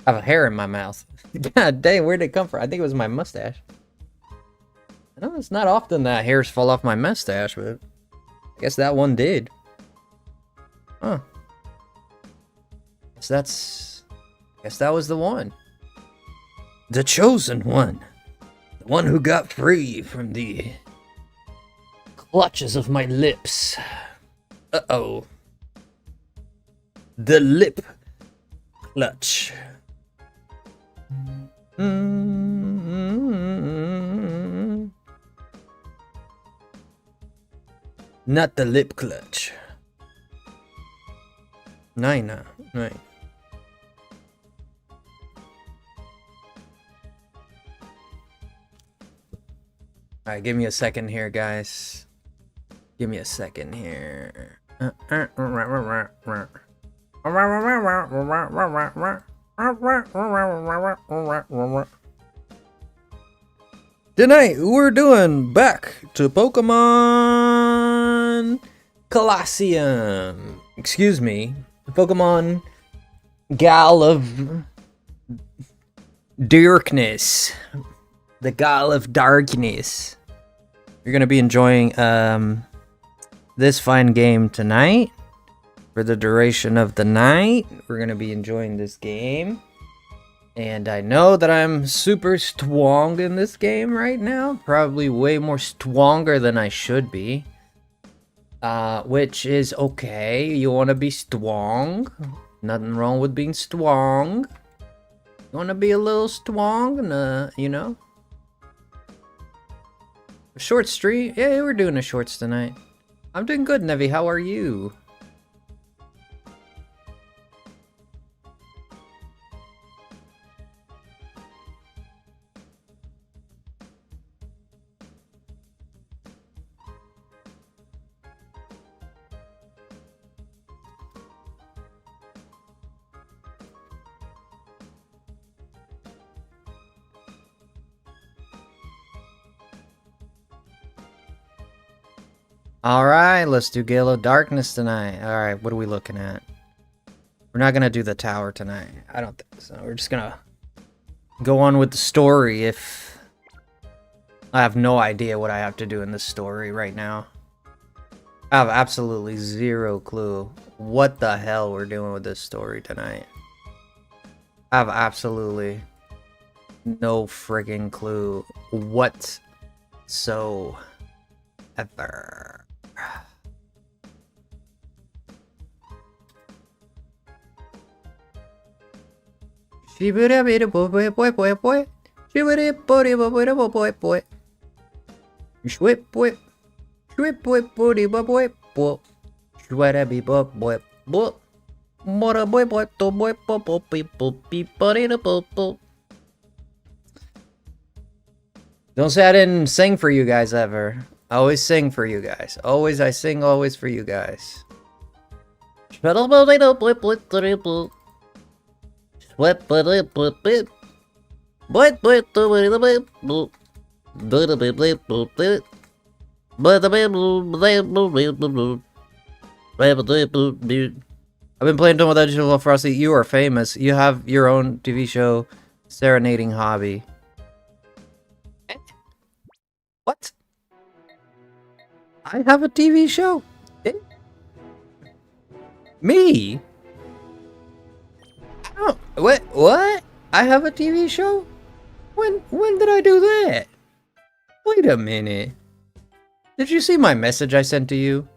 I have a hair in my mouth. God dang, where'd it come from? I think it was my mustache. I know it's not often that hairs fall off my mustache, but I guess that one did. Huh. Guess that was the one. The chosen one. The one who got free from the clutches of my lips. Uh-oh. The lip clutch. Not the lip clutch. Nine. Alright, give me a second here, guys. Give me a second here. Tonight, we're doing back to Pokemon Colosseum. Excuse me. Pokemon Gale of Darkness. The Gale of Darkness. You're going to be enjoying this fine game tonight. For the duration of the night, we're going to be enjoying this game. And I know that I'm super strong in this game right now. Probably way more stronger than I should be. Which is okay. You want to be strong. Nothing wrong with being strong. You want to be a little strong, you know? A short stream? Yeah, we're doing a shorts tonight. I'm doing good, Nevi. How are you? Alright, let's do Gale of Darkness tonight. Alright, what are we looking at? We're not gonna do the tower tonight. I don't think so. We're just gonna go on with the story if... I have no idea what I have to do in this story right now. I have absolutely zero clue what the hell we're doing with this story tonight. I have absolutely no friggin' clue whatsoever. Don't say I didn't sing for you guys ever. I always sing for you guys. Always, I sing always for you guys. I've been playing Don't Without You, Frosty. You are famous. You have your own TV show, Serenading Hobby. What? I have a TV show? Me? Oh, what? I have a TV show? When did I do that? Wait a minute. Did you see my message I sent to you?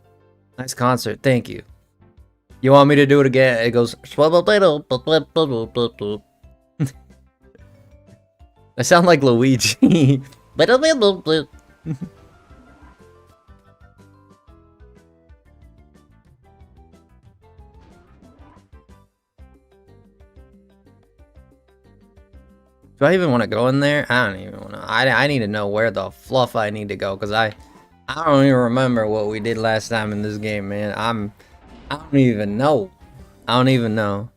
Nice concert, thank you. You want me to do it again? It goes... I sound like Luigi. Do I even want to go in there? I don't even want to. I need to know where the fluff I need to go, because I don't even remember what we did last time in this game, man. I don't even know. I don't even know.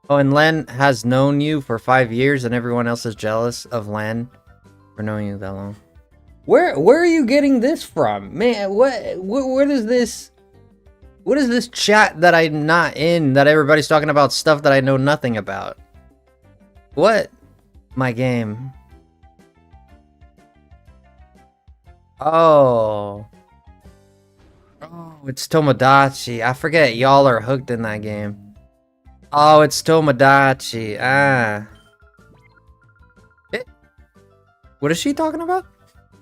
Oh, and Len has known you for 5 years, and everyone else is jealous of Len for knowing you that long. Where are you getting this from, man? What is this? What is this chat that I'm not in, that everybody's talking about stuff that I know nothing about? What? My game. Oh. Oh, it's Tomodachi. I forget y'all are hooked in that game. Oh, it's Tomodachi. Ah. What is she talking about?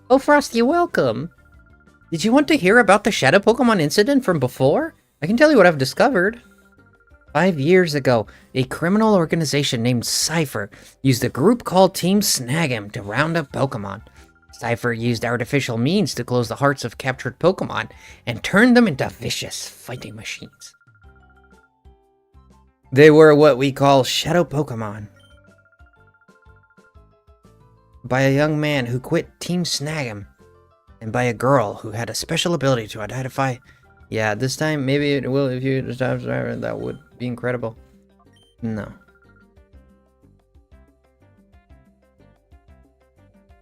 Oh, Frosty, welcome. Did you want to hear about the Shadow Pokemon incident from before? I can tell you what I've discovered. 5 years ago, a criminal organization named Cypher used a group called Team Snag'em to round up Pokemon. Cypher used artificial means to close the hearts of captured Pokemon and turned them into vicious fighting machines. They were what we call Shadow Pokemon. By a young man who quit Team Snag'em, and by a girl who had a special ability to identify. Yeah, this time maybe it will if you that would be incredible. No.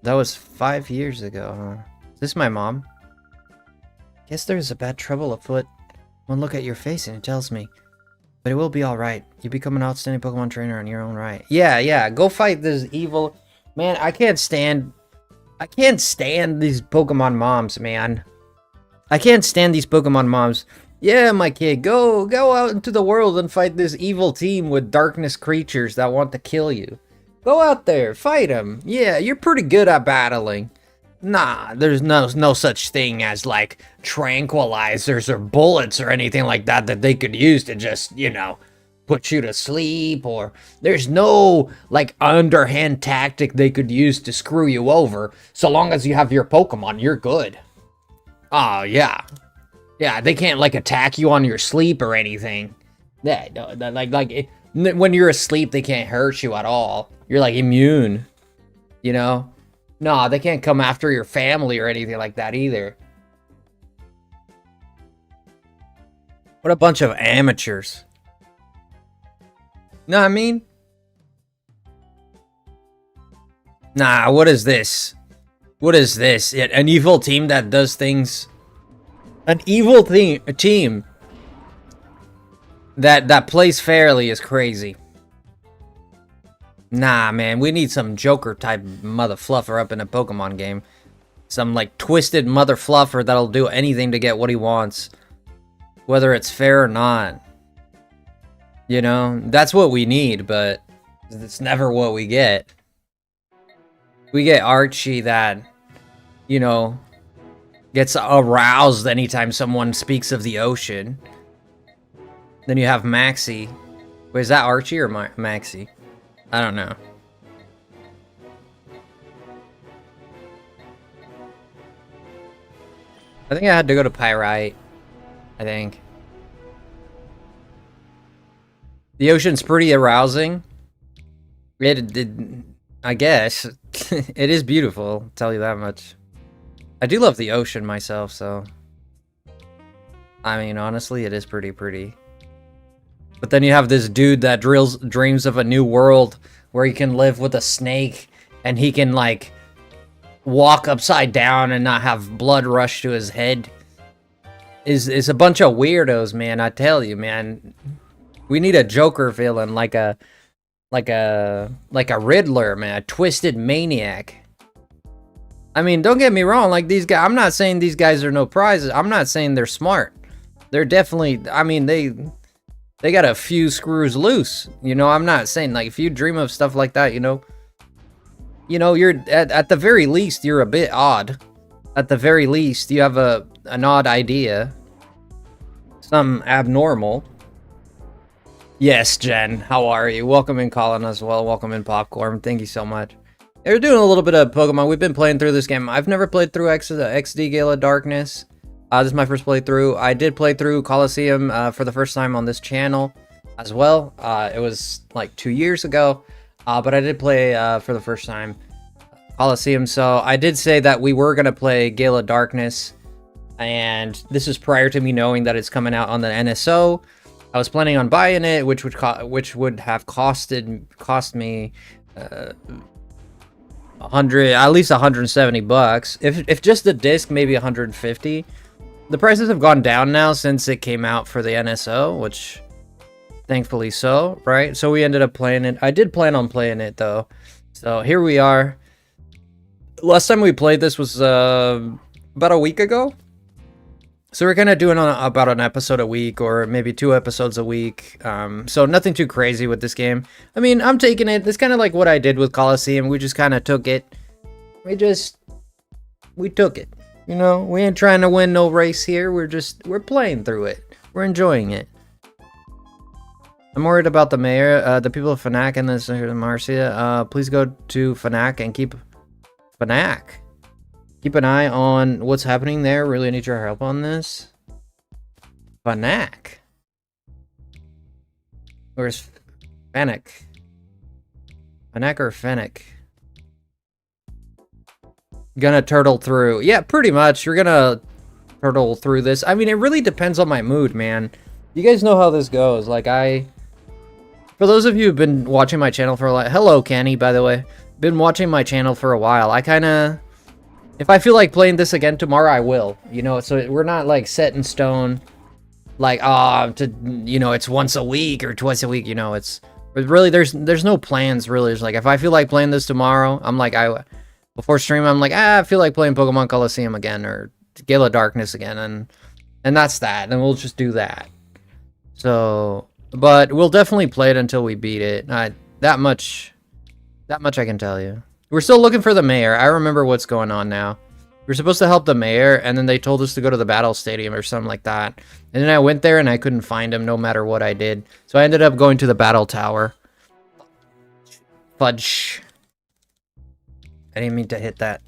That was 5 years ago, huh? Is this my mom? Guess there's a bad trouble afoot. One look at your face and it tells me. But it will be alright. You become an outstanding Pokemon trainer on your own right. Yeah, go fight this evil... Man, I can't stand these Pokemon moms, man. I can't stand these Pokemon moms. Yeah, my kid, go out into the world and fight this evil team with darkness creatures that want to kill you. Go out there, fight them. Yeah, you're pretty good at battling. Nah, there's no such thing as, like, tranquilizers or bullets or anything like that that they could use to just, you know, put you to sleep, or there's no, like, underhand tactic they could use to screw you over. So long as you have your Pokemon, you're good. Oh, yeah. Yeah, they can't, like, attack you on your sleep or anything. Yeah, no, when you're asleep, they can't hurt you at all. You're, like, immune. You know? No, they can't come after your family or anything like that either. What a bunch of amateurs. Know what I mean? Nah, what is this? What is this? An evil team that does things... An evil team that plays fairly is crazy. Nah, man, we need some Joker type mother fluffer up in a Pokemon game. Some, like, twisted mother fluffer that'll do anything to get what he wants. Whether it's fair or not. You know, that's what we need, but it's never what we get. We get Archie that, you know, gets aroused anytime someone speaks of the ocean. Then you have Maxie. Wait, is that Archie or Maxie? I don't know. I think I had to go to Pyrite. I think. The ocean's pretty arousing. I guess. It is beautiful, I'll tell you that much. I do love the ocean myself, so... I mean, honestly, it is pretty pretty. But then you have this dude that dreams of a new world where he can live with a snake and he can, like, walk upside down and not have blood rush to his head. Is a bunch of weirdos, man, I tell you, man. We need a Joker villain, like a Riddler, man, a twisted maniac. I mean, don't get me wrong, like, these guys, I'm not saying these guys are no prizes. I'm not saying they're smart. They're definitely, I mean, they got a few screws loose. You know, I'm not saying, like, if you dream of stuff like that, you know, you're, at the very least, you're a bit odd. At the very least, you have an odd idea. Something abnormal. Yes, Jen, how are you? Welcome in, Colin, as well. Welcome in, Popcorn. Thank you so much. Yeah, we're doing a little bit of Pokemon. We've been playing through this game. I've never played through XD Gale of Darkness. This is my first playthrough. I did play through Coliseum for the first time on this channel as well. It was like 2 years ago, but I did play for the first time Coliseum. So I did say that we were going to play Gale of Darkness, and this is prior to me knowing that it's coming out on the NSO. I was planning on buying it, which would have cost me at least 170 bucks. If just the disc, maybe 150. The prices have gone down now since it came out for the NSO, which thankfully so, right? So we ended up playing it. I did plan on playing it though. So here we are. Last time we played this was about a week ago. So we're kind of doing about an episode a week, or maybe 2 episodes a week. So nothing too crazy with this game. I mean, I'm taking it. It's kind of like what I did with Coliseum. We just kind of took it. We took it. You know, we ain't trying to win no race here. We're playing through it. We're enjoying it. I'm worried about the mayor, the people of Fnac and this here in Marcia. Please go to Fnac and keep an eye on what's happening there. Really need your help on this. Fnac. Where's Fennec? Fnac or Fennec? Gonna turtle through. Yeah, pretty much. You're gonna turtle through this. I mean, it really depends on my mood, man. You guys know how this goes. Like, for those of you who've been watching my channel for a while, hello, Canny, by the way. Been watching my channel for a while. I kind of, if I feel like playing this again tomorrow, I will. You know, so we're not like set in stone. Like, it's once a week or twice a week. You know, but really, there's no plans. Really, it's like if I feel like playing this tomorrow, I'm like before stream, I'm like, I feel like playing Pokemon Coliseum again or Gale of Darkness again, and that's that. And we'll just do that. So, but we'll definitely play it until we beat it. That much I can tell you. We're still looking for the mayor. I remember what's going on now. We're supposed to help the mayor, and then they told us to go to the battle stadium or something like that. And then I went there and I couldn't find him no matter what I did. So I ended up going to the battle tower. Fudge. I didn't mean to hit that.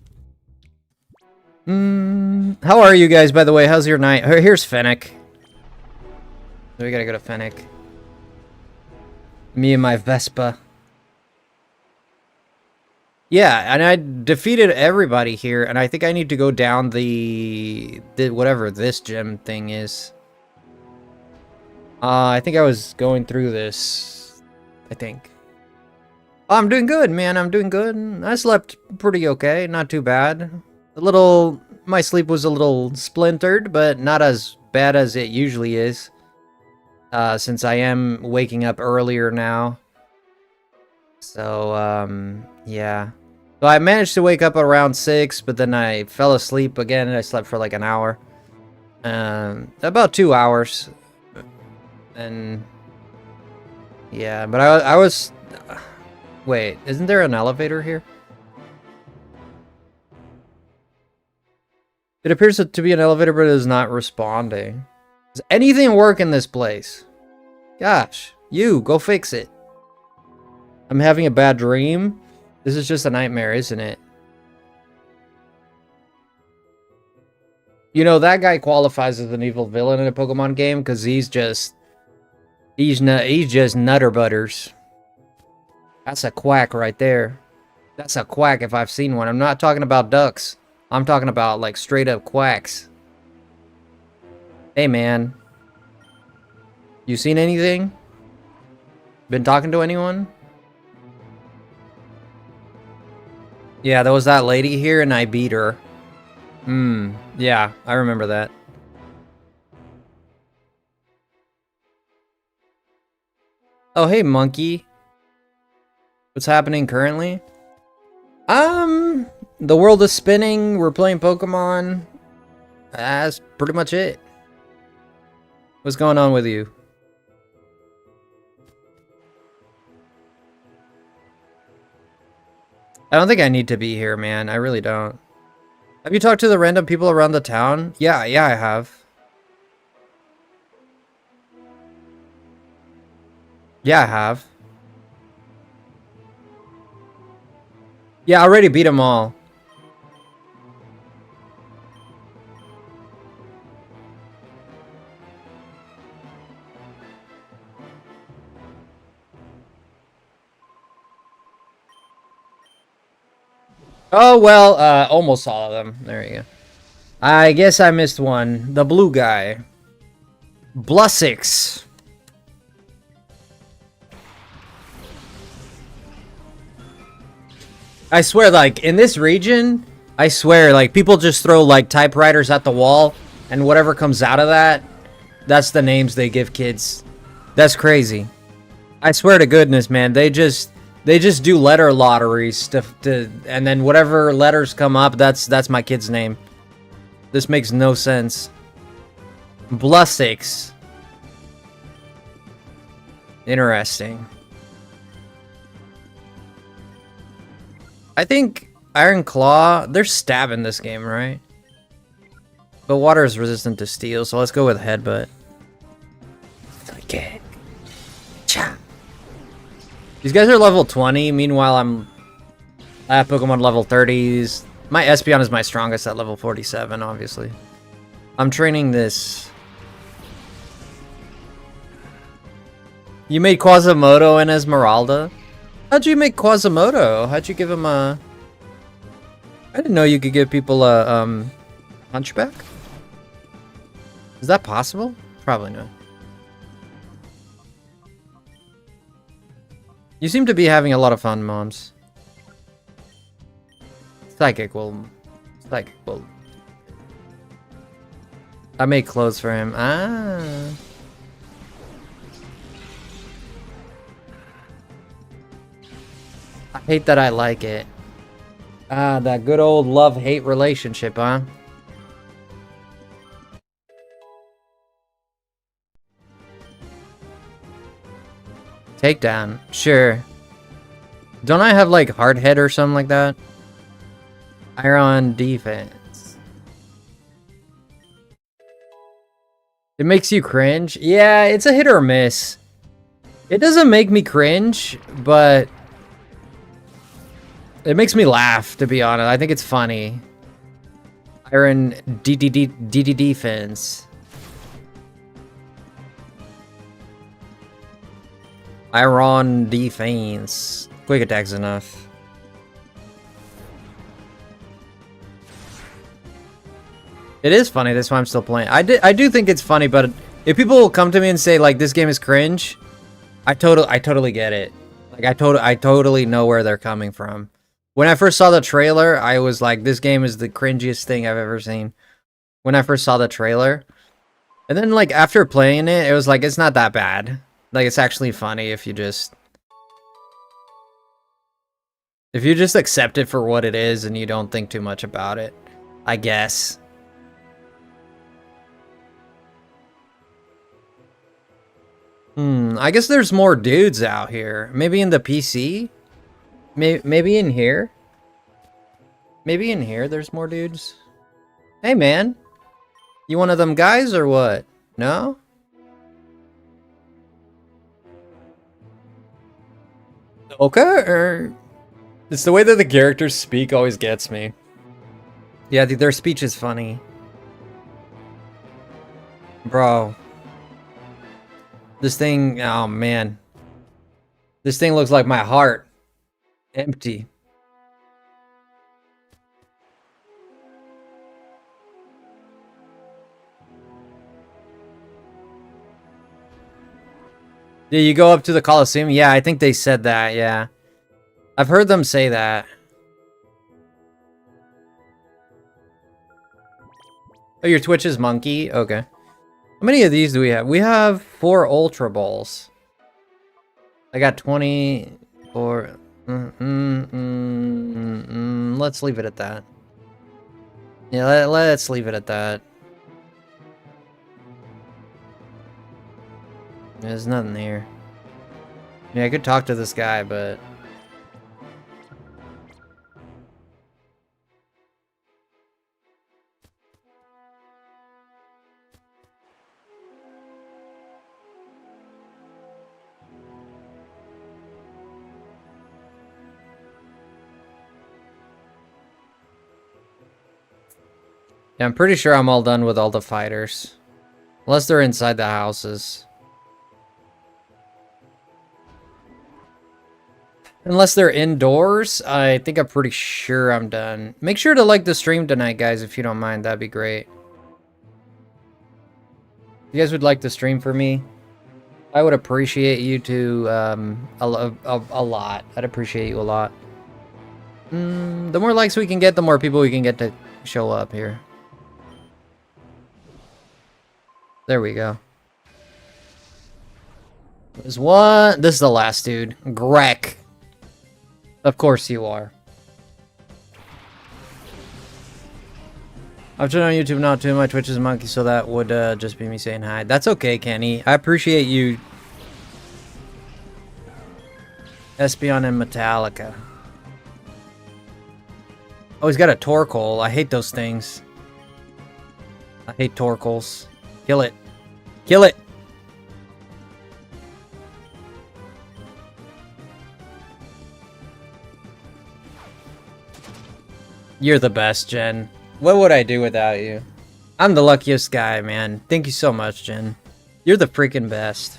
How are you guys, by the way? How's your night? Here's Fennec. We gotta go to Fennec. Me and my Vespa. Yeah, and I defeated everybody here, and I think I need to go down the whatever this gem thing is. I think I was going through this. I think. Oh, I'm doing good, man. I'm doing good. I slept pretty okay. Not too bad. My sleep was a little splintered, but not as bad as it usually is. Since I am waking up earlier now. So, yeah. So I managed to wake up around 6, but then I fell asleep again, and I slept for like an hour. About 2 hours. And, yeah, but I was... Wait, isn't there an elevator here? It appears to be an elevator, but it is not responding. Does anything work in this place? Gosh, go fix it. I'm having a bad dream. This is just a nightmare, isn't it? You know, that guy qualifies as an evil villain in a Pokemon game because he's just nutter butters. That's a quack right there. That's a quack if I've seen one. I'm not talking about ducks. I'm talking about like straight up quacks. Hey man. You seen anything? Been talking to anyone? Yeah, there was that lady here and I beat her. Yeah, I remember that. Oh, hey, monkey. What's happening currently? The world is spinning. We're playing Pokemon. That's pretty much it. What's going on with you? I don't think I need to be here, man. I really don't. Have you talked to the random people around the town? Yeah, I have. Yeah, I have. Yeah, I already beat them all. Oh, well, almost all of them. There you go. I guess I missed one. The blue guy. Blussix. I swear, like, in this region, I swear, like, people just throw, like, typewriters at the wall, and whatever comes out of that, that's the names they give kids. That's crazy. I swear to goodness, man, they just do letter lotteries and then whatever letters come up, that's my kid's name. This makes no sense. Blussix. Interesting. I think Iron Claw, they're stabbing this game, right? But water is resistant to steel, so let's go with Headbutt. Okay. Cha. These guys are level 20, meanwhile I have Pokemon level 30s. My Espeon is my strongest at level 47, obviously. I'm training this. You made Quasimodo and Esmeralda? How'd you make Quasimodo? How'd you give him a... I didn't know you could give people a, hunchback? Is that possible? Probably not. You seem to be having a lot of fun, Moms. Psychic will... I made clothes for him. Ah... I hate that I like it. Ah, that good old love-hate relationship, huh? Takedown. Sure. Don't I have, like, hard head or something like that? Iron defense. It makes you cringe? Yeah, it's a hit or miss. It doesn't make me cringe, but... it makes me laugh, to be honest. I think it's funny. Iron DD defense. Iron defense. Quick attack's enough. It is funny, that's why I'm still playing. I do think it's funny, but if people come to me and say, like, this game is cringe, I totally get it. Like, I totally know where they're coming from. When I first saw the trailer, I was like, this game is the cringiest thing I've ever seen. When I first saw the trailer. And then, like, after playing it, it was like, it's not that bad. Like, it's actually funny if you just... if you just accept it for what it is and you don't think too much about it. I guess. I guess there's more dudes out here. Maybe in the PC? Maybe in here? Maybe in here there's more dudes? Hey, man. You one of them guys or what? No? Okay. It's the way that the characters speak always gets me. Yeah, their speech is funny. Bro. This thing, oh man. This thing looks like my heart. Empty. Yeah, you go up to the Coliseum? Yeah, I think they said that, yeah. I've heard them say that. Oh, your Twitch is monkey? Okay. How many of these do we have? We have 4 Ultra Balls. I got 24... Let's leave it at that. Yeah, let's leave it at that. There's nothing here. Yeah, I could talk to this guy, but... yeah, I'm pretty sure I'm all done with all the fighters. Unless they're inside the houses. Unless they're indoors, I think I'm pretty sure I'm done. Make sure to like the stream tonight, guys, if you don't mind. That'd be great. If you guys would like the stream for me, I would appreciate you to a lot. I'd appreciate you a lot. The more likes we can get, the more people we can get to show up here. There we go. There's one. This is the last dude. Greg. Of course you are. I've turned on YouTube, not too. My Twitch is monkey, so that would just be me saying hi. That's okay, Kenny. I appreciate you. Espeon and Metallica. Oh, he's got a Torkoal. I hate those things. I hate Torkoals. Kill it. Kill it. You're the best, Jen. What would I do without you? I'm the luckiest guy, man. Thank you so much, Jen. You're the freaking best.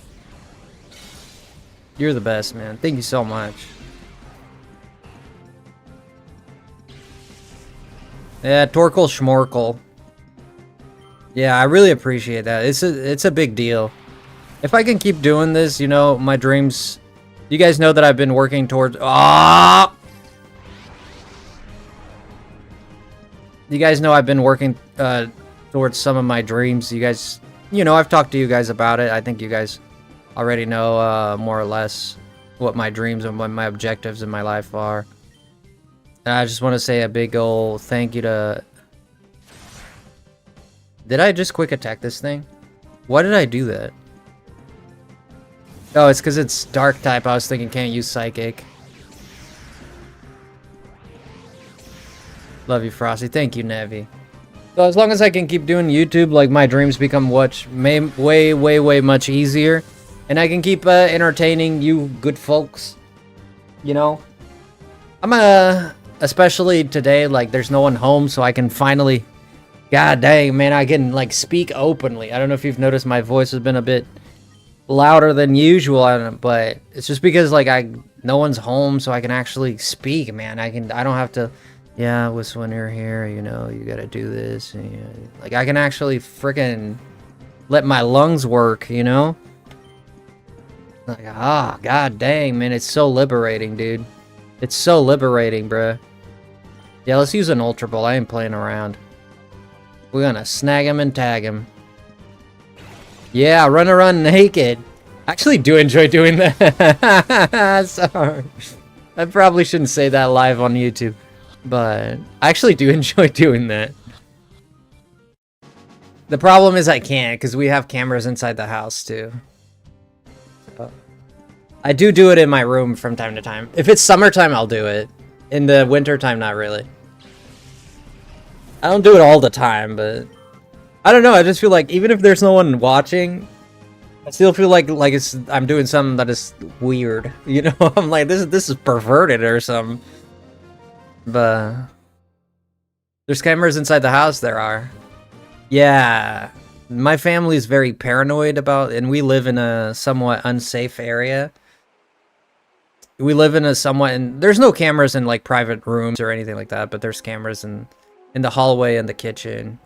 You're the best, man. Thank you so much. Yeah, Torkoal Schmorkel. Yeah, I really appreciate that. It's a big deal. If I can keep doing this, you know, my dreams... You guys know that I've been working towards... Ah! You guys know I've been working towards some of my dreams. You guys, you know, I've talked to you guys about it. I think you guys already know more or less what my dreams and what my objectives in my life are. And I just want to say a big ol' thank you to... Did I just quick attack this thing? Why did I do that? Oh, it's because it's dark type. I was thinking can't use psychic. Love you, Frosty. Thank you, Nevi. So as long as I can keep doing YouTube, like my dreams become way much easier, and I can keep entertaining you good folks. You know, I'm especially today, like there's no one home, so I can finally, god dang, man, I can like speak openly. I don't know if you've noticed my voice has been a bit louder than usual, but it's just because like no one's home, so I can actually speak, man. I don't have to. Yeah, when you're here, you know, you gotta do this. And, you know, like, I can actually freaking let my lungs work, you know? Like, god dang, man, it's so liberating, dude. It's so liberating, bruh. Yeah, let's use an Ultra Ball. I ain't playing around. We're gonna snag him and tag him. Yeah, run around naked. I actually do enjoy doing that. Sorry. I probably shouldn't say that live on YouTube. But I actually do enjoy doing that. The problem is I can't because we have cameras inside the house too. So, I do it in my room from time to time. If it's summertime, I'll do it. In the wintertime, not really. I don't do it all the time, but I don't know. I just feel like even if there's no one watching, I still feel like I'm doing something that is weird. You know, I'm like this is perverted or something. But there's cameras inside the house. There are. Yeah, my family is very paranoid about, and we live in a somewhat unsafe area. We live in a and there's no cameras in like private rooms or anything like that, but there's cameras in the hallway and the kitchen,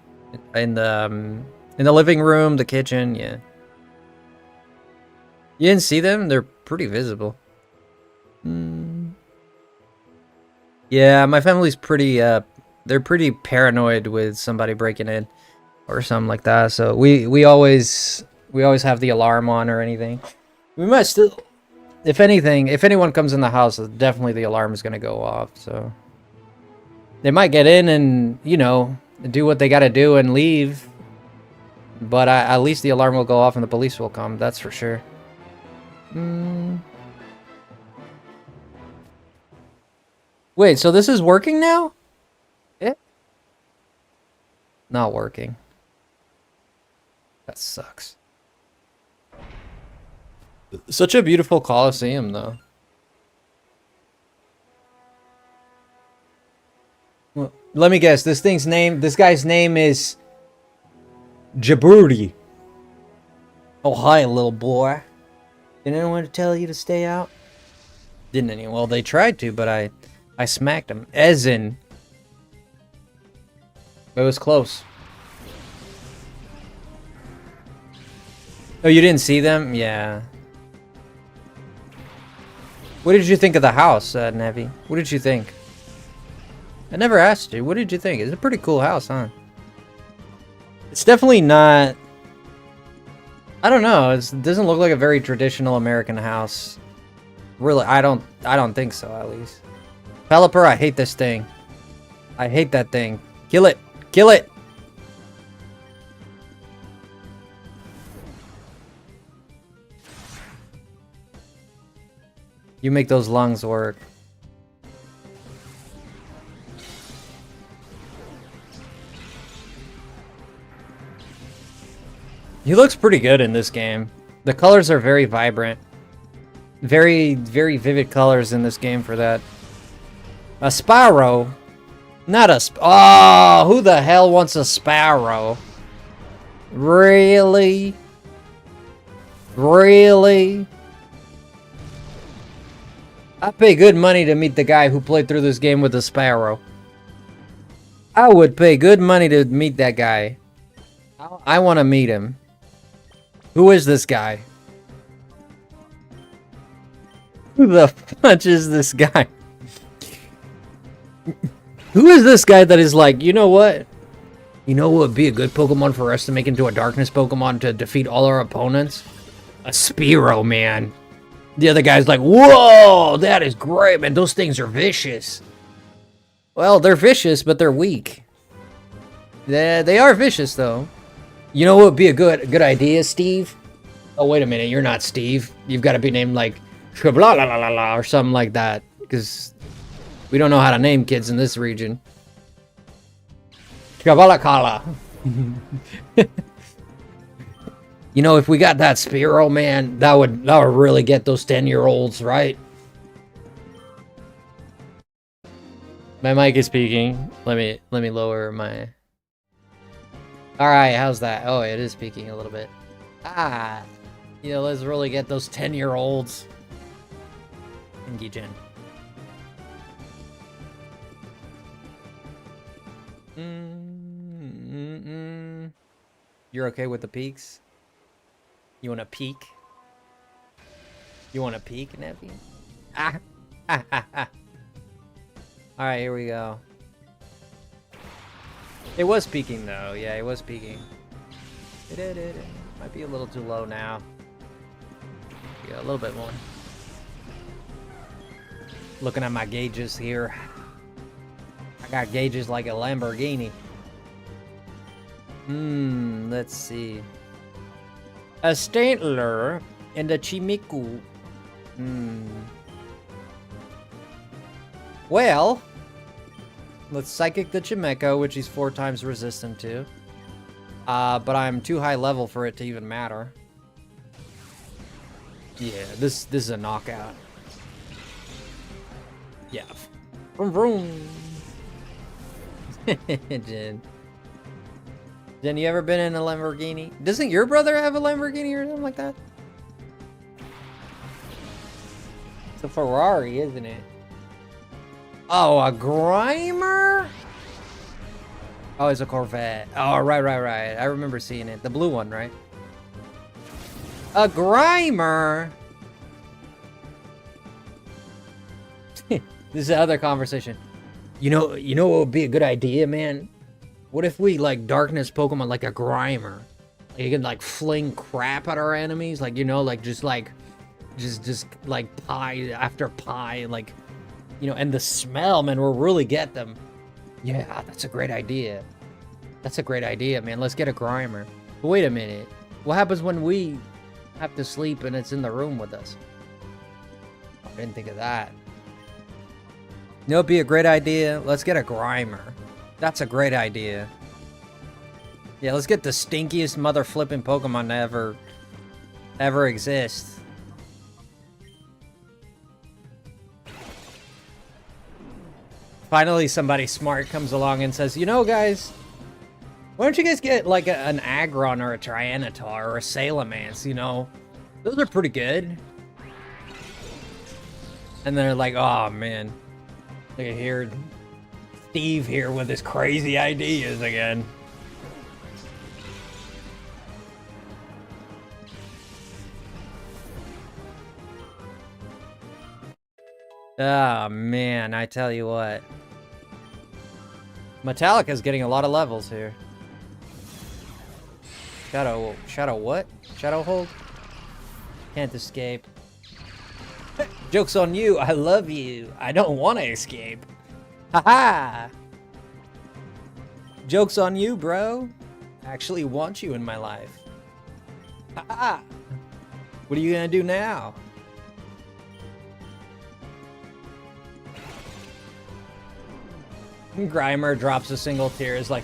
in the living room, the kitchen. Yeah, you didn't see them? They're pretty visible. Yeah, my family's pretty, they're pretty paranoid with somebody breaking in or something like that. So we always have the alarm on or anything. We might still, if anything, if anyone comes in the house, definitely the alarm is going to go off. So they might get in and, you know, do what they got to do and leave. But at least the alarm will go off and the police will come. That's for sure. Wait, so this is working now? Yeah. Not working. That sucks. Such a beautiful Coliseum, though. Well, let me guess. This guy's name is Djibouti. Oh, hi, little boy. Did anyone tell you to stay out? Didn't any? Well, they tried to, but I smacked him. As in, it was close. Oh, you didn't see them? Yeah. What did you think of the house, Nevi? What did you think? I never asked you. What did you think? It's a pretty cool house, huh? It's definitely not... I don't know. It doesn't look like a very traditional American house. Really, I don't think so, at least. Pelipper, I hate this thing. I hate that thing. Kill it! Kill it! You make those lungs work. He looks pretty good in this game. The colors are very vibrant. Very, very vivid colors in this game for that. A sparrow? Not a oh, who the hell wants a sparrow? Really? Really? I pay good money to meet the guy who played through this game with a sparrow. I would pay good money to meet that guy. I want to meet him. Who is this guy? Who the fuck is this guy? Who is this guy that is like, you know what? You know what would be a good Pokemon for us to make into a Darkness Pokemon to defeat all our opponents? A Spearow, man. The other guy's like, whoa, that is great, man. Those things are vicious. Well, they're vicious, but they're weak. They are vicious, though. You know what would be a good idea, Steve? Oh, wait a minute. You're not Steve. You've got to be named like blah, la, la, la, la, or something like that. Because we don't know how to name kids in this region. Chabalakala. You know, if we got that Spearow, man, that would really get those 10-year-olds, right? My mic is peaking. Let me lower my... Alright, how's that? Oh, it is peaking a little bit. Ah! You know, let's really get those 10-year-olds. Ingijin. You're okay with the peaks? You want to peek? You want to peek, Nevi? Ah! Alright, here we go. It was peaking, though. Yeah, it was peaking. Might be a little too low now. Yeah, a little bit more. Looking at my gauges here. I got gauges like a Lamborghini. Let's see. A Stantler and a Chimiku. Well, let's Psychic the Chimecho, which he's 4 times resistant to. But I'm too high level for it to even matter. Yeah, this is a knockout. Yeah. Vroom vroom. Jen, you ever been in a Lamborghini? Doesn't your brother have a Lamborghini or something like that? It's a Ferrari, isn't it? Oh, a Grimer? Oh, it's a Corvette. Oh, right. I remember seeing it. The blue one, right? A Grimer? This is the other conversation. You know what would be a good idea, man? What if we, like, Darkness Pokemon like a Grimer? Like, you can, like, fling crap at our enemies? Like, you know, like, just like, pie after pie, like... You know, and the smell, man, will really get them. Yeah, that's a great idea. That's a great idea, man. Let's get a Grimer. But wait a minute. What happens when we have to sleep and it's in the room with us? I didn't think of that. You know, it'd be a great idea. Let's get a Grimer. That's a great idea. Yeah, let's get the stinkiest mother flipping Pokemon to ever exist. Finally, somebody smart comes along and says, you know, guys, why don't you guys get, like, an Aggron or a Tyranitar or a Salamence, you know? Those are pretty good. And they're like, oh man, look at here, Steve here with his crazy ideas again. Ah, man, I tell you what. Metallica's getting a lot of levels here. Shadow what? Shadow hold? Can't escape. Joke's on you, I love you. I don't want to escape. Haha! Joke's on you, bro. I actually want you in my life. Haha! What are you gonna do now? Grimer drops a single tear, is like,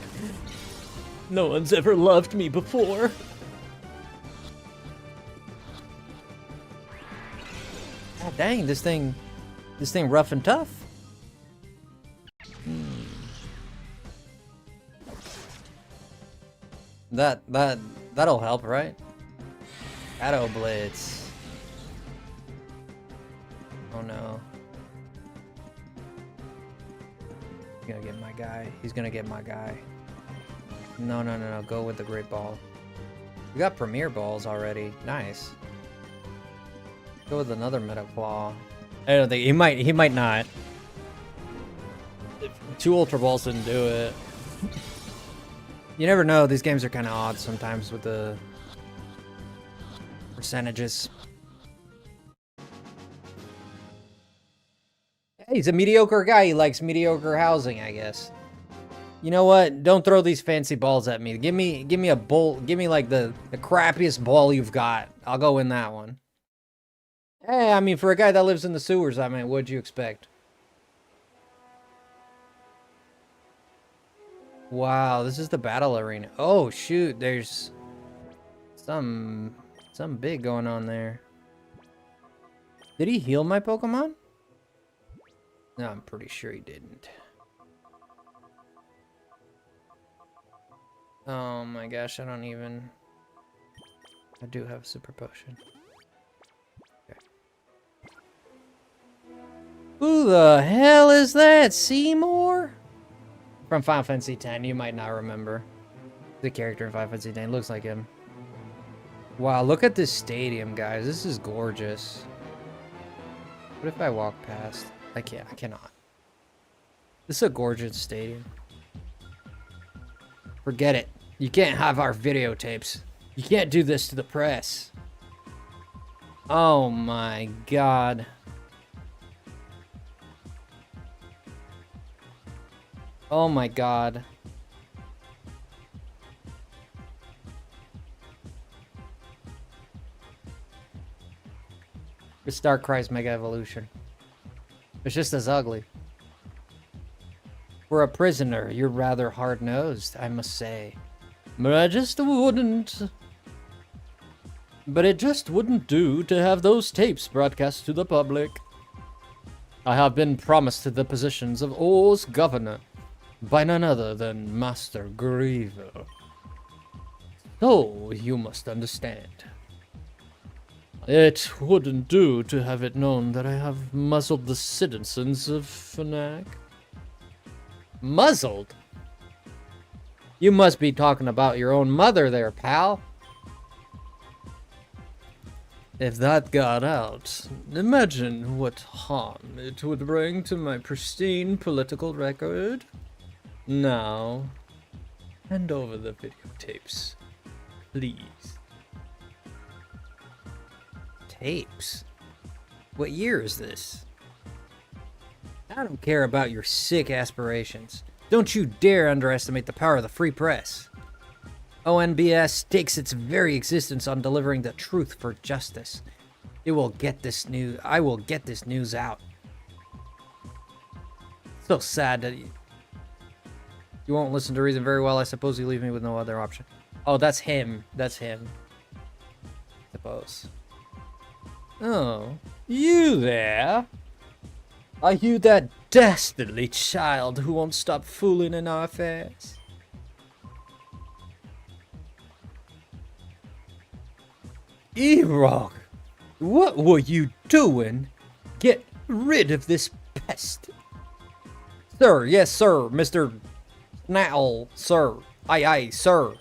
no one's ever loved me before. God dang, this thing rough and tough. That'll help, right? Shadow Blitz. Oh no. He's gonna get my guy. He's gonna get my guy. No. Go with the Great Ball. We got Premier Balls already. Nice. Go with another Meta Claw. I don't think he might not. 2 Ultra Balls didn't do it. You never know. These games are kind of odd sometimes with the percentages. He's a mediocre guy. He likes mediocre housing, I guess. You know what? Don't throw these fancy balls at me. Give me a bowl. Give me like the crappiest ball you've got. I'll go in that one. Hey, I mean, for a guy that lives in the sewers, I mean, what'd you expect? Wow, this is the battle arena. Oh shoot, there's some big going on there. Did he heal my Pokemon? No, I'm pretty sure he didn't. Oh my gosh, I do have a super potion. Okay. Who the hell is that? Seymour? From Final Fantasy X, you might not remember. The character in Final Fantasy X looks like him. Wow, look at this stadium, guys. This is gorgeous. What if I walk past? I cannot. This is a gorgeous stadium. Forget it. You can't have our videotapes. You can't do this to the press. Oh my god. Oh my god. It's Darkrai's Mega Evolution. It's just as ugly. For a prisoner, you're rather hard-nosed, I must say. But it just wouldn't do to have those tapes broadcast to the public. I have been promised the positions of Or's governor by none other than Master Griever. So, you must understand. It wouldn't do to have it known that I have muzzled the citizens of Fnac. Muzzled? You must be talking about your own mother there, pal. If that got out, imagine what harm it would bring to my pristine political record. Now, hand over the videotapes, please. Tapes? What year is this? I don't care about your sick aspirations. Don't you dare underestimate the power of the free press. ONBS stakes its very existence on delivering the truth for justice. I will get this news out. So sad that you won't listen to reason very well. I suppose you leave me with no other option. Oh, that's him. That's him. I suppose. Oh, you there? Are you that dastardly child who won't stop fooling in our affairs? E-Rock, what were you doing? Get rid of this pest. Sir, yes, sir, Mr. Snail, sir. Aye, aye, sir.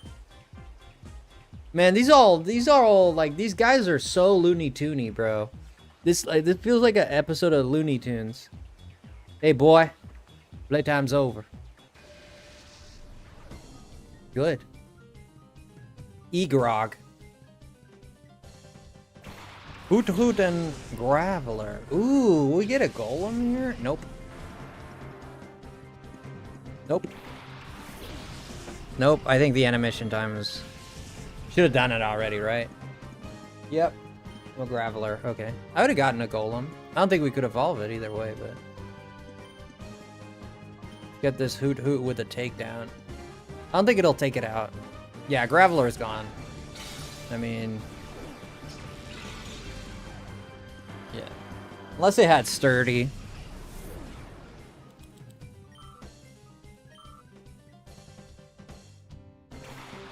Man, these are all like, these guys are so Looney Toony, bro. This feels like an episode of Looney Tunes. Hey, boy, playtime's over. Good. Egrog. Hoot Hoot and Graveler. Ooh, we get a golem here? Nope. Nope. Nope, I think the animation time was... Should have done it already, right? Yep. No Graveler, okay. I would have gotten a golem. I don't think we could evolve it either way, but... Get this Hoot Hoot with a takedown. I don't think it'll take it out. Yeah, Graveler is gone. I mean... Yeah. Unless they had Sturdy.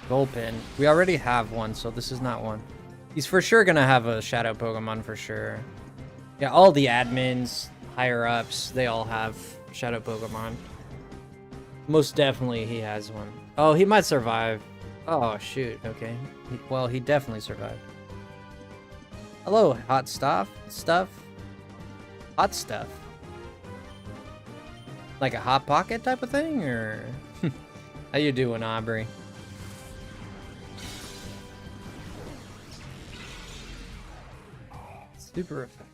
Gulpin. We already have one, so this is not one. He's for sure gonna have a Shadow Pokemon for sure. Yeah, all the admins, higher ups, they all have Shadow Pokemon. Most definitely he has one. Oh, he might survive. Oh, shoot. Okay. Well, he definitely survived. Hello, hot stuff? Hot stuff. Like a Hot Pocket type of thing, or... How you doing, Aubrey? Super effective.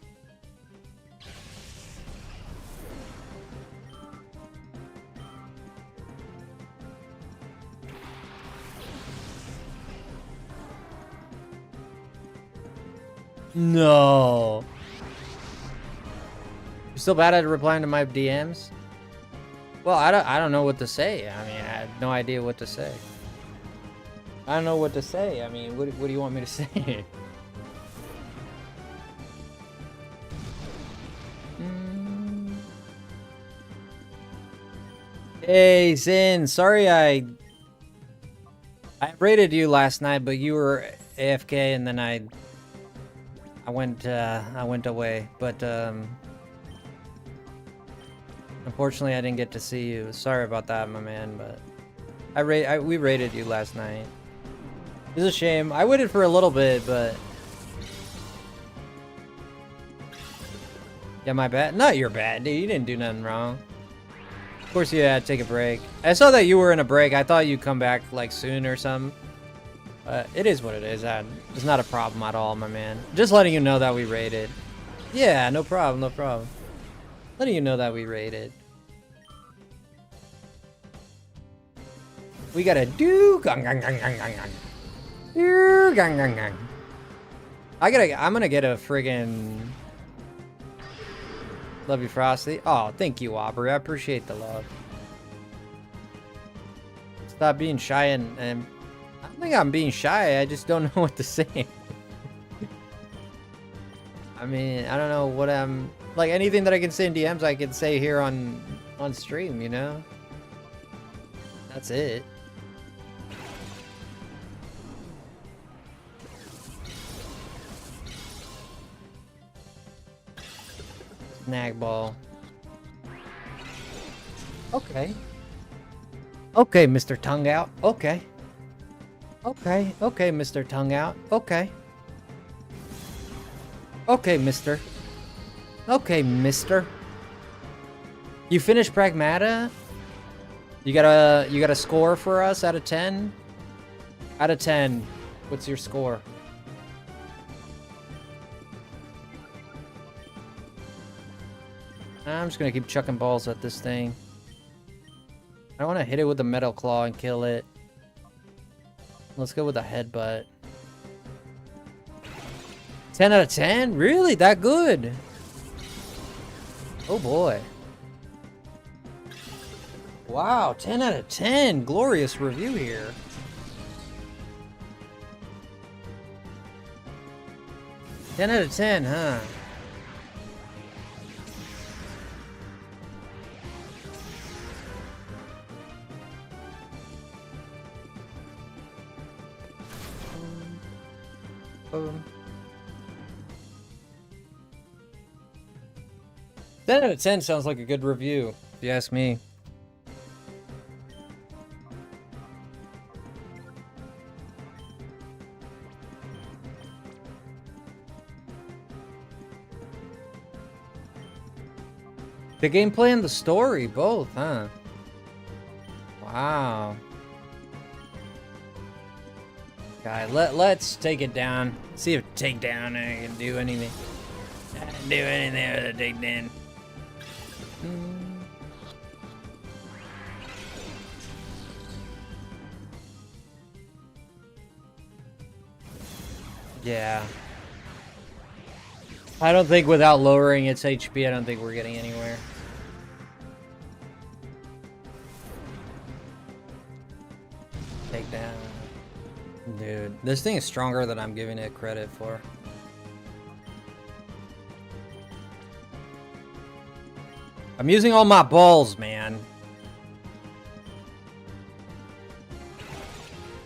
No. You're still bad at replying to my DMs? Well, I don't know what to say. I mean, I have no idea what to say. I don't know what to say. I mean, what do you want me to say? Hey, Zin. Sorry I raided you last night, but you were AFK, and then I went away. But unfortunately, I didn't get to see you. Sorry about that, my man. But we raided you last night. It's a shame. I waited for a little bit, but yeah, my bad. Not your bad, dude. You didn't do nothing wrong. Of course you had to take a break. I saw that you were in a break. I thought you'd come back like soon or something. It is what it is. It's not a problem at all, my man. Just letting you know that we raided. Yeah, no problem, no problem. Letting you know that we raided. We gotta do gang gang gang gang gang gang. Do gang gang gang. I'm gonna get a friggin' love you, Frosty. Oh, thank you, Aubrey. I appreciate the love. Stop being shy and I don't think I'm being shy. I just don't know what to say. I mean, I don't know what I'm like. Anything that I can say in DMs, I can say here on stream. You know. That's it. Snag ball. Okay. Okay, Mr. Tongue Out. Okay. Okay, okay, Mr. Tongue Out. Okay. Okay, mister. Okay, mister. You finished Pragmata? You got a score for us out of 10? Out of 10, what's your score? I'm just gonna keep chucking balls at this thing. I want to hit it with the Metal Claw and kill it. Let's go with a headbutt. 10 out of 10? Really? That good? Oh boy. Wow, 10 out of 10. Glorious review here. Ten out of 10, huh? 10 out of 10 sounds like a good review, if you ask me. The gameplay and the story, both, huh? Wow. Guy, let's take it down. See if takedown can do anything. Do anything with a takedown. Yeah. I don't think without lowering its HP, I don't think we're getting anywhere. Take down. Dude, this thing is stronger than I'm giving it credit for. I'm using all my balls, man.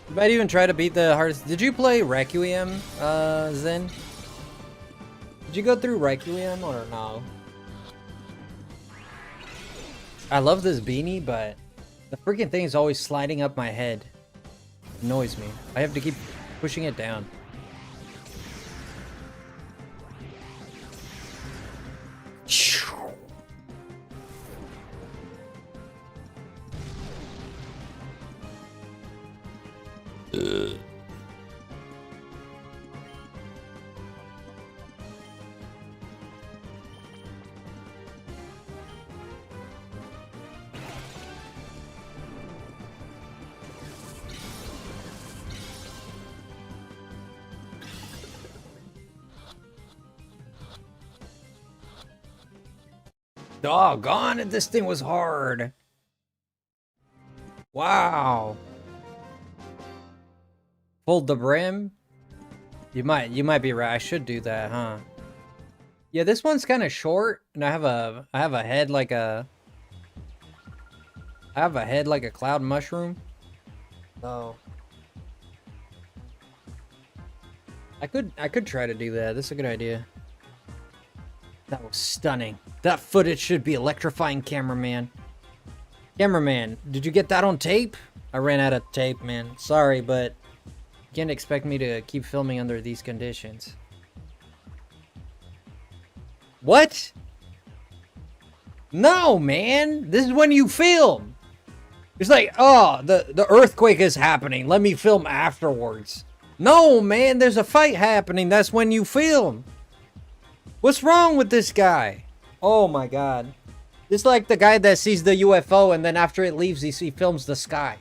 You might even try to beat the hardest. Did you play Requiem, Zen? Did you go through Requiem or no? I love this beanie, but the freaking thing is always sliding up my head. It annoys me. I have to keep pushing it down. Doggone it, this thing was hard. Wow. Hold the brim? You might be right. I should do that, huh? Yeah, this one's kind of short, and I have a head like a cloud mushroom. So I could try to do that. This is a good idea. That was stunning. That footage should be electrifying, cameraman. Cameraman, did you get that on tape? I ran out of tape, man. Sorry, but you can't expect me to keep filming under these conditions. What? No, man. This is when you film. It's like, oh, the earthquake is happening. Let me film afterwards. No, man. There's a fight happening. That's when you film. What's wrong with this guy? Oh my god. It's like the guy that sees the UFO and then after it leaves, he films the sky.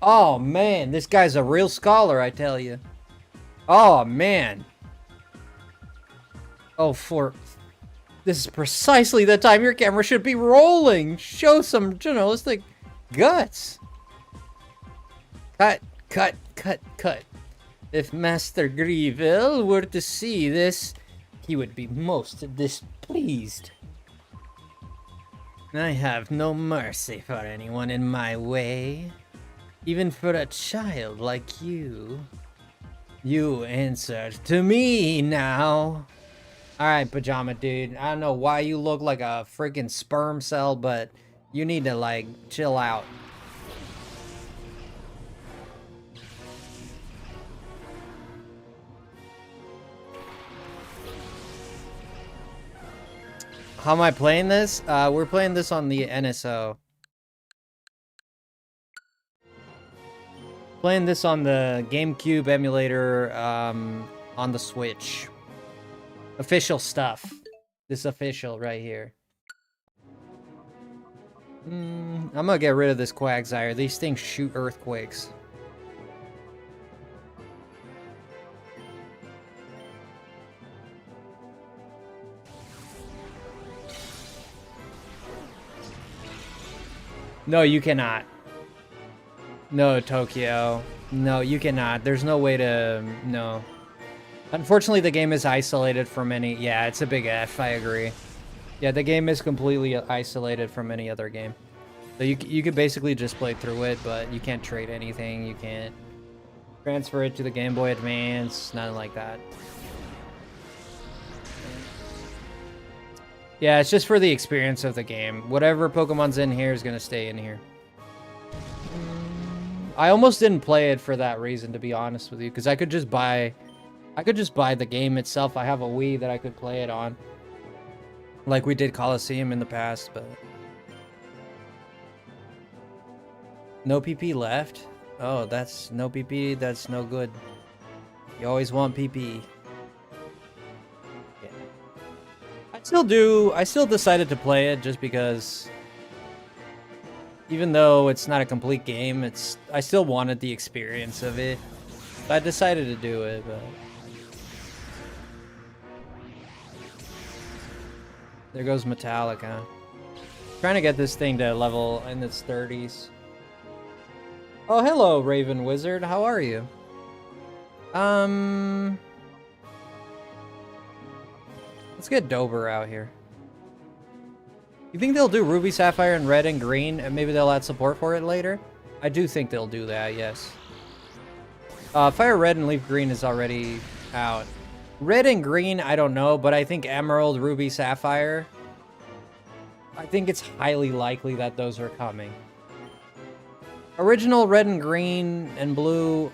Oh man, this guy's a real scholar, I tell you. Oh man. Oh, this is precisely the time your camera should be rolling. Show some journalistic guts. Cut, cut, cut, cut. If Master Grieville were to see this, he would be most displeased. I have no mercy for anyone in my way. Even for a child like you. You answer to me now. Alright, Pajama Dude. I don't know why you look like a freaking sperm cell, but you need to, like, chill out. How am I playing this? We're playing this on the NSO. Playing this on the GameCube emulator, on the Switch. Official stuff. This is official right here. I'm gonna get rid of this Quagsire. These things shoot earthquakes. No, you cannot. No, Tokyo. No, you cannot. There's no way to... No. Unfortunately, the game is isolated from any... Yeah, it's a big F, I agree. Yeah, the game is completely isolated from any other game. So you could basically just play through it, but you can't trade anything. You can't transfer it to the Game Boy Advance. Nothing like that. Yeah, it's just for the experience of the game. Whatever Pokemon's in here is gonna stay in here. I almost didn't play it for that reason, to be honest with you, because I could just buy the game itself. I have a Wii that I could play it on, like we did Coliseum in the past, but no PP left. Oh, that's no PP. That's no good. You always want PP. Yeah. I still decided to play it just because, even though it's not a complete game, I still wanted the experience of it. I decided to do it, but there goes Metallica. Trying to get this thing to level in its 30s. Oh, hello, Raven Wizard. How are you? Let's get Dober out here. You think they'll do Ruby, Sapphire, and Red and Green, and maybe they'll add support for it later? I do think they'll do that, yes. Fire Red and Leaf Green is already out. Red and Green, I don't know, but I think Emerald, Ruby, Sapphire, I think it's highly likely that those are coming. Original Red and Green and Blue...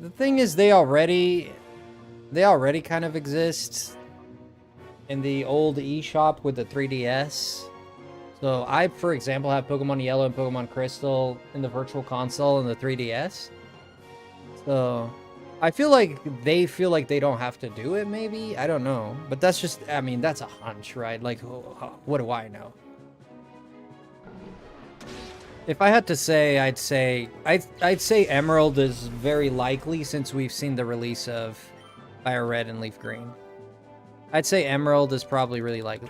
the thing is, they already kind of exist in the old eShop with the 3DS. So I, for example, have Pokemon Yellow and Pokemon Crystal in the Virtual Console and the 3DS. So I feel like they don't have to do it, maybe? I don't know. But that's just, I mean, that's a hunch, right? Like, what do I know? If I had to say, I'd say Emerald is very likely, since we've seen the release of Fire Red and Leaf Green. I'd say Emerald is probably really likely.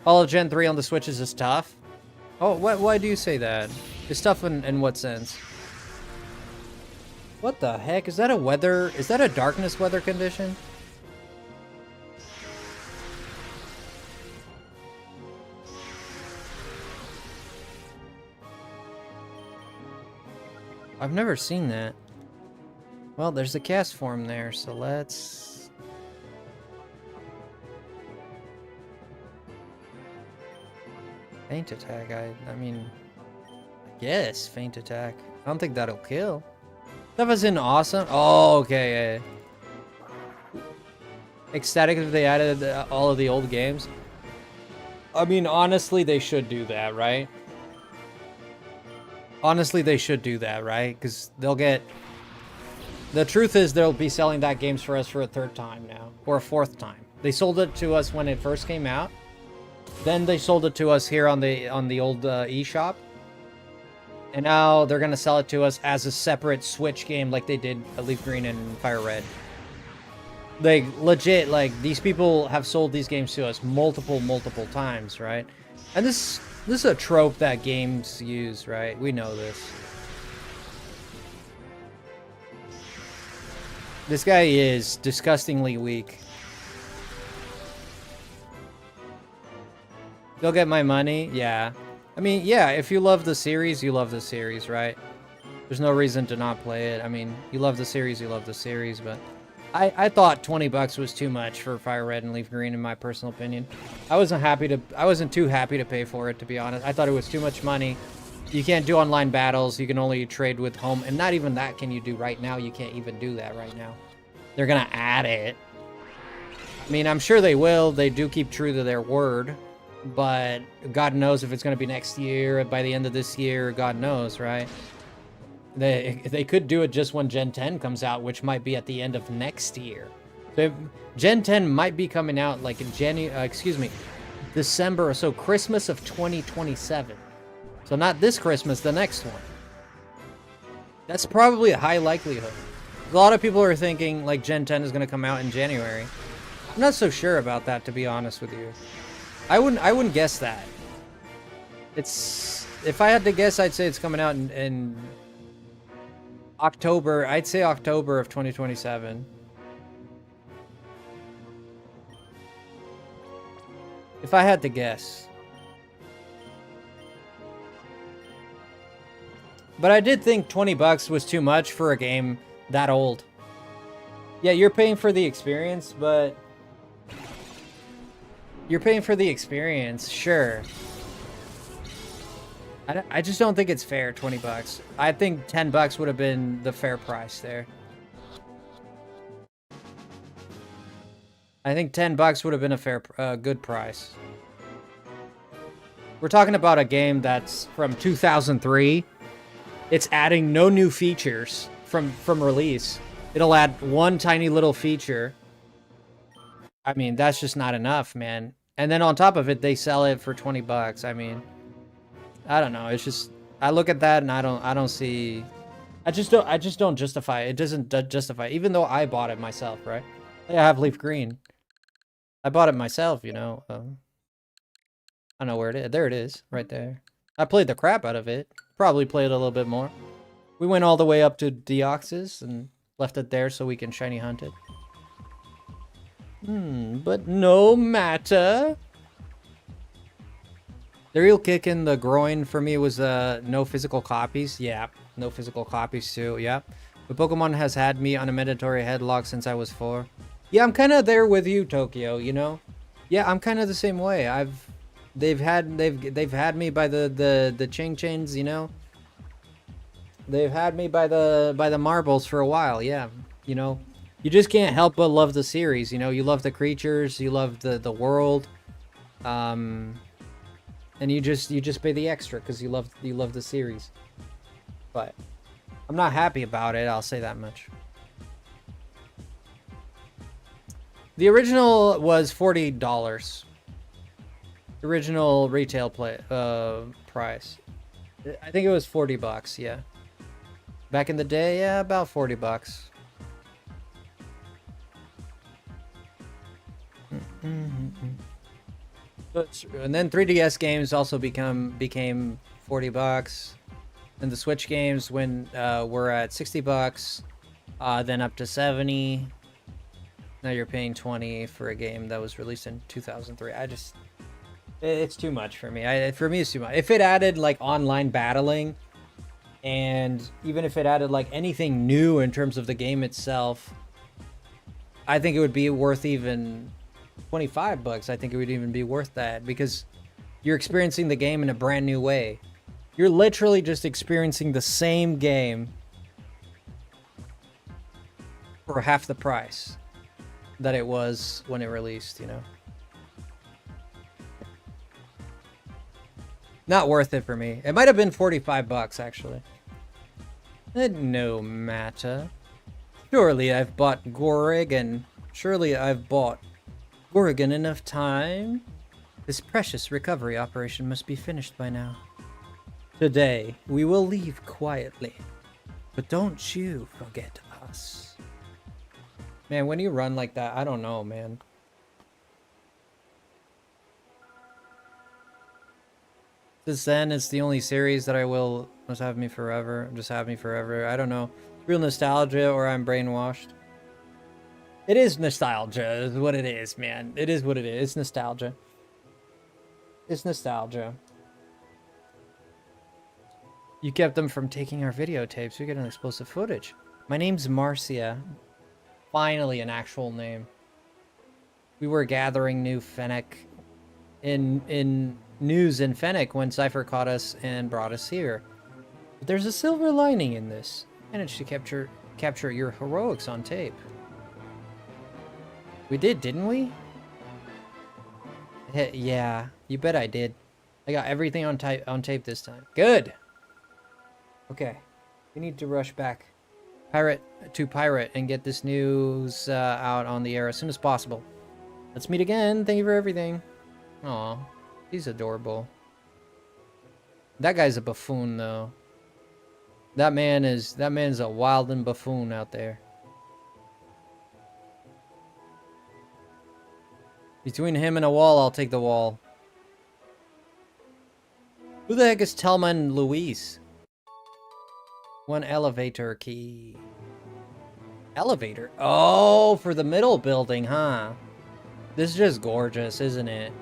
All of Gen 3 on the Switches is tough. Oh, why do you say that? It's tough in what sense? What the heck? Is that a darkness weather condition? I've never seen that. Well, there's a cast form there, so let's... Feint attack, I mean... Yes, feint attack. I don't think that'll kill. That was in awesome. Oh, okay. Yeah. Ecstatic if they added all of the old games. I mean, honestly, they should do that, right? Honestly, they should do that, right? Because they'll get... The truth is, they'll be selling that games for us for a third time now. Or a fourth time. They sold it to us when it first came out. Then they sold it to us here on the old eShop. And now they're going to sell it to us as a separate Switch game like they did Leaf Green and Fire Red. Like, legit, like, these people have sold these games to us multiple times, right? And this is a trope that games use, right? We know this. This guy is disgustingly weak. You'll get my money? Yeah. I mean, yeah, if you love the series, you love the series, right? There's no reason to not play it. I mean, you love the series, but I thought 20 bucks was too much for Fire Red and Leaf Green, in my personal opinion. I wasn't too happy to pay for it, to be honest. I thought it was too much money. You can't do online battles. You can only trade with home, and not even that can you do right now. You can't even do that right now. They're gonna add it. I mean, I'm sure they will. They do keep true to their word. But God knows if it's going to be next year, by the end of this year, God knows, right? They could do it just when Gen 10 comes out, which might be at the end of next year. So Gen 10 might be coming out like in December, so Christmas of 2027. So not this Christmas, the next one. That's probably a high likelihood. A lot of people are thinking like Gen 10 is going to come out in January. I'm not so sure about that, to be honest with you. I wouldn't guess that. If I had to guess, I'd say it's coming out in October, I'd say October of 2027. If I had to guess. But I did think 20 bucks was too much for a game that old. Yeah, you're paying for the experience, but... You're paying for the experience, sure. I just don't think it's fair, 20 bucks. I think 10 bucks would have been the fair price there. I think 10 bucks would have been a fair, good price. We're talking about a game that's from 2003. It's adding no new features from release. It'll add one tiny little feature. I mean, that's just not enough, man. And then on top of it, they sell it for 20 bucks. I mean, I don't know. It's just, I look at that and I don't see, I just don't justify it. It doesn't justify, even though I bought it myself, right? I have Leaf Green. I bought it myself, you know. I don't know where it is. There it is, right there. I played the crap out of it. Probably played a little bit more. We went all the way up to Deoxys and left it there so we can shiny hunt it. But no matter. The real kick in the groin for me was no physical copies. Yeah, no physical copies too. Yeah, but Pokemon has had me on a mandatory headlock since I was 4. Yeah, I'm kind of there with you, Tokyo. You know. Yeah, I'm kind of the same way. They've had me by the Ching Chings. You know. They've had me by the marbles for a while. Yeah, you know. You just can't help but love the series. You know, you love the creatures, you love the world, and you just pay the extra because you love the series. But I'm not happy about it. I'll say that much. The original was $40. The original retail price. I think it was 40 bucks. Yeah. Back in the day, yeah, about 40 bucks. And then 3DS games also became 40 bucks. And the Switch games were at 60 bucks, then up to 70. Now you're paying 20 for a game that was released in 2003. It's too much for me. For me, it's too much. If it added like online battling, and even if it added like anything new in terms of the game itself, I think it would be worth even 25 bucks. I think it would even be worth that because you're experiencing the game in a brand new way. You're literally just experiencing the same game for half the price that it was when it released, you know. Not worth it for me. It might have been 45 bucks actually. No matter. Surely I've bought Gorgon. Surely I've bought Gorgon enough time. This precious recovery operation must be finished by now. Today, we will leave quietly. But don't you forget us. Man, when you run like that, I don't know, man. This then is the only series that I will must have me forever. Just have me forever. I don't know. Real nostalgia or I'm brainwashed. It is nostalgia, is what it is, man. It is what it is. It's nostalgia. It's nostalgia. You kept them from taking our videotapes. We get an explosive footage. My name's Marcia. Finally, an actual name. We were gathering new Fennec in news in Fennec when Cypher caught us and brought us here. But there's a silver lining in this. Managed to capture your heroics on tape. We did, didn't we? Yeah, you bet I did. I got everything on tape this time. Good. Okay, we need to rush back Pirate and get this news out on the air as soon as possible. Let's meet again. Thank you for everything. Aw, he's adorable. That guy's a buffoon, though. That man's a wild and buffoon out there. Between him and a wall, I'll take the wall. Who the heck is Telma and Luis? One elevator key. Elevator? Oh, for the middle building, huh? This is just gorgeous, isn't it?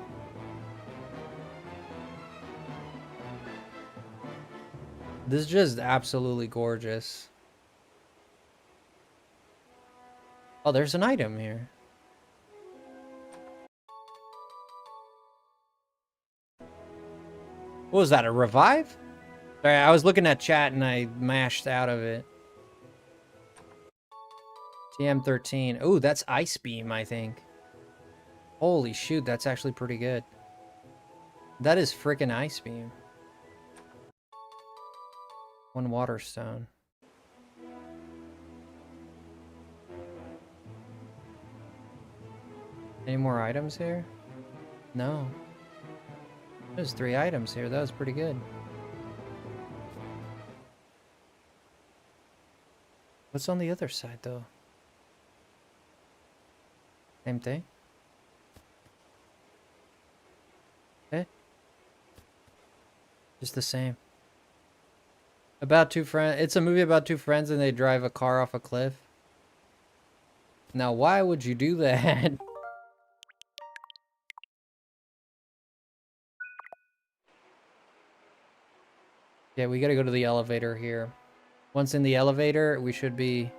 This is just absolutely gorgeous. Oh, there's an item here. What was that, a revive? Sorry, I was looking at chat and I mashed out of it. TM13. Oh, that's Ice Beam, I think. Holy shoot, that's actually pretty good. That is freaking Ice Beam. One water stone. Any more items here? No. There's 3 items here. That was pretty good. What's on the other side, though? Same thing? Okay. Just the same. About 2 friends. It's a movie about 2 friends and they drive a car off a cliff. Now, why would you do that? Yeah, we gotta go to the elevator here. Once in the elevator, we should be...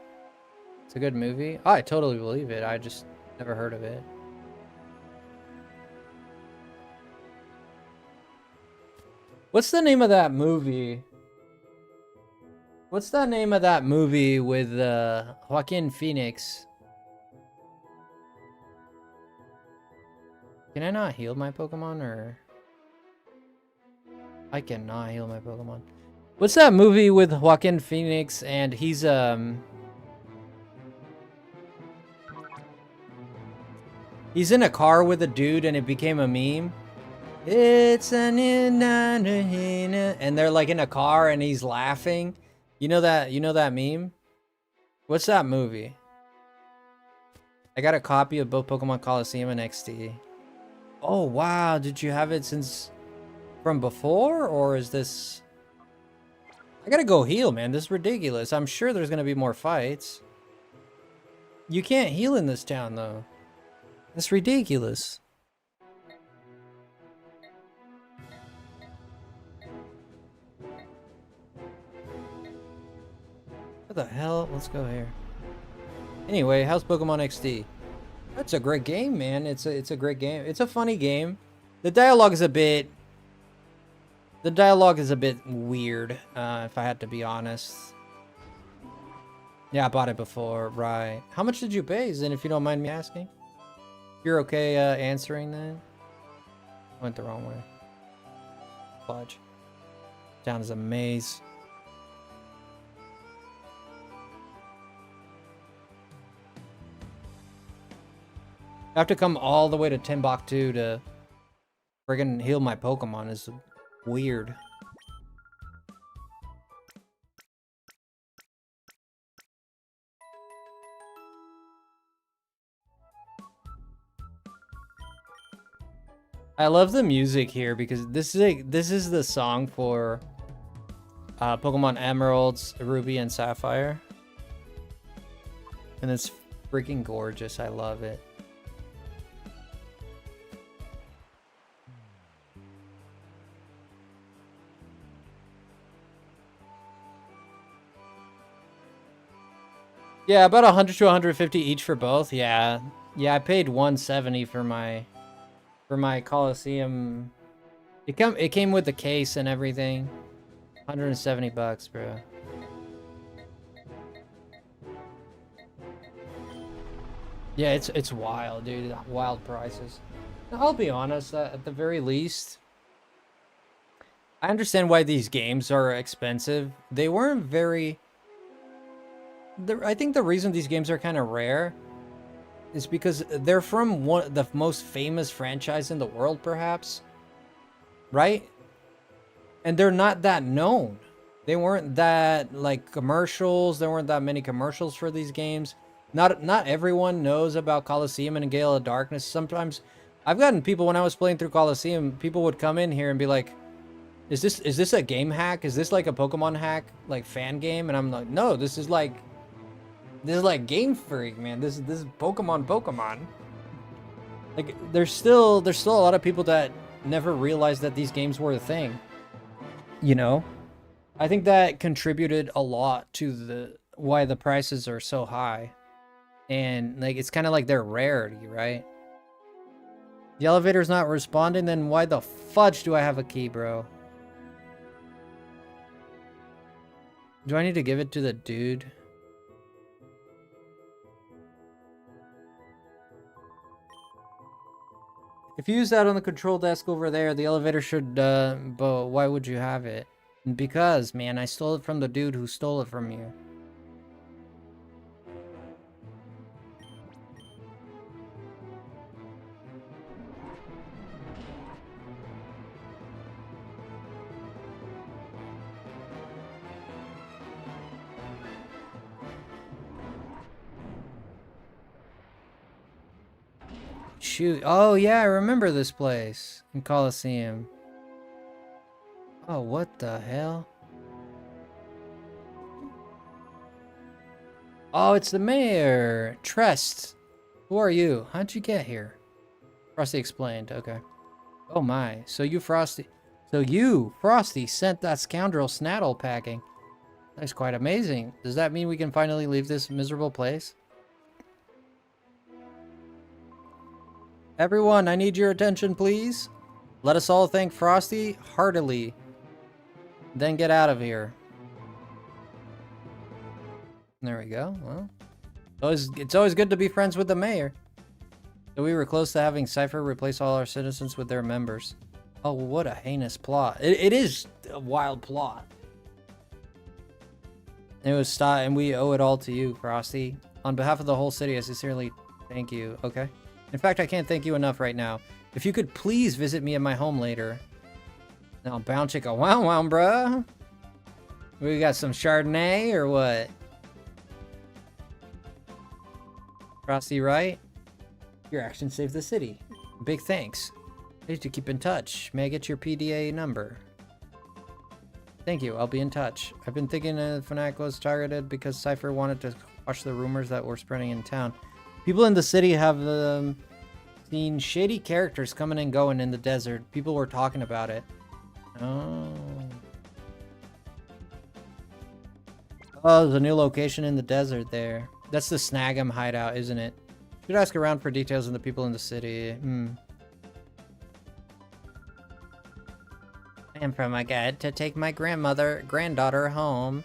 It's a good movie. Oh, I totally believe it. I just never heard of it. What's the name of that movie? What's the name of that movie with Joaquin Phoenix? Can I not heal my Pokemon, or... I cannot heal my Pokemon. What's that movie with Joaquin Phoenix and he's he's in a car with a dude and it became a meme? It's an and they're like in a car and he's laughing. You know that meme? What's that movie? I got a copy of both Pokemon Coliseum and XD. Oh wow, did you have it since from before, or is this... I gotta go heal, man. This is ridiculous. I'm sure there's gonna be more fights. You can't heal in this town, though. That's ridiculous. What the hell? Let's go here. Anyway, how's Pokemon XD? That's a great game, man. It's a great game. It's a funny game. The dialogue is a bit... The dialogue is a bit weird, if I had to be honest. Yeah, I bought it before, right. How much did you pay, Zen, if you don't mind me asking? You're okay answering that? Went the wrong way. Fudge. Down is a maze. I have to come all the way to Timbuktu to friggin' heal my Pokemon. Is weird. I love the music here because this is the song for Pokemon Emeralds, Ruby, and Sapphire. And it's freaking gorgeous. I love it. Yeah, about 100 to 150 each for both. Yeah, I paid 170 for my Coliseum. It came with the case and everything. 170 bucks, bro. Yeah, it's wild, dude. Wild prices. I'll be honest. At the very least, I understand why these games are expensive. They weren't very. I think the reason these games are kind of rare is because they're from the most famous franchise in the world, perhaps, right? And they're not that known. They weren't that, like, commercials. There weren't that many commercials for these games. Not everyone knows about Coliseum and Gale of Darkness. Sometimes I've gotten people, when I was playing through Coliseum, people would come in here and be like, is this a game hack? Is this like a Pokemon hack, like fan game? And I'm like, no, this is like Game Freak, man. This is Pokemon. Like there's still a lot of people that never realized that these games were a thing. You know? I think that contributed a lot to why the prices are so high. And like it's kind of like their rarity, right? The elevator's not responding, then why the fudge do I have a key, bro? Do I need to give it to the dude? If you use that on the control desk over there, the elevator should, but why would you have it? Because, man, I stole it from the dude who stole it from you. Shoot. Oh, yeah, I remember this place in Coliseum. Oh, what the hell? Oh, it's the mayor. Trest. Who are you? How'd you get here? Frosty explained. Okay. Oh my. So you, Frosty, sent that scoundrel Snaddle packing. That's quite amazing. Does that mean we can finally leave this miserable place? Everyone, I need your attention, please. Let us all thank Frosty heartily. Then get out of here. There we go. Well, it's always good to be friends with the mayor. So we were close to having Cypher replace all our citizens with their members. Oh, what a heinous plot. It is a wild plot. It was stopped, and we owe it all to you, Frosty. On behalf of the whole city, I sincerely thank you. Okay. In fact, I can't thank you enough right now. If you could please visit me at my home later. Now, bound chicka wow wow, bruh. We got some Chardonnay or what? Frosty, right? Your actions saved the city. Big thanks. I need to keep in touch. May I get your PDA number? Thank you, I'll be in touch. I've been thinking Fnac was targeted because Cypher wanted to quash the rumors that were spreading in town. People in the city have seen shady characters coming and going in the desert. People were talking about it. Oh. Oh, there's a new location in the desert there. That's the Snag'em hideout, isn't it? Should ask around for details on the people in the city. I am from my guide to take my granddaughter home.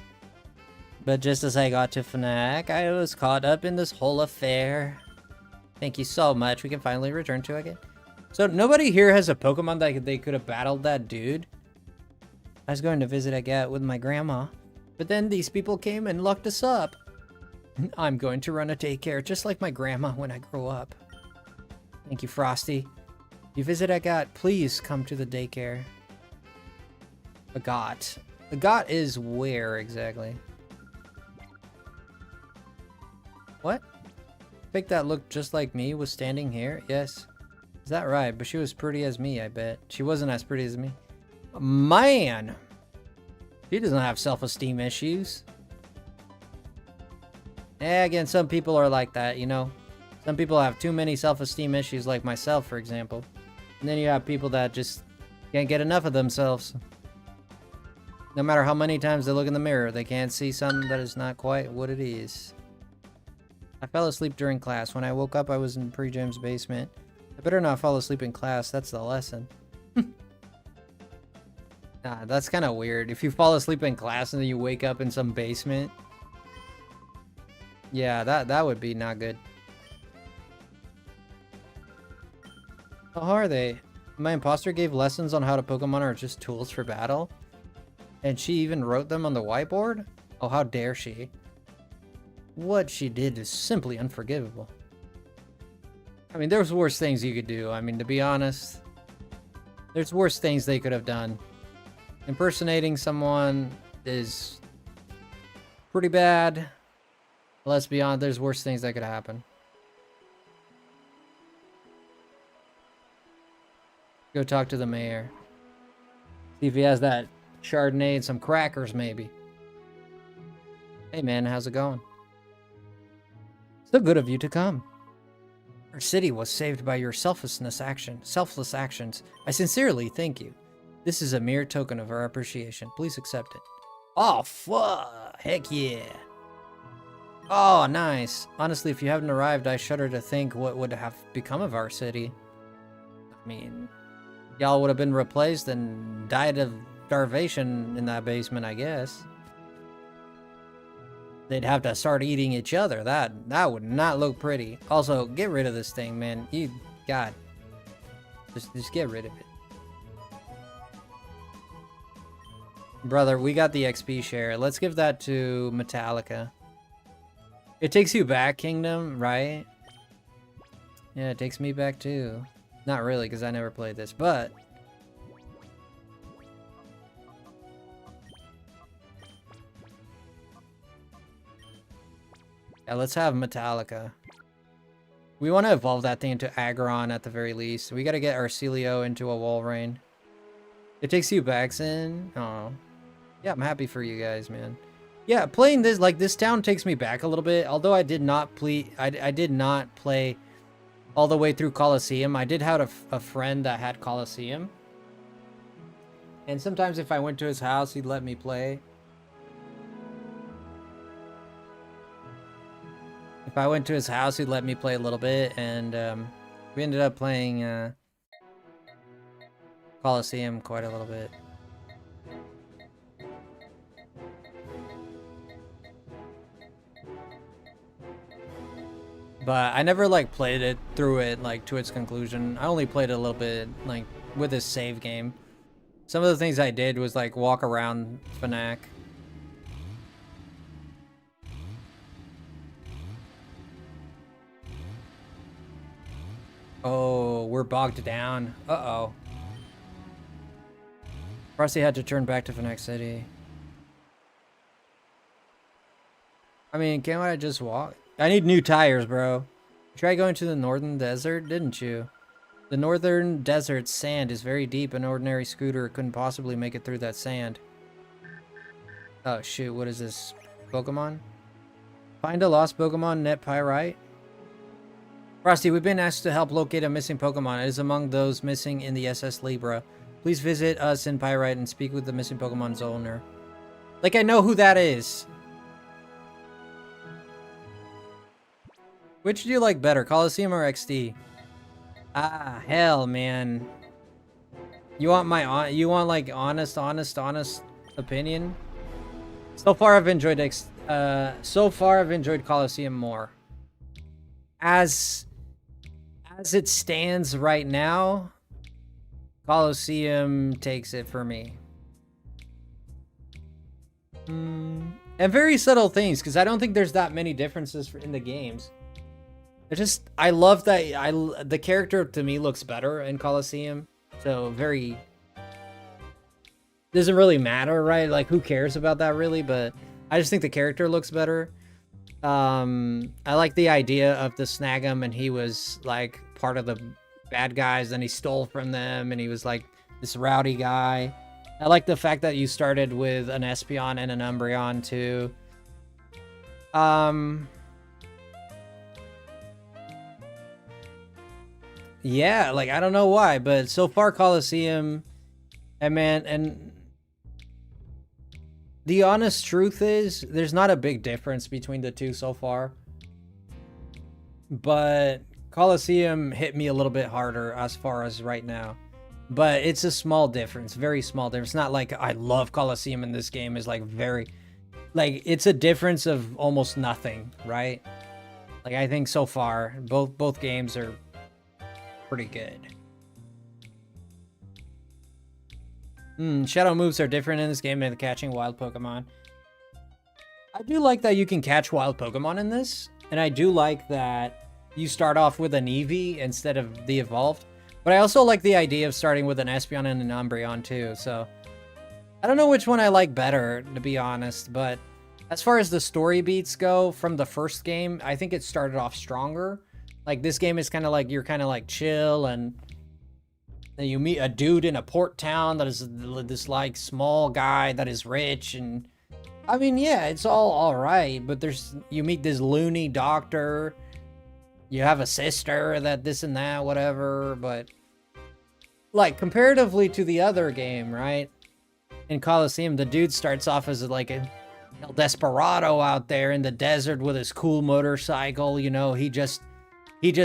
But just as I got to Fnac, I was caught up in this whole affair. Thank you so much. We can finally return to it again. So nobody here has a Pokemon that they could have battled that dude. I was going to visit Agat with my grandma, but then these people came and locked us up. I'm going to run a daycare just like my grandma when I grow up. Thank you, Frosty. If you visit Agat, please come to the daycare. Agat. Agat is where exactly? What? Fake that looked just like me was standing here? Yes. Is that right? But she was pretty as me, I bet. She wasn't as pretty as me. Man! She doesn't have self-esteem issues. Yeah, again, some people are like that, you know? Some people have too many self-esteem issues, like myself, for example. And then you have people that just can't get enough of themselves. No matter how many times they look in the mirror, they can't see something that is not quite what it is. I fell asleep during class. When I woke up, I was in Pre-Gym's basement. I better not fall asleep in class. That's the lesson. Nah, that's kind of weird. If you fall asleep in class and then you wake up in some basement. Yeah, that would be not good. How are they? My imposter gave lessons on how to Pokemon are just tools for battle. And she even wrote them on the whiteboard? Oh, how dare she. What she did is simply unforgivable. I mean, there's worse things you could do. I mean, to be honest, there's worse things they could have done. Impersonating someone is pretty bad. Let's be honest, there's worse things that could happen. Go talk to the mayor. See if he has that Chardonnay and some crackers, maybe. Hey, man, how's it going? So good of you to come. Our city was saved by your selfless actions. I sincerely thank you. This is a mere token of our appreciation. Please accept it. Oh, fuck. Heck yeah. Oh, nice. Honestly, if you haven't arrived, I shudder to think what would have become of our city. I mean, y'all would have been replaced and died of starvation in that basement, I guess. They'd have to start eating each other. That would not look pretty. Also, get rid of this thing, man. God. Just get rid of it. Brother, we got the XP share. Let's give that to Metallica. It takes you back, Kingdom, right? Yeah, it takes me back too. Not really, because I never played this, but... yeah, let's have Metallica. We want to evolve that thing into Aggron at the very least. We got to get Arcelio into a Walrein. It takes you back, Sin. Oh. Yeah, I'm happy for you guys, man. Yeah, playing this, like, this town takes me back a little bit. Although I did not play, I did not play all the way through Colosseum. I did have a friend that had Colosseum. And sometimes if I went to his house, he'd let me play. If I went to his house, he'd let me play a little bit. And we ended up playing Colosseum quite a little bit. But I never, like, played it through it, like, to its conclusion. I only played it a little bit, like, with his save game. Some of the things I did was, like, walk around Fnac. Oh, we're bogged down. Uh-oh. Frosty had to turn back to Fnac City. I mean, can't I just walk? I need new tires, bro. You tried going to the northern desert, didn't you? The northern desert's sand is very deep. An ordinary scooter couldn't possibly make it through that sand. Oh, shoot. What is this? Pokemon? Find a lost Pokemon, net Pyrite. Frosty, we've been asked to help locate a missing Pokemon. It is among those missing in the SS Libra. Please visit us in Pyrite and speak with the missing Pokemon's owner. Like, I know who that is. Which do you like better, Colosseum or XD? Ah, hell, man. You want like honest opinion? So far I've enjoyed Colosseum more. As it stands right now, Colosseum takes it for me. And very subtle things, because I don't think there's that many differences in the games. I love that the character to me looks better in Colosseum. So very doesn't really matter, right? Like, who cares about that really? But I just think the character looks better. I like the idea of the Snag'em, and he was like part of the bad guys, and he stole from them, and he was like this rowdy guy. I like the fact that you started with an Espeon and an Umbreon too. Yeah, like, I don't know why, but so far Colosseum, and man, and the honest truth is, there's not a big difference between the two so far. But Colosseum hit me a little bit harder as far as right now. But it's a small difference, very small difference. It's not like I love Colosseum in this game. It's like very, like, it's a difference of almost nothing, right? Like, I think so far, both games are pretty good. Shadow moves are different in this game than catching wild Pokemon. I do like that you can catch wild Pokemon in this, and I do like that you start off with an Eevee instead of the evolved. But I also like the idea of starting with an Espeon and an Umbreon too, so I don't know which one I like better, to be honest, but as far as the story beats go from the first game, I think it started off stronger. Like, this game is kind of like, you're kind of like chill, and And you meet a dude in a port town that is this like small guy that is rich, and I mean, yeah, it's all right, but you meet this loony doctor. You have a sister that this and that, whatever, but like comparatively to the other game, right? In Coliseum, the dude starts off as like a El Desperado out there in the desert with his cool motorcycle. You know, he just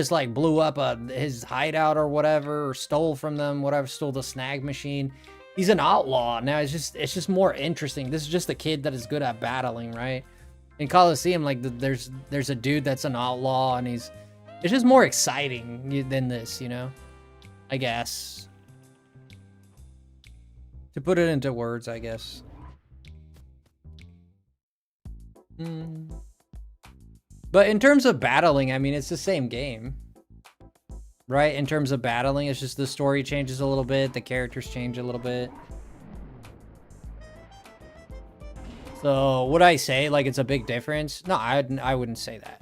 like blew up his hideout or whatever, or stole from them, whatever, stole the snag machine. He's an outlaw now. It's just more interesting. This is just a kid that is good at battling, right? In Coliseum, like there's a dude that's an outlaw, and it's just more exciting than this, you know. I guess. To put it into words, I guess. But in terms of battling, I mean, it's the same game. Right? In terms of battling, it's just the story changes a little bit. The characters change a little bit. So, would I say, like, it's a big difference? No, I wouldn't say that.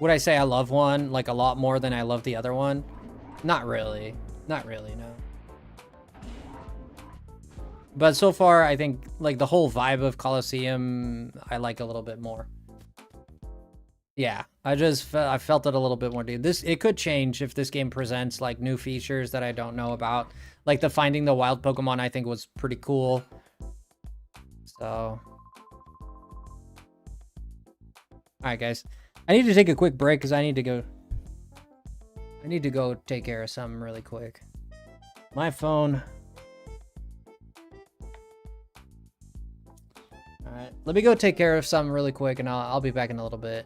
Would I say I love one, like, a lot more than I love the other one? Not really. Not really, no. But so far, I think, like, the whole vibe of Coliseum, I like a little bit more. Yeah, I felt it a little bit more, dude. It could change if this game presents, like, new features that I don't know about. Like, the finding the wild Pokemon, I think, was pretty cool. So. Alright, guys. I need to take a quick break, because I need to go take care of something really quick. My phone... Alright, let me go take care of something really quick, and I'll be back in a little bit.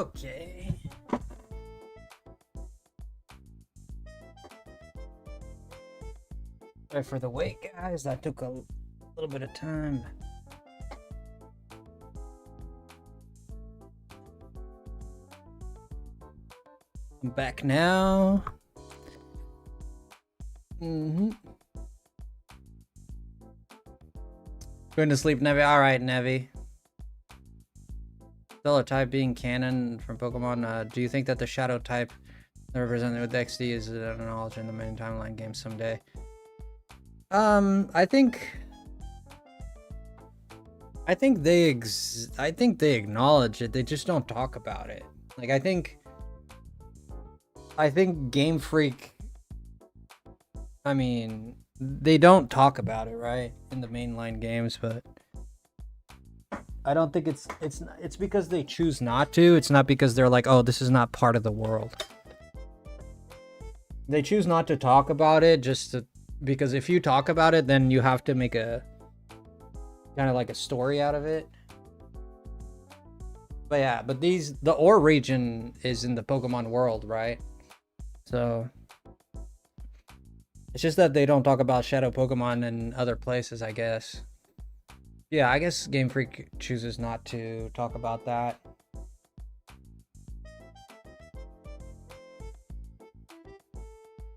Okay. Sorry for the wait, guys. That took a little bit of time. I'm back now. Going to sleep, Nevi. Alright, Nevi. Stellar type being canon from Pokemon. Do you think that the shadow type represented with XD is an knowledge in the main timeline game someday? I think they acknowledge it. They just don't talk about it. Like I think Game Freak, I mean, they don't talk about it, right, in the mainline games, but I don't think it's because they choose not to. It's not because they're like, oh, this is not part of the world. They choose not to talk about it because if you talk about it, then you have to make a kind of like a story out of it. But yeah, but the Ore region is in the Pokemon world, right? So it's just that they don't talk about Shadow Pokemon in other places, I guess. Yeah, I guess Game Freak chooses not to talk about that.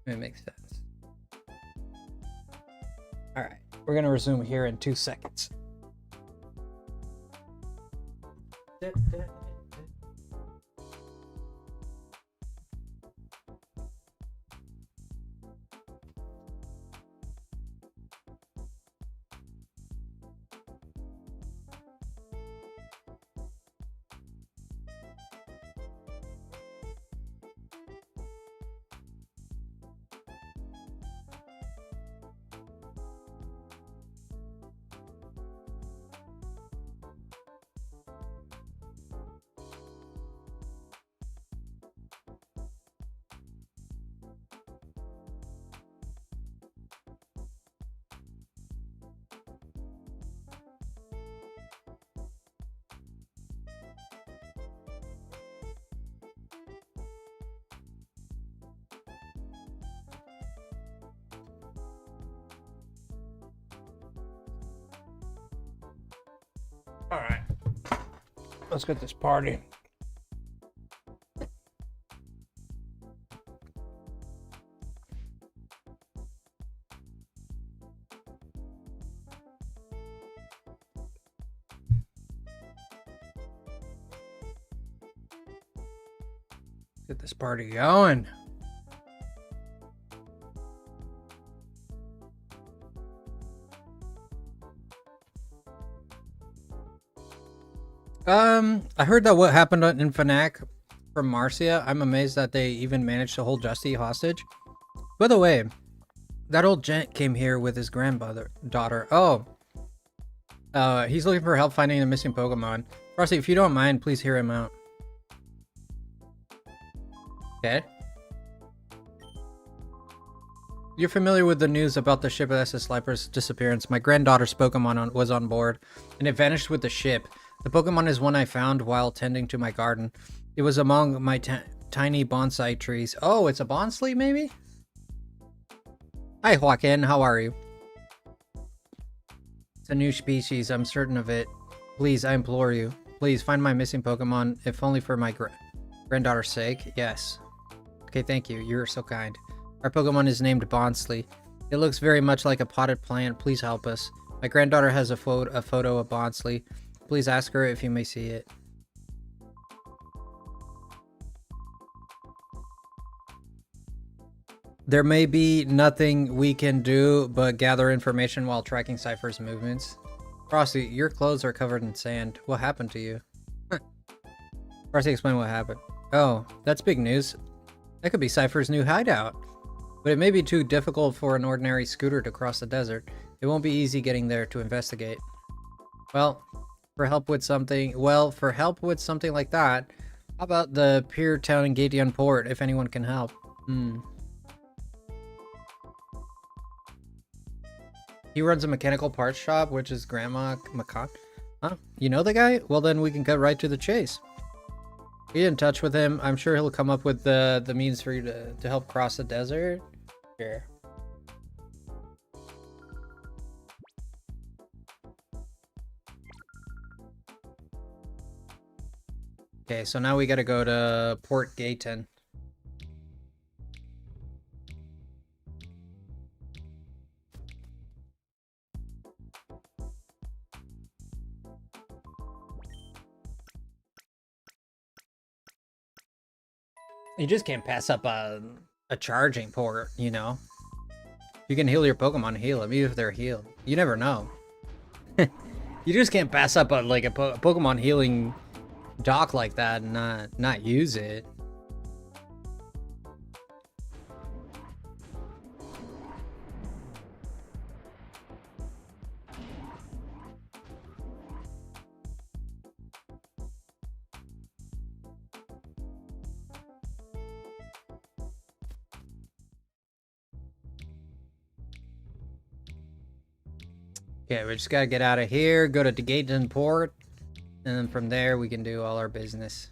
It makes sense. Alright, we're gonna resume here in 2 seconds. All right, let's get this party. Get this party going. I heard that what happened in Fnac from Marcia. I'm amazed that they even managed to hold Justy hostage. By the way, that old gent came here with his daughter. Oh. He's looking for help finding the missing Pokemon. Frosty, if you don't mind, please hear him out. Okay. You're familiar with the news about the ship SS Sliper's disappearance. My granddaughter's Pokemon was on board, and it vanished with the ship. The Pokemon is one I found while tending to my garden. It was among my tiny bonsai trees. Oh, it's a Bonsly, maybe? Hi, Joaquin. How are you? It's a new species. I'm certain of it. Please, I implore you. Please, find my missing Pokemon, if only for my granddaughter's sake. Yes. Okay, thank you. You're so kind. Our Pokemon is named Bonsly. It looks very much like a potted plant. Please help us. My granddaughter has a photo of Bonsly. Please ask her if you may see it. There may be nothing we can do but gather information while tracking Cypher's movements. Frosty, your clothes are covered in sand. What happened to you? Frosty, explain what happened. Oh, that's big news. That could be Cypher's new hideout. But it may be too difficult for an ordinary scooter to cross the desert. It won't be easy getting there to investigate. Well, for help with something like that, how about the Pier Town and Gatian Port, if anyone can help? He runs a mechanical parts shop, which is Grandma Macaque. Huh? You know the guy? Well, then we can cut right to the chase. Get in touch with him. I'm sure he'll come up with the means for you to help cross the desert. Sure. Okay, so now we gotta go to Port Gayton. You just can't pass up a charging port, you know? You can heal your Pokemon, heal them, even if they're healed. You never know. You just can't pass up a Pokemon healing dock like that and not use it. Okay, we just gotta get out of here, go to Gayton Port, and then from there we can do all our business.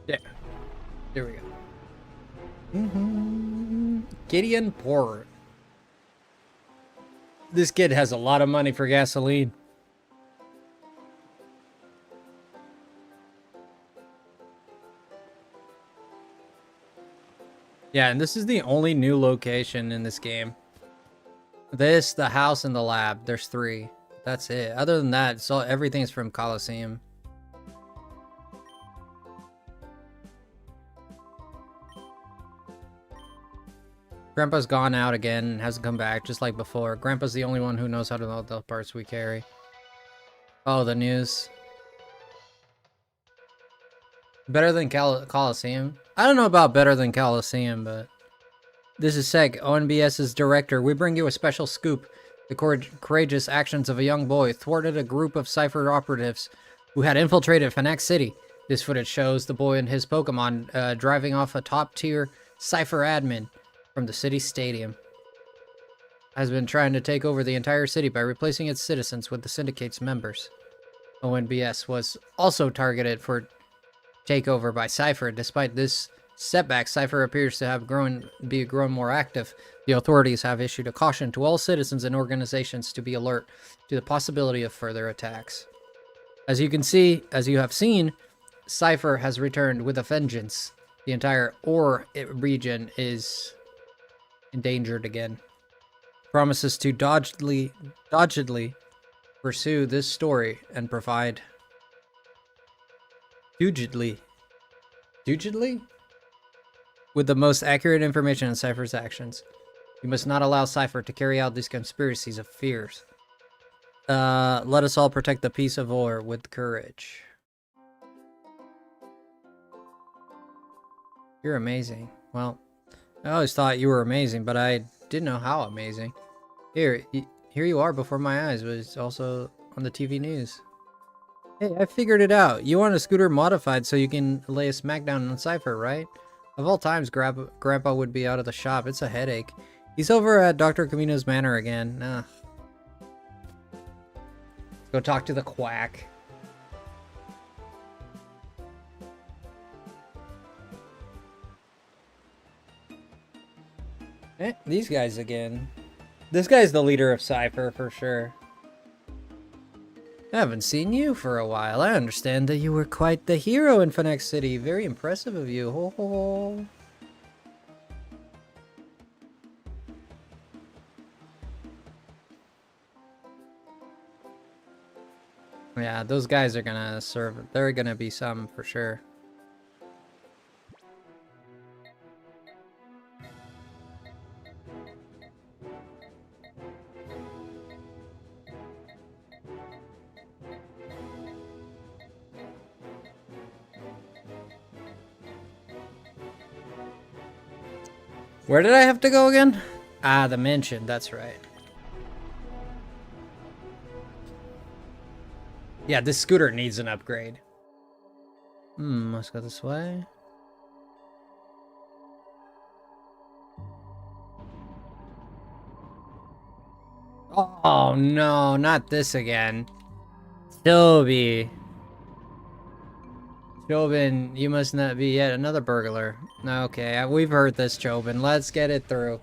Yeah, there we go. Gideon Port. This kid has a lot of money for gasoline. Yeah, and this is the only new location in this game. This, the house, and the lab. There's 3. That's it. Other than that, so everything's from Coliseum. Grandpa's gone out again and hasn't come back, just like before. Grandpa's the only one who knows how to load the parts we carry. Oh, the news. Better than Coliseum? I don't know about better than Coliseum, but... This is Seg, ONBS's director. We bring you a special scoop. The courageous actions of a young boy thwarted a group of Cypher operatives who had infiltrated Phoenix City. This footage shows the boy and his Pokemon driving off a top-tier Cypher admin from the city stadium. Has been trying to take over the entire city by replacing its citizens with the Syndicate's members. ONBS was also targeted for takeover by Cypher. Despite this setback, Cypher appears to have grown more active. The authorities have issued a caution to all citizens and organizations to be alert to the possibility of further attacks. As you have seen, Cypher has returned with a vengeance. The entire Ore region is endangered again. Promises to doggedly pursue this story and provide doggedly with the most accurate information on Cypher's actions. You must not allow Cypher to carry out these conspiracies of fears. Let us all protect the peace of Ore with courage. You're amazing. Well, I always thought you were amazing, but I didn't know how amazing. Here you are before my eyes, but it's also on the TV news. Hey, I figured it out. You want a scooter modified so you can lay a smackdown on Cypher, right? Of all times, Grandpa would be out of the shop. It's a headache. He's over at Dr. Camino's manor again. Let's go talk to the quack. These guys again. This guy's the leader of Cypher for sure. I haven't seen you for a while. I understand that you were quite the hero in Phoenix City. Very impressive of you. Ho ho ho. Yeah, those guys are gonna serve. They're gonna be some for sure. Where did I have to go again? Ah, the mansion. That's right. Yeah, this scooter needs an upgrade. Let's go this way. Oh no, not this again. Toby. Jobin, you must not be yet another burglar. Okay, we've heard this, Jobin. Let's get it through.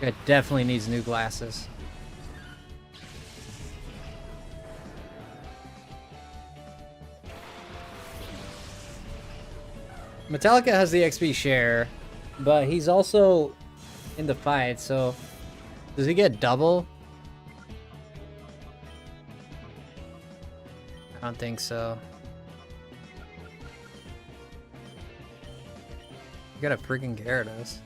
It definitely needs new glasses. Metallica has the XP share, but he's also in the fight, so does he get double? I don't think so. You got a freaking Gyarados.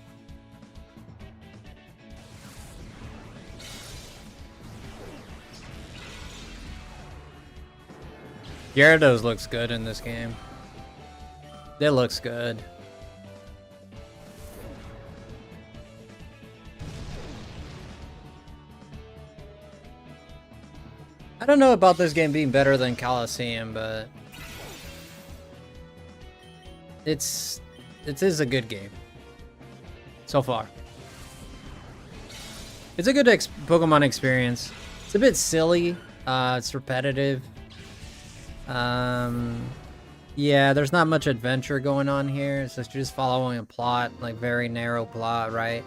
Gyarados looks good in this game. It looks good. I don't know about this game being better than Coliseum, but it is a good game so far. It's a good Pokemon experience. It's a bit silly. It's repetitive. Yeah, there's not much adventure going on here. It's just following a plot, like very narrow plot, right?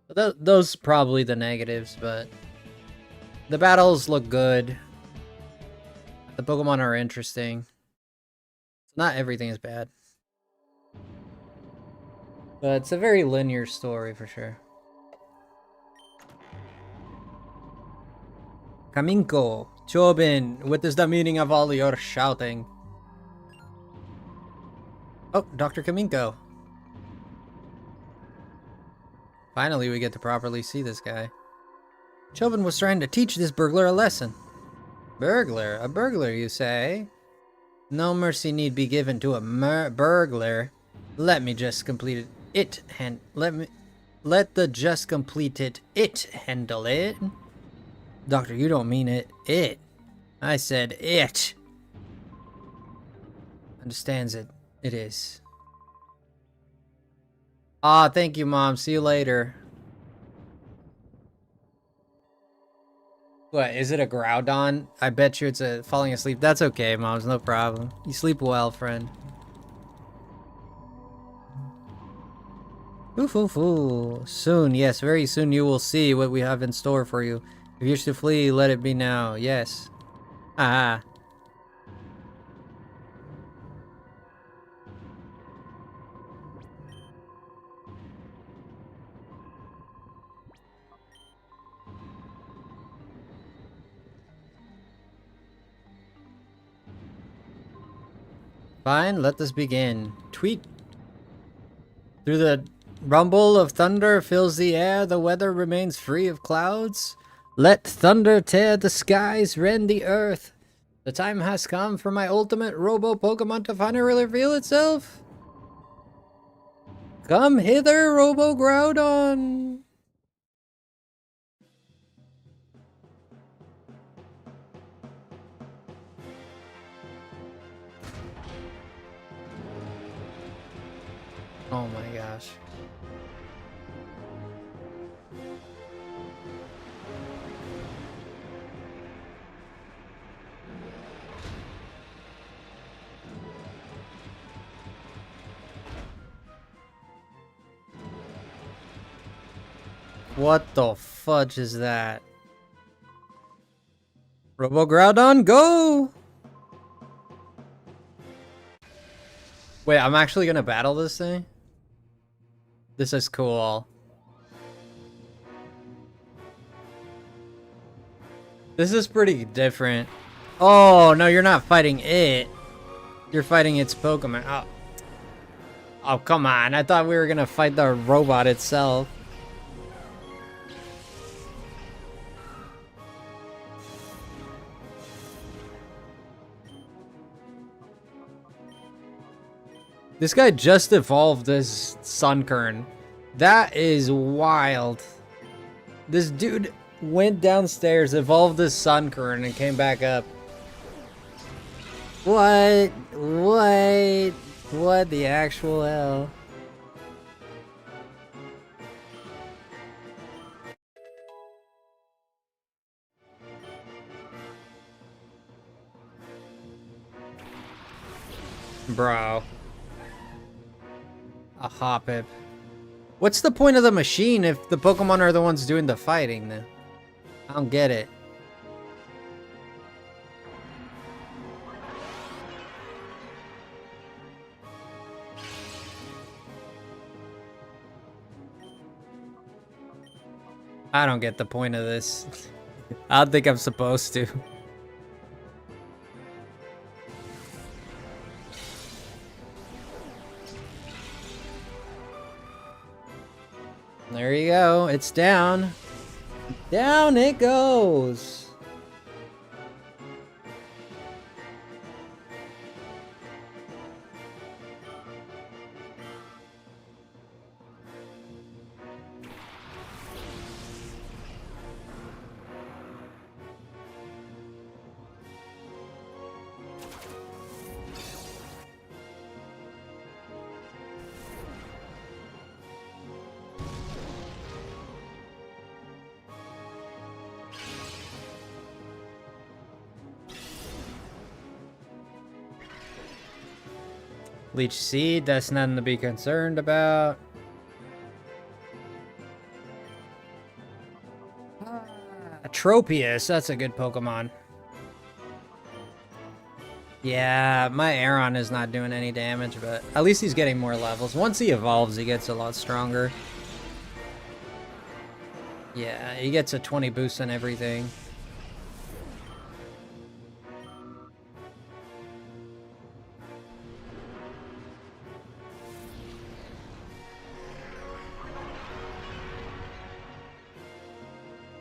Those are probably the negatives, but the battles look good. The Pokemon are interesting. Not everything is bad. But it's a very linear story for sure. Kaminko, Chobin, what is the meaning of all your shouting? Oh, Dr. Kaminko. Finally, we get to properly see this guy. Chobin was trying to teach this burglar a lesson. Burglar? A burglar, you say? No mercy need be given to a burglar. Let me just complete it. Let the just completed it handle it. Doctor, you don't mean it. It. I said it. Understands it. It is. Ah, thank you, Mom. See you later. What, is it a Groudon? I bet you it's a falling asleep. That's okay, Moms. No problem. You sleep well, friend. Ooh. Soon, yes, very soon you will see what we have in store for you. If you wish to flee, let it be now. Yes. Ah. Fine, let us begin. Tweet. Through the rumble of thunder fills the air, the weather remains free of clouds. Let thunder tear the skies, rend the earth. The time has come for my ultimate Robo-Pokemon to finally reveal itself. Come hither, Robo-Groudon. Oh my gosh. What the fudge is that? Robo-Groudon, go! Wait, I'm actually gonna battle this thing? This is cool. This is pretty different. Oh, no, you're not fighting it. You're fighting its Pokemon. Oh. Oh, come on. I thought we were gonna fight the robot itself. This guy just evolved as Sunkern. That is wild. This dude went downstairs, evolved his sun current, and came back up. What? What? What the actual hell? Bro. A Hoppip. What's the point of the machine if the Pokemon are the ones doing the fighting then? I don't get it. I don't get the point of this. I don't think I'm supposed to. There you go. It's down. Down it goes. Leech Seed, that's nothing to be concerned about. Tropius, that's a good Pokemon. Yeah, my Aeron is not doing any damage, but at least he's getting more levels. Once he evolves, he gets a lot stronger. Yeah, he gets a 20 boost on everything.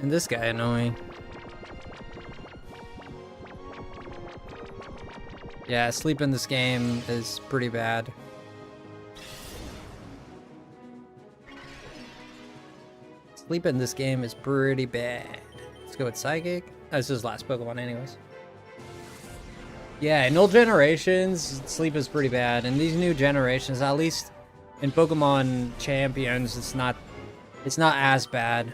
And this guy annoying. Yeah, sleep in this game is pretty bad. Sleep in this game is pretty bad. Let's go with Psychic. That's his last Pokemon anyways. Yeah, in old generations, sleep is pretty bad. In these new generations, at least in Pokemon Champions, it's not as bad.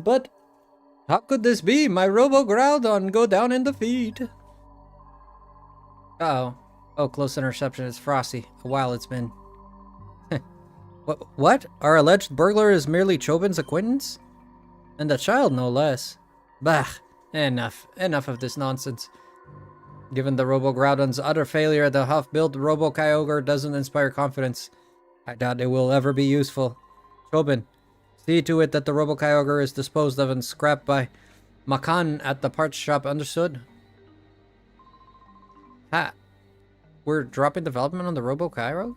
But, how could this be? My Robo-Groudon go down in defeat. Uh-oh. Oh, close interception. It's Frosty. A while it's been. What? Our alleged burglar is merely Chobin's acquaintance? And a child, no less. Bah. Enough. Enough of this nonsense. Given the Robo-Groudon's utter failure, the half-built Robo-Kyogre doesn't inspire confidence. I doubt it will ever be useful. Chobin, see to it that the Robo-Kyogre is disposed of and scrapped by Makan at the parts shop, understood? Ha! We're dropping development on the Robo-Kyogre?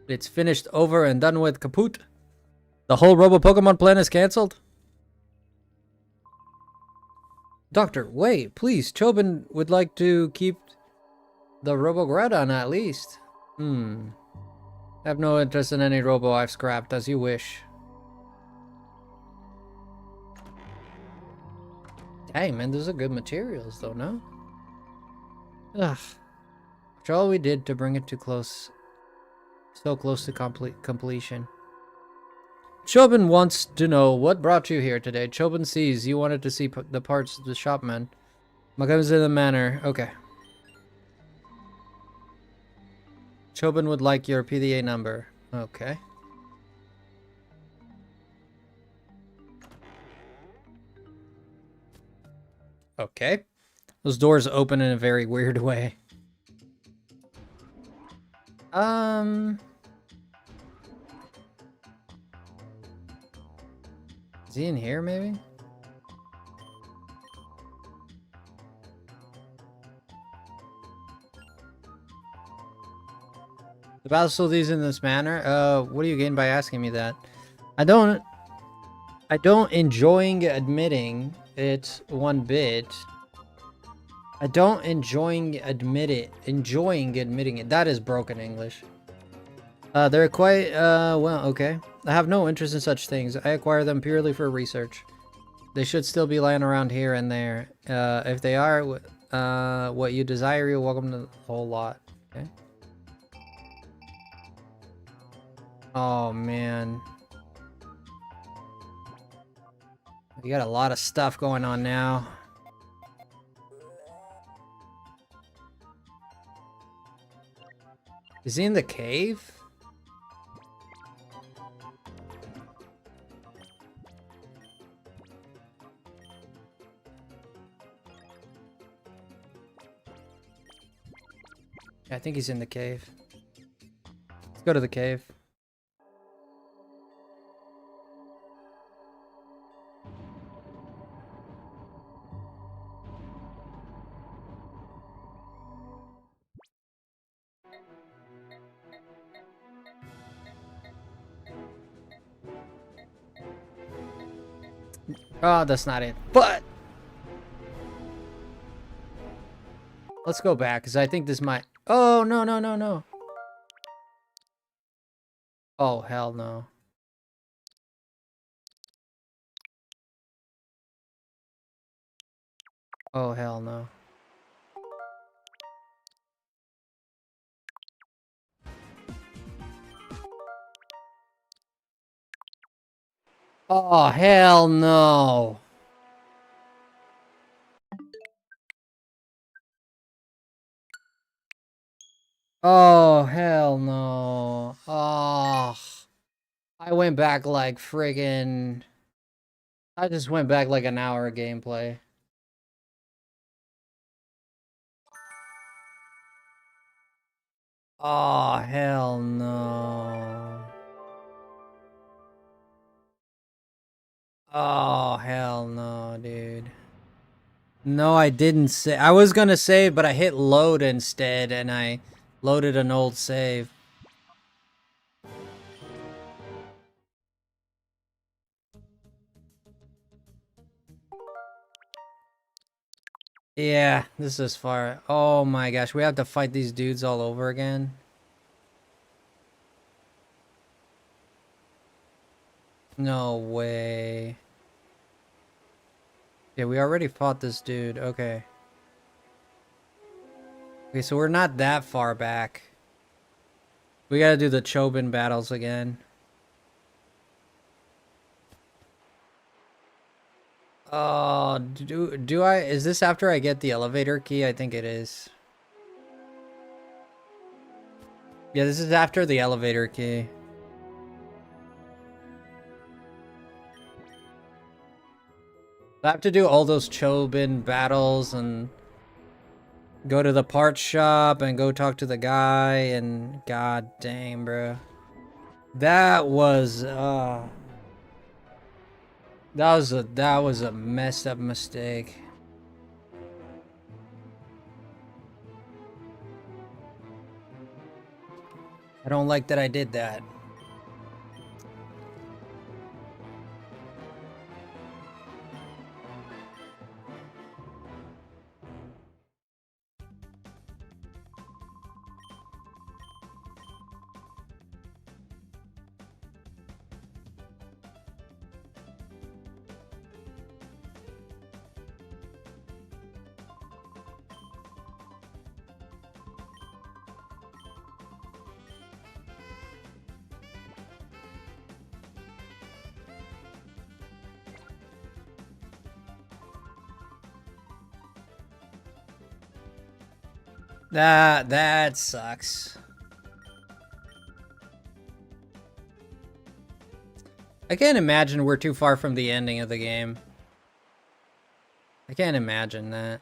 It's finished, over and done with, kaput. The whole Robo-Pokemon plan is cancelled? Doctor, wait, please. Chobin would like to keep the Robo-Groudon at least. I have no interest in any Robo I've scrapped, as you wish. Dang, man, those are good materials, though, no? Ugh. After all we did to bring it too close. So close to completion. Chobin wants to know what brought you here today. Chobin sees you wanted to see the parts of the shopman. Makam's in the manor. Okay. Chobin would like your PDA number. Okay. Okay. Those doors open in a very weird way. Is he in here, maybe? The battle facilities in this manner? What do you gain by asking me that? I don't I don't enjoying admitting it one bit. I don't enjoying admitting it. That is broken English. They're quite, well, okay. I have no interest in such things. I acquire them purely for research. They should still be lying around here and there. If they are, what you desire, you're welcome to the whole lot. Okay. Oh, man. We got a lot of stuff going on now. Is he in the cave? I think he's in the cave. Let's go to the cave. Oh, that's not it. But let's go back, because I think this might... Oh, no, no, no, no. Oh, hell no. Oh, hell no. Oh, hell no. Oh, hell no. Oh. I went back like friggin'... I just went back like an hour of gameplay. Oh, hell no. Oh, hell no, dude. No, I didn't say. I was gonna save, but I hit load instead, and I loaded an old save. Yeah, this is far. Oh my gosh, we have to fight these dudes all over again. No way. Yeah, we already fought this dude. Okay. Okay, so we're not that far back. We gotta do the Chobin battles again. Oh, do I? Is this after I get the elevator key? I think it is. Yeah, this is after the elevator key. I have to do all those Chobin battles and go to the parts shop and go talk to the guy and god dang, bro. That was that was a messed up mistake. I don't like that I did that. That sucks. I can't imagine we're too far from the ending of the game. I can't imagine that.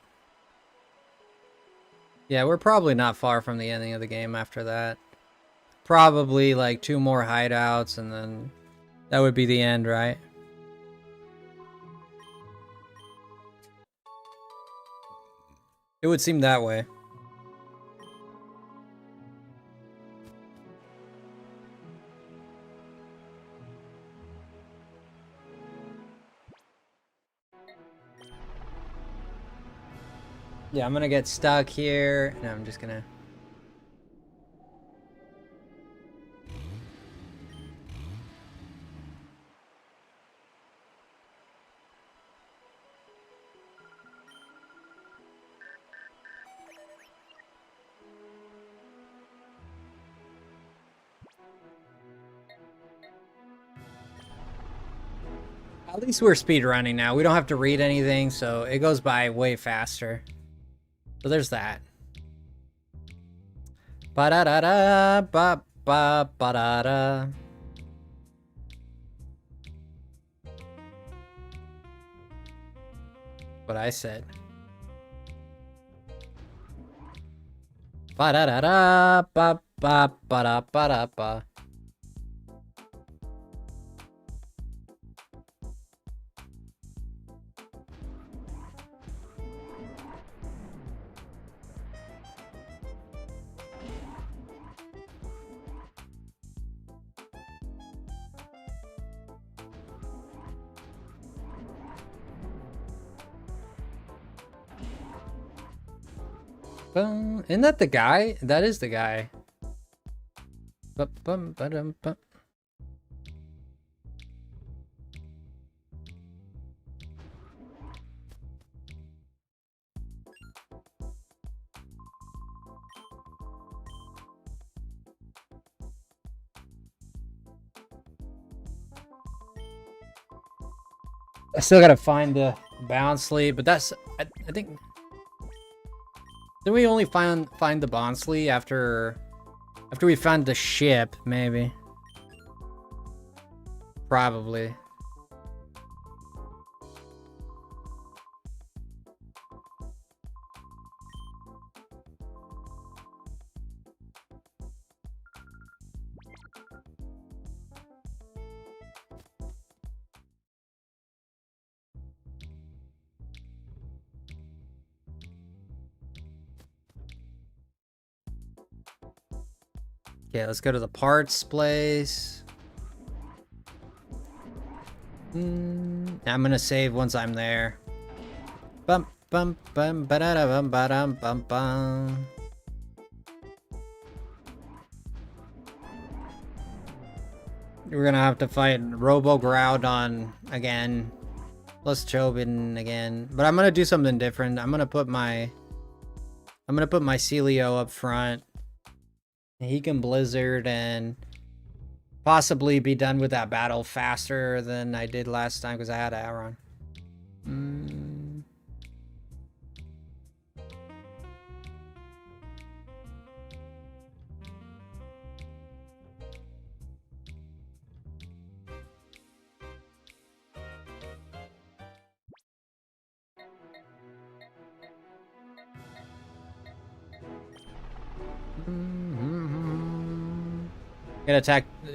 Yeah, we're probably not far from the ending of the game after that. Probably like 2 more hideouts and then that would be the end, right? It would seem that way. Yeah, I'm gonna get stuck here, and I'm just gonna... At least we're speedrunning now. We don't have to read anything, so it goes by way faster. So there's that. Ba-da-da-da, ba-ba-ba-da-da. What I said. Ba-da-da-da, ba-ba-ba-da-ba-da-ba. Isn't that the guy? That is the guy. Ba-bum-ba-dum-bum. I still gotta find the bounce lead, but that's I think. Did we only find the Bonsley after we found the ship? Maybe. Probably. Okay, let's go to the parts place. I'm gonna save once I'm there. Bum bum bum ba da bum ba dum bum bum. We're gonna have to fight Robo Groudon again, plus Chobin again. But I'm gonna do something different. I'm gonna put my Celio up front. He can Blizzard and possibly be done with that battle faster than I did last time because I had Aron.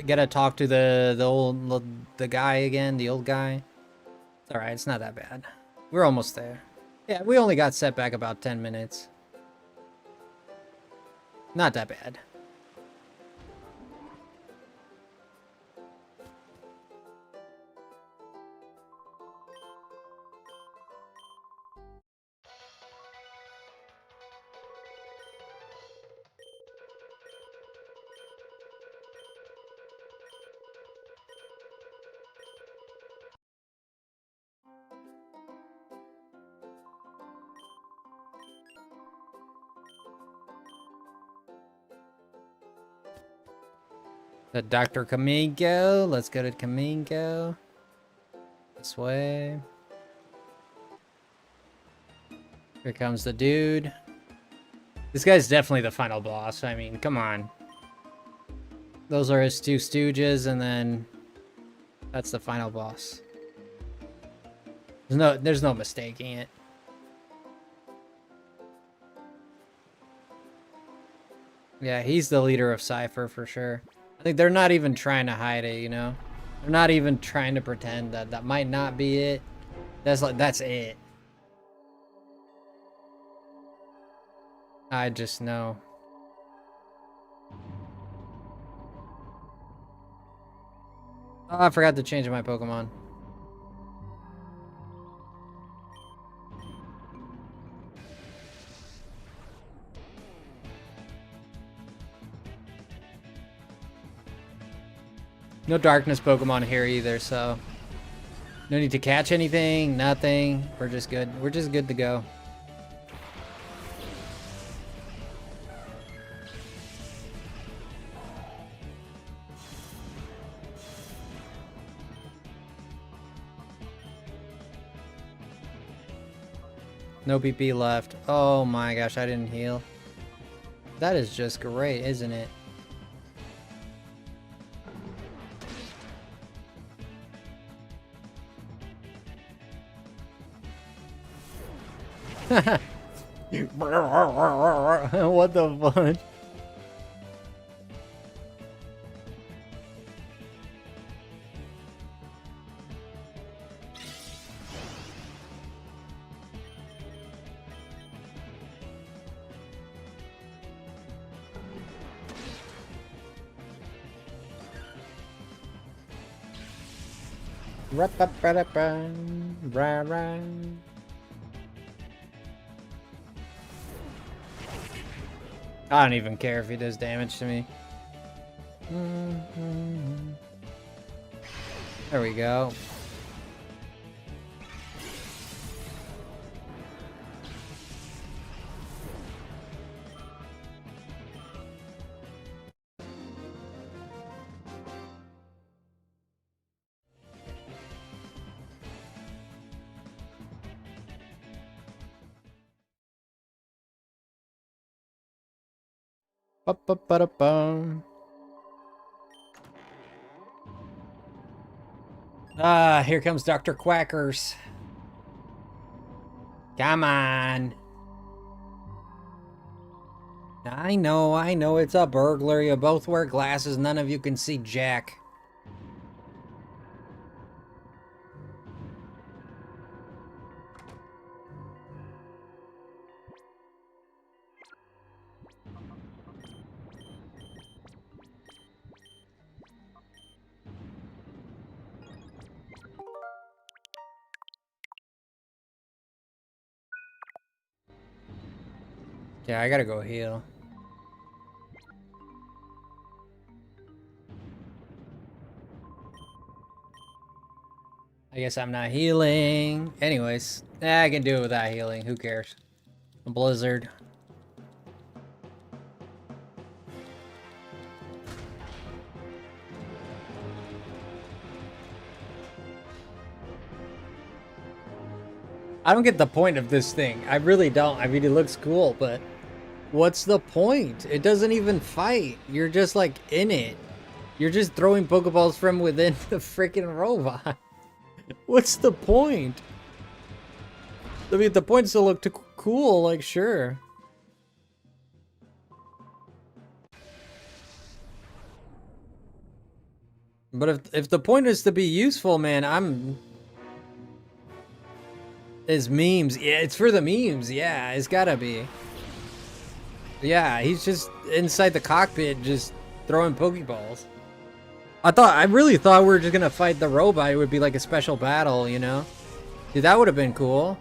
Gotta talk to the guy again, the old guy. It's alright, it's not that bad. We're almost there. Yeah, we only got set back about 10 minutes. Not that bad. The Dr. Kamingo. Let's go to Kamingo. This way. Here comes the dude. This guy's definitely the final boss. I mean, come on. Those are his two stooges, and then that's the final boss. There's no mistaking it. Yeah, he's the leader of Cypher for sure. I think they're not even trying to hide it, you know? They're not even trying to pretend that that might not be it. That's it. I just know. Oh, I forgot to change my Pokemon. No darkness Pokemon here either, so no need to catch anything, nothing. We're just good. We're just good to go. No BP left. Oh my gosh, I didn't heal. That is just great, isn't it? What the fudge? I don't even care if he does damage to me. There we go. Ba-ba-ba-da-bum. Ah, here comes Dr. Quackers. Come on. I know, it's a burglar. You both wear glasses, none of you can see jack. Yeah, I gotta go heal. I guess I'm not healing. Anyways, I can do it without healing. Who cares? A blizzard. I don't get the point of this thing. I really don't. I mean, it looks cool, but what's the point? It doesn't even fight. You're just like in it. You're just throwing Pokeballs from within the freaking robot. What's the point? I mean, the point's to look cool, like, sure. But if the point is to be useful, man, is memes. Yeah, it's for the memes. Yeah, it's gotta be. Yeah, he's just inside the cockpit just throwing Pokeballs. I really thought we were just gonna fight the robot. It would be like a special battle, you know? Dude, that would have been cool.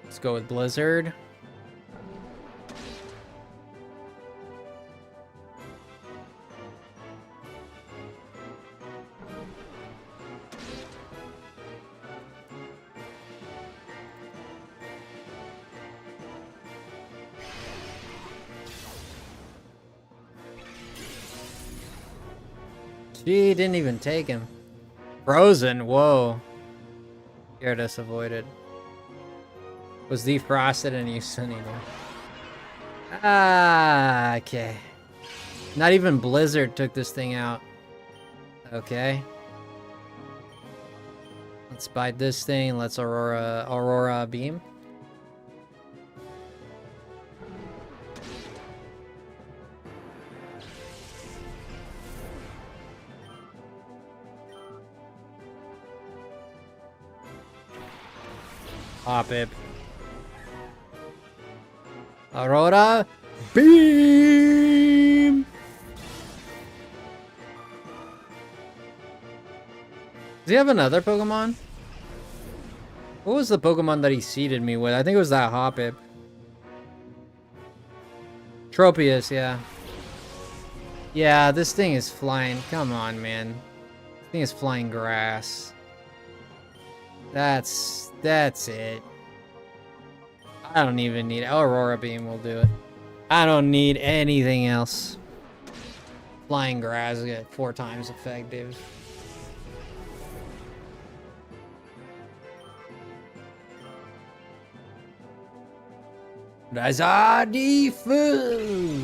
Let's go with Blizzard. She didn't even take him. Frozen, whoa. Gyarados avoided. Was defrosted and you sunny now. Ah, okay. Not even Blizzard took this thing out. Okay. Let's bite this thing. Let's Aurora Beam. Pop it. Aurora Beam! Does he have another Pokemon? What was the Pokemon that he seeded me with? I think it was that Hoppip. Tropius, yeah. Yeah, this thing is flying. Come on, man. This thing is flying grass. That's it. I don't even need Aurora Beam will do it. I don't need anything else. Flying grass is 4 times effective. Fu.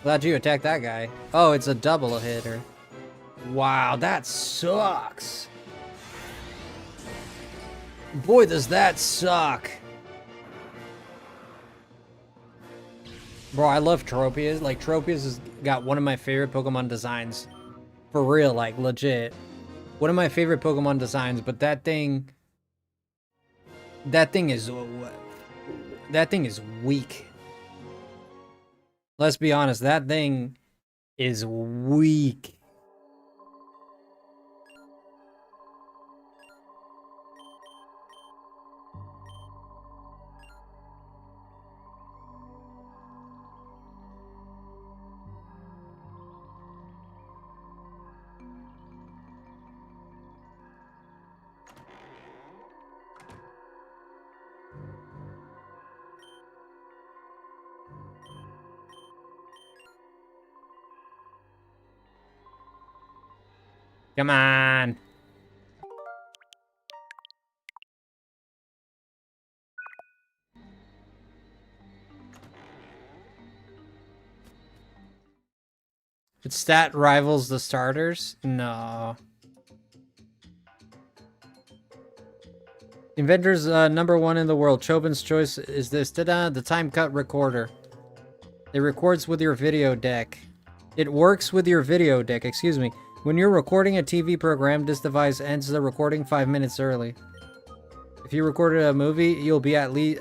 Glad you attacked that guy. Oh, it's a double hitter. Wow, that sucks. Boy, does that suck. Bro, I love Tropius. Like, Tropius has got one of my favorite Pokemon designs. For real, like, legit. One of my favorite Pokemon designs, but that thing is weak. Let's be honest, that thing is weak. Come on. Its stat rivals the starters? No. Inventor's #1 in the world. Chobin's choice is this. Ta-da! The time cut recorder. It records with your video deck. It works with your video deck, excuse me. When you're recording a TV program, this device ends the recording 5 minutes early. If you recorded a movie, you'll be at the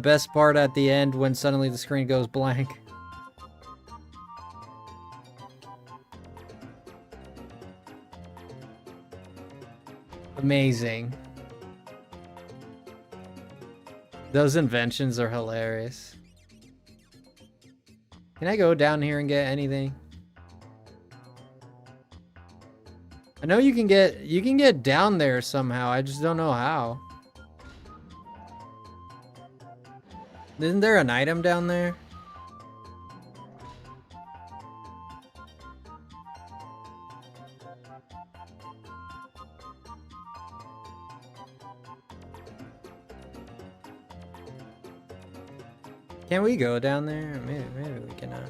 best part at the end when suddenly the screen goes blank. Amazing. Those inventions are hilarious. Can I go down here and get anything? I know you can get down there somehow. I just don't know how. Isn't there an item down there? Can we go down there? Maybe we cannot.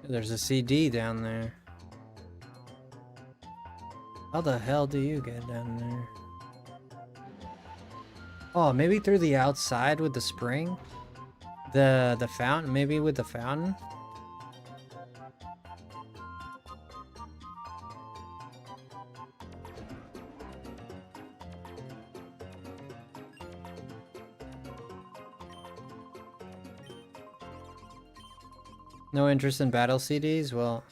There's a CD down there. How the hell do you get down there? Oh, maybe through the outside with the spring? The fountain? Maybe with the fountain? No interest in battle CDs? Well,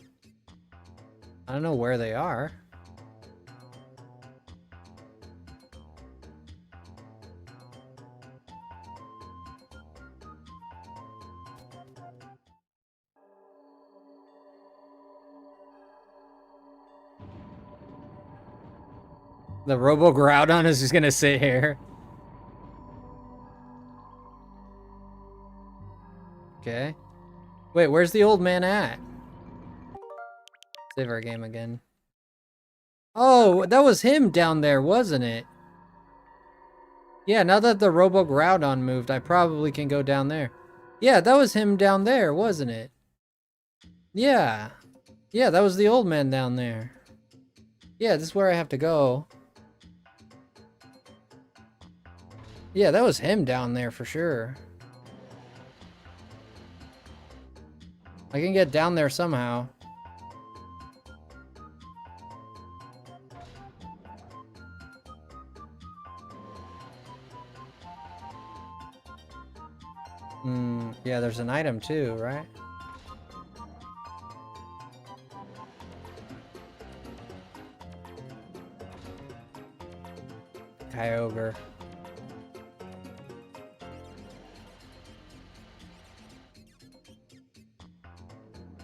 I don't know where they are. The Robo Groudon is just gonna sit here. Okay. Wait, where's the old man at? Save our game again. Oh, that was him down there, wasn't it? Yeah, now that the Robo Groudon moved, I probably can go down there. Yeah, that was him down there, wasn't it? Yeah. Yeah, that was the old man down there. Yeah, this is where I have to go. Yeah, that was him down there for sure. I can get down there somehow. Yeah, there's an item too, right? Kyogre.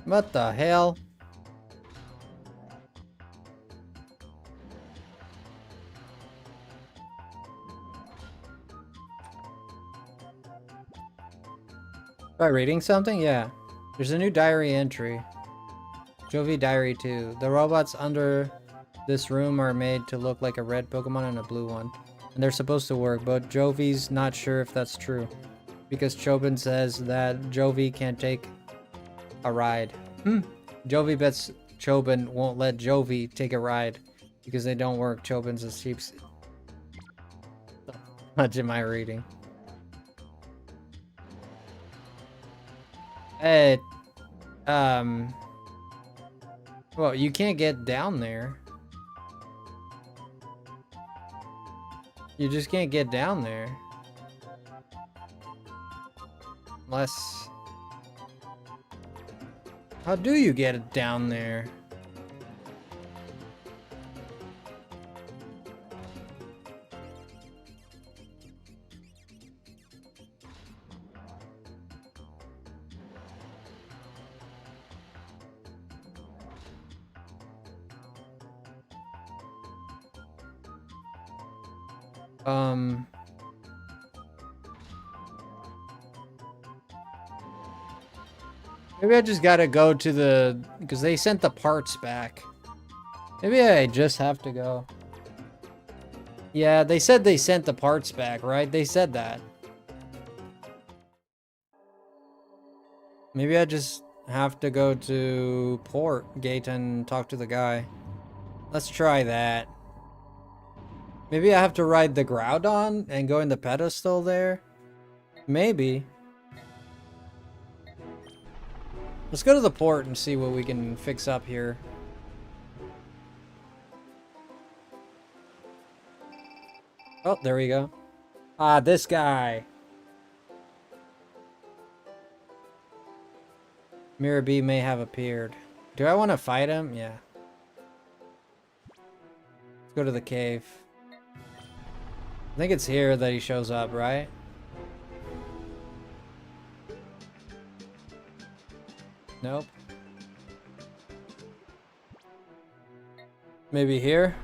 What the hell? By reading something? Yeah. There's a new diary entry. Jovi Diary 2. The robots under this room are made to look like a red Pokemon and a blue one. And they're supposed to work, but Jovi's not sure if that's true. Because Chobin says that Jovi can't take a ride. Jovi bets Chobin won't let Jovi take a ride. Because they don't work. Chobin's a sheep's... Much am I reading? Well, you can't get down there. You just can't get down there. Unless... How do you get it down there? Maybe I just gotta go to the... Because they sent the parts back. Maybe I just have to go. Yeah, they said they sent the parts back, right? They said that. Maybe I just have to go to Port Gate and talk to the guy. Let's try that. Maybe I have to ride the Groudon and go in the pedestal there? Maybe. Let's go to the port and see what we can fix up here. Oh, there we go. Ah, this guy. Mirror B may have appeared. Do I want to fight him? Yeah. Let's go to the cave. I think it's here that he shows up, right? Nope. Maybe here?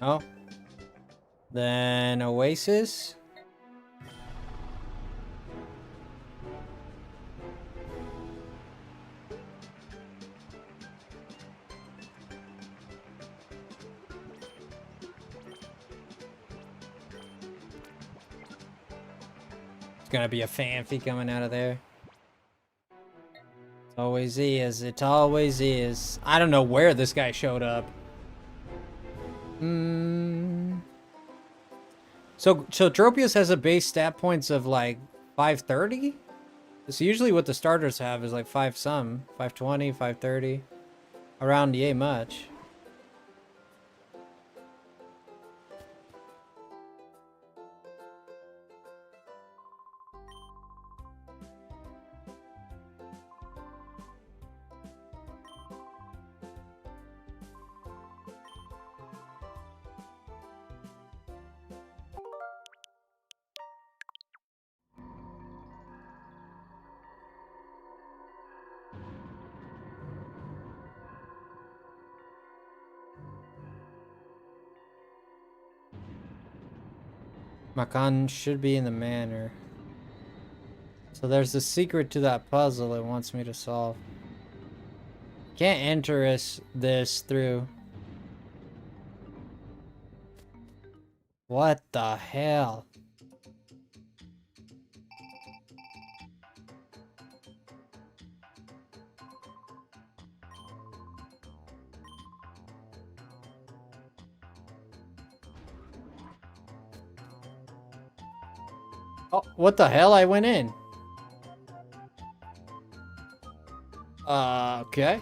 No. Then Oasis? It's gonna be a fanfic coming out of there. It always is. It always is. I don't know where this guy showed up. So Tropius has a base stat points of like 530? It's usually what the starters have is like 5 some. 520, 530. Around yay much. Makan should be in the manor. So there's a secret to that puzzle it wants me to solve. Can't enter this through. What the hell? Oh, what the hell? I went in. Okay.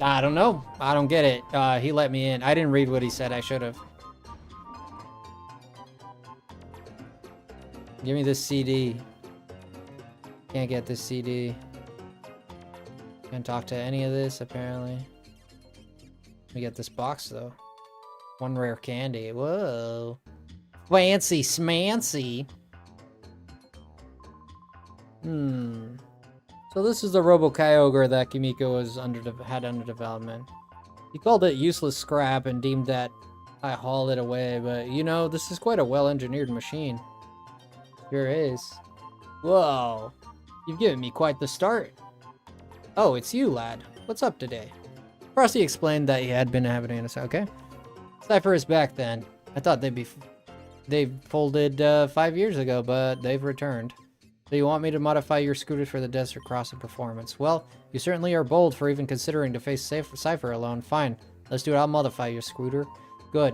I don't know. I don't get it. He let me in. I didn't read what he said. I should have. Give me this CD. Can't get this CD. Can't talk to any of this, apparently. Let me get this box, though. One rare candy. Whoa. Fancy smancy. So this is the Robo-Kyogre that Kimiko had under development. He called it useless scrap and deemed that I hauled it away, but you know, this is quite a well-engineered machine. Sure is. Whoa. You've given me quite the start. Oh, it's you, lad. What's up today? Frosty explained that he had been having an okay. Cypher is back then. I thought they folded 5 years ago, but they've returned. So you want me to modify your scooter for the desert crossing performance? Well, you certainly are bold for even considering to face Cypher alone. Fine, let's do it. I'll modify your scooter. Good.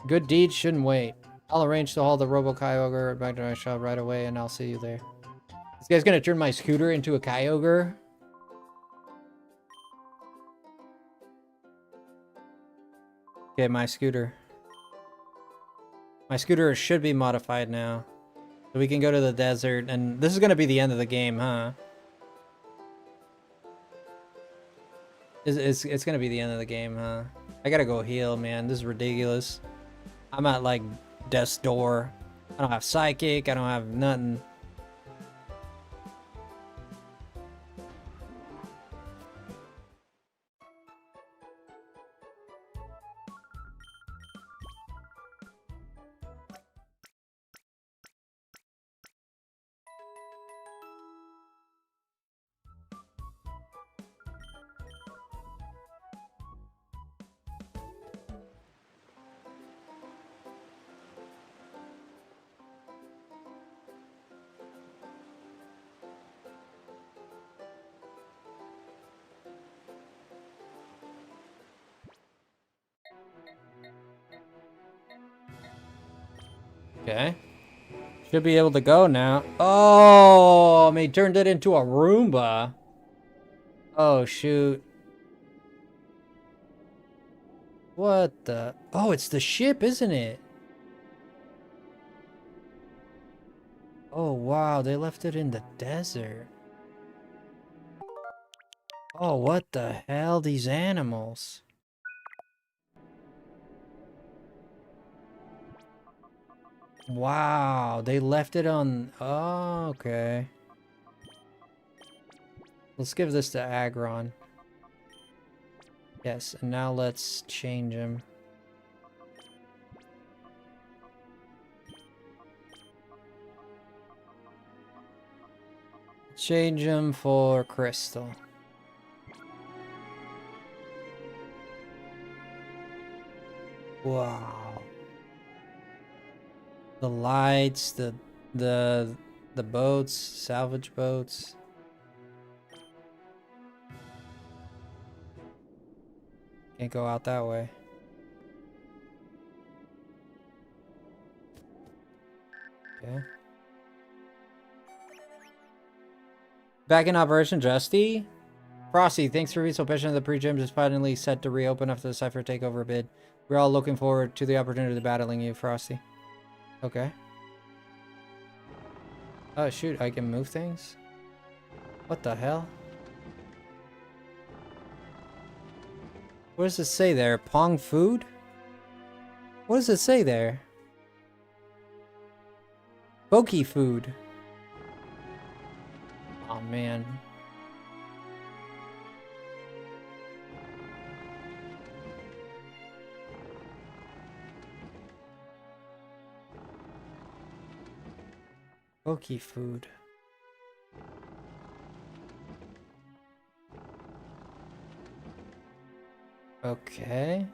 Good deeds shouldn't wait. I'll arrange to haul the Robo-Kyogre back to my shop right away, and I'll see you there. This guy's gonna turn my scooter into a Kyogre? Okay, my scooter. My scooter should be modified now. So we can go to the desert, and this is gonna be the end of the game, huh? It's gonna be the end of the game, huh? I gotta go heal, man. This is ridiculous. I'm at, like, death's door. I don't have psychic. I don't have nothing. Okay. Should be able to go now. Oh, I mean, turned it into a Roomba. Oh, shoot. What the? Oh, it's the ship, isn't it? Oh, wow. They left it in the desert. Oh, what the hell? These animals. Wow, they left it on... Oh, okay. Let's give this to Agron. Yes, and now let's change him. Change him for Crystal. Wow. The lights, the boats, salvage boats. Can't go out that way. Okay. Back in operation, Justy. Frosty, thanks for being so patient. The pre-gym is finally set to reopen after the Cypher takeover bid. We're all looking forward to the opportunity of battling you, Frosty. Okay. Oh shoot, I can move things? What the hell? What does it say there? Pong food? What does it say there? Pokey food. Oh man. Pokey food. Okay.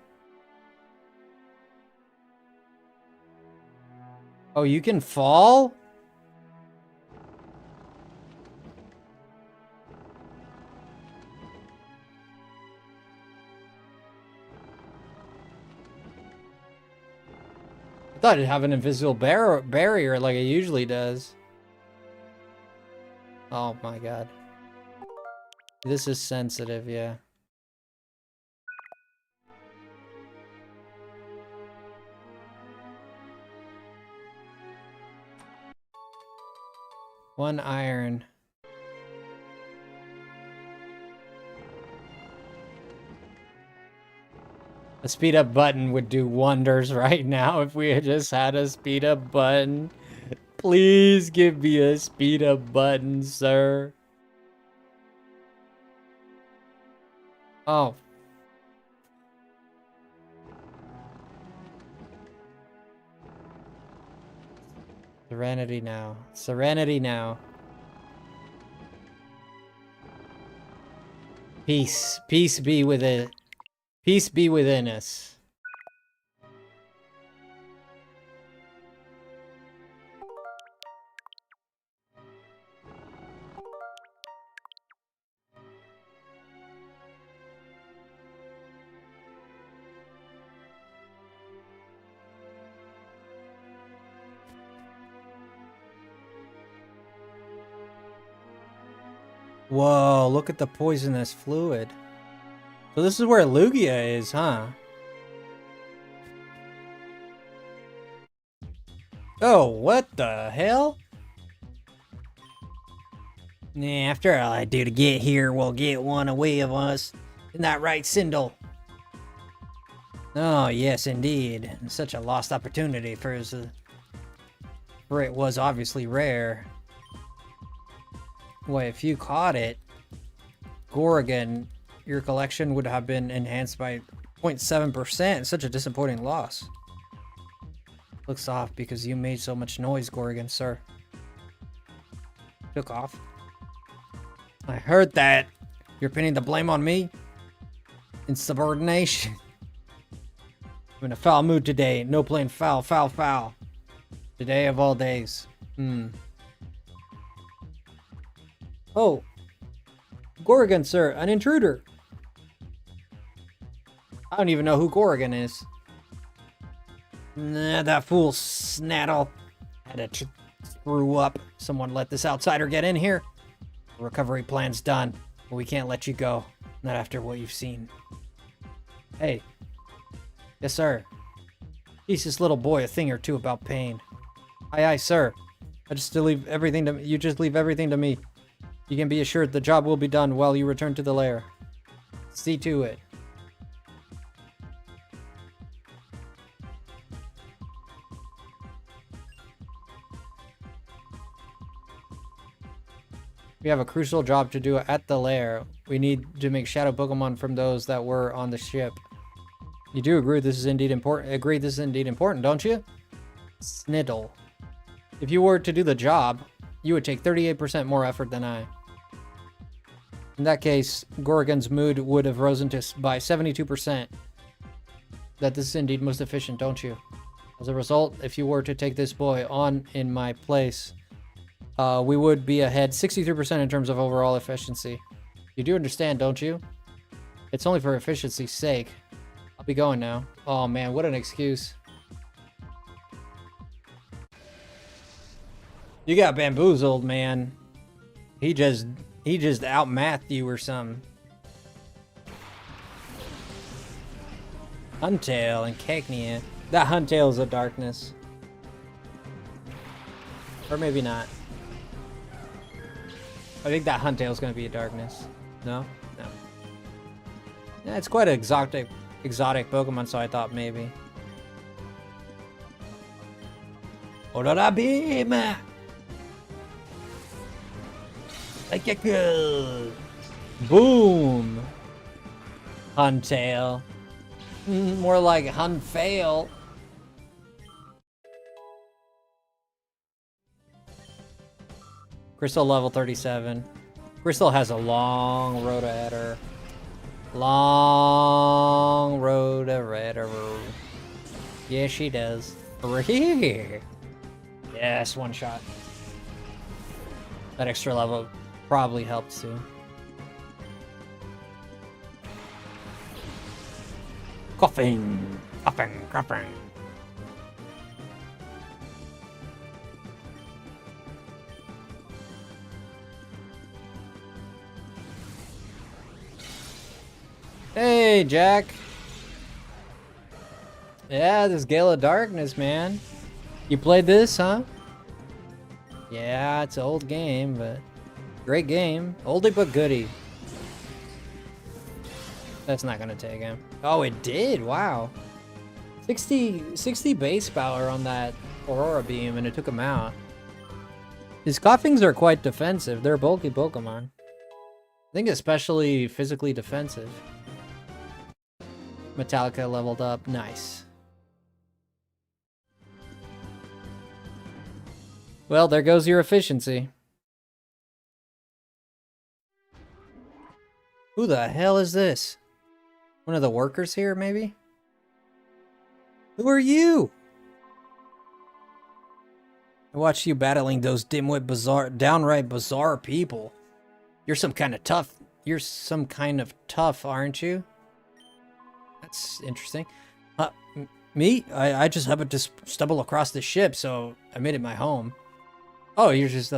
Oh, you can fall? I thought it'd have an invisible barrier like it usually does. Oh my god. This is sensitive, yeah. 1 iron. A speed up button would do wonders right now if we had just had a speed up button. Please give me a speed up button, sir. Oh. Serenity now. Serenity now. Peace. Peace be with it. Peace be within us. Whoa, look at the poisonous fluid. So this is where Lugia is, huh? Oh, what the hell? Nah, after all I do to get here, we'll get one away of us. Isn't that right, Sindel? Oh, yes, indeed. Such a lost opportunity for it was obviously rare. Boy, if you caught it, Gorgon, your collection would have been enhanced by 0.7%. Such a disappointing loss. Looks off because you made so much noise, Gorgon, sir. Took off. I heard that. You're pinning the blame on me? Insubordination. I'm in a foul mood today. No playing foul, foul, foul. Today of all days. Oh. Gorgon, sir. An intruder. I don't even know who Gorgon is. Nah, that fool Snaddle had to screw up. Someone let this outsider get in here. The recovery plan's done, but we can't let you go. Not after what you've seen. Hey. Yes, sir. Teach this little boy a thing or two about pain. Aye, aye, sir. You just leave everything to me. You can be assured the job will be done while you return to the lair. See to it. We have a crucial job to do at the lair. We need to make shadow Pokemon from those that were on the ship. You do agree this is indeed important, don't you? Sniddle. If you were to do the job, you would take 38% more effort than I. In that case, Gorgon's mood would have risen by 72%. That this is indeed most efficient, don't you? As a result, if you were to take this boy on in my place, we would be ahead 63% in terms of overall efficiency. You do understand, don't you? It's only for efficiency's sake. I'll be going now. Oh man, what an excuse. You got bamboozled, man. He just outmathed you or something. Huntail and Cagnia. That Huntail is a darkness. Or maybe not. I think that Huntail is going to be a darkness. No? No. Yeah, it's quite an exotic Pokemon, so I thought maybe. Aurora Beam! Like a girl. Boom! Huntail. More like Hunfail. Crystal level 37. Crystal has a long road ahead of her. Long road ahead of her. Yeah, she does. Yes, one shot. That extra level probably helps too. Coughing, coughing, coughing. Hey, Jack. Yeah, this Gale of Darkness, man. You played this, huh? Yeah, it's an old game, but great game. Oldie but goodie. That's not gonna take him. Oh, it did. Wow. 60 base power on that Aurora Beam, and it took him out. His Koffings are quite defensive. They're bulky Pokemon. I think especially physically defensive. Metallica leveled up. Nice. Well, there goes your efficiency. Who the hell is this? One of the workers here, maybe? Who are you? I watched you battling those dimwit bizarre, downright bizarre people. You're some kind of tough. You're some kind of tough, aren't you? That's interesting. Me? I just happened to stumble across the ship, so I made it my home. Oh, you're just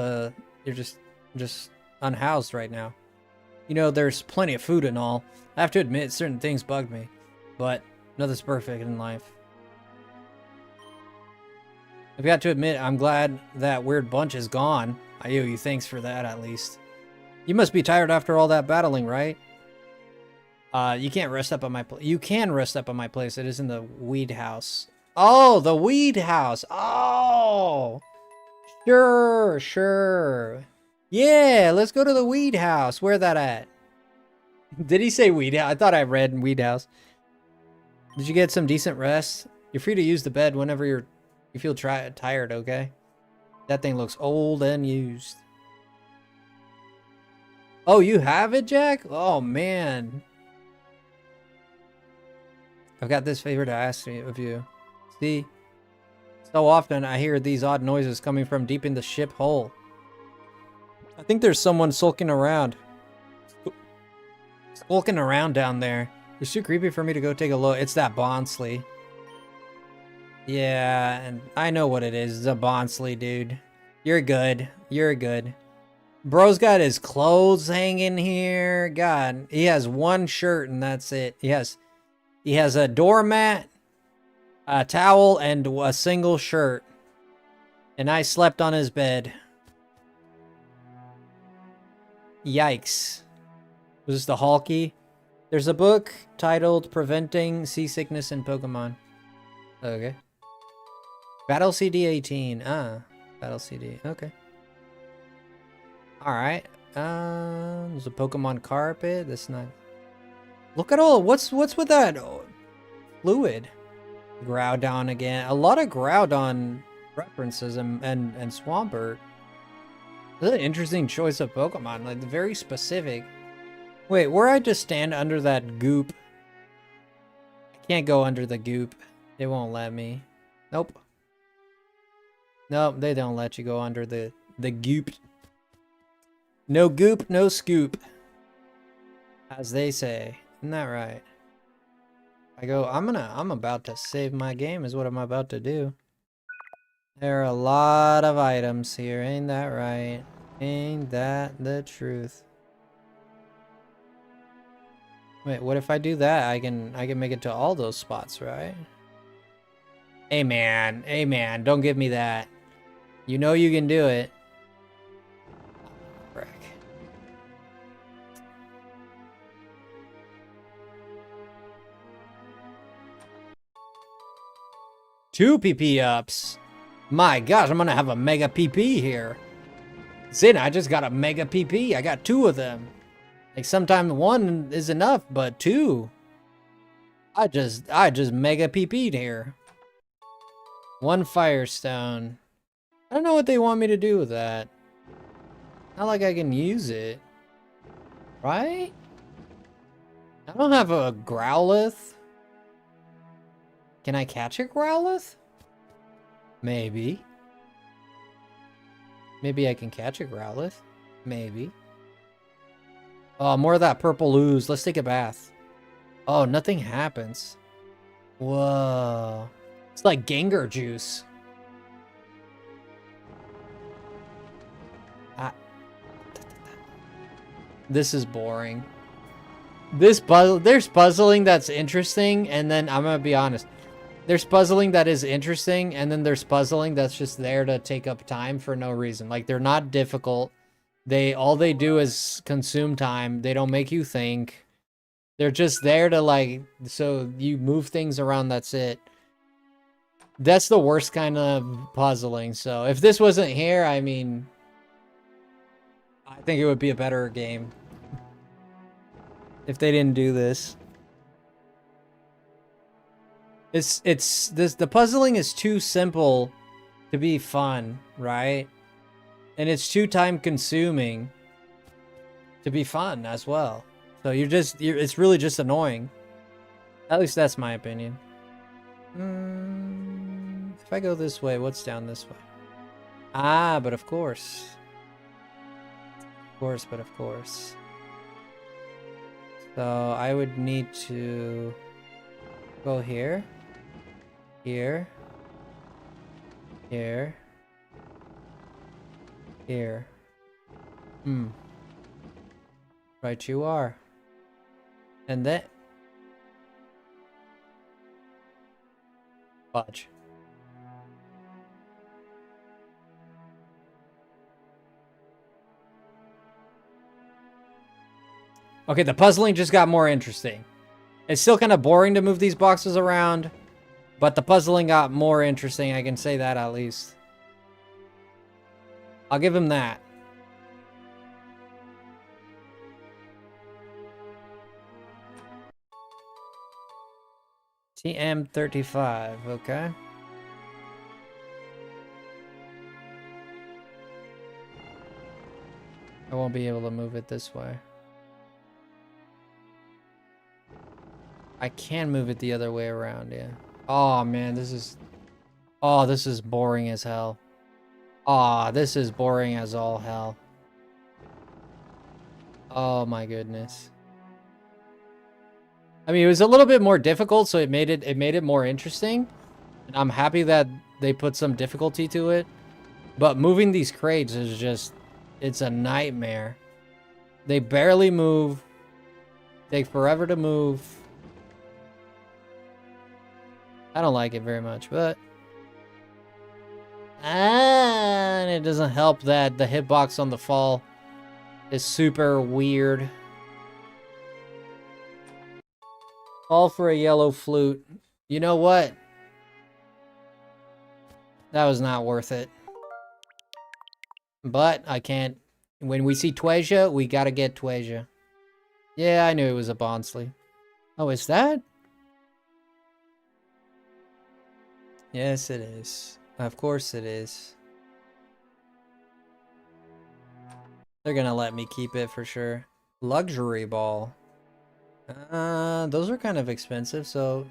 unhoused right now. You know, there's plenty of food and all. I have to admit, certain things bug me, but nothing's perfect in life. I've got to admit, I'm glad that weird bunch is gone. I owe you thanks for that, at least. You must be tired after all that battling, right? You can't rest up on my place. You can rest up on my place. It is in the weed house. Oh, the weed house. Oh, sure. Yeah, let's go to the weed house. Where that at? Did he say weed house? I thought I read weed house. Did you get some decent rest? You're free to use the bed whenever you feel tired, okay? That thing looks old and used. Oh, you have it, Jack? Oh, man. I've got this favor to ask of you. See? So often I hear these odd noises coming from deep in the ship hull. I think there's someone sulking around. Skulking around down there. It's too creepy for me to go take a look. It's that Bonsley. Yeah, and I know what it is. It's a Bonsley, dude. You're good. You're good. Bro's got his clothes hanging here. God, he has one shirt and that's it. He has a doormat, a towel, and a single shirt. And I slept on his bed. Yikes. Was this the Halky? There's a book titled Preventing Seasickness in Pokemon. Okay. Battle CD 18. Battle CD. Okay. Alright. There's a Pokemon carpet. That's not... Look at all... What's with that fluid? Groudon again. A lot of Groudon references and Swampert. This is an interesting choice of Pokemon. Like, very specific. Wait, where I just stand under that goop? I can't go under the goop. It won't let me. Nope. Nope, they don't let you go under the goop. No goop, no scoop. As they say. Isn't that right? I go, I'm about to save my game is what I'm about to do. There are a lot of items here, ain't that right? Ain't that the truth? Wait, what if I do that? I can make it to all those spots, right? Hey man, don't give me that. You know you can do it. Frick. Two PP ups. My gosh, I'm gonna have a mega PP here. Zin, I just got a mega PP. I got two of them. Like sometimes one is enough, but two. I just mega PP'd here. One Firestone. I don't know what they want me to do with that. Not like I can use it. Right? I don't have a Growlithe. Can I catch a Growlithe? Maybe. Maybe I can catch a Growlithe. Maybe. Oh, more of that purple ooze. Let's take a bath. Oh, nothing happens. Whoa. It's like Gengar juice. This is boring. There's puzzling that's interesting, and then I'm gonna be honest. There's puzzling that is interesting, and then there's puzzling that's just there to take up time for no reason. Like, they're not difficult. All they do is consume time. They don't make you think. They're just there to, like, so you move things around, that's it. That's the worst kind of puzzling. So if this wasn't here, I mean, I think it would be a better game if they didn't do this. The puzzling is too simple to be fun, right? And it's too time consuming to be fun as well. So it's really just annoying. At least that's my opinion. If I go this way, what's down this way? Ah, but of course. Of course. So I would need to go here. Here. Here. Here. Right you are. And then... Fudge. Okay, the puzzling just got more interesting. It's still kind of boring to move these boxes around, but the puzzling got more interesting. I can say that at least. I'll give him that. TM35, okay. I won't be able to move it this way. I can move it the other way around, yeah. Oh man, this is boring as hell. Oh, this is boring as all hell. Oh my goodness. I mean, it was a little bit more difficult, so it made it more interesting. And I'm happy that they put some difficulty to it. But moving these crates is just, it's a nightmare. They barely move. Take forever to move. I don't like it very much, but... and it doesn't help that the hitbox on the fall is super weird. All for a yellow flute. You know what? That was not worth it. But I can't... When we see Tweja, we gotta get Tweja. Yeah, I knew it was a Bonsley. Oh, is that? Yes, it is. Of course it is. They're gonna let me keep it for sure. Luxury ball. Those are kind of expensive, so...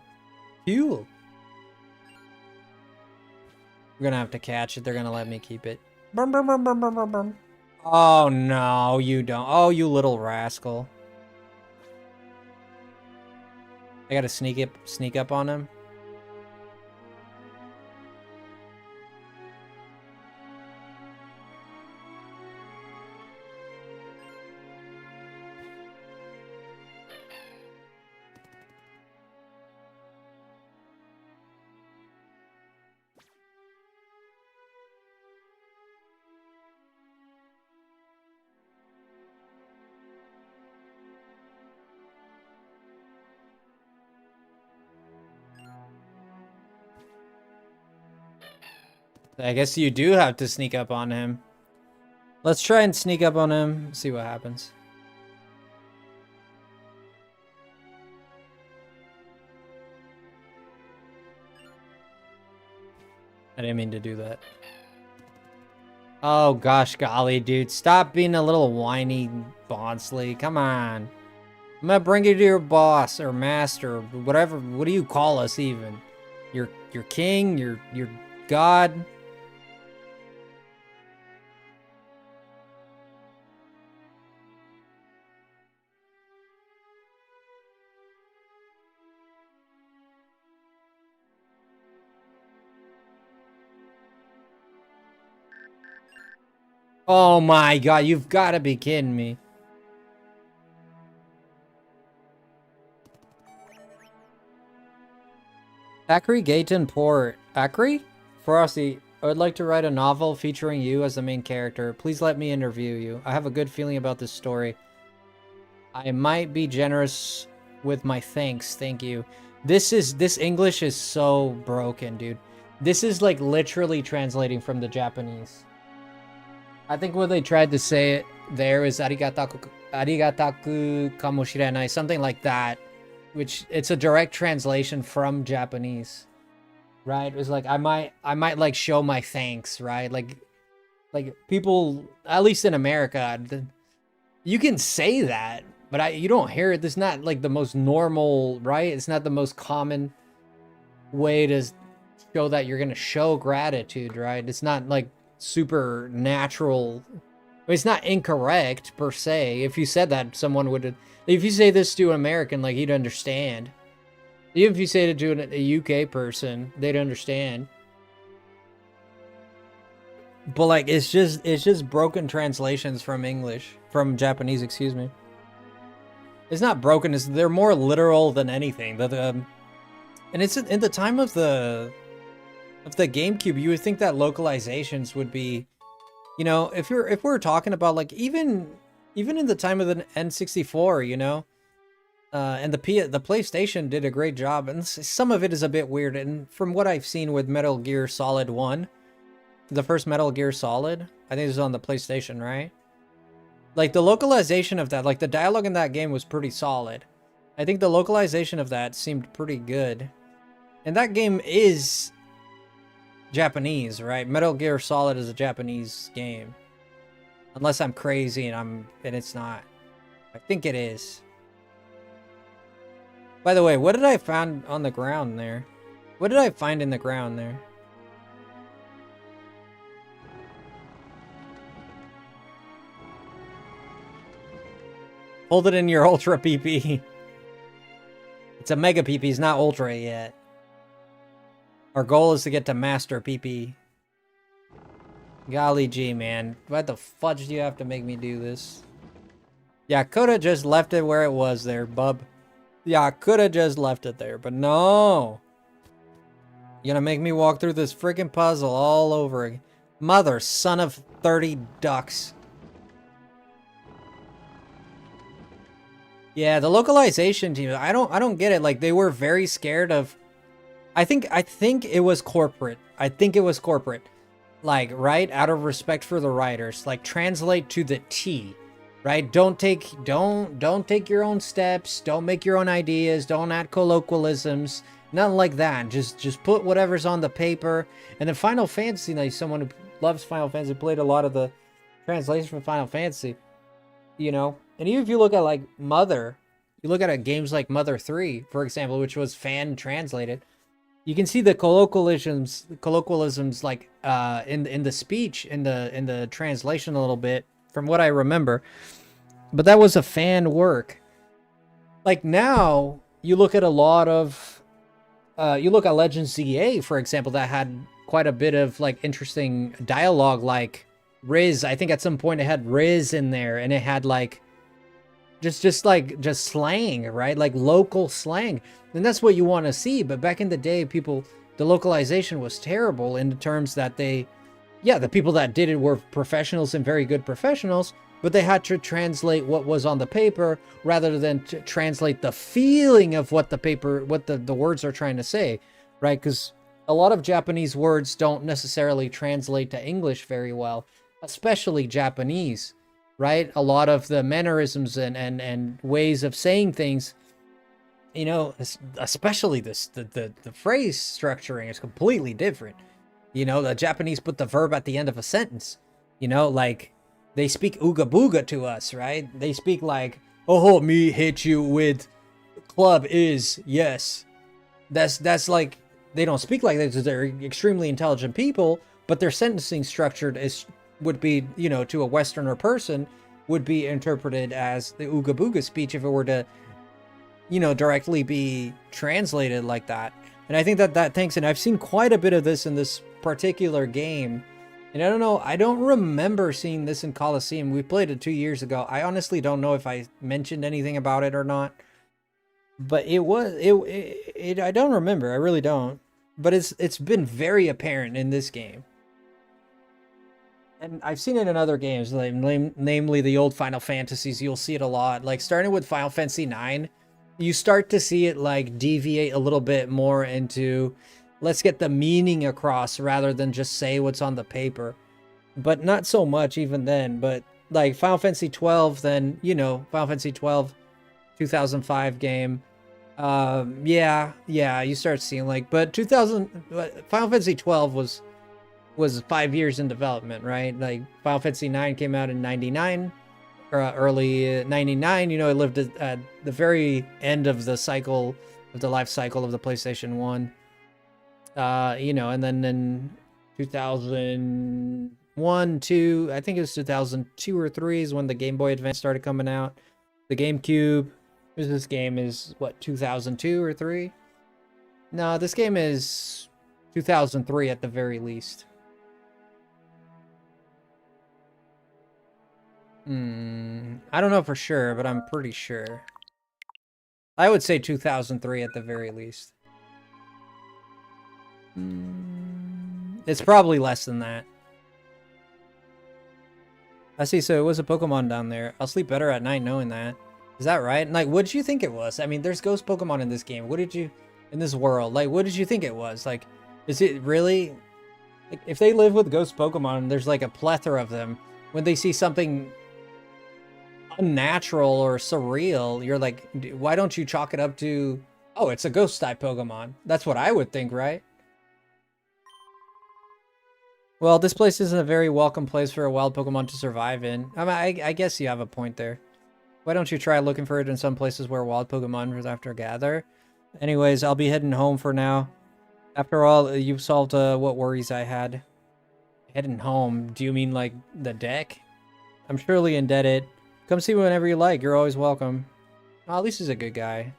Fuel. We're gonna have to catch it. They're gonna let me keep it. Oh, no, you don't. Oh, you little rascal. I gotta sneak up on him. I guess you do have to sneak up on him. Let's try and sneak up on him, see what happens. I didn't mean to do that. Oh gosh golly, dude. Stop being a little whiny Bonsley. Come on. I'm gonna bring you to your boss or master, whatever. What do you call us even? Your king, your god? Oh my god, you've got to be kidding me. Acri Gayton Port. Acri? Frosty, I would like to write a novel featuring you as the main character. Please let me interview you. I have a good feeling about this story. I might be generous with my thanks. Thank you. This English is so broken, dude. This is like literally translating from the Japanese. I think what they tried to say it there is arigataku kamoshirenai, something like that, which it's a direct translation from Japanese, right? It's like I might like show my thanks, right? Like people, at least in America, you can say that, but you don't hear it. It's not like the most normal, right? It's not the most common way to show that you're gonna show gratitude, right? It's not like super natural. It's not incorrect per se. If you said that, someone would. If you say this to an American, like, he'd understand. Even if you say it to a UK person, they'd understand. But like, it's just broken translations from English, from Japanese, excuse me. It's not broken. They're more literal than anything. But and it's in the time of the GameCube, you would think that localizations would be, you know, if we're talking about like even in the time of the N64, you know, and the PlayStation did a great job, and some of it is a bit weird. And from what I've seen with Metal Gear Solid 1, the first Metal Gear Solid, I think it was on the PlayStation, right? Like the localization of that, like the dialogue in that game was pretty solid. I think the localization of that seemed pretty good. And that game is Japanese, right? Metal Gear Solid is a Japanese game. Unless I'm crazy and it's not. I think it is. By the way, what did I find on the ground there? What did I find in the ground there? Hold it in your Ultra PP. It's a Mega PP, it's not Ultra yet. Our goal is to get to Master PP. Golly gee, man. Why the fudge do you have to make me do this? Yeah, I could've just left it where it was there, bub. Yeah, I could've just left it there, but no. You're gonna make me walk through this freaking puzzle all over again. Mother, son of 30 ducks. Yeah, the localization team, I don't get it. Like, they were very scared of... I think it was corporate. I think it was corporate. Like, right? Out of respect for the writers. Like, translate to the T. Right? Don't take your own steps. Don't make your own ideas. Don't add colloquialisms. Nothing like that. Just put whatever's on the paper. And then Final Fantasy, like someone who loves Final Fantasy, played a lot of the translation from Final Fantasy. You know? And even if you look at, like, Mother, you look at games like Mother 3, for example, which was fan translated, you can see the colloquialisms like in the speech, in the translation a little bit, from what I remember. But that was a fan work. Like, now you look at a lot of you look at Legends ZA, for example, that had quite a bit of like interesting dialogue, like Riz. I think at some point it had Riz in there, and it had like just slang, right? Like local slang. And that's what you want to see. But back in the day, the localization was terrible in the terms that the people that did it were professionals and very good professionals, but they had to translate what was on the paper rather than to translate the feeling of what the words are trying to say, right? Because a lot of Japanese words don't necessarily translate to English very well, especially Japanese. Right? A lot of the mannerisms and ways of saying things, you know, especially the phrase structuring is completely different. You know, the Japanese put the verb at the end of a sentence. You know, like, they speak ooga booga to us, right? They speak like, oh, me hit you with club is yes. That's like, they don't speak like that. They're extremely intelligent people, but their sentencing structured would be, you know, to a Westerner person, would be interpreted as the Ooga Booga speech if it were to, you know, directly be translated like that. And I think that thanks, and I've seen quite a bit of this in this particular game. And I don't know, I don't remember seeing this in Coliseum. We played it 2 years ago. I honestly don't know if I mentioned anything about it or not. But it I don't remember. I really don't. But it's been very apparent in this game. And I've seen it in other games, like, namely the old Final Fantasies. You'll see it a lot. Like, starting with Final Fantasy 9, you start to see it, like, deviate a little bit more into, let's get the meaning across rather than just say what's on the paper. But not so much even then. But, like, Final Fantasy 12, then, you know, Final Fantasy 12, 2005 game. Yeah, you start seeing, like, but Final Fantasy 12 was 5 years in development, right? Like, Final Fantasy 9 came out in 99, or early 99. You know, it lived at the very end of the cycle, of the life cycle of the PlayStation 1. You know, and then in 2001, 2, I think it was 2002 or 3 is when the Game Boy Advance started coming out. The GameCube, this game is, what, 2002 or 3? No, this game is 2003 at the very least. I don't know for sure, but I'm pretty sure. I would say 2003 at the very least. It's probably less than that. I see, so it was a Pokemon down there. I'll sleep better at night knowing that. Is that right? Like, what did you think it was? I mean, there's ghost Pokemon in this game. What did you... in this world? Like, what did you think it was? Like, is it really... like, if they live with ghost Pokemon, there's like a plethora of them. When they see something unnatural or surreal, you're like, why don't you chalk it up to, oh, it's a ghost type Pokemon? That's what I would think, right? Well, this place isn't a very welcome place for a wild Pokemon to survive in. I mean, I guess you have a point there. Why don't you try looking for it in some places where wild Pokemon have to gather? Anyways, I'll be heading home for now. After all, you've solved what worries I had. Heading home? Do you mean like the deck? I'm surely indebted. Come see me whenever you like. You're always welcome. Oh, at least he's a good guy.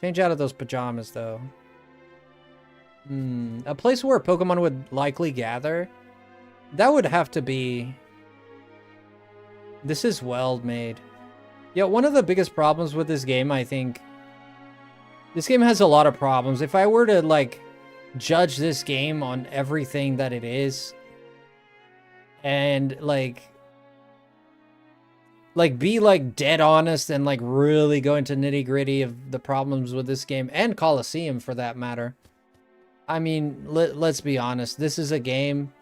Change out of those pajamas, though. A place where Pokemon would likely gather? That would have to be... this is well made. Yeah, one of the biggest problems with this game, I think... this game has a lot of problems. If I were to, like, judge this game on everything that it is... and, like, be, like, dead honest and, like, really go into nitty-gritty of the problems with this game, and Colosseum, for that matter. I mean, let's be honest. This is a game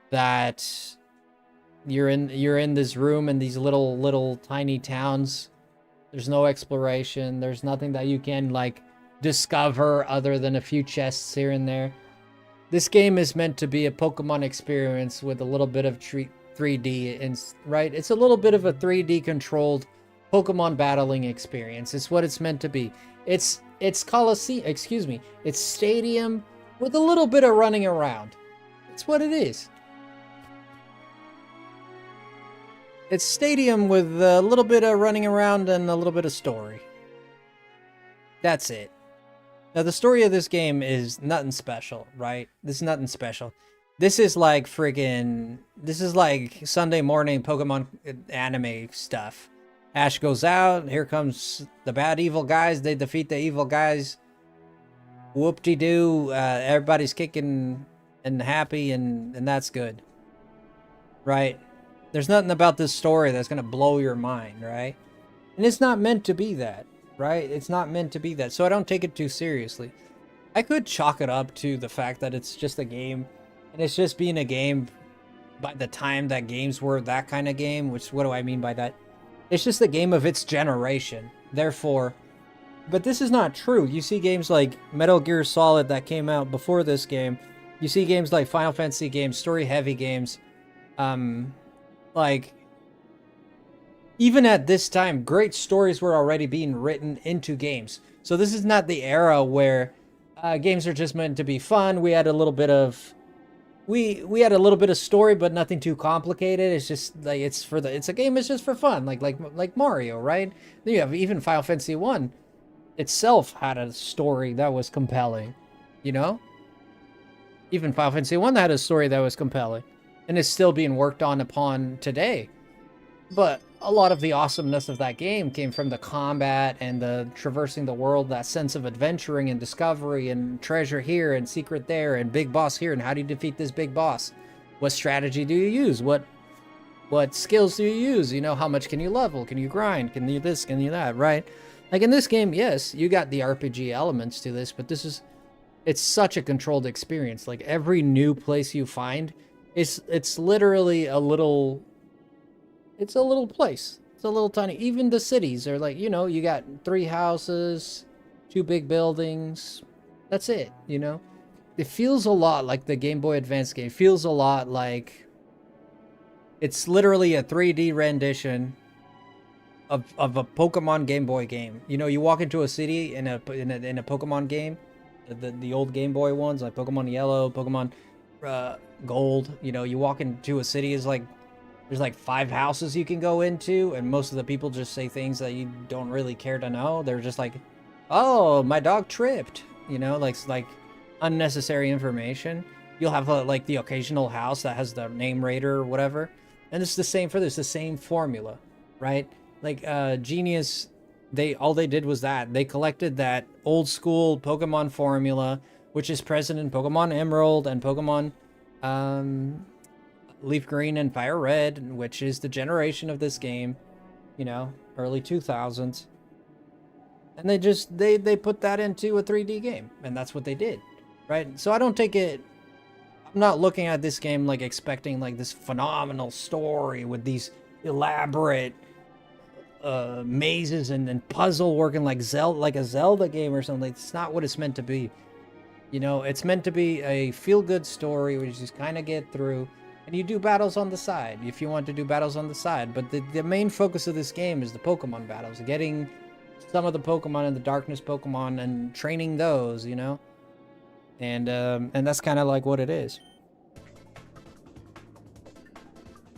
that you're in this room in these little tiny towns. There's no exploration. There's nothing that you can, like, discover other than a few chests here and there. This game is meant to be a Pokemon experience with a little bit of 3D, right? It's a little bit of a 3D controlled Pokemon battling experience. It's what it's meant to be. It's Colosseum, excuse me. It's Stadium with a little bit of running around. It's what it is. It's Stadium with a little bit of running around and a little bit of story. That's it. Now, the story of this game is nothing special, right? This is nothing special. This is like friggin'... this is like Sunday morning Pokemon anime stuff. Ash goes out, here comes the bad evil guys, they defeat the evil guys. Whoop-de-doo, everybody's kicking and happy, and that's good. Right? There's nothing about this story that's gonna blow your mind, right? And it's not meant to be that, right? It's not meant to be that, so I don't take it too seriously. I could chalk it up to the fact that it's just a game, and it's just being a game by the time that games were that kind of game, which, what do I mean by that? It's just a game of its generation, therefore. But this is not true. You see games like Metal Gear Solid that came out before this game. You see games like Final Fantasy games, story-heavy games. Like, even at this time, great stories were already being written into games. So this is not the era where games are just meant to be fun. We had a little bit of... We had a little bit of story, but nothing too complicated. It's just like it's a game. It's just for fun, like Mario, right? Then you have even Final Fantasy 1 itself had a story that was compelling, you know. Even Final Fantasy 1 had a story that was compelling, and is still being worked on upon today. But a lot of the awesomeness of that game came from the combat and the traversing the world, that sense of adventuring and discovery and treasure here and secret there and big boss here, and how do you defeat this big boss? What strategy do you use? What skills do you use? You know, how much can you level? Can you grind? Can you this? Can you that? Right? Like in this game, yes, you got the RPG elements to this, but it's such a controlled experience. Like every new place you find, it's literally a little place. It's a little tiny. Even the cities are like, you know, you got 3 houses, 2 big buildings. That's it, you know? It feels a lot like the Game Boy Advance game. It feels a lot like it's literally a 3D rendition of a Pokemon Game Boy game. You know, you walk into a city in a Pokemon game, the old Game Boy ones, like Pokemon Yellow, Pokemon Gold. You know, you walk into a city, is like there's like 5 houses you can go into, and most of the people just say things that you don't really care to know. They're just like, "Oh, my dog tripped," you know, like unnecessary information. You'll have like the occasional house that has the name raider or whatever, and it's the same for this, the same formula, right? Like Genius, all they did was that they collected that old school Pokemon formula, which is present in Pokemon Emerald and Pokemon Leaf Green and Fire Red, which is the generation of this game, you know, early 2000s. And they put that into a 3D game, and that's what they did, right? So I don't take it, I'm not looking at this game like expecting like this phenomenal story with these elaborate mazes and puzzle working like a Zelda game or something. It's not what it's meant to be. You know, it's meant to be a feel-good story where you just kind of get through, and you do battles on the side if you want to do battles on the side. But the main focus of this game is the Pokemon battles, getting some of the Pokemon and the Darkness Pokemon and training those, you know? And that's kind of like what it is.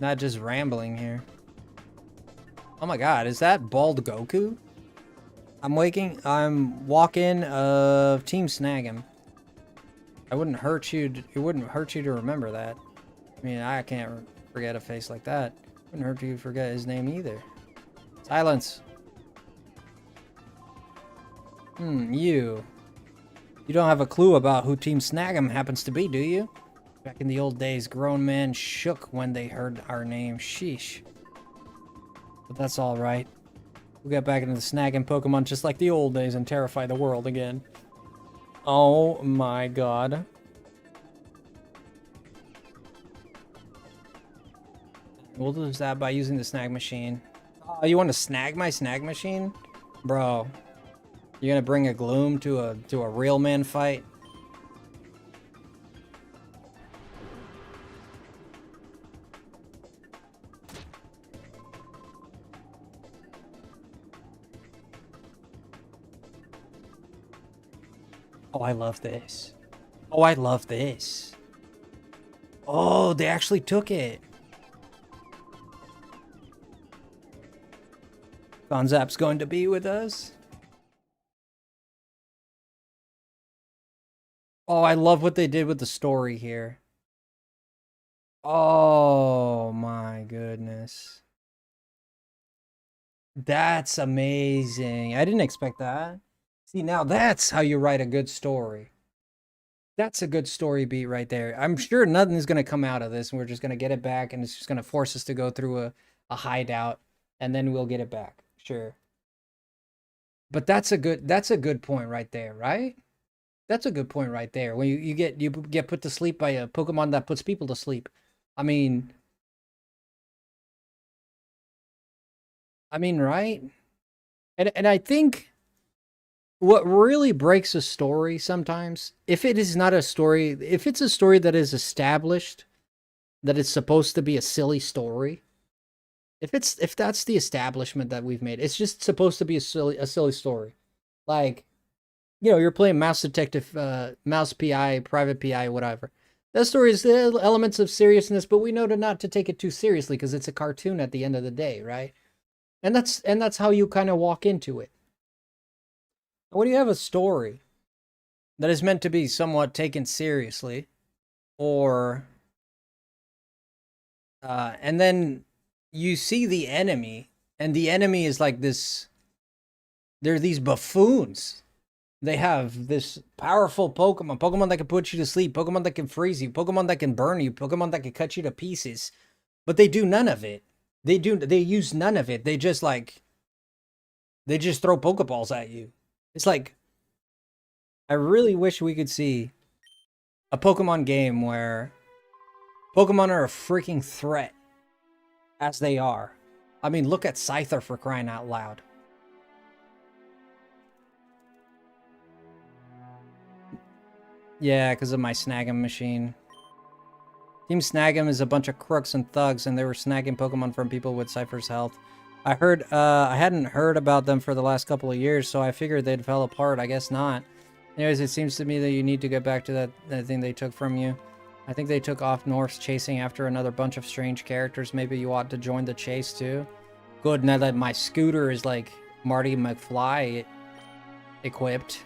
Not just rambling here. Oh my god, is that Bald Goku? I'm walking of Team Snag him. It wouldn't hurt you to remember that. I mean, I can't forget a face like that. It wouldn't hurt you to forget his name either. Silence. You don't have a clue about who Team Snag'em happens to be, do you? Back in the old days, grown men shook when they heard our name. Sheesh. But that's alright. We'll get back into the snagging Pokemon just like the old days and terrify the world again. Oh my god. We'll lose that by using the snag machine. Oh, you want to snag my snag machine? Bro. You're gonna bring a gloom to a real man fight? Oh, I love this. Oh, I love this. Oh, they actually took it. Gonzap's going to be with us. Oh, I love what they did with the story here. Oh my goodness. That's amazing. I didn't expect that. See, now that's how you write a good story. That's a good story beat right there. I'm sure nothing's going to come out of this, and we're just going to get it back, and it's just going to force us to go through a hideout, and then we'll get it back. Sure. But that's a good point right there, right? That's a good point right there. When you get put to sleep by a Pokemon that puts people to sleep. I mean, right? And I think what really breaks a story sometimes, if it's a story that is established, that it's supposed to be a silly story, if that's the establishment that we've made, it's just supposed to be a silly story. Like, you know, you're playing Mouse Detective, Mouse PI, Private PI, whatever. That story is elements of seriousness, but we know not to take it too seriously because it's a cartoon at the end of the day, right? And that's how you kind of walk into it. When you have a story that is meant to be somewhat taken seriously, and then you see the enemy And the enemy is like this. They're these buffoons. They have this powerful Pokemon that can put you to sleep, Pokemon that can freeze you, Pokemon that can burn you, Pokemon that can cut you to pieces. But they do none of it. They use none of it. They just throw Pokeballs at you. It's like, I really wish we could see a Pokemon game where Pokemon are a freaking threat, as they are. I mean, look at Scyther, for crying out loud. Yeah, because of my snagging machine. Team Snag'em is a bunch of crooks and thugs, and they were snagging Pokemon from people with Cypher's health. I hadn't heard about them for the last couple of years, so I figured they'd fell apart. I guess not. Anyways, it seems to me that you need to get back to that thing they took from you. I think they took off north chasing after another bunch of strange characters. Maybe you ought to join the chase too. Good, now that my scooter is like Marty McFly equipped.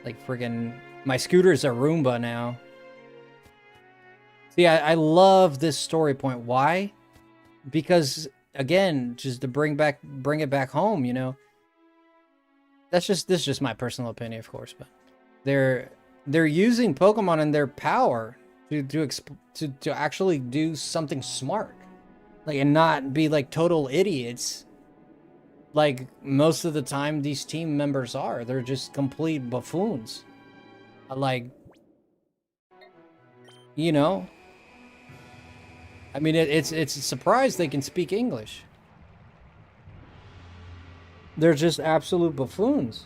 Like friggin', my scooter's a Roomba now. See, I love this story point. Why? Because again, just to bring it back home, you know. This is just my personal opinion, of course, but they're using Pokemon and their power to actually do something smart, like, and not be like total idiots. Like most of the time these team members are. They're just complete buffoons. Like, you know, I mean, it's a surprise they can speak English. They're just absolute buffoons.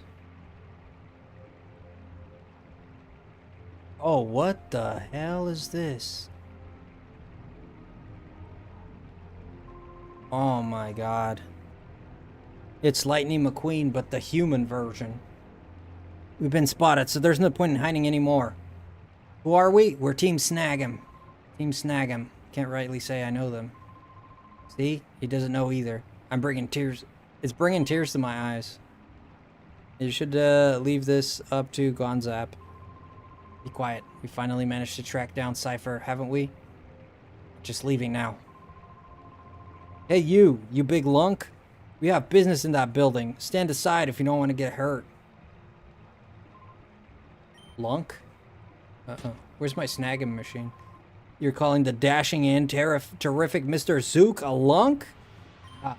Oh, what the hell is this? Oh my god. It's Lightning McQueen, but the human version. We've been spotted, so there's no point in hiding anymore. Who are we? We're Team Snag'em. Team Snag'em. Can't rightly say I know them. See? He doesn't know either. I'm bringing tears. It's bringing tears to my eyes. You should leave this up to Gonzap. Be quiet. We finally managed to track down Cypher, haven't we? Just leaving now. Hey you big lunk. We have business in that building. Stand aside if you don't want to get hurt. Lunk? Where's my snagging machine? You're calling the dashing in terrific Mr. Zook a lunk? How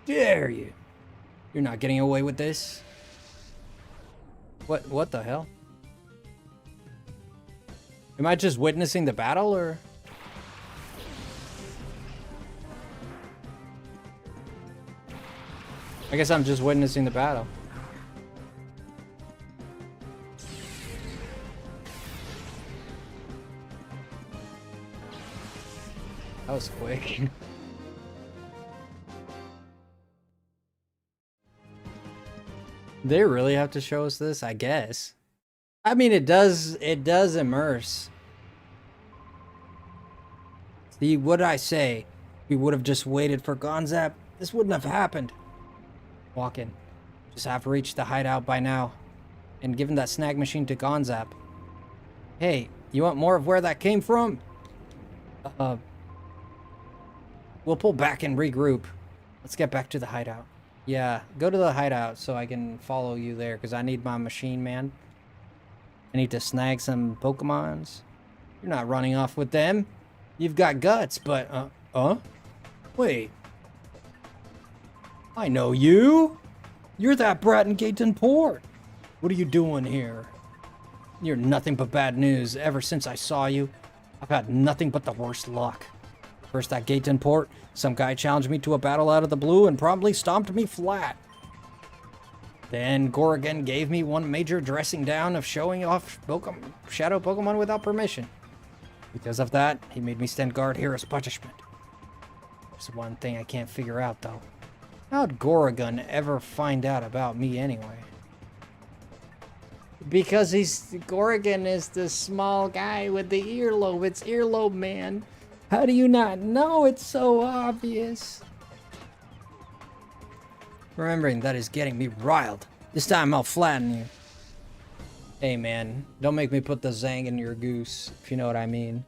dare you? You're not getting away with this. What the hell? Am I just witnessing the battle, or? I guess I'm just witnessing the battle. That was quick. They really have to show us this, I guess. I mean, it does immerse. See, what did I say? We would have just waited for Gonzap. This wouldn't have happened. Walk in. Just have reached the hideout by now. And given that snag machine to Gonzap. Hey, you want more of where that came from? We'll pull back and regroup. Let's get back to the hideout. Yeah, go to the hideout so I can follow you there, because I need my machine, man. I need to snag some Pokemons. You're not running off with them. You've got guts, but, wait. I know you. You're that brat in Gayton Port. What are you doing here? You're nothing but bad news. Ever since I saw you, I've had nothing but the worst luck. First at Gayton Port, some guy challenged me to a battle out of the blue and promptly stomped me flat. Then Gorgon gave me one major dressing down of showing off shadow Pokemon without permission. Because of that, he made me stand guard here as punishment. There's one thing I can't figure out, though. How'd Gorgon ever find out about me anyway? Because Gorgon is the small guy with the earlobe. It's Earlobe Man. How do you not know? It's so obvious. Remembering that is getting me riled. This time I'll flatten you. Hey man, don't make me put the Zang in your goose, if you know what I mean.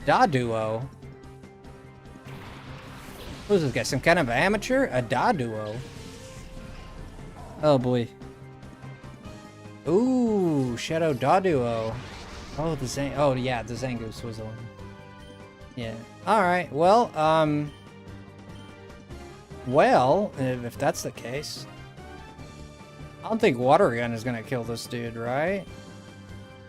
Daduo? Who's this guy? Some kind of amateur? A Daduo? Oh boy. Ooh, Shadow Daduo. Oh, the Zang. Oh yeah, the Zangoose was the one. Yeah. All right. Well, if that's the case, I don't think Water Gun is gonna kill this dude, right?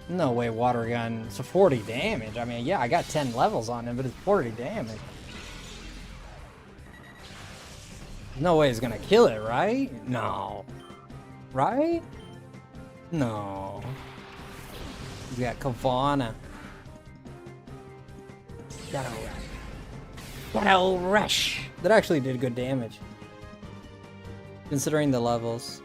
No way, Water Gun. It's a 40 damage. I mean, yeah, I got 10 levels on him, but it's 40 damage. No way it's gonna kill it, right? No. Right? No. He's got Kavana. Shadow Rush. That actually did good damage. Considering the levels.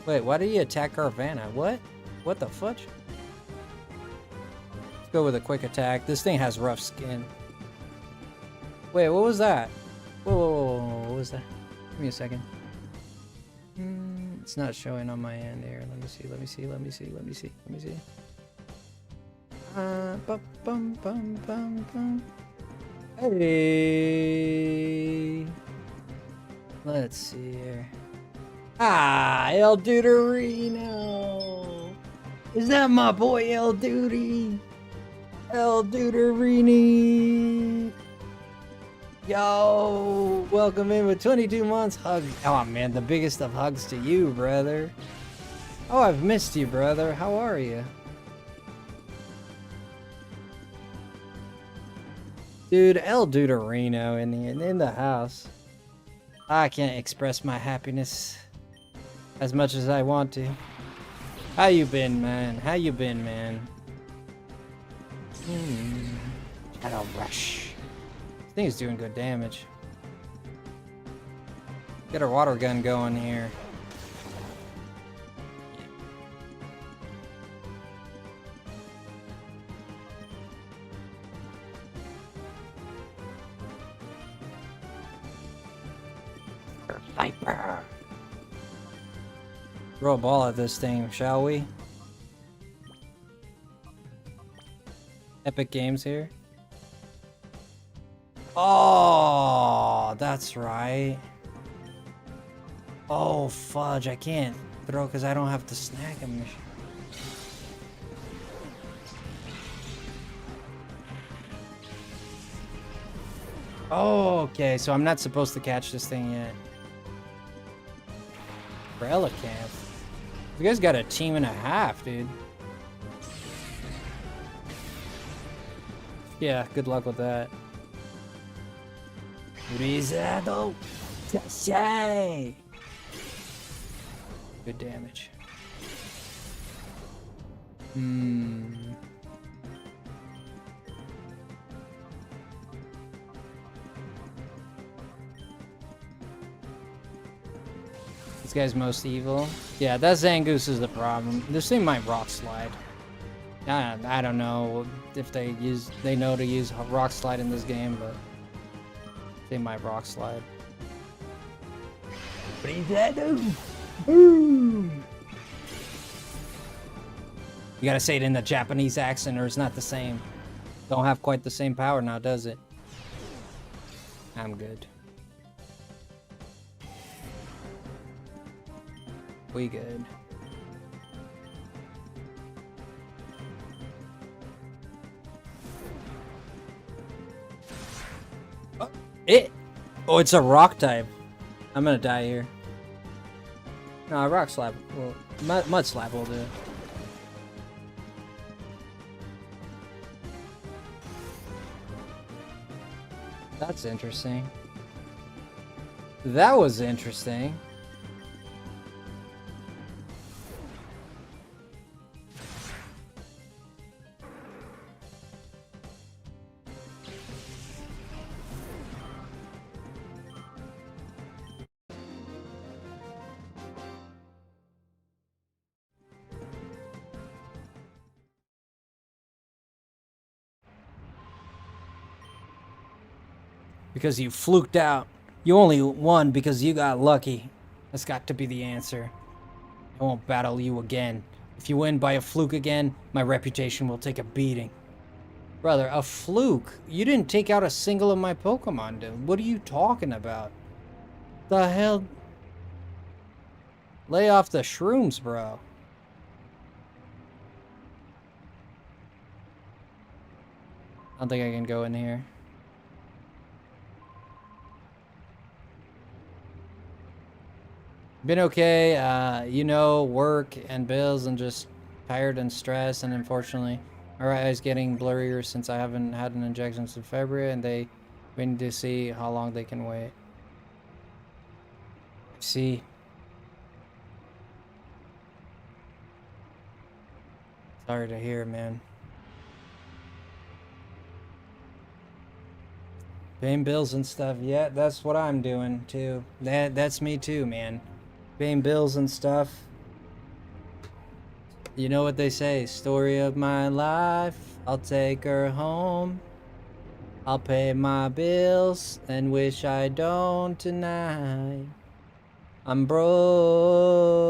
Wait, why did he attack Carvanha? What? What the fudge? Let's go with a quick attack. This thing has rough skin. Wait, what was that? Whoa, what was that? Give me a second. It's not showing on my end here. Let me see. Bum, bum. Hey. Let's see here. Ah, El Duderino. Is that my boy El Duty? El Duderini. Yo, welcome in with 22 months. Hug. Oh man, the biggest of hugs to you, brother. Oh, I've missed you, brother. How are you? Dude, El Duderino in the house. I can't express my happiness as much as I want to. How you been, man? Shadow Rush. This thing is doing good damage. Get our water gun going here. Viper. Throw a ball at this thing, shall we? Epic Games here. Oh, that's right. Oh, fudge. I can't throw because I don't have the snagging machine. Oh, okay. So I'm not supposed to catch this thing yet. Relicanth. You guys got a team and a half, dude. Yeah, good luck with that. Rizado. Good damage. This guy's most evil. Yeah, that Zangoose is the problem. This thing might rock slide. I don't know if they know to use rock slide in this game, but they might rock slide. You gotta say it in the Japanese accent or it's not the same. Don't have quite the same power now, does it? I'm good. We good. Oh, it's a rock type. I'm gonna die here. No, rock slap. Well, mud slap will do it. That's interesting. That was interesting. Because you fluked out. You only won because you got lucky. That's got to be the answer. I won't battle you again. If you win by a fluke again, my reputation will take a beating. Brother, a fluke? You didn't take out a single of my Pokemon, dude. What are you talking about? The hell? Lay off the shrooms, bro. I don't think I can go in here. Been okay, you know, work and bills and just tired and stressed, and unfortunately my right eye's getting blurrier since I haven't had an injection since February, and they need to see how long they can wait. See. Sorry to hear, man. Paying bills and stuff. Yeah, that's what I'm doing too. That's me too, man. Paying bills and stuff. You know what they say, story of my life. I'll take her home. I'll pay my bills and wish I don't tonight. I'm broke.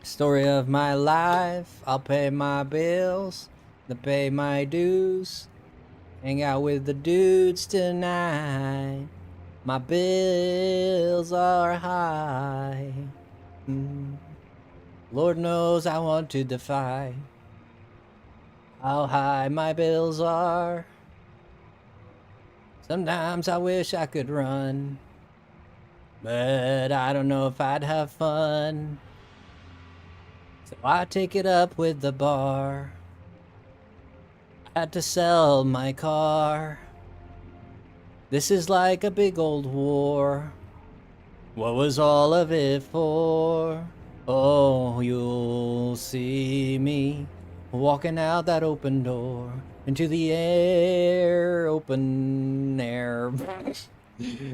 Story of my life. I'll pay my bills, to pay my dues. Hang out with the dudes tonight. My bills are high. Lord knows I want to defy how high my bills are. Sometimes I wish I could run, but I don't know if I'd have fun. So I take it up with the bar. I had to sell my car. This is like a big old war. What was all of it for? Oh, you'll see me walking out that open door into the air, open air.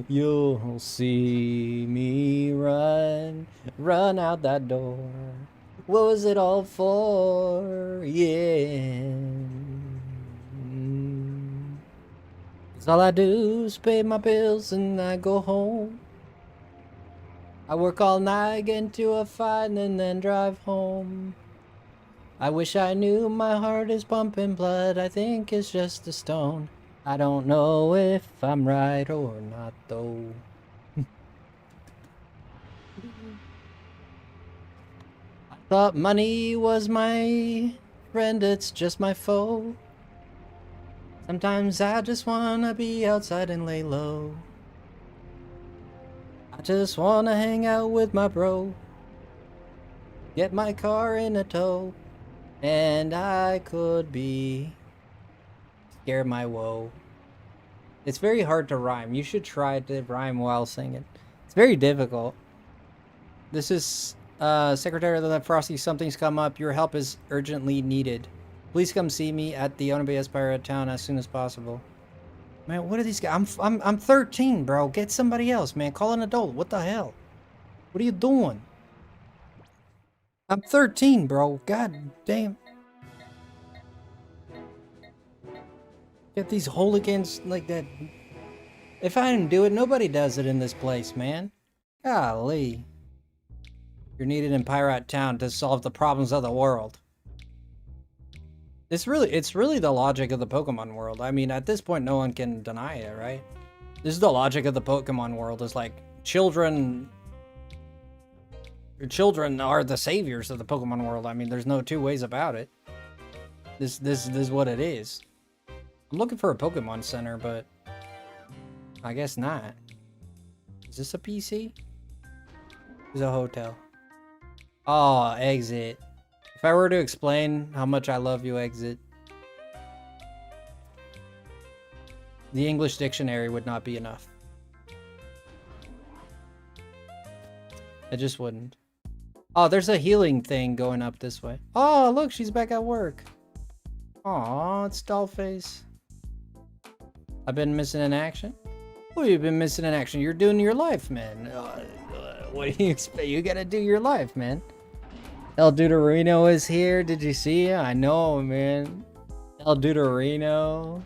You'll see me run out that door. What was it all for? Yeah. 'Cause all I do is pay my bills and I go home. I work all night, get into a fight, and then drive home. I wish I knew my heart is pumping blood. I think it's just a stone. I don't know if I'm right or not, though. I thought money was my friend, it's just my foe. Sometimes I just wanna be outside and lay low. I just wanna hang out with my bro. Get my car in a tow. And I could be scare my woe. It's very hard to rhyme. You should try to rhyme while singing. It's very difficult. This is Secretary of the Frosty. Something's come up. Your help is urgently needed. Please come see me at the Onabe Aspire town as soon as possible. Man, what are these guys? I'm 13, bro. Get somebody else, man. Call an adult. What the hell? What are you doing? I'm 13, bro. God damn. Get these hooligans like that. If I didn't do it, nobody does it in this place, man. Golly. You're needed in Pirate Town to solve the problems of the world. It's really the logic of the Pokemon world. I mean, at this point, no one can deny it, right? This is the logic of the Pokemon world. Is like children are the saviors of the Pokemon world. I mean, there's no two ways about it. This is what it is. I'm looking for a Pokemon Center, but I guess not. Is this a PC? It's a hotel. Oh, exit. If I were to explain how much I love you, exit, the English dictionary would not be enough. It just wouldn't. Oh, there's a healing thing going up this way. Oh, look, she's back at work. Aw, it's Dollface. I've been missing in action? What have you been missing in action? You're doing your life, man. What do you expect? You gotta do your life, man. El Deuterino is here. Did you see him? I know, man. El Deuterino.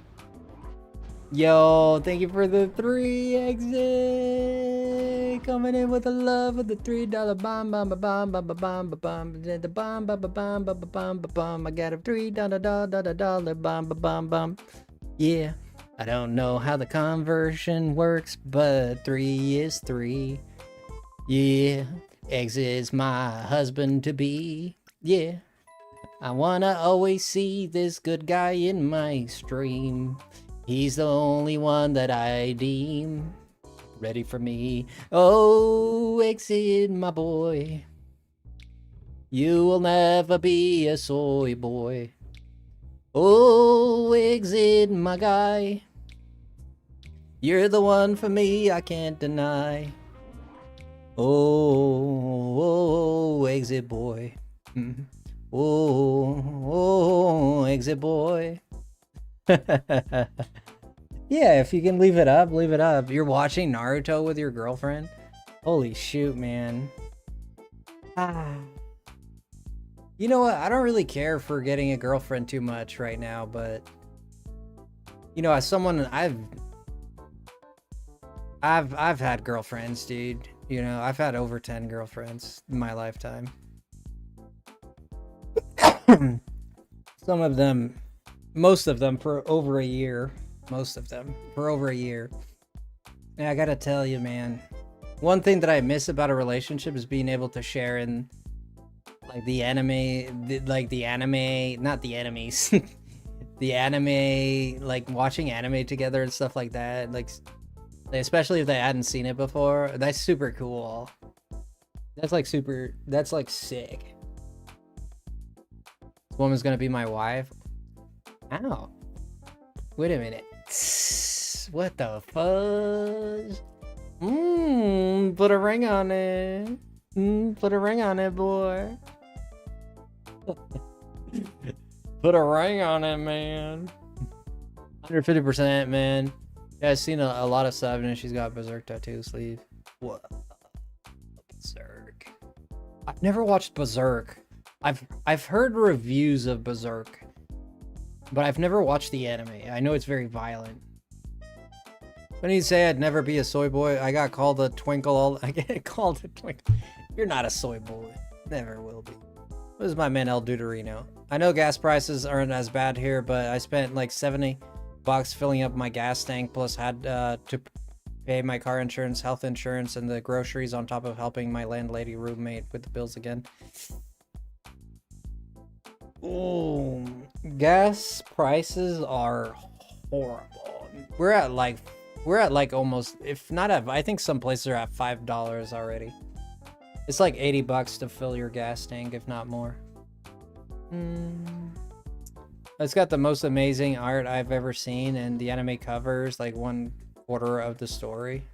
Yo, thank you for the 3 exit. Coming in with the love of the $3 bomb, bomb, bomb, bomb, bomb, bomb, bomb, the bomb, bomb, bomb, bomb, bomb, bomb. I got a $3 bomb, bomb, bomb. Yeah, I don't know how the conversion works, but 3 is 3. Yeah, exit is my husband to be. Yeah, I wanna always see this good guy in my stream. He's the only one that I deem ready for me. Oh, exit, my boy. You will never be a soy boy. Oh, exit, my guy. You're the one for me, I can't deny. Oh, exit boy. Oh, exit boy. Yeah, if you can leave it up, leave it up. You're watching Naruto with your girlfriend? Holy shoot, man. You know what? I don't really care for getting a girlfriend too much right now, but you know, as someone I've had girlfriends, dude. You know, I've had over 10 girlfriends in my lifetime. Some of them, most of them for over a year. Most of them for over a year. And I gotta tell you, man, one thing that I miss about a relationship is being able to share in like the anime, not the enemies, the anime, like watching anime together and stuff like that. Like, especially if they hadn't seen it before. That's super cool. That's like sick. This woman's gonna be my wife. Ow. Wait a minute. What the fudge? Put a ring on it. Put a ring on it, boy. Put a ring on it, man. 150%, man. Yeah, I've seen a lot of stuff, and she's got Berserk tattoo sleeve. What? Berserk. I've never watched Berserk. I've heard reviews of Berserk, but I've never watched the anime. I know it's very violent. When you say I'd never be a soy boy, I got called a twinkle. I get called a twinkle. You're not a soy boy. Never will be. This is my man El Duderino. I know gas prices aren't as bad here, but I spent like $70 filling up my gas tank, plus had to pay my car insurance, health insurance, and the groceries on top of helping my landlady roommate with the bills again. Oh, gas prices are horrible. We're at like almost, if not at, I think some places are at $5 already. It's like $80 to fill your gas tank, if not more. It's got the most amazing art I've ever seen, and the anime covers like 1/4 of the story.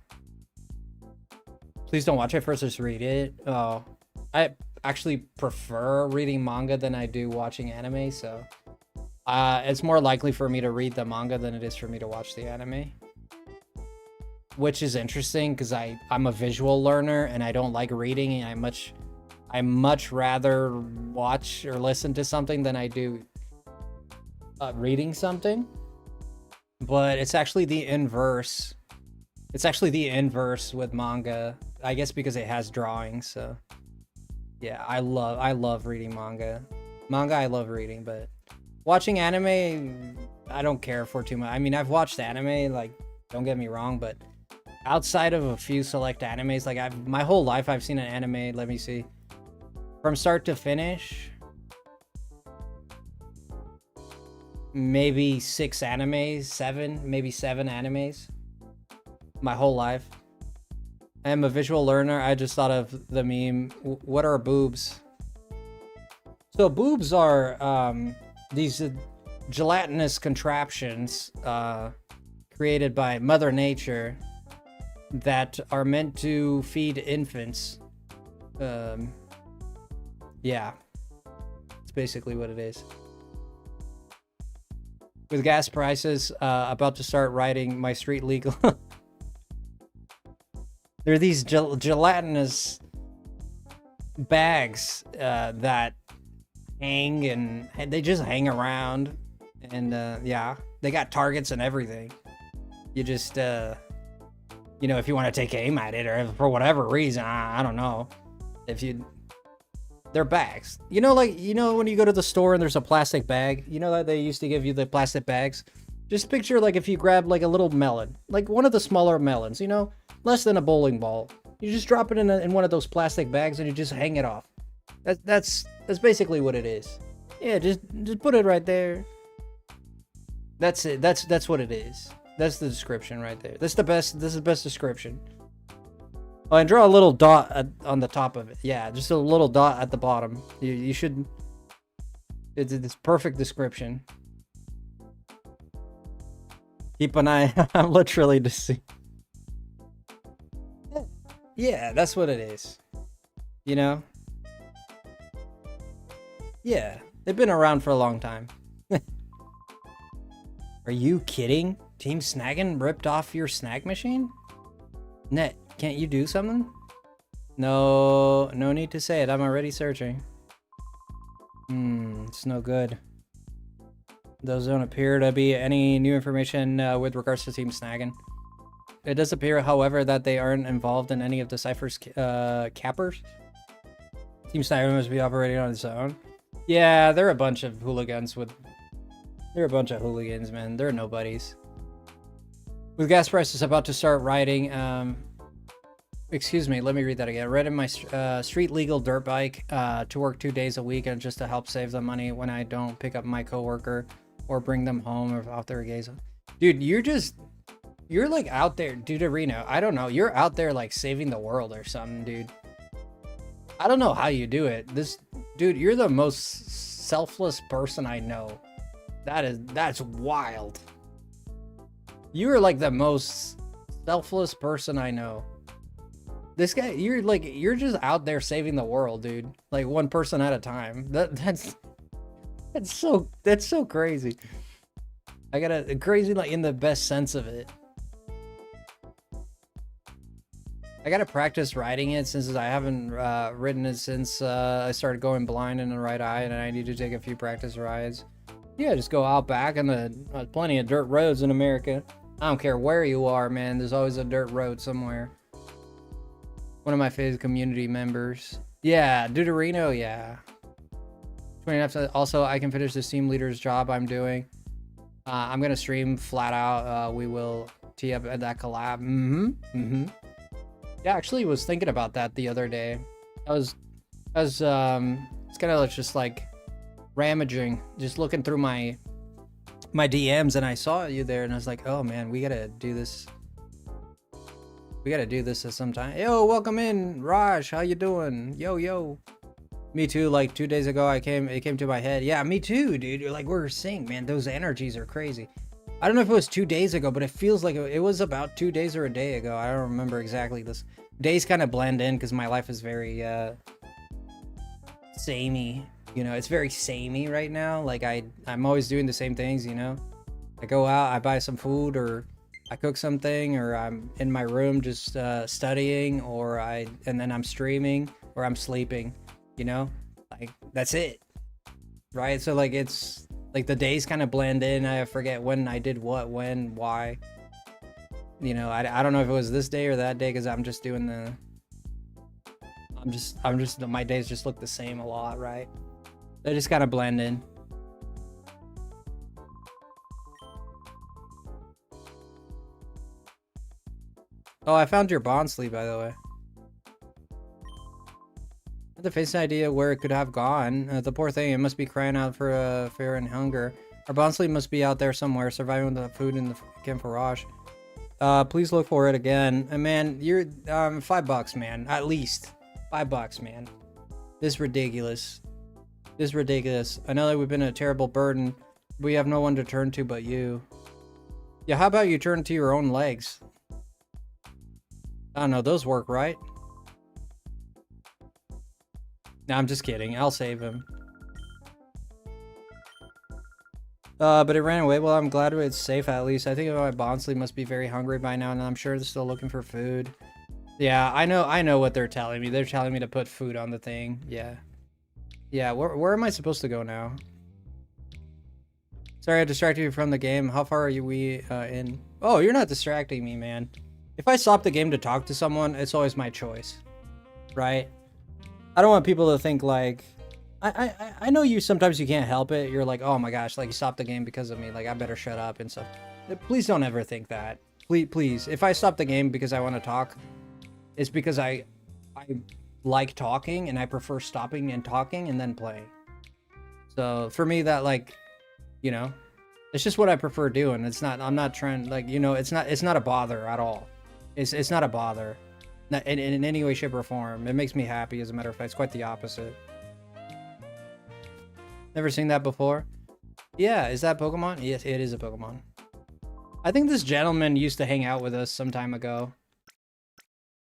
Please don't watch it first, just read it. Oh, I actually prefer reading manga than I do watching anime, so it's more likely for me to read the manga than it is for me to watch the anime. Which is interesting because I'm a visual learner and I don't like reading, and I much rather watch or listen to something than I do reading something. But it's actually the inverse. It's actually the inverse with manga, I guess, because it has drawings. So yeah, I love reading manga. I love reading, but watching anime, I don't care for too much. I mean, I've watched anime, like, don't get me wrong, but outside of a few select animes, like my whole life I've seen an anime, let me see, from start to finish, maybe 6 animes, maybe 7 animes, my whole life. I'm a visual learner. I just thought of the meme, what are boobs? So boobs are these gelatinous contraptions created by Mother Nature that are meant to feed infants. Yeah, it's basically what it is. With gas prices about to start riding my street legal. There are these gelatinous bags that hang, and they just hang around, and yeah, they got targets and everything. You just, you know, if you want to take aim at it or for whatever reason, I don't know. If you, they're bags. You know, like, you know, when you go to the store and there's a plastic bag, you know that they used to give you the plastic bags? Just picture like if you grab like a little melon, like one of the smaller melons, you know, less than a bowling ball. You just drop it in one of those plastic bags and you just hang it off. That's basically what it is. Yeah, just put it right there. That's it. That's what it is. That's the description right there. This is the best description. Oh, and draw a little dot on the top of it. Yeah, just a little dot at the bottom. You should. It's perfect description. Keep an eye. I'm literally deceived. Yeah, that's what it is. You know? Yeah, they've been around for a long time. Are you kidding? Team Snaggin ripped off your snag machine? Net, can't you do something? No need to say it. I'm already searching. It's no good. Those don't appear to be any new information with regards to Team Snaggin. It does appear, however, that they aren't involved in any of the Cypher's cappers. Team Snaggin must be operating on its own. Yeah, they're a bunch of hooligans They're a bunch of hooligans, man. They're nobodies. With gas prices about to start riding, excuse me, let me read that again. Riding my street legal dirt bike to work 2 days a week and just to help save the money when I don't pick up my coworker or bring them home or out there gaze. Dude, you're like out there, Duderino. I don't know. You're out there like saving the world or something, dude. I don't know how you do it. Dude, you're the most selfless person I know. That's wild. You are like the most selfless person I know. This guy, you're just out there saving the world, dude. Like one person at a time. That's so crazy. I gotta crazy like in the best sense of it. I gotta practice riding it since I haven't ridden it since I started going blind in the right eye, and I need to take a few practice rides. Yeah, just go out back on the plenty of dirt roads in America. I don't care where you are, man. There's always a dirt road somewhere. One of my favorite community members. Yeah, Duderino, yeah. 29. Also, I can finish this team leader's job I'm doing. I'm gonna stream flat out. We will tee up at that collab. Yeah, actually was thinking about that the other day. It's kind of just like ramaging, just looking through my DMs, and I saw you there, and I was like, oh man, we gotta do this. We gotta do this at some time. Yo, welcome in, Raj. How you doing? Yo. Me too. Like 2 days ago, it came to my head. Yeah, me too, dude. Like we were saying, man, those energies are crazy. I don't know if it was 2 days ago, but it feels like it was about 2 days or a day ago. I don't remember exactly. This days kind of blend in because my life is very samey. You know, it's very samey right now. Like I'm always doing the same things. You know, I go out, I buy some food, or I cook something, or I'm in my room just studying, and then I'm streaming, or I'm sleeping. You know, like that's it, right? So like it's like the days kind of blend in. I forget when I did what, when, why. You know, I don't know if it was this day or that day because I'm just doing my days just look the same a lot, right? They just kind of blend in. Oh, I found your Bonsly, by the way. I had to face an idea where it could have gone. The poor thing, it must be crying out for fear and hunger. Our Bonsly must be out there somewhere, surviving with the food in the camouflage. Please look for it again. And man, you're $5, man. At least $5, man. This is ridiculous. This is ridiculous. I know that we've been a terrible burden. We have no one to turn to but you. Yeah, how about you turn to your own legs? I don't know, those work, right? No, I'm just kidding. I'll save him. But it ran away. Well, I'm glad it's safe at least. I think my Bonsly must be very hungry by now, and I'm sure they're still looking for food. Yeah, I know what they're telling me. They're telling me to put food on the thing. Yeah. Yeah, where am I supposed to go now? Sorry, I distracted you from the game. How far are we in? Oh, you're not distracting me, man. If I stop the game to talk to someone, it's always my choice, right? I don't want people to think like, I know you sometimes you can't help it. You're like, oh my gosh, like you stopped the game because of me. Like I better shut up and stuff. Please don't ever think that. Please. If I stop the game because I want to talk, it's because I like talking and I prefer stopping and talking and then playing. So for me, that like, you know, it's just what I prefer doing. It's not, I'm not trying, like, you know, it's not a bother at all. It's not a bother in any way, shape, or form. It makes me happy, as a matter of fact. It's quite the opposite. Never seen that before? Yeah, is that Pokemon? Yes, it is a Pokemon. I think this gentleman used to hang out with us some time ago.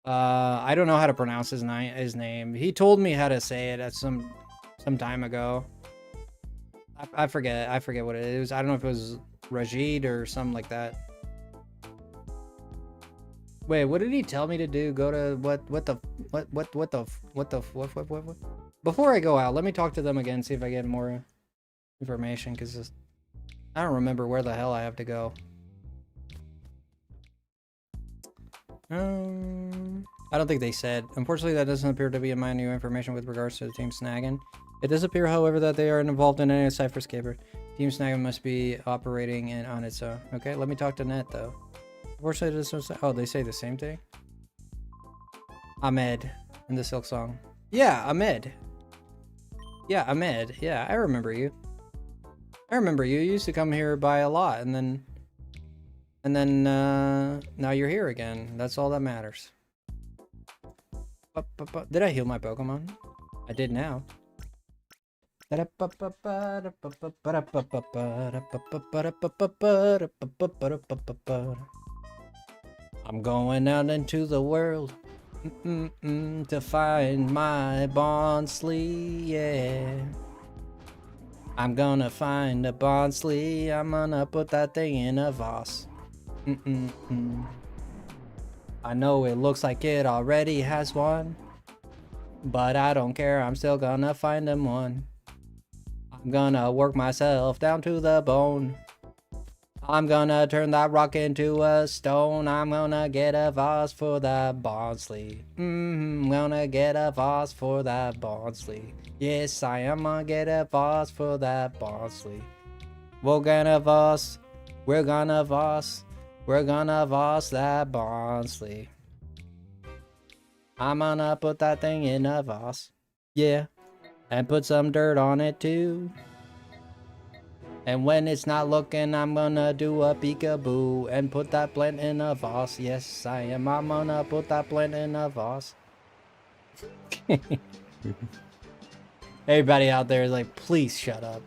I don't know how to pronounce his name. He told me how to say it at some time ago. I forget what it is. I don't know if it was Rajid or something like that. Wait, what did he tell me to do? Go to what? Before I go out, let me talk to them again, see if I get more information, because I don't remember where the hell I have to go. I don't think they said. Unfortunately, that doesn't appear to be in my new information with regards to the Team Snaggin. It does appear, however, that they are involved in any Cypher Scaper. Team Snaggin must be operating on its own. Okay, let me talk to Net, though. Unfortunately, this was... Oh, they say the same thing? Ahmed in the Silk Song. Yeah, Ahmed. Yeah, Ahmed. Yeah, I remember you. I remember you. You used to come here by a lot, and then now you're here again. That's all that matters. Did I heal my Pokemon? I did now. I'm going out into the world to find my Bonsly, yeah. I'm gonna find a Bonsly. I'm gonna put that thing in a vase. I know it looks like it already has one, but I don't care. I'm still gonna find him one. I'm gonna work myself down to the bone. I'm gonna turn that rock into a stone. I'm gonna get a vase for that Bonsly. I'm gonna get a vase for that Bonsly. Yes, I am gonna get a vase for that Bonsly. We're gonna vase. We're gonna vase. We're gonna vase that Bonsly. I'm gonna put that thing in a vase. Yeah. And put some dirt on it too. And when it's not looking, I'm gonna do a peekaboo and put that plant in a vase. Yes, I am. I'm gonna put that plant in a vase. Everybody out there is like, please shut up.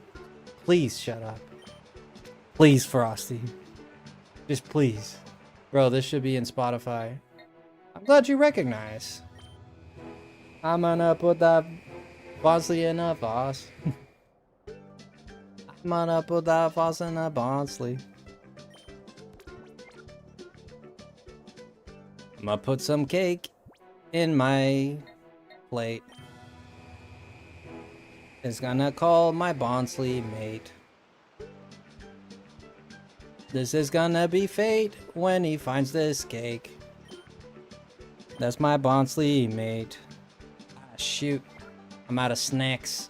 Please shut up. Please, Frosty. Just please. Bro, this should be in Spotify. I'm glad you recognize. I'm gonna put that Bonsly in a vase. I'm gonna put that vase in a Bonsly. I'm gonna put some cake in my plate. It's gonna call my Bonsly mate. This is gonna be fate when he finds this cake. That's my Bonsly mate. Ah, shoot. I'm out of snacks.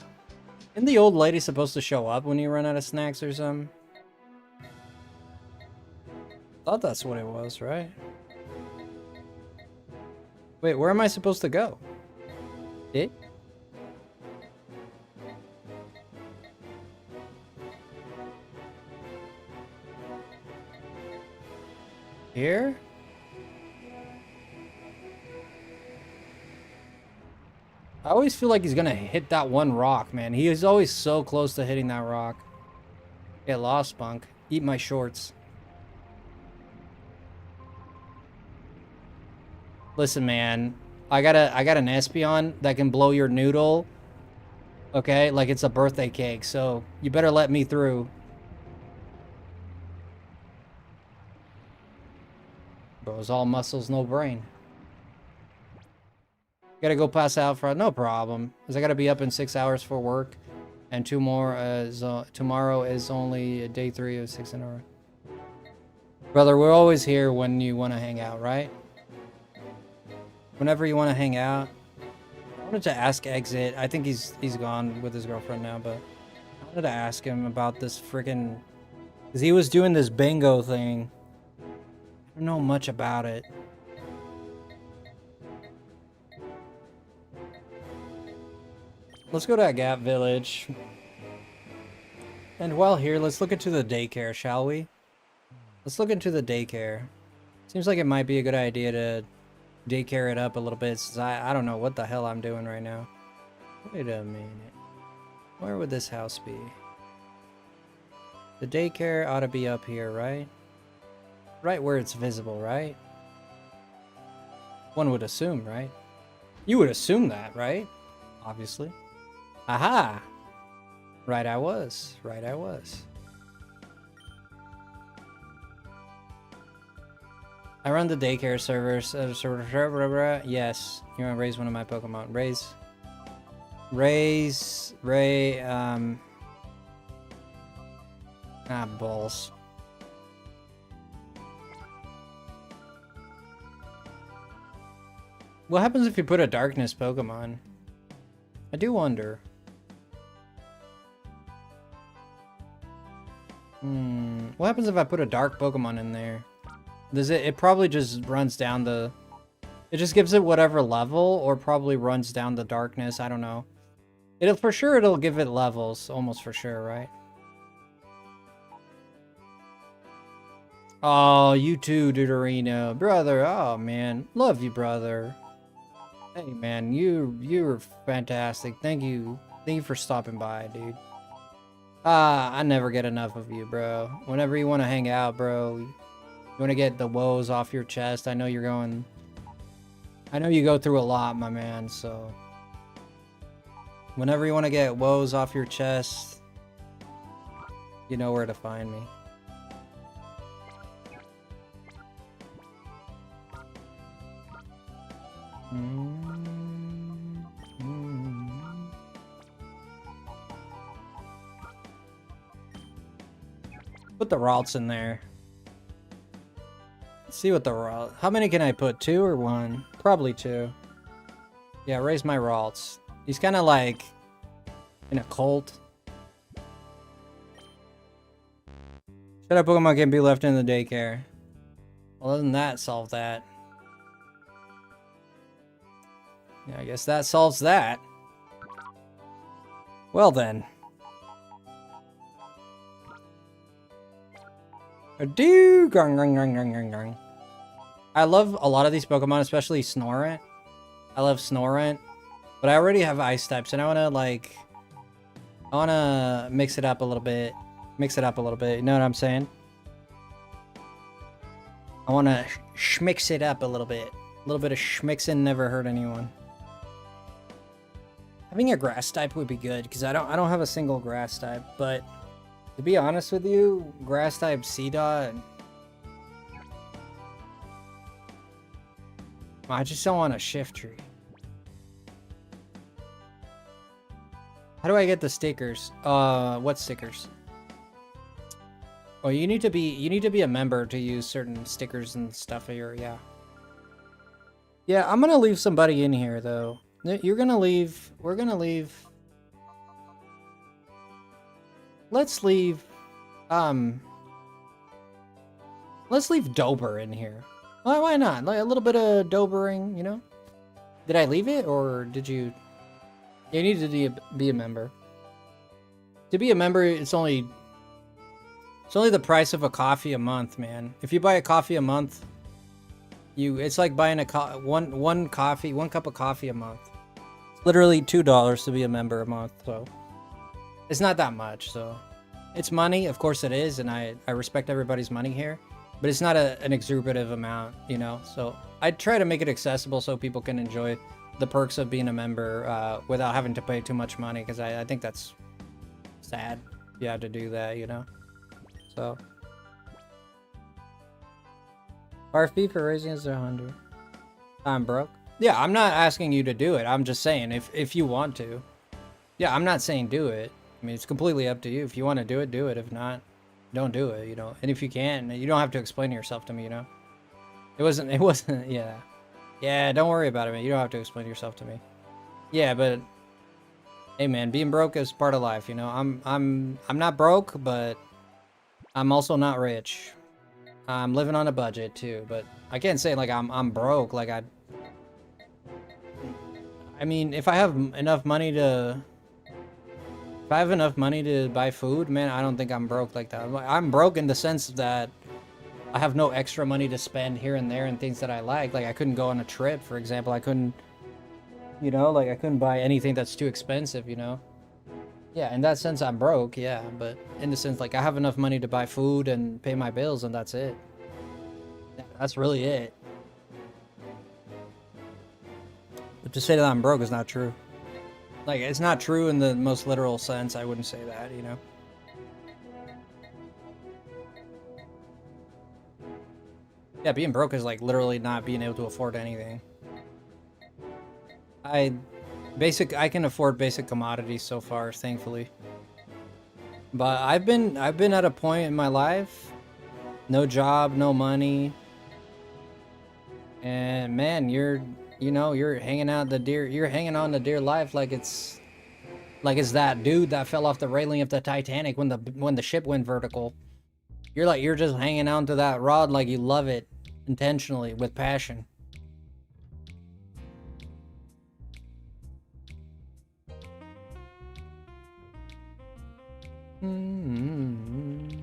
Isn't the old lady supposed to show up when you run out of snacks or something? Thought that's what it was, right? Wait, where am I supposed to go? It? Here? I always feel like he's gonna hit that one rock, man. He is always so close to hitting that rock. Get lost, Spunk. Eat my shorts. Listen, man. I got an Espeon that can blow your noodle. Okay? Like it's a birthday cake, so you better let me through. Bro, it's all muscles, no brain. Gotta go pass out for no problem, because I gotta be up in 6 hours for work, and tomorrow is only day 3 of 6 in a row. Brother, we're always here when you want to hang out, right? Whenever you want to hang out. I wanted to ask Exit. I think he's gone with his girlfriend now, but I wanted to ask him about this freaking... Because he was doing this bingo thing. I don't know much about it. Let's go to Gap Village. And while here, let's look into the daycare, shall we? Let's look into the daycare. Seems like it might be a good idea to daycare it up a little bit, since I don't know what the hell I'm doing right now. Wait a minute. Where would this house be? The daycare ought to be up here, right? Right where it's visible, right? One would assume, right? You would assume that, right? Obviously. Aha! Right I was. Right I was. I run the daycare servers. Yes. You want to raise one of my Pokemon. Balls. What happens if you put a darkness Pokemon? I do wonder. What happens if I put a dark Pokemon in there? Does it probably just runs down the... It just gives it whatever level, or probably runs down the darkness, I don't know. It'll give it levels, almost for sure, right? Oh, you too, Deuterino. Brother, oh man. Love you, brother. Hey man, you're fantastic. Thank you. Thank you for stopping by, dude. I never get enough of you, bro. Whenever you want to hang out, bro. You want to get the woes off your chest. I know you go through a lot, my man, so. Whenever you want to get woes off your chest, you know where to find me. Put the Ralts in there. Let's see what the Ralt... How many can I put? 2 or 1? Probably 2. Yeah, raise my Ralts. He's kind of like in a cult. Shut up, Pokemon can be left in the daycare. Well, doesn't that solve that? Yeah, I guess that solves that. Well then. Adoo! Grung, grung, grung, grung, grung, grung. I love a lot of these Pokemon, especially Snorunt. I love Snorunt. But I already have Ice types, and I wanna mix it up a little bit. Mix it up a little bit, you know what I'm saying? I wanna schmix it up a little bit. A little bit of schmixing never hurt anyone. Having a grass type would be good, because I don't have a single grass type, but to be honest with you, grass type C-Dot, I just don't want a shift tree. How do I get the stickers? What stickers? Oh, you need to be a member to use certain stickers and stuff here, yeah. Yeah, I'm gonna leave somebody in here though. You're gonna leave, we're gonna leave. Let's leave Dober in here. Why not? Like a little bit of Dobering, you know? Did I leave it, or did you? You need to be a member. To be a member, it's only the price of a coffee a month, man. If you buy a coffee a month, it's like buying one cup of coffee a month. It's literally $2 to be a member a month, so it's not that much. So it's money, of course it is, and I respect everybody's money here, but it's not an exorbitant amount, you know. So I try to make it accessible so people can enjoy the perks of being a member without having to pay too much money, because I think that's sad. You have to do that, you know. So our fee for raising is 100. I'm broke. Yeah, I'm not asking you to do it. I'm just saying if you want to. Yeah, I'm not saying do it. I mean, it's completely up to you. If you want to do it, do it. If not, don't do it, you know. And if you can, you don't have to explain yourself to me, you know. It wasn't, yeah. Yeah, don't worry about it, man. You don't have to explain yourself to me. Yeah, but hey, man, being broke is part of life, you know. I'm not broke, but I'm also not rich. I'm living on a budget too, but I can't say like I'm broke. Like I mean, if I have enough money to, if I have enough money to buy food, man, I don't think I'm broke like that. I'm broke in the sense that I have no extra money to spend here and there and things that I like. Like I couldn't go on a trip, for example. I couldn't, you know, like I couldn't buy anything that's too expensive, you know. Yeah, in that sense, I'm broke, yeah, but in the sense, like, I have enough money to buy food and pay my bills, and that's it. Yeah, that's really it. But to say that I'm broke is not true. Like, it's not true in the most literal sense. I wouldn't say that, you know? Yeah, being broke is, like, literally not being able to afford anything. I can afford basic commodities so far, thankfully. But I've been at a point in my life, no job, no money, and man, you're hanging out you're hanging on the dear life like it's that dude that fell off the railing of the Titanic when the ship went vertical. You're just hanging on to that rod like you love it intentionally with passion. Mm-hmm.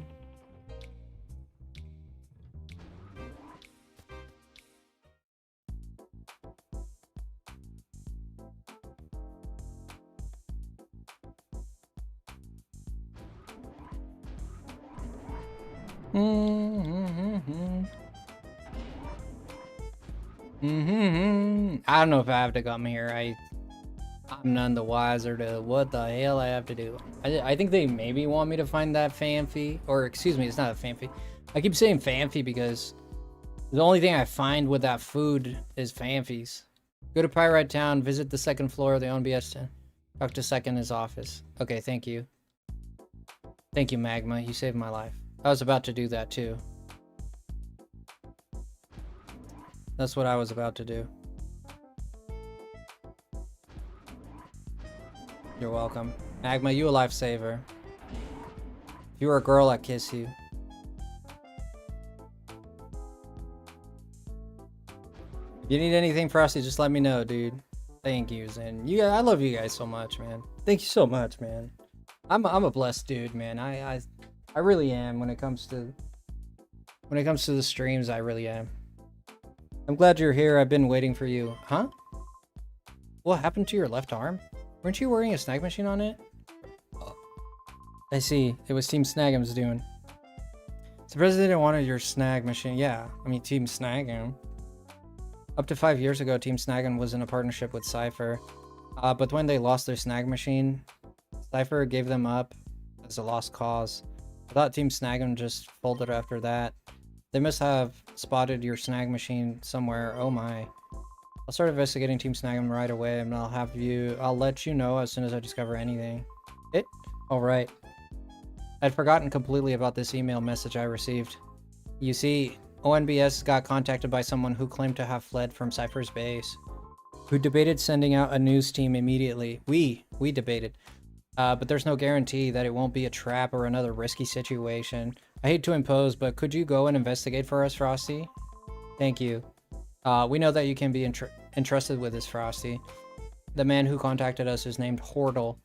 Mm-hmm. Mm-hmm. I don't know if I have to come here. I'm none the wiser to what the hell I have to do. I think they maybe want me to find that fanfi, or excuse me, it's not a fanfi. I keep saying fanfi because the only thing I find with that food is fanfies. Go to Pyrite Town, visit the second floor of the ONBS 10. Talk to Sec in his office. Okay, thank you. Thank you, Magma. You saved my life. I was about to do that too. That's what I was about to do. You're welcome. Magma, you a lifesaver. If you were a girl, I'd kiss you. If you need anything, Frosty, just let me know, dude. Thank yous. And I love you guys so much, man. Thank you so much, man. I'm a blessed dude, man. I really am when it comes to the streams, I really am. I'm glad you're here. I've been waiting for you. Huh? What happened to your left arm? Weren't you wearing a snag machine on it? Oh, I see. It was Team Snag'em's doing. The president wanted your snag machine. Yeah, I mean Team Snag'em. Up to 5 years ago, Team Snag'em was in a partnership with Cypher. But when they lost their snag machine, Cypher gave them up as a lost cause. I thought Team Snag'em just folded after that. They must have spotted your snag machine somewhere. Oh my. I'll start investigating Team Snag'em right away, and I'll let you know as soon as I discover anything. Alright. I'd forgotten completely about this email message I received. You see, ONBS got contacted by someone who claimed to have fled from Cypher's base, who debated sending out a news team immediately. We debated. But there's no guarantee that it won't be a trap or another risky situation. I hate to impose, but could you go and investigate for us, Frosty? Thank you. We know that you can be entrusted with this, Frosty. The man who contacted us is named Hordle.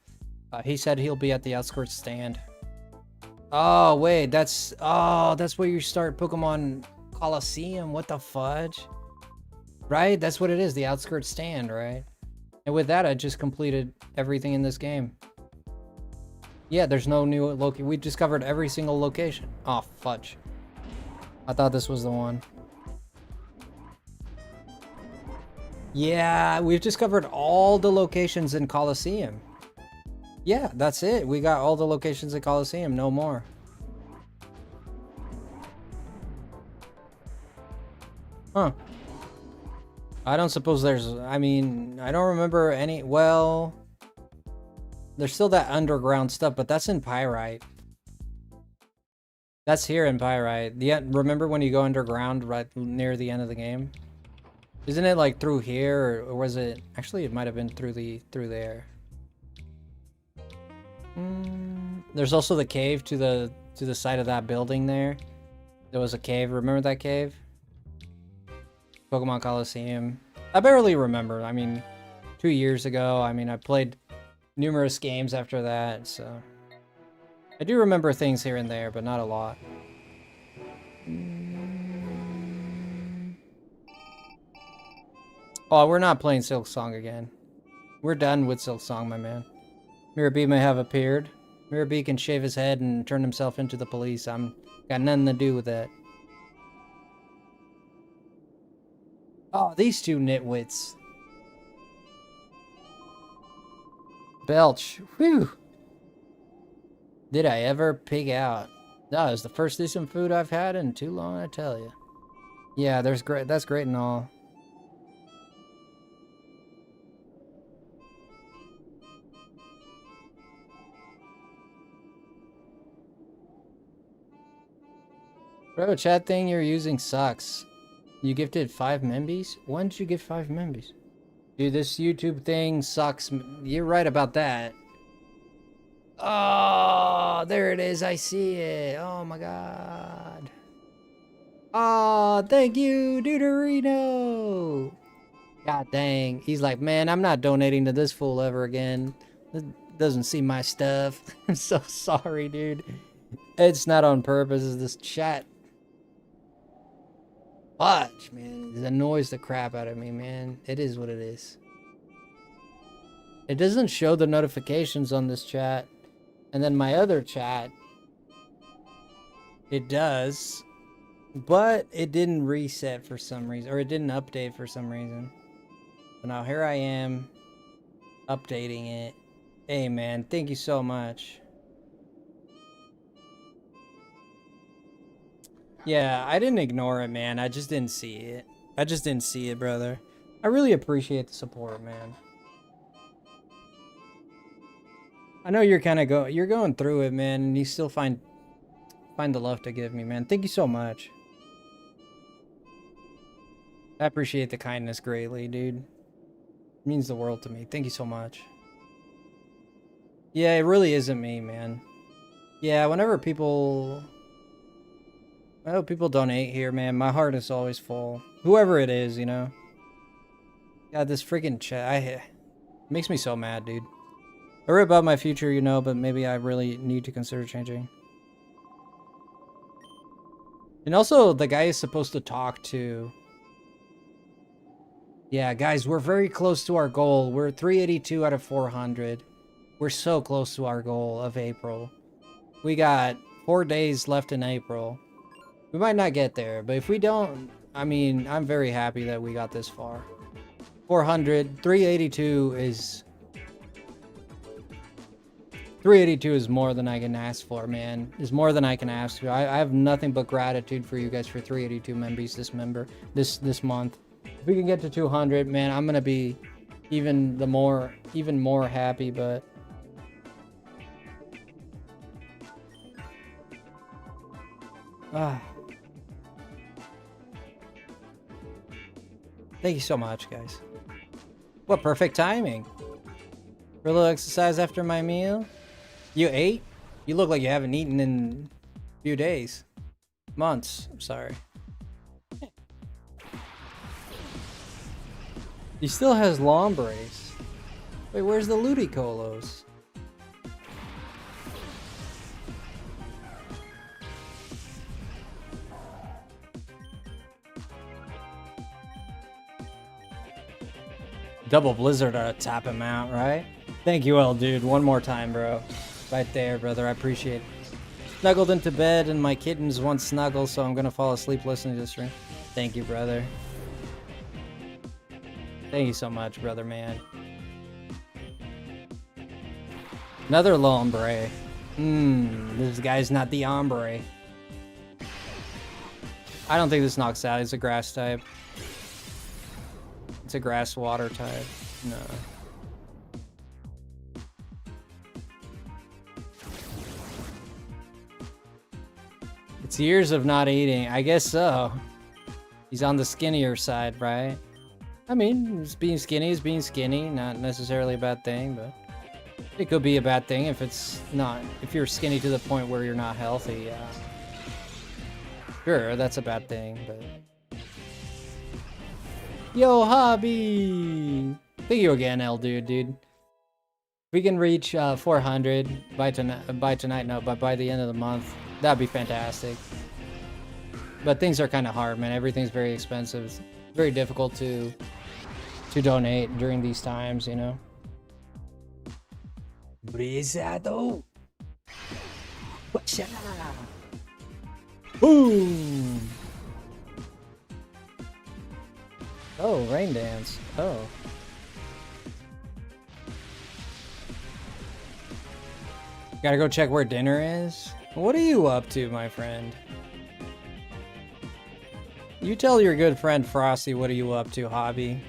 He said he'll be at the outskirts stand. Oh, wait, that's where you start Pokemon Coliseum. What the fudge? Right? That's what it is, the outskirts stand, right? And with that, I just completed everything in this game. Yeah, there's no new location. We discovered every single location. Oh, fudge. I thought this was the one. Yeah, we've discovered all the locations in Coliseum. Yeah, that's it. We got all the locations in Coliseum, no more. Huh. I don't suppose I don't remember any, well, there's still that underground stuff, but that's in Pyrite. That's here in Pyrite. Remember when you go underground right near the end of the game? Isn't it like through here, or was it? Actually, it might have been through there. There's also the cave to the side of that building there. There was a cave. Remember that cave? Pokemon Coliseum. I barely remember. I mean, 2 years ago. I mean, I played numerous games after that, so I do remember things here and there, but not a lot. Oh, we're not playing Silk Song again. We're done with Silk Song, my man. Mirror B may have appeared. Mirror B can shave his head and turn himself into the police. I'm got nothing to do with that. Oh, these two nitwits. Belch. Whew. Did I ever pig out? That was the first decent food I've had in too long, I tell you. Yeah, that's great and all. Bro, chat thing you're using sucks. You gifted 5 membies? When did you get 5 membies? Dude, this YouTube thing sucks. You're right about that. Oh, there it is. I see it. Oh my god. Oh, thank you, Deuterino. God dang. He's like, man, I'm not donating to this fool ever again. This doesn't see my stuff. I'm so sorry, dude. It's not on purpose. It's this chat. Watch, man. It annoys the crap out of me, man. It is what it is. It doesn't show the notifications on this chat. And then my other chat, it does. But it didn't reset for some reason. Or it didn't update for some reason. So now here I am, updating it. Hey, man. Thank you so much. Yeah, I didn't ignore it, man. I just didn't see it. I just didn't see it, brother. I really appreciate the support, man. I know you're kind of you're going through it, man, and you still find the love to give me, man. Thank you so much. I appreciate the kindness greatly, dude. It means the world to me. Thank you so much. Yeah, it really isn't me, man. Yeah, whenever people donate here, man, my heart is always full. Whoever it is, you know. God, this freaking chat, it makes me so mad, dude. I worry about my future, you know, but maybe I really need to consider changing. And also, the guy is supposed to talk to... Yeah, guys, we're very close to our goal. We're 382 out of 400. We're so close to our goal of April. We got 4 days left in April. We might not get there, but if we don't, I mean, I'm very happy that we got this far. 400, 382 is... 382 is more than I can ask for, man. Is more than I can ask for. I have nothing but gratitude for you guys for 382 membies this month. If we can get to 200, man, I'm gonna be even more happy, but... Thank you so much, guys. What perfect timing. For a little exercise after my meal. You ate? You look like you haven't eaten in a few days. Months. I'm sorry. He still has Lombres. Wait, where's the Ludicolo's? Double blizzard to tap him out, right? Thank you, L dude. One more time, bro. Right there, brother. I appreciate it. Snuggled into bed and my kittens want snuggle, so I'm gonna fall asleep listening to this stream. Thank you, brother. Thank you so much, brother, man. Another Lombre. This guy's not the ombre. I don't think this knocks out. It's a grass type. It's a grass water type. No. It's years of not eating. I guess so. He's on the skinnier side, right? I mean, being skinny is being skinny. Not necessarily a bad thing, but it could be a bad thing if it's not. If you're skinny to the point where you're not healthy, yeah. Sure, that's a bad thing, but... Yo, Hobby! Thank you again, L dude. If we can reach 400 by tonight, no, but by the end of the month, that'd be fantastic. But things are kind of hard, man. Everything's very expensive. It's very difficult to donate during these times, you know. Brisado. Boom. Oh, rain dance. Oh. Gotta go check where dinner is. What are you up to, my friend? You tell your good friend Frosty what are you up to, Hobby.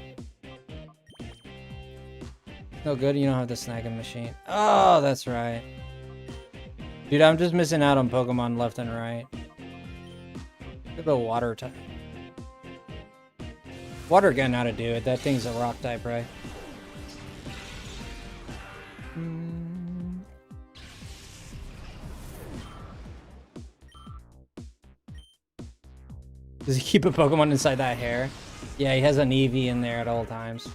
No good, you don't have the snacking machine. Oh, that's right. Dude, I'm just missing out on Pokemon left and right. Look at the water type. Water gun how to do it. That thing's a rock type, right? Does he keep a Pokemon inside that hair? Yeah, he has an Eevee in there at all times.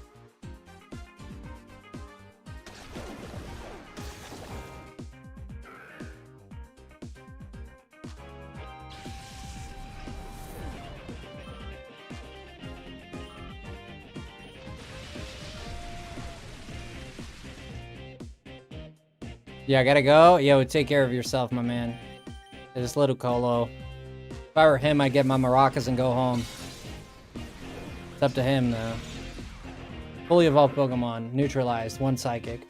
Yeah, I gotta go. Yo, take care of yourself, my man. This little Colo. If I were him, I'd get my maracas and go home. It's up to him, though. Fully evolved Pokemon. Neutralized. 1 Psychic.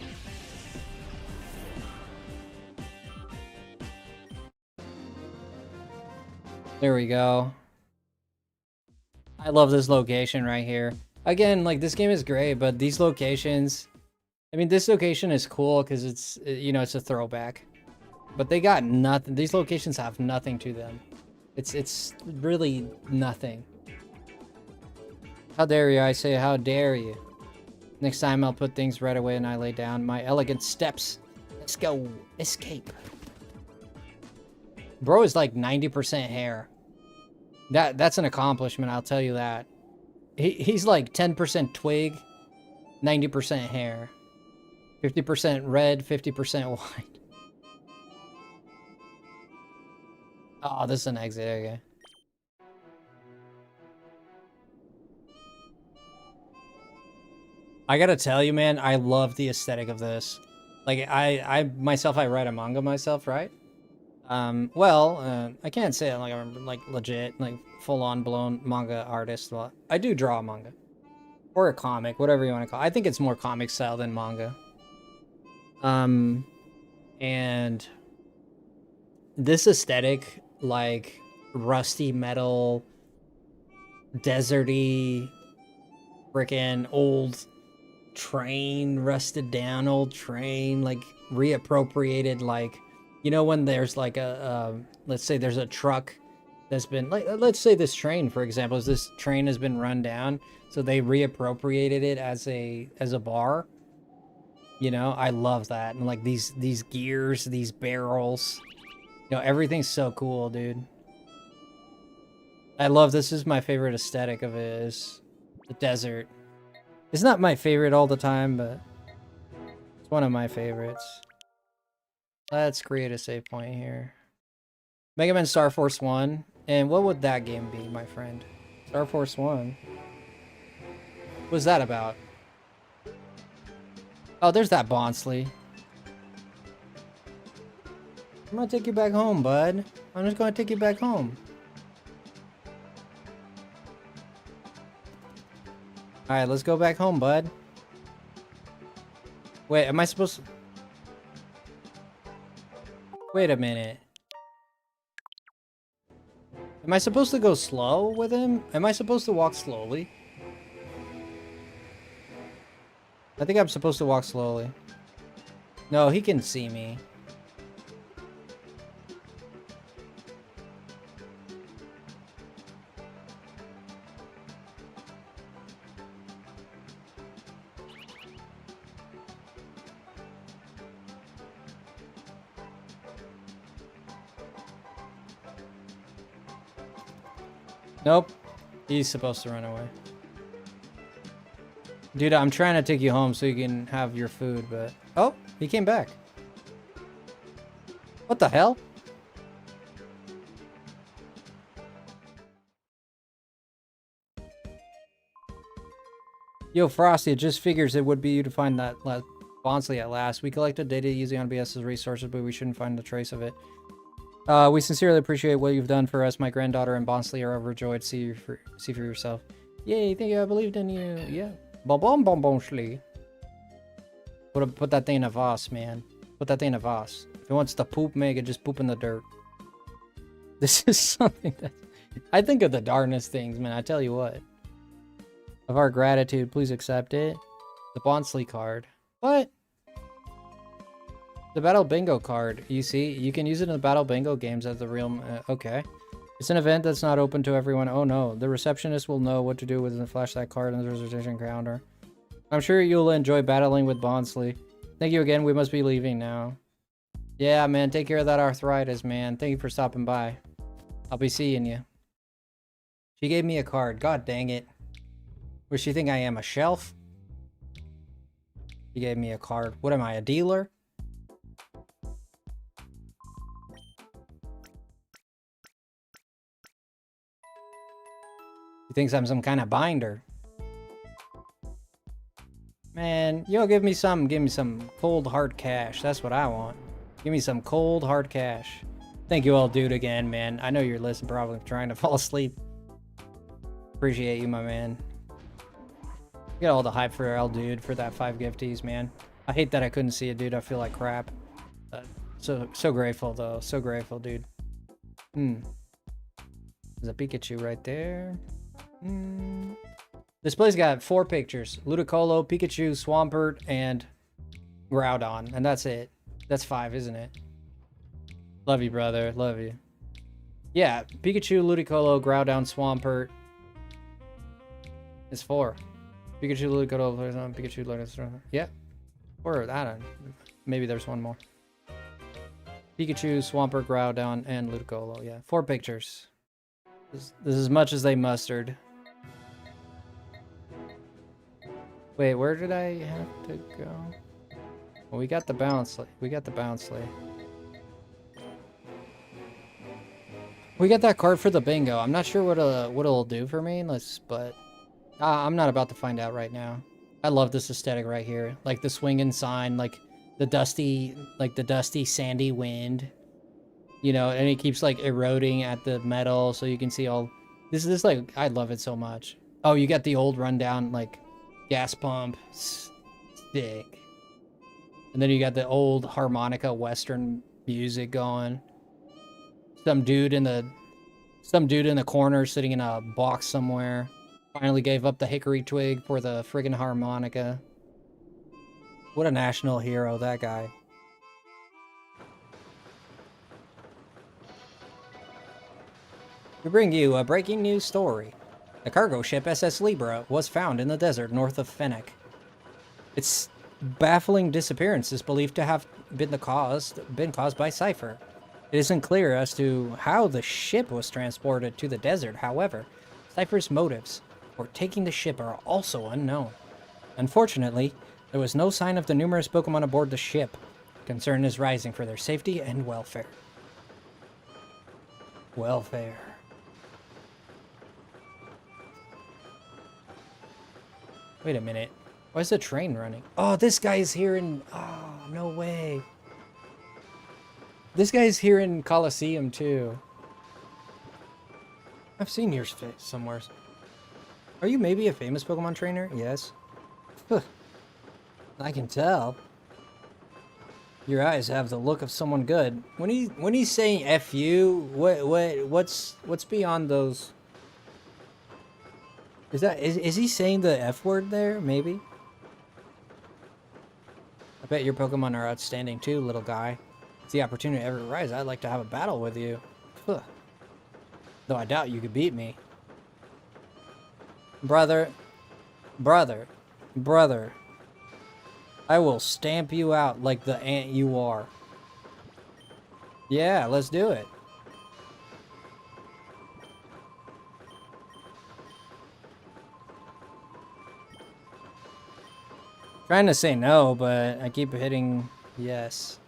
There we go. I love this location right here. Again, like, this game is great, but these locations... I mean, this location is cool because it's, you know, it's a throwback. But they got nothing. These locations have nothing to them. It's really nothing. How dare you? I say, how dare you? Next time I'll put things right away and I lay down my elegant steps. Let's go. Escape. Bro is like 90% hair. That's an accomplishment, I'll tell you that. He's like 10% twig, 90% hair. 50% red, 50% white. Oh, this is an exit, okay. I gotta tell you, man, I love the aesthetic of this. Like, I myself, I write a manga myself, right? I can't say it like I'm like legit, like full-on blown manga artist. Well, I do draw a manga. Or a comic, whatever you want to call it. I think it's more comic style than manga. And this aesthetic, like rusty metal, deserty, frickin' old train, rusted down old train, like reappropriated, like, you know, when there's like let's say there's a truck that's been, like, let's say this train, for example, this train has been run down, so they reappropriated it as a bar. You know, I love that. And like these gears, these barrels, you know, everything's so cool, dude. I love, this is my favorite aesthetic of it, is the desert. It's not my favorite all the time, but it's one of my favorites. Let's create a save point here. Mega Man Star Force 1. And what would that game be, my friend? Star Force 1. What's that about? Oh, there's that Bonsley. I'm gonna take you back home, bud. I'm just gonna take you back home. Alright, let's go back home, bud. Wait, am I supposed to... Wait a minute. Am I supposed to go slow with him? Am I supposed to walk slowly? I think I'm supposed to walk slowly. No, he can see me. Nope. He's supposed to run away. Dude, I'm trying to take you home so you can have your food, but... Oh, he came back. What the hell? Yo, Frosty, it just figures it would be you to find that Bonsley at last. We collected data using on BS's resources, but we shouldn't find a trace of it. We sincerely appreciate what you've done for us. My granddaughter and Bonsley are overjoyed to see for yourself. Yay, thank you. I believed in you. Yeah. Bonsley. Put that thing in a vase, man. Put that thing in a vase. If it wants to poop, make it just poop in the dirt. This is something that... I think of the darnest things, man. I tell you what. Of our gratitude, please accept it. The Bonsley card. What? The Battle Bingo card. You see, you can use it in the Battle Bingo games as the real... okay. It's an event that's not open to everyone. Oh no, the receptionist will know what to do with the flash that card in the reservation counter. I'm sure you'll enjoy battling with Bonsley. Thank you again. We must be leaving now. Yeah, man. Take care of that arthritis, man. Thank you for stopping by. I'll be seeing you. She gave me a card. God dang it. Does she think I am a shelf? She gave me a card. What am I, a dealer? He thinks I'm some kind of binder. Man, yo, give me some cold hard cash. That's what I want. Give me some cold hard cash. Thank you all, dude, again, man. I know you're listening, probably trying to fall asleep. Appreciate you, my man. Get all the hype for L, dude, for that 5 gifties, man. I hate that I couldn't see it, dude. I feel like crap. So grateful, though. So grateful, dude. There's a Pikachu right there. This place got 4 pictures. Ludicolo, Pikachu, Swampert, and Groudon. And that's it. That's 5, isn't it? Love you, brother. Love you. Yeah, Pikachu, Ludicolo, Groudon, Swampert. It's 4. Pikachu, Ludicolo, Pikachu, Ludicolo. Yeah. Or, I don't know. Maybe there's one more. Pikachu, Swampert, Groudon, and Ludicolo. Yeah, 4 pictures. This is as much as they mustered. Wait, where did I have to go? Well, we got the Bounceley. We got that card for the bingo. I'm not sure what it'll do for me. But I'm not about to find out right now. I love this aesthetic right here, like the swinging sign, like the dusty sandy wind. You know, and it keeps like eroding at the metal, so you can see all. This is like, I love it so much. Oh, you got the old rundown like gas pump, sick. And then you got the old harmonica western music going. Some dude in the corner sitting in a box somewhere. Finally gave up the hickory twig for the friggin' harmonica. What a national hero, that guy. We bring you a breaking news story. The cargo ship SS Libra was found in the desert north of Fennec. Its baffling disappearance is believed to have been caused by Cypher. It isn't clear as to how the ship was transported to the desert, however, Cypher's motives for taking the ship are also unknown. Unfortunately, there was no sign of the numerous Pokemon aboard the ship. Concern is rising for their safety and welfare. Wait a minute. Why is the train running? Oh, this guy's here in... Oh, no way. This guy's here in Coliseum, too. I've seen your face somewhere. Are you maybe a famous Pokemon trainer? Yes. I can tell. Your eyes have the look of someone good. When he's saying F you, what's beyond those? Is he saying the F word there? Maybe. I bet your Pokemon are outstanding too, little guy. If the opportunity ever arises, I'd like to have a battle with you. Though I doubt you could beat me. Brother. I will stamp you out like the ant you are. Yeah, let's do it. Trying to say no, but I keep hitting yes.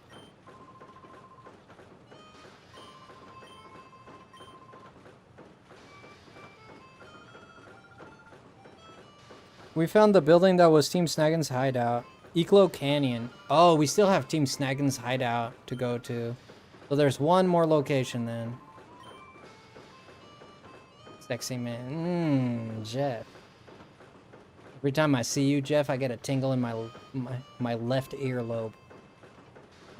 We found the building that was Team Snaggin's hideout. Eclo Canyon. Oh, we still have Team Snaggin's hideout to go to. So there's one more location then. Sexy man. Jeff. Every time I see you, Jeff, I get a tingle in my left earlobe.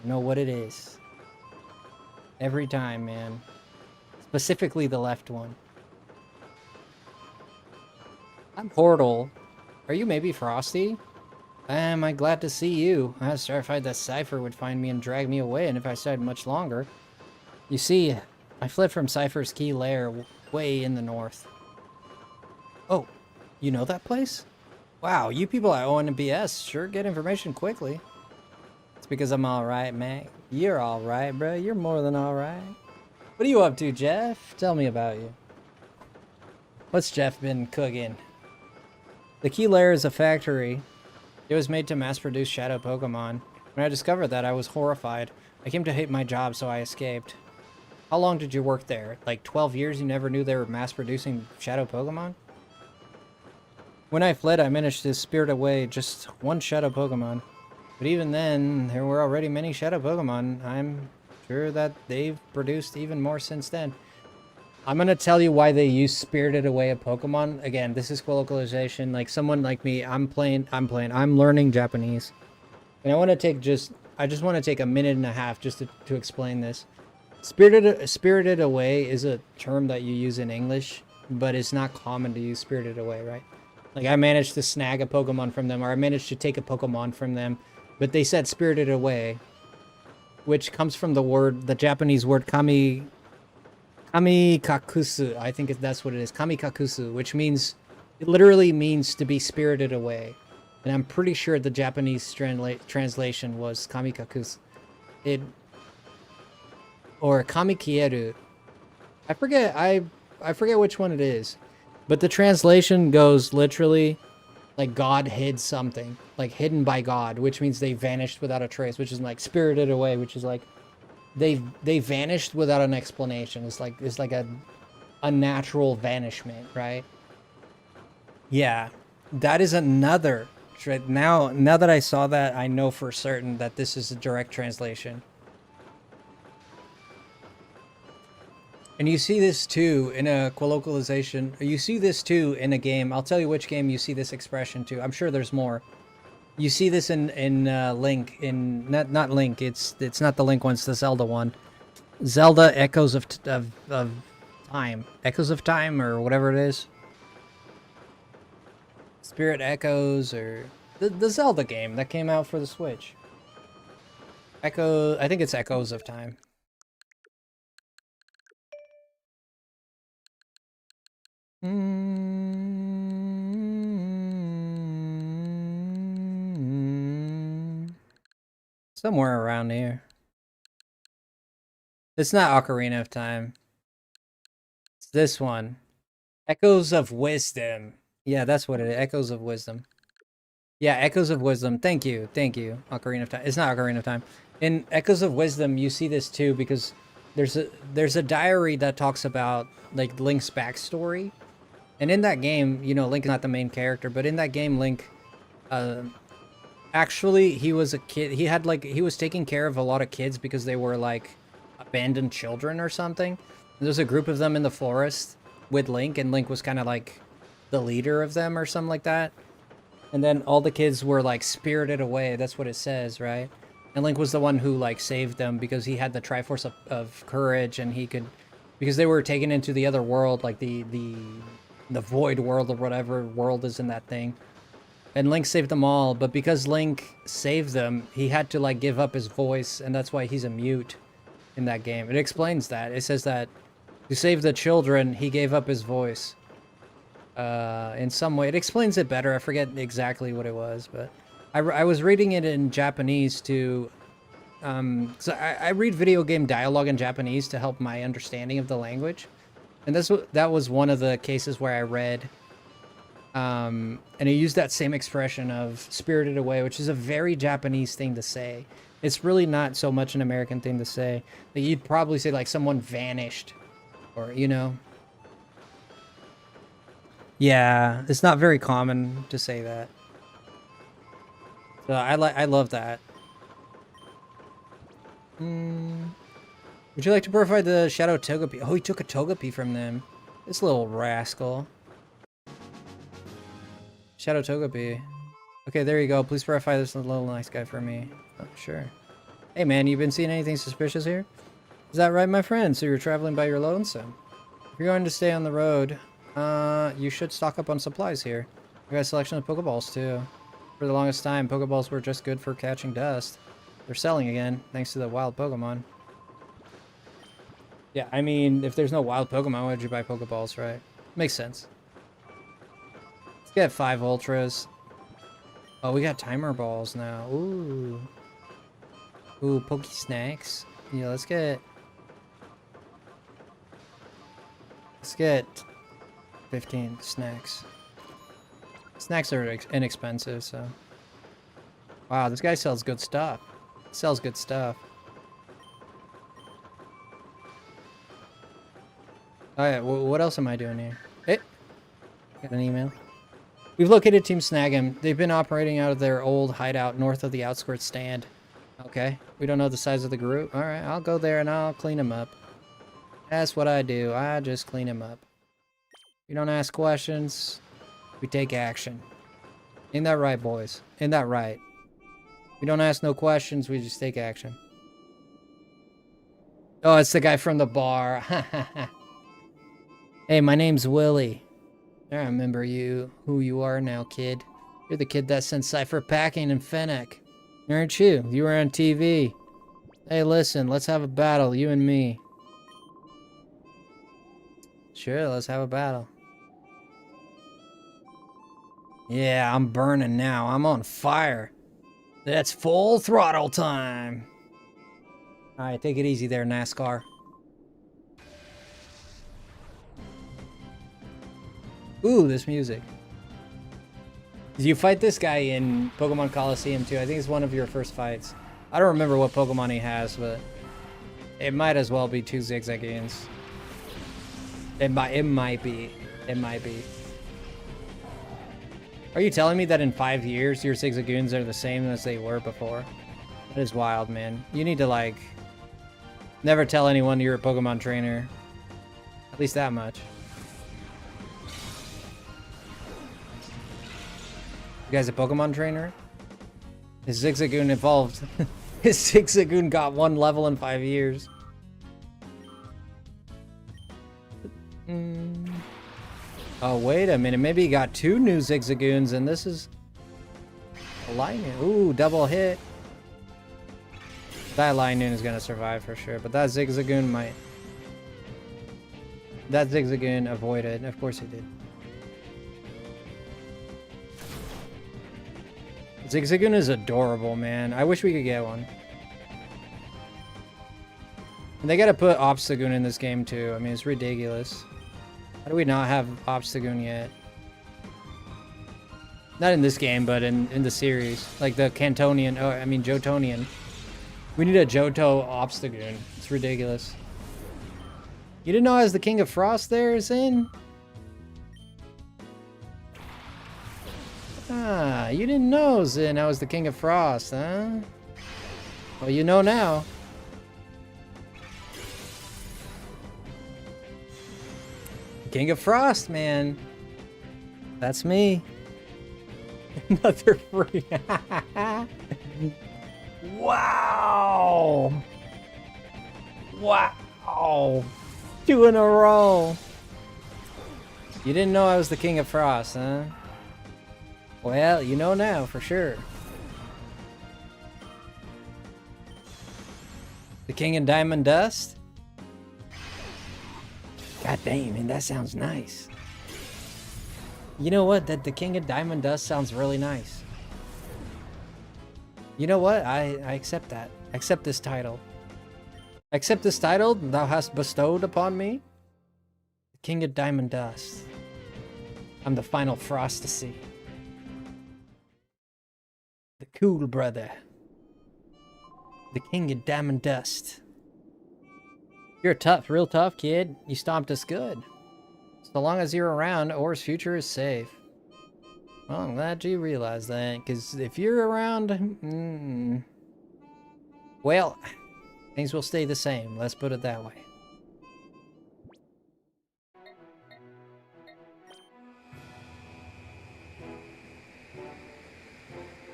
I know what it is. Every time, man. Specifically the left one. I'm Portal. Are you maybe Frosty? Am I glad to see you? I was terrified that Cypher would find me and drag me away, and if I stayed much longer. You see, I fled from Cypher's key lair way in the north. Oh, you know that place? Wow, you people at ONBS sure get information quickly. It's because I'm alright, man. You're alright, bro. You're more than alright. What are you up to, Jeff? Tell me about you. What's Jeff been cooking? The key lair is a factory. It was made to mass-produce shadow Pokemon. When I discovered that, I was horrified. I came to hate my job, so I escaped. How long did you work there? Like 12 years you never knew they were mass-producing shadow Pokemon? When I fled, I managed to spirit away just one shadow Pokemon. But even then, there were already many shadow Pokemon. I'm sure that they've produced even more since then. I'm gonna tell you why they use spirited away a Pokemon. Again, this is colloquialization. Like someone like me, I'm learning Japanese. And I just want to take a minute and a half just to explain this. Spirited away is a term that you use in English, but it's not common to use spirited away, right? Like I managed to snag a Pokemon from them, or I managed to take a Pokemon from them, but they said spirited away, which comes from the Japanese word kamikakusu. I think that's what it is. Kamikakusu, which means, it literally means to be spirited away. And I'm pretty sure the Japanese translation was kamikakusu. Or kamikieru. I forget which one it is. But the translation goes literally like God hid something. Like hidden by God, which means they vanished without a trace, which is like spirited away, which is like they vanished without an explanation. It's like a unnatural vanishment, right? Yeah, that is another. Now that I saw that, I know for certain that this is a direct translation. And you see this too in a colloquialization. You see this too in a game. I'll tell you which game you see this expression too. I'm sure there's more. You see this in Link, not Link. It's not the Link one. It's the Zelda one. Zelda Echoes of Time, Echoes of Time, or whatever it is. Spirit Echoes, or the Zelda game that came out for the Switch. I think it's Echoes of Time. Somewhere around here. It's not Ocarina of Time. It's this one. Echoes of Wisdom. Yeah, that's what it is. Echoes of Wisdom. Yeah, Echoes of Wisdom. Thank you. Thank you. Ocarina of Time. It's not Ocarina of Time. In Echoes of Wisdom, you see this too because there's a diary that talks about like Link's backstory. And in that game, you know, Link is not the main character, but in that game, Link, actually, he was a kid. He was taking care of a lot of kids because they were like abandoned children or something. There's a group of them in the forest with Link, and Link was kind of like the leader of them or something like that. And then all the kids were like spirited away. That's what it says, right? And Link was the one who like saved them because he had the Triforce of courage, and he could, because they were taken into the other world, like the void world or whatever world is in that thing. And Link saved them all, but because Link saved them, he had to like give up his voice, and that's why he's a mute in that game. It explains that. It says that to save the children, he gave up his voice. In some way. It explains it better. I forget exactly what it was, but I was reading it in Japanese to... so I read video game dialogue in Japanese to help my understanding of the language. And that was one of the cases where I read And he used that same expression of spirited away, which is a very Japanese thing to say. It's really not so much an American thing to say. Like, you'd probably say like someone vanished, or you know. Yeah, it's not very common to say that. So I love that. Would you like to provide the Shadow Togepi? Oh, he took a Togepi from them. This little rascal. Shadow Togepi. Okay, there you go. Please purify this little nice guy for me. Oh, sure. Hey man, you been seeing anything suspicious here? Is that right, my friend? So you're traveling by your lonesome? If you're going to stay on the road, you should stock up on supplies here. We got a selection of Pokeballs too. For the longest time, Pokeballs were just good for catching dust. They're selling again, thanks to the wild Pokemon. Yeah, I mean, if there's no wild Pokemon, why would you buy Pokeballs, right? Makes sense. Let's get 5 Ultras. Oh, we got Timer Balls now. Ooh. Ooh, Poke Snacks. Yeah, let's get 15 snacks. Snacks are inexpensive, so. Wow, this guy sells good stuff. Sells good stuff. Oh yeah, what else am I doing here? Hey, got an email. We've located Team Snag'em. They've been operating out of their old hideout north of the outskirts stand. Okay, we don't know the size of the group. Alright, I'll go there and I'll clean them up. That's what I do. I just clean them up. We don't ask questions. We take action. Ain't that right, boys? Ain't that right? We don't ask no questions. We just take action. Oh, it's the guy from the bar. Hey, my name's Willie. I remember you, who you are now, kid. You're the kid that sent Cypher packing in Fennec. Aren't you? You were on TV. Hey, listen, let's have a battle, you and me. Sure, let's have a battle. Yeah, I'm burning now. I'm on fire. That's full throttle time. Alright, take it easy there, NASCAR. Ooh, this music. You fight this guy in Pokemon Coliseum too. I think it's one of your first fights. I don't remember what Pokemon he has, but it might as well be 2 Zigzagoons. It might be. It might be. Are you telling me that in 5 years your Zigzagoons are the same as they were before? That is wild, man. You need to, like, never tell anyone you're a Pokemon trainer. At least that much. You guys a Pokemon trainer? His Zigzagoon evolved. His Zigzagoon got 1 level in 5 years. Oh, wait a minute. Maybe he got 2 new Zigzagoons, and this is a Lightning. Ooh, double hit. That Lightning is gonna survive for sure, but that Zigzagoon might. That Zigzagoon avoided. Of course he did. Zigzagoon is adorable, man. I wish we could get one. And they gotta put Obstagoon in this game too. I mean, it's ridiculous. How do we not have Obstagoon yet? Not in this game, but in the series. Like the Cantonian, oh, I mean Jotonian. We need a Johto Obstagoon. It's ridiculous. You didn't know I was the King of Frost there, Zin? Ah, you didn't know, Zin, I was the King of Frost, huh? Well, you know now. King of Frost, man. That's me. Another free. Wow. Wow. 2 in a row. You didn't know I was the King of Frost, huh? Well, you know now, for sure. The King of Diamond Dust? God damn, man, that sounds nice. You know what? That the King of Diamond Dust sounds really nice. You know what? I accept that. I accept this title. I accept this title thou hast bestowed upon me. The King of Diamond Dust. I'm the final Frosty. The cool brother. The king of diamond dust. You're tough, real tough, kid. You stomped us good. So long as you're around, Or's future is safe. Well, I'm glad you realized that, because if you're around, well, things will stay the same. Let's put it that way.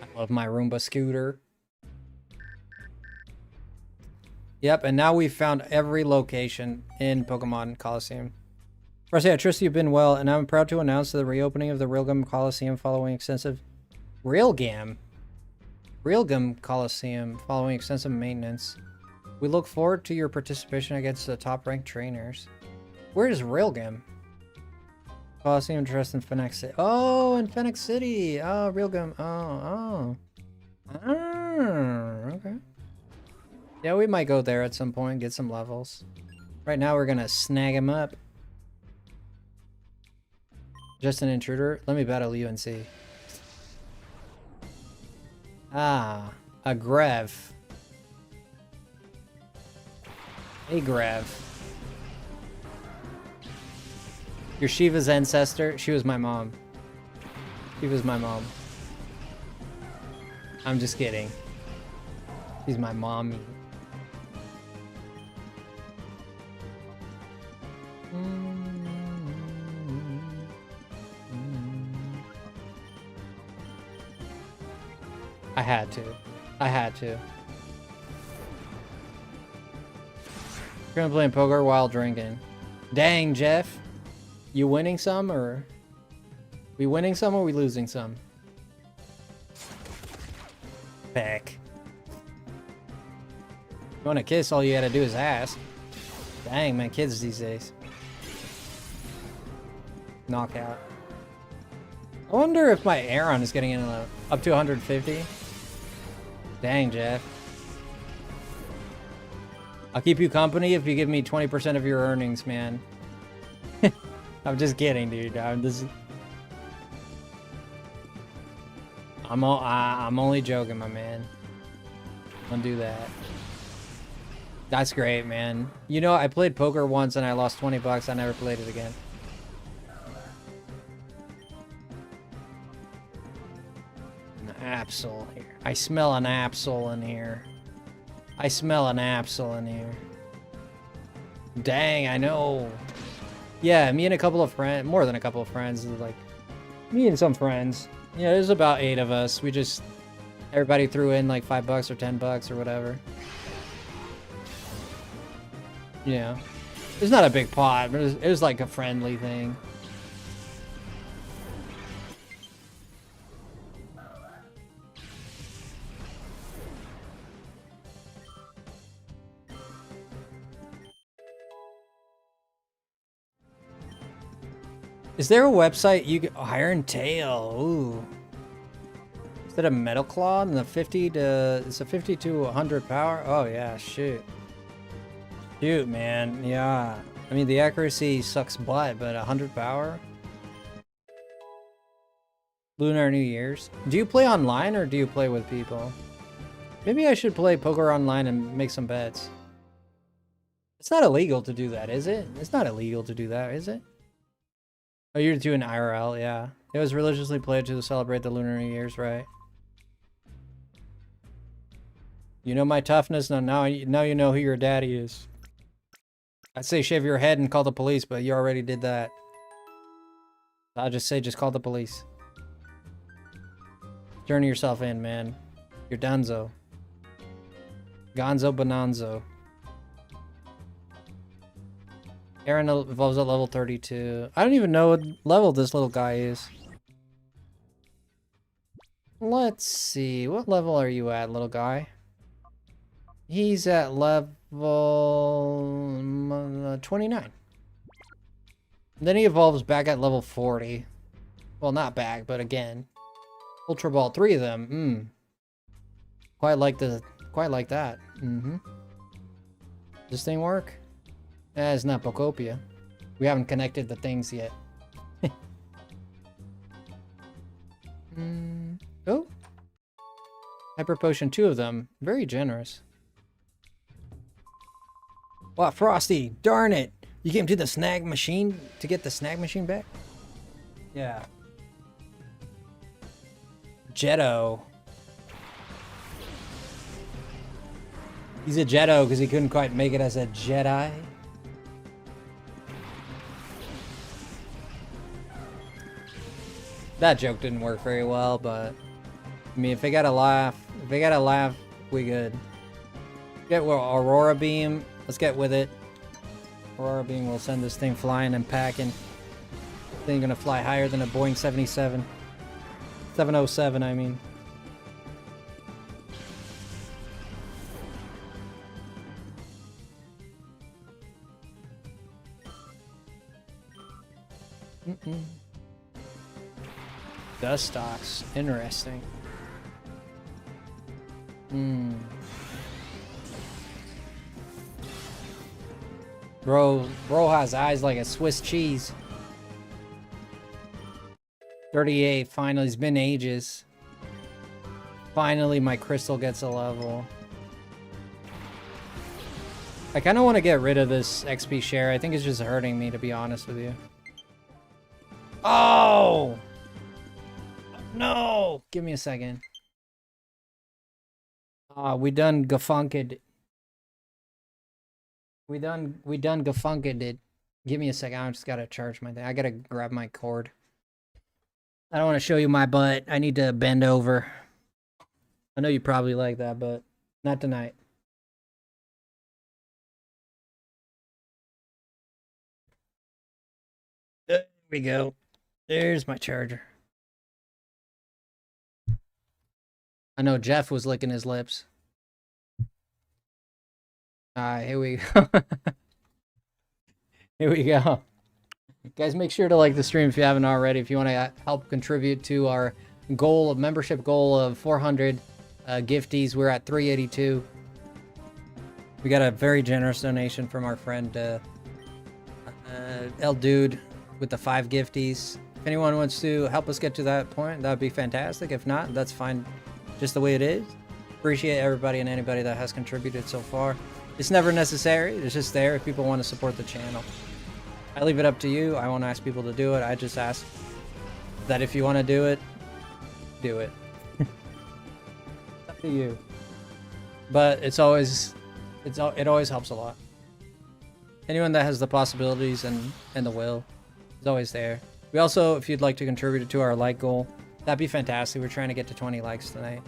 I love my Roomba scooter. Yep, and now we've found every location in Pokemon Coliseum. Frosty, I trust you've been well, and I'm proud to announce the reopening of the Railgun Coliseum following extensive... Railgun Coliseum following extensive maintenance. We look forward to your participation against the top-ranked trainers. Where is Railgun? Coliseum Trust in Phoenix City. Oh, in Phoenix City! Oh, Railgun. Oh. Okay. Yeah, we might go there at some point and get some levels. Right now, we're gonna snag him up. Just an intruder? Let me battle you and see. Ah, a Grev. A Grev. You're Shiva's ancestor? She was my mom. She was my mom. I'm just kidding. She's my mommy. I had to. I had to. We're gonna play poker while drinking. Dang, Jeff. You winning some, or... We winning some, or we losing some? Peck. You want a kiss, all you gotta do is ask. Dang, man, kids these days. Knockout. I wonder if my Aeron is getting in up to 150. Dang, Jeff. I'll keep you company if you give me 20% of your earnings, man. I'm just kidding, dude. I'm only joking, my man. Don't do that. That's great, man. You know, I played poker once and I lost 20 bucks. I never played it again. An Absol here. I smell an Absol in here. I smell an Absol in here. Dang, I know. Yeah, me and a couple of friends, more than a couple of friends, like, me and some friends. Yeah, there's about 8 of us. We just, everybody threw in like $5 or $10 or whatever. Yeah. It's not a big pot, but it was like a friendly thing. Is there a website you can... Oh, Iron Tail. Ooh. Is that a Metal Claw and the 50 to... It's a 50 to 100 power? Oh, yeah. Shoot. Shoot, man. Yeah. I mean, the accuracy sucks butt, but 100 power? Lunar New Year's. Do you play online or do you play with people? Maybe I should play poker online and make some bets. It's not illegal to do that, is it? It's not illegal to do that, is it? Oh, you're doing IRL, yeah. It was religiously played to celebrate the Lunar New Year's, right? You know my toughness? Now you know who your daddy is. I'd say shave your head and call the police, but you already did that. I'll just say just call the police. Turn yourself in, man. You're Dunzo. Gonzo Bonanzo. Aaron evolves at level 32. I don't even know what level this little guy is. Let's see. What level are you at, little guy? He's at level 29. Then he evolves back at level 40. Well, not back, but again. Ultra Ball, 3 of them. Quite like that. Does this thing work? It's not Pokopia. We haven't connected the things yet. Oh. Hyper Potion, 2 of them. Very generous. Wow, Frosty, darn it. You came to the snag machine to get the snag machine back? Yeah. Jetto. He's a Jetto because he couldn't quite make it as a Jedi. That joke didn't work very well, but I mean, if they got a laugh, we good. Get Aurora Beam. Let's get with it. Aurora Beam will send this thing flying and packing. Thing gonna fly higher than a Boeing 707, I mean. Dust stocks, interesting. Bro has eyes like a Swiss cheese. 38, finally, it's been ages. Finally, my crystal gets a level. I kind of want to get rid of this XP share. I think it's just hurting me, to be honest with you. Oh! No! Give me a second. We done gafunked. We done gafunked it. Give me a second. I just gotta charge my thing. I gotta grab my cord. I don't want to show you my butt. I need to bend over. I know you probably like that, but not tonight. There we go. There's my charger. I know Jeff was licking his lips. Alright, here we go. Here we go. Guys, make sure to like the stream if you haven't already. If you want to help contribute to our membership goal of 400 gifties, we're at 382. We got a very generous donation from our friend El Dude with the 5 gifties. If anyone wants to help us get to that point, that would be fantastic. If not, that's fine, just the way it is. Appreciate everybody and anybody that has contributed so far. It's never necessary. It's just there if people want to support the channel. I leave it up to you. I won't ask people to do it. I just ask that if you want to do it, do it. It's up to you. But it always helps a lot. Anyone that has the possibilities and the will is always there. We also, if you'd like to contribute to our like goal, that'd be fantastic. We're trying to get to 20 likes tonight.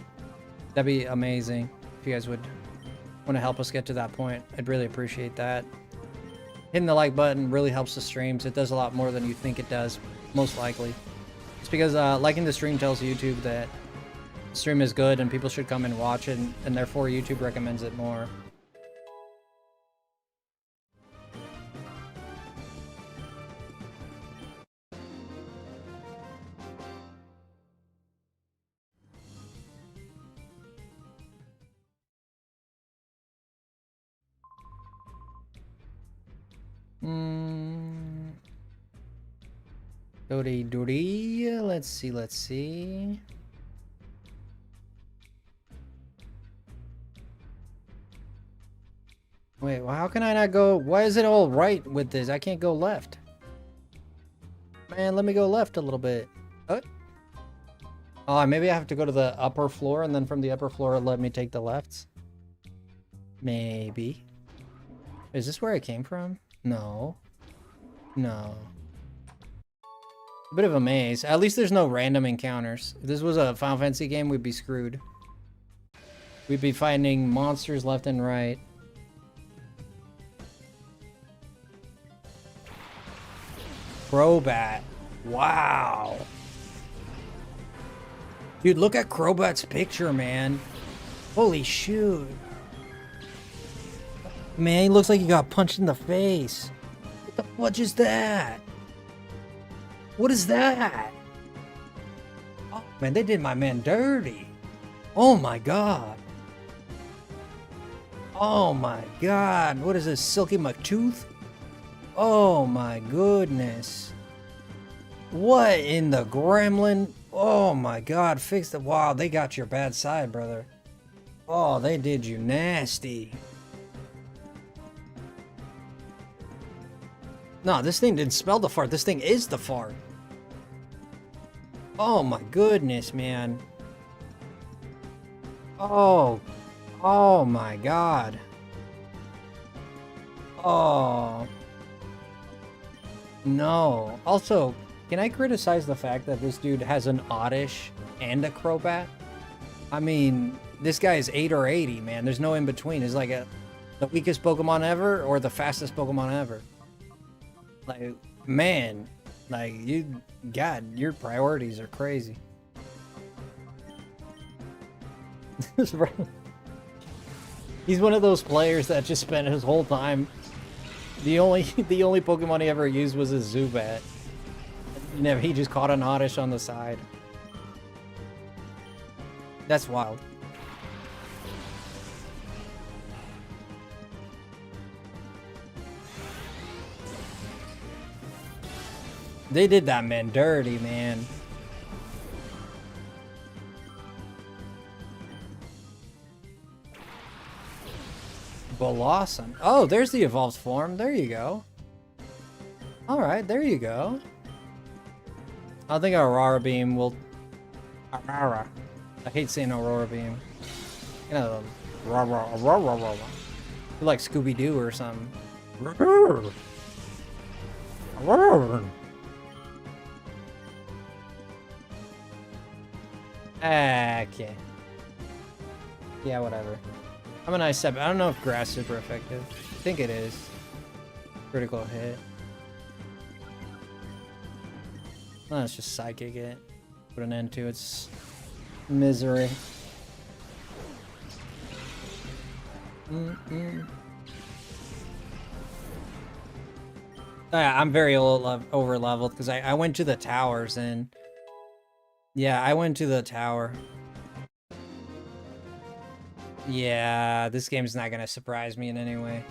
That'd be amazing if you guys would want to help us get to that point. I'd really appreciate that. Hitting the like button really helps the streams. It does a lot more than you think it does, most likely. It's because liking the stream tells YouTube that the stream is good and people should come and watch it, and therefore YouTube recommends it more. Doody. Let's see. Wait, well, how can I not go? Why is it all right with this? I can't go left. Man, let me go left a little bit. Oh, maybe I have to go to the upper floor, and then from the upper floor, let me take the lefts. Maybe. Is this where I came from? No. A bit of a maze. At least there's no random encounters. If this was a Final Fantasy game, we'd be screwed. We'd be finding monsters left and right. Crobat. Wow. Dude, look at Crobat's picture, man. Holy shoot. Man, he looks like he got punched in the face. What the fudge is that? What is that? Oh, man, they did my man dirty. Oh, my God. Oh, my God. What is this, Silky McTooth? Oh, my goodness. What in the gremlin? Oh my god, fix the... Wow, they got your bad side, brother. Oh, they did you nasty. No, this thing didn't smell the fart. This thing is the fart. Oh my goodness, man. Oh. Oh my god. Oh. No. Also, can I criticize the fact that this dude has an Oddish and a Crobat? I mean, this guy is 8 or 80, man. There's no in between. It's like the weakest Pokemon ever or the fastest Pokemon ever. Like, man, like, God, your priorities are crazy. He's one of those players that just spent his whole time. The only Pokemon he ever used was a Zubat. He just caught an Oddish on the side. That's wild. They did that man dirty, man. Blossom. Oh, there's the evolved form. There you go. Alright, there you go. I think Aurora Beam will... Aurora. I hate saying Aurora Beam. You know, Aurora. Like Scooby-Doo or something. Okay. Yeah, whatever. I'm a nice step. I don't know if grass is super effective. I think it is. Critical hit. No, let's just psychic it. Put an end to its misery. I'm very over leveled because I went to the towers and yeah, I went to the tower. Yeah, this game's not gonna surprise me in any way.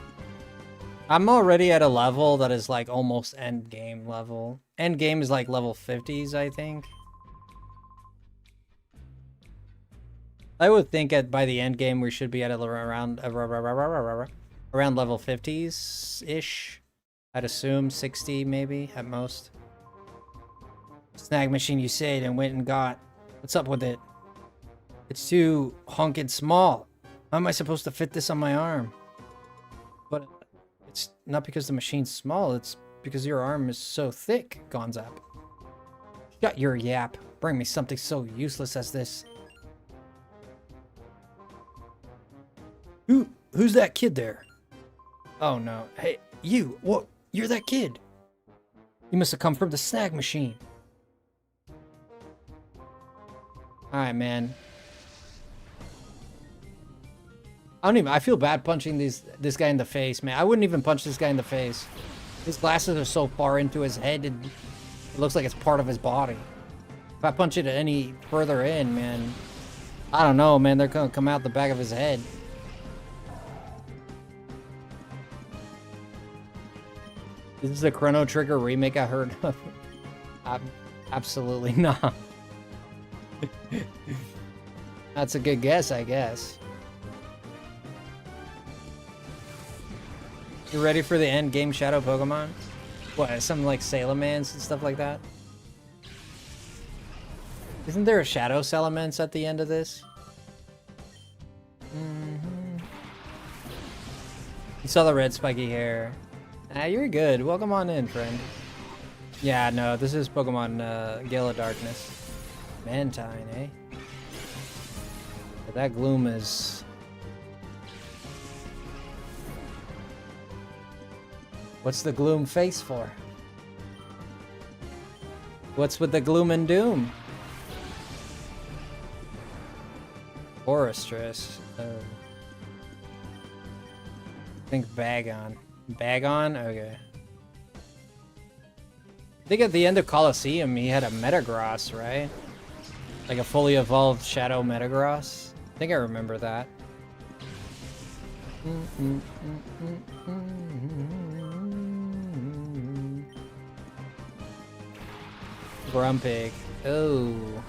I'm already at a level that is like almost end game level. End game is like level 50s, I think. I would think by the end game we should be at around level 50s ish. I'd assume 60 maybe at most. Snag machine you said and went and got. What's up with it? It's too honking small. How am I supposed to fit this on my arm? But it's not because the machine's small, it's because your arm is so thick, Gonzap. Shut your yap. Bring me something so useless as this. Who's that kid there? Oh no. Hey, you! What? You're that kid! You must have come from the snag machine. Alright, man. I feel bad punching this guy in the face, man. I wouldn't even punch this guy in the face. His glasses are so far into his head, it looks like it's part of his body. If I punch it any further in, man, I don't know, man. They're gonna come out the back of his head. This is the Chrono Trigger remake I heard of. Absolutely not. That's a good guess, I guess. You ready for the end game Shadow Pokemon? What, something like Salamence and stuff like that? Isn't there a Shadow Salamence at the end of this? You saw the red spiky hair. Ah, you're good. Welcome on in, friend. Yeah, no, this is Pokemon Gale of Darkness. Mantine, eh? But that gloom is... What's the gloom face for? What's with the gloom and doom? Forrestress. I think Bagon. Bagon? Okay. I think at the end of Colosseum he had a Metagross, right? Like a fully evolved Shadow Metagross. I think I remember that. Grumpig. Oh.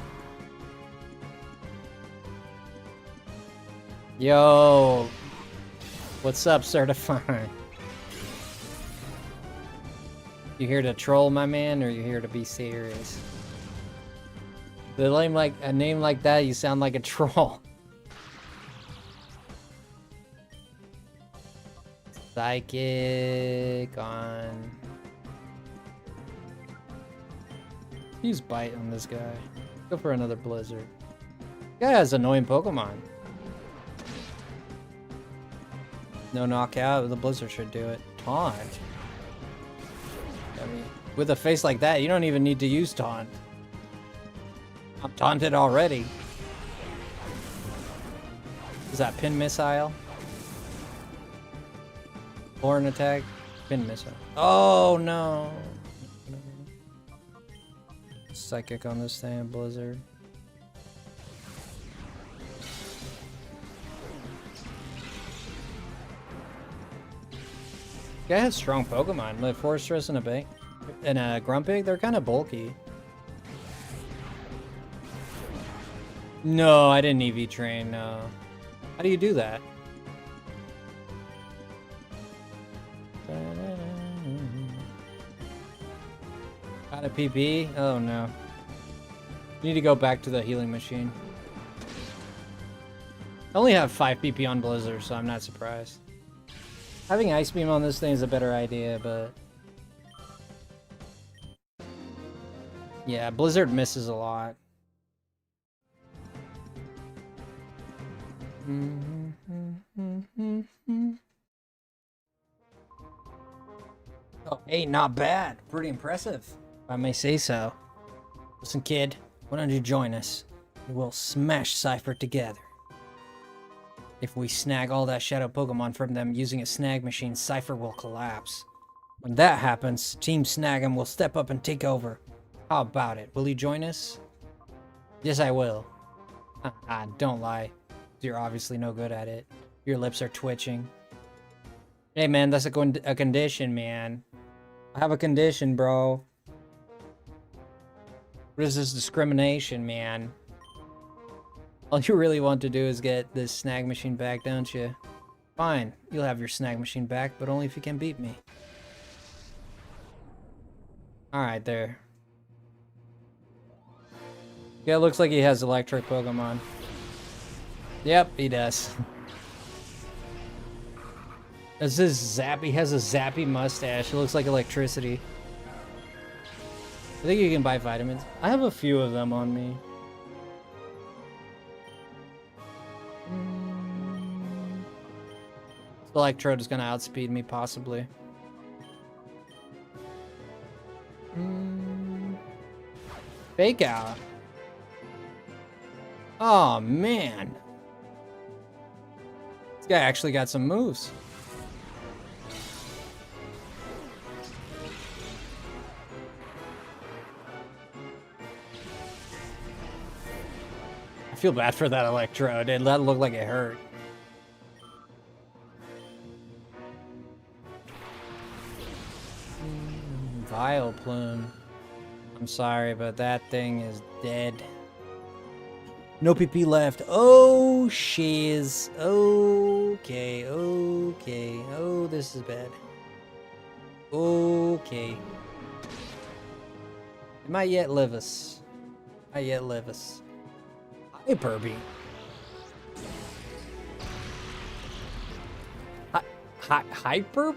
Yo, what's up, certified? You here to troll, my man, or you here to be serious? The name like a name like that, you sound like a troll. Psychic on. Use bite on this guy. Go for another blizzard. Guy has annoying Pokemon. No knockout. The blizzard should do it. Taunt. I mean, with a face like that, you don't even need to use taunt. I'm taunted already. Is that pin missile? Horn attack? Pin missile. Oh no! Psychic on this thing, blizzard. Guy has strong Pokemon. Like Fortress and a Grumpig. They're kind of bulky. No, I didn't EV train. No. How do you do that? Got a PP? Oh no. Need to go back to the healing machine. I only have 5 PP on Blizzard, so I'm not surprised. Having Ice Beam on this thing is a better idea, but... yeah, Blizzard misses a lot. Oh, hey, not bad. Pretty impressive, if I may say so. Listen, kid, why don't you join us? We'll smash Cypher together. If we snag all that shadow Pokemon from them using a snag machine, Cypher will collapse. When that happens, Team Snag'em will step up and take over. How about it? Will you join us? Yes, I will. Don't lie. You're obviously no good at it. Your lips are twitching. Hey man, that's a condition, man. I have a condition, bro. What is this discrimination, man? All you really want to do is get this snag machine back, don't you? Fine, you'll have your snag machine back, but only if you can beat me. Alright, there. Yeah, it looks like he has electric Pokemon. Yep, he does. Is this Zap? He has a zappy mustache. It looks like electricity. I think you can buy vitamins. I have a few of them on me. Electrode is gonna outspeed me, possibly. Fake out. Oh man, this guy actually got some moves. I feel bad for that Electrode. It looked like it hurt. Vileplume. I'm sorry, but that thing is dead. No PP left. Oh, shiz. Okay, okay. Oh, this is bad. Okay. It might yet live us. Might yet live us. Hyper Beam. Hyper?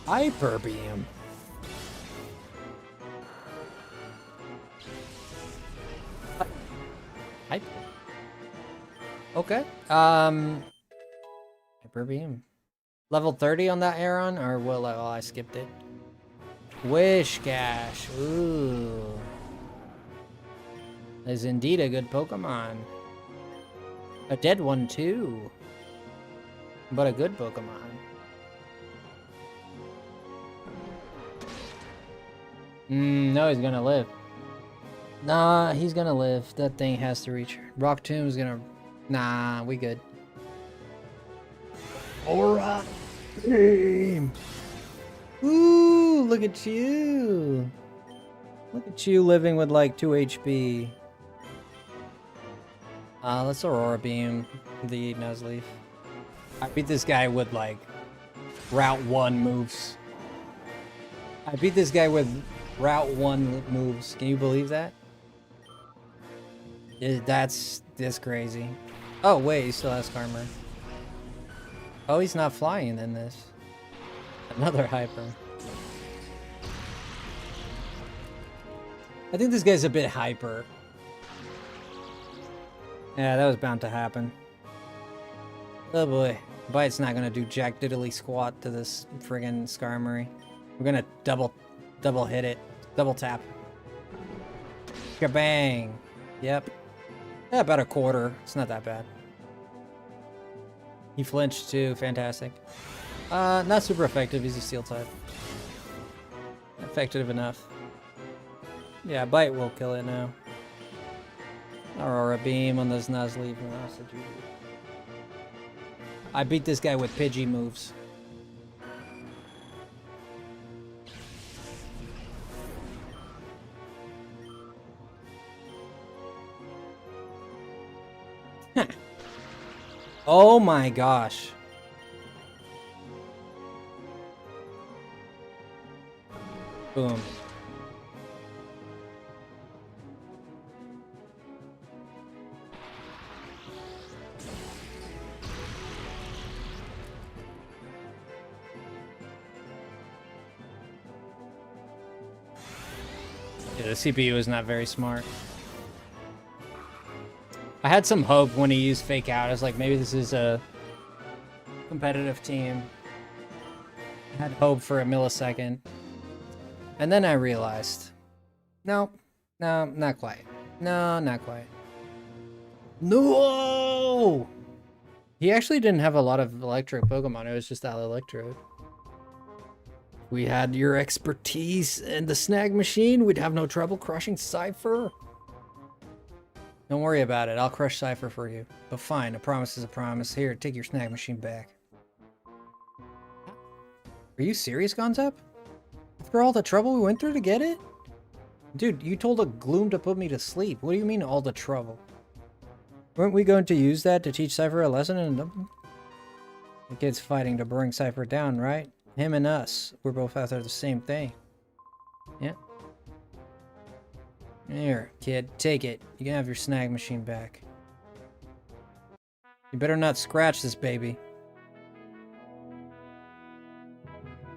Hyper Beam. Hyper. Okay. Hyper Beam. Level 30 on that Aeron, or will I skipped it? Whiscash. Ooh. Is indeed a good Pokemon. A dead one too. But a good Pokemon. No, he's gonna live. Nah, he's gonna live. That thing has to reach. Rock Tomb's gonna... nah, we good. Alright. Ooh, look at you. Look at you living with like 2 HP. Let's Aurora Beam the Nuzleaf. I beat this guy with, like, Route 1 moves. I beat this guy with Route 1 moves. Can you believe that? That's crazy. Oh, wait, he still has Karma. Oh, he's not flying in this. Another Hyper. I think this guy's a bit hyper. Yeah, that was bound to happen. Oh boy. Bite's not gonna do jack diddly squat to this friggin' Skarmory. We're gonna double hit it. Double tap. Kabang! Yep. Yeah, about a quarter. It's not that bad. He flinched too. Fantastic. Not super effective. He's a steel type. Effective enough. Yeah, Bite will kill it now. Aurora Beam on this Nuzleaf. I beat this guy with Pidgey moves. Oh my gosh. Boom. Yeah, the CPU is not very smart. I had some hope when he used Fake Out. I was like, maybe this is a competitive team. I had hope for a millisecond. And then I realized, no, not quite. No, not quite. No! He actually didn't have a lot of electric Pokemon. It was just that Electrode. We had your expertise in the snag machine. We'd have no trouble crushing Cypher. Don't worry about it. I'll crush Cypher for you. But fine, a promise is a promise. Here, take your snag machine back. Are you serious, Gonzap? After all the trouble we went through to get it? Dude, you told a Gloom to put me to sleep. What do you mean all the trouble? Weren't we going to use that to teach Cypher a lesson? And the kid's fighting to bring Cypher down, right? Him and us. We're both after the same thing. Yeah. Here, kid, take it. You can have your snag machine back. You better not scratch this baby.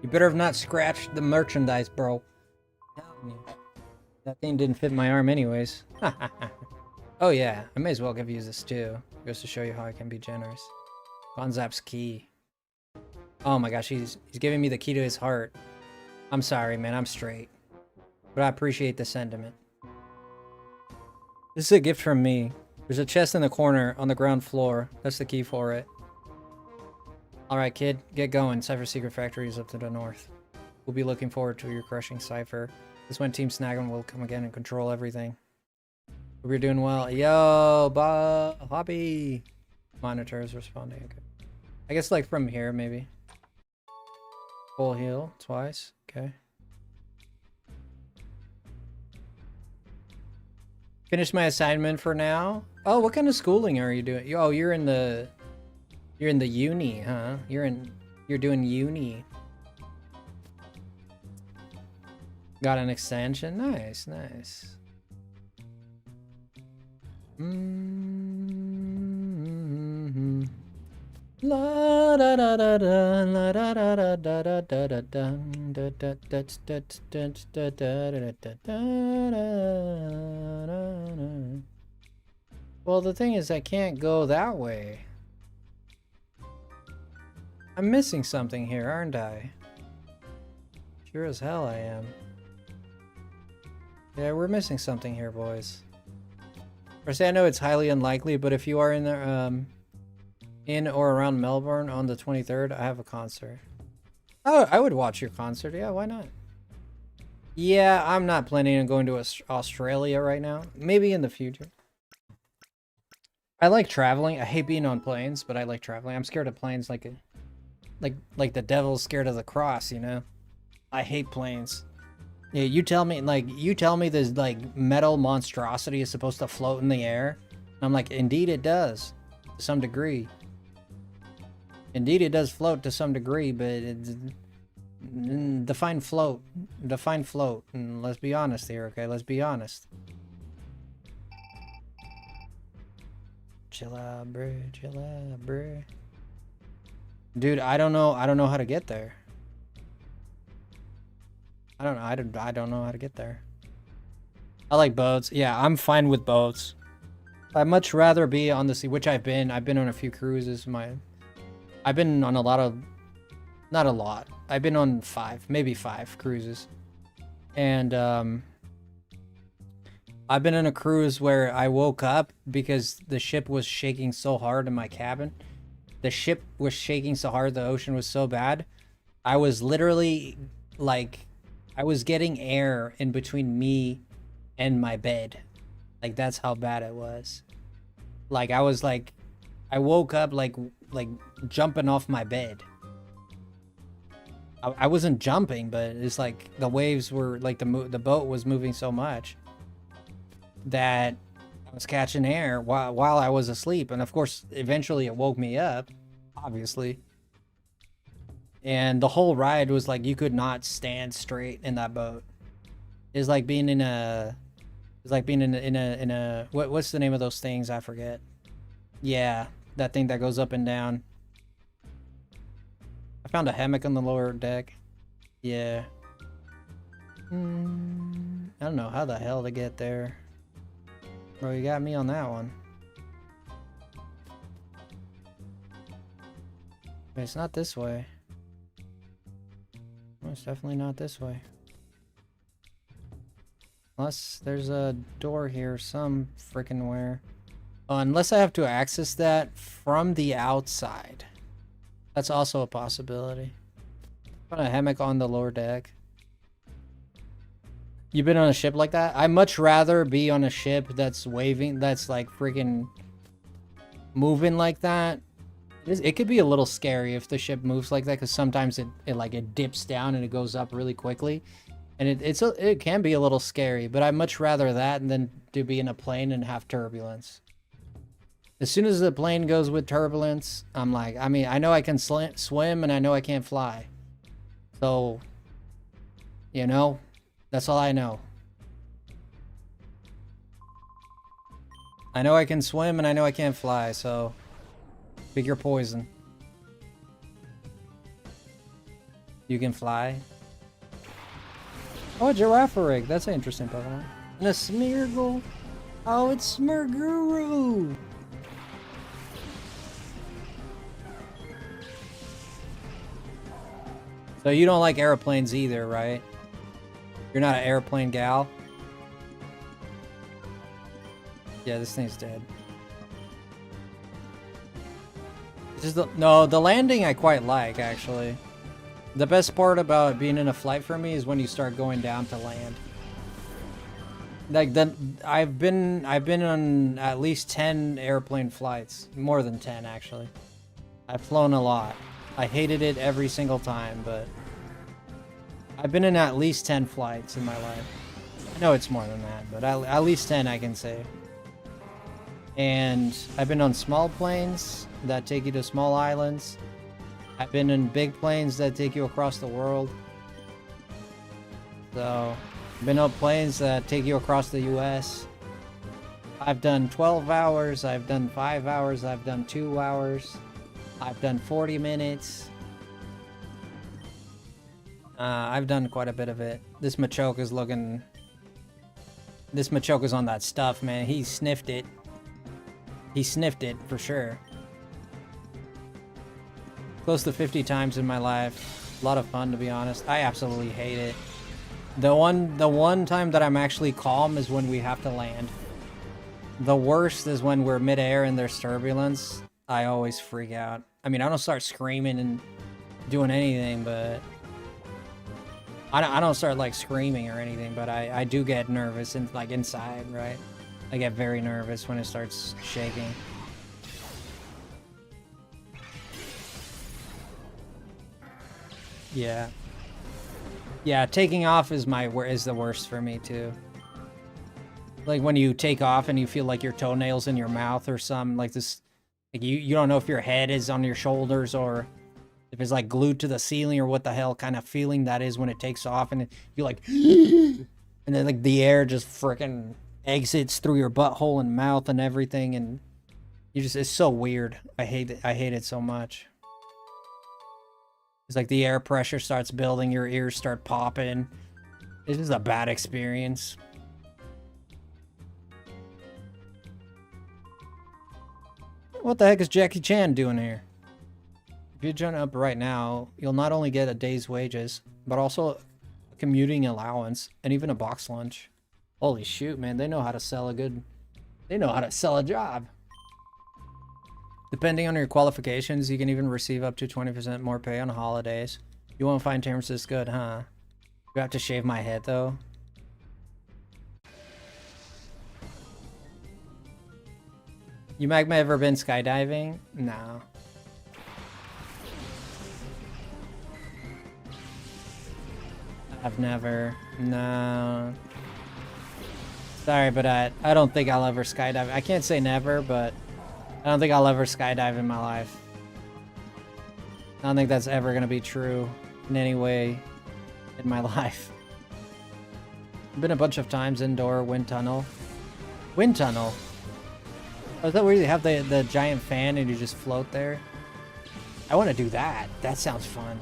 You better have not scratched the merchandise, bro. That thing didn't fit my arm anyways. Oh yeah, I may as well give you this too. Goes to show you how I can be generous. Gonzap's key. Oh my gosh, he's giving me the key to his heart. I'm sorry, man, I'm straight. But I appreciate the sentiment. This is a gift from me. There's a chest in the corner on the ground floor. That's the key for it. Alright, kid, get going. Cypher Secret Factory is up to the north. We'll be looking forward to your crushing Cypher. This when Team Snag'em will come again and control everything. Hope you're doing well. Yo, Hobby! Monitor is responding. Okay. I guess like from here, maybe. Full heal twice. Okay. Finished my assignment for now. Oh, what kind of schooling are you doing? Oh, you're in the uni, huh? You're doing uni. Got an extension. Nice, nice. La da da da da la da da da da da da da da da da da da. Well, the thing is, I can't go that way. I'm missing something here, aren't I? Sure as hell I am. Yeah, we're missing something here, boys. First, I know it's highly unlikely, but if you are in the in or around Melbourne on the 23rd, I have a concert. Oh, I would watch your concert. Yeah, why not? Yeah, I'm not planning on going to Australia right now. Maybe in the future. I like traveling. I hate being on planes, but I like traveling. I'm scared of planes like the devil's scared of the cross, you know? I hate planes. Yeah, you tell me this like metal monstrosity is supposed to float in the air. I'm like, indeed it does, to some degree. Indeed it does float to some degree, but it's... define float. Define float. And let's be honest here, okay? Let's be honest. Chill out, bruh. Chill out, bruh. Dude, I don't know how to get there. I don't know how to get there. I like boats. Yeah, I'm fine with boats. I'd much rather be on the sea, which I've been. I've been on a few cruises. I've been on a lot of... Not a lot. I've been on maybe five cruises. And I've been on a cruise where I woke up because the ship was shaking so hard in my cabin. The ship was shaking so hard, the ocean was so bad. I was literally like, I was getting air in between me and my bed. Like, that's how bad it was. Like, I was like, I woke up like jumping off my bed. I wasn't jumping, but it's like the waves were like the boat was moving so much that I was catching air while I was asleep. And of course, eventually it woke me up, obviously. And the whole ride was like, you could not stand straight in that boat. It's like being in a, what's the name of those things? I forget. Yeah, that thing that goes up and down. I found a hammock on the lower deck. Yeah. I don't know how the hell to get there. Bro, you got me on that one. But it's not this way. Well, it's definitely not this way. Unless there's a door here some freaking where. Unless I have to access that from the outside. That's also a possibility. Put a hammock on the lower deck. You been on a ship like that? I'd much rather be on a ship that's waving, that's like freaking moving like that. It could be a little scary if the ship moves like that, because sometimes it dips down and it goes up really quickly. And it can be a little scary, but I'd much rather that than to be in a plane and have turbulence. As soon as the plane goes with turbulence, I'm like, I mean, I know I can swim and I know I can't fly. So, you know, that's all I know. I know I can swim and I know I can't fly, so pick your poison. You can fly. Oh, a Girafarig. That's an interesting Pokemon. And a Smeargle. Oh, it's Smearguru. So you don't like airplanes either, right? You're not an airplane gal? Yeah, this thing's dead. It's just the landing I quite like, actually. The best part about being in a flight for me is when you start going down to land. Like I've been on at least 10 airplane flights. More than 10, actually. I've flown a lot. I hated it every single time, but I've been in at least 10 flights in my life. I know it's more than that, but at least 10 I can say. And I've been on small planes that take you to small islands. I've been in big planes that take you across the world. So, I've been on planes that take you across the US. I've done 12 hours, I've done 5 hours, I've done 2 hours. I've done 40 minutes. I've done quite a bit of it. This Machoke is looking... This Machoke is on that stuff, man. He sniffed it. He sniffed it, for sure. Close to 50 times in my life. A lot of fun, to be honest. I absolutely hate it. The one time that I'm actually calm is when we have to land. The worst is when we're midair and there's turbulence. I always freak out. I mean, I don't start screaming and doing anything, but... I don't start, like, screaming or anything, but I do get nervous, like, inside, right? I get very nervous when it starts shaking. Yeah. Yeah, taking off is the worst for me, too. Like when you take off and you feel like your toenails in your mouth or something like this. Like you don't know if your head is on your shoulders or if it's like glued to the ceiling or what the hell kind of feeling that is when it takes off and you like, and then like the air just freaking exits through your butthole and mouth and everything, and you just, it's so weird. I hate it. I hate it so much. It's like the air pressure starts building, your ears start popping. It's just a bad experience. What the heck is Jackie Chan doing here? If you join up right now, you'll not only get a day's wages, but also a commuting allowance and even a box lunch. Holy shoot, man. They know how to sell a good... They know how to sell a job. Depending on your qualifications, you can even receive up to 20% more pay on holidays. You won't find terms this good, huh? You have to shave my head, though. You Magma ever been skydiving? No. I've never. No. Sorry, but I don't think I'll ever skydive. I can't say never, but I don't think I'll ever skydive in my life. I don't think that's ever going to be true in any way in my life. I've been a bunch of times indoor wind tunnel. Wind tunnel? Oh, is that where you have the giant fan and you just float there? I want to do that. That sounds fun.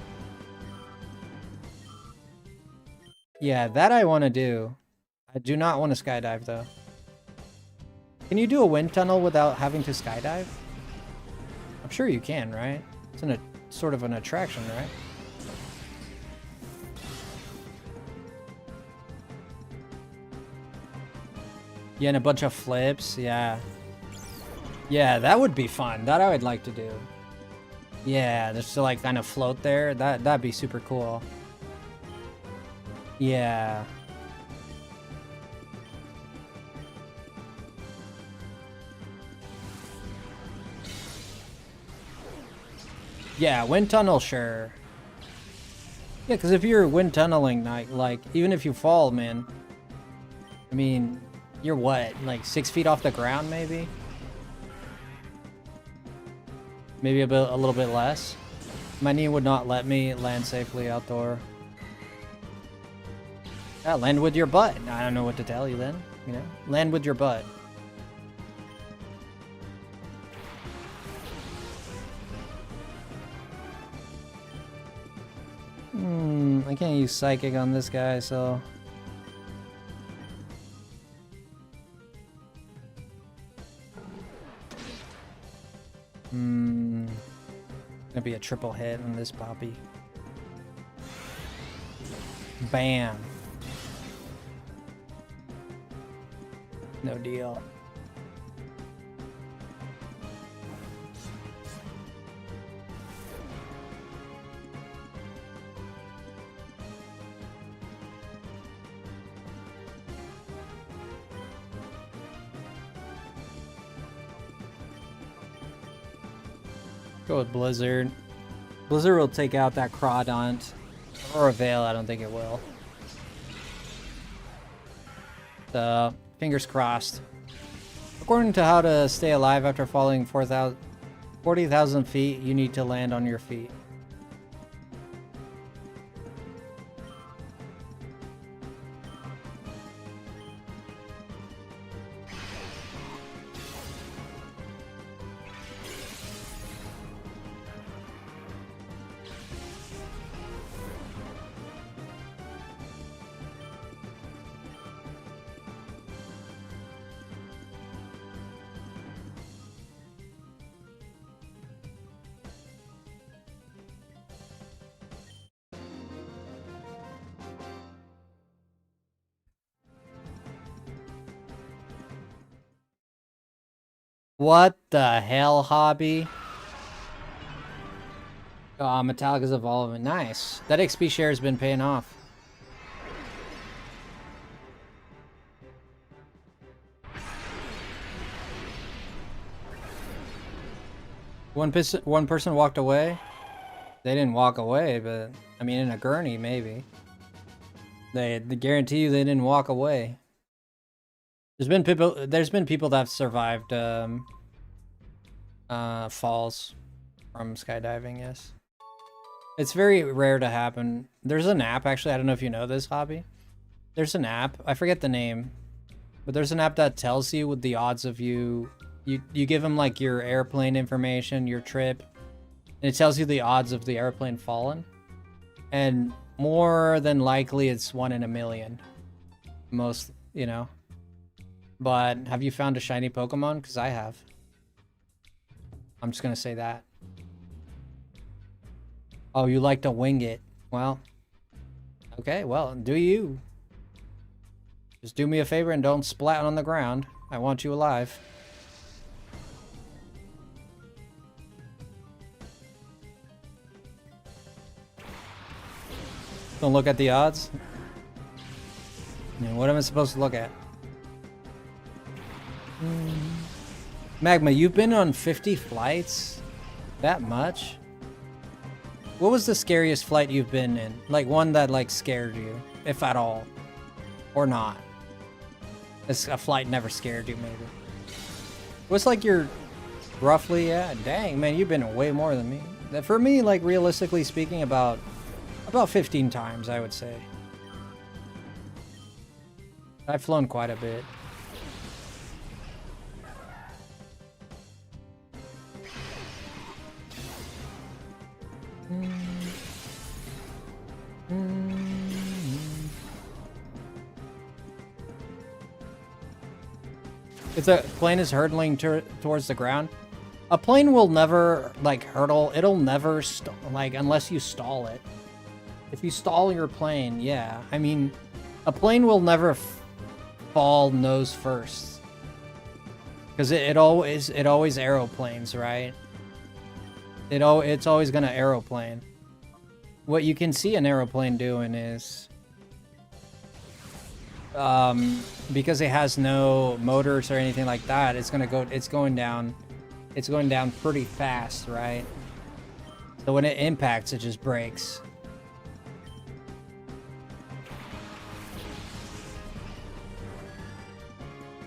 Yeah, that I want to do. I do not want to skydive, though. Can you do a wind tunnel without having to skydive? I'm sure you can, right? It's sort of an attraction, right? Yeah, and a bunch of flips, yeah. Yeah, that would be fun. That I would like to do. Yeah, just to like kind of float there. That'd be super cool. Yeah. Yeah, wind tunnel, sure. Yeah, because if you're wind tunneling, like even if you fall, man, I mean, you're what, like 6 feet off the ground, maybe? Maybe a little bit less. My knee would not let me land safely outdoor. Yeah, land with your butt. I don't know what to tell you then. You know, land with your butt. I can't use psychic on this guy, so. Gonna be a triple hit on this poppy. Bam. No deal. Go with Blizzard. Blizzard will take out that Crawdaunt. Or a Veil, I don't think it will. So, fingers crossed. According to how to stay alive after falling 40,000 feet, you need to land on your feet. What the hell, hobby? Oh, Metallica's evolving. Nice. That XP share has been paying off. One person walked away. They didn't walk away, but I mean, in a gurney, maybe. They guarantee you they didn't walk away. There's been people that have survived falls from skydiving, yes. It's very rare to happen. There's an app, actually, I don't know if you know this, Hobby. There's an app, I forget the name, but there's an app that tells you with the odds of you give them like your airplane information, your trip, and it tells you the odds of the airplane falling. And more than likely it's 1 in a million. Most, you know. But have you found a shiny Pokemon? Because I have. I'm just gonna say that. Oh, you like to wing it. Well, okay, well, do you. Just do me a favor and don't splat on the ground. I want you alive. Don't look at the odds. What am I supposed to look at? Magma, you've been on 50 flights? That much? What was the scariest flight you've been in? Like one that like scared you, if at all, or not? A flight never scared you, maybe. What's like your roughly? Yeah, dang man, you've been way more than me. For me, like realistically speaking, about 15 times, I would say. I've flown quite a bit. If a plane is hurtling towards the ground, a plane will never like hurtle. It'll never like unless you stall it. If you stall your plane, yeah. I mean, a plane will never fall nose first, because it always aeroplanes, right? It's always gonna aeroplane. What you can see an aeroplane doing is, because it has no motors or anything like that, it's going down pretty fast, right? So when it impacts, it just breaks.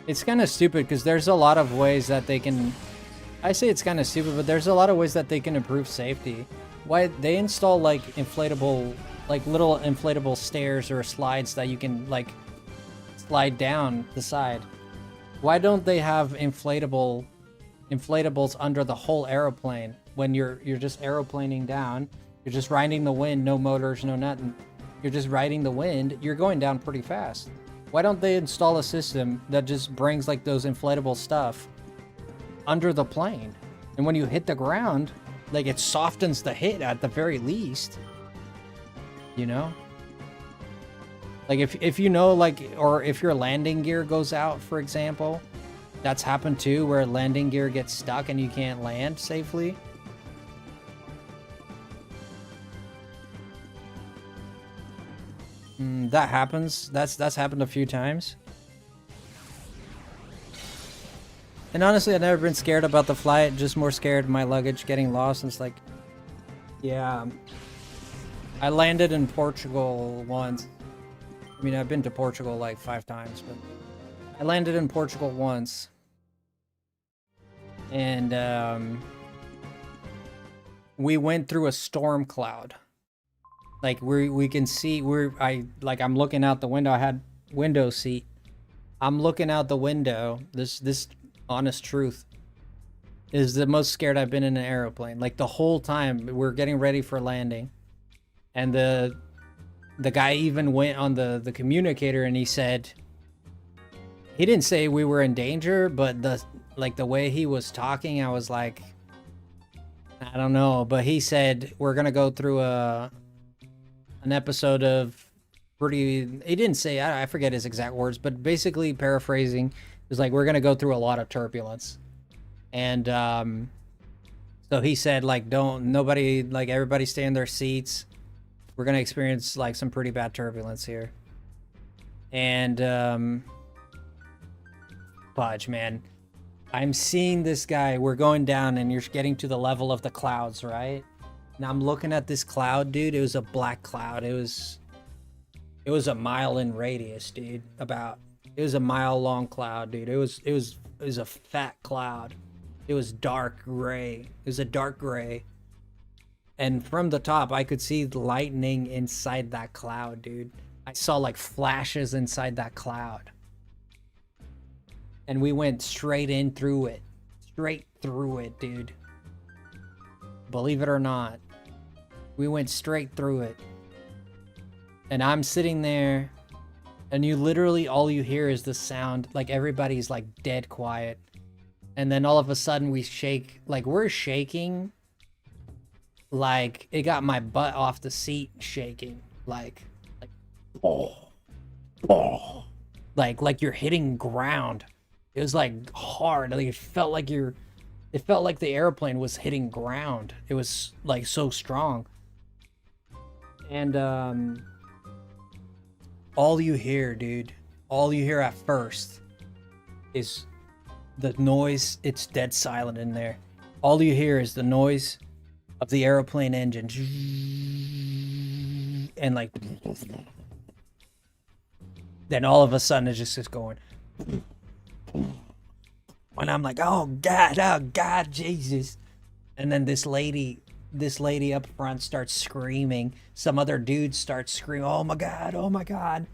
It's kind of stupid because there's a lot of ways that they can... I say it's kind of stupid, but there's a lot of ways that they can improve safety. Why they install like inflatable, like little inflatable stairs or slides that you can like slide down the side. Why don't they have inflables under the whole aeroplane? When you're just aeroplaning down, you're just riding the wind, no motors, no nothing. You're just riding the wind, you're going down pretty fast. Why don't they install a system that just brings like those inflatable stuff under the plane? And when you hit the ground, like it softens the hit at the very least. You know? Like if you know, like, or if your landing gear goes out, for example, that's happened too, where landing gear gets stuck and you can't land safely. That happens. That's happened a few times. And honestly, I've never been scared about the flight, just more scared of my luggage getting lost. And it's like, yeah. I landed in Portugal once. I mean, I've been to Portugal like 5 times, but I landed in Portugal once. And we went through a storm cloud. Like we can see I'm looking out the window. I had window seat. I'm looking out the window. This honest truth is the most scared I've been in an airplane. Like the whole time we're getting ready for landing, and the guy even went on the communicator and he said, he didn't say we were in danger, but the way he was talking, I was like, I don't know, but he said we're gonna go through an episode of pretty... He didn't say... I forget his exact words, but basically paraphrasing, it was like, we're gonna go through a lot of turbulence. And so he said, like, everybody stay in their seats. We're gonna experience like some pretty bad turbulence here. And Fudge, man. I'm seeing this guy, we're going down and you're getting to the level of the clouds, right? Now I'm looking at this cloud, dude. It was a black cloud. It was a mile in radius, dude. About It was a mile-long cloud, dude. It was a fat cloud. It was dark gray. It was a dark gray. And from the top, I could see the lightning inside that cloud, dude. I saw like flashes inside that cloud. And we went straight in through it. Straight through it, dude. Believe it or not. We went straight through it. And I'm sitting there, and you literally, all you hear is the sound, like everybody's like dead quiet. And then all of a sudden we shake, like we're shaking. Like it got my butt off the seat shaking. Like you're hitting ground. It was like hard. Like it felt like the airplane was hitting ground. It was like so strong. And all you hear, dude, all you hear at first is the noise. It's dead silent in there. All you hear is the noise of the airplane engine. And like, then all of a sudden it's just going. And I'm like, oh God, Jesus. And then this lady up front starts screaming. Some other dude starts screaming, oh my God.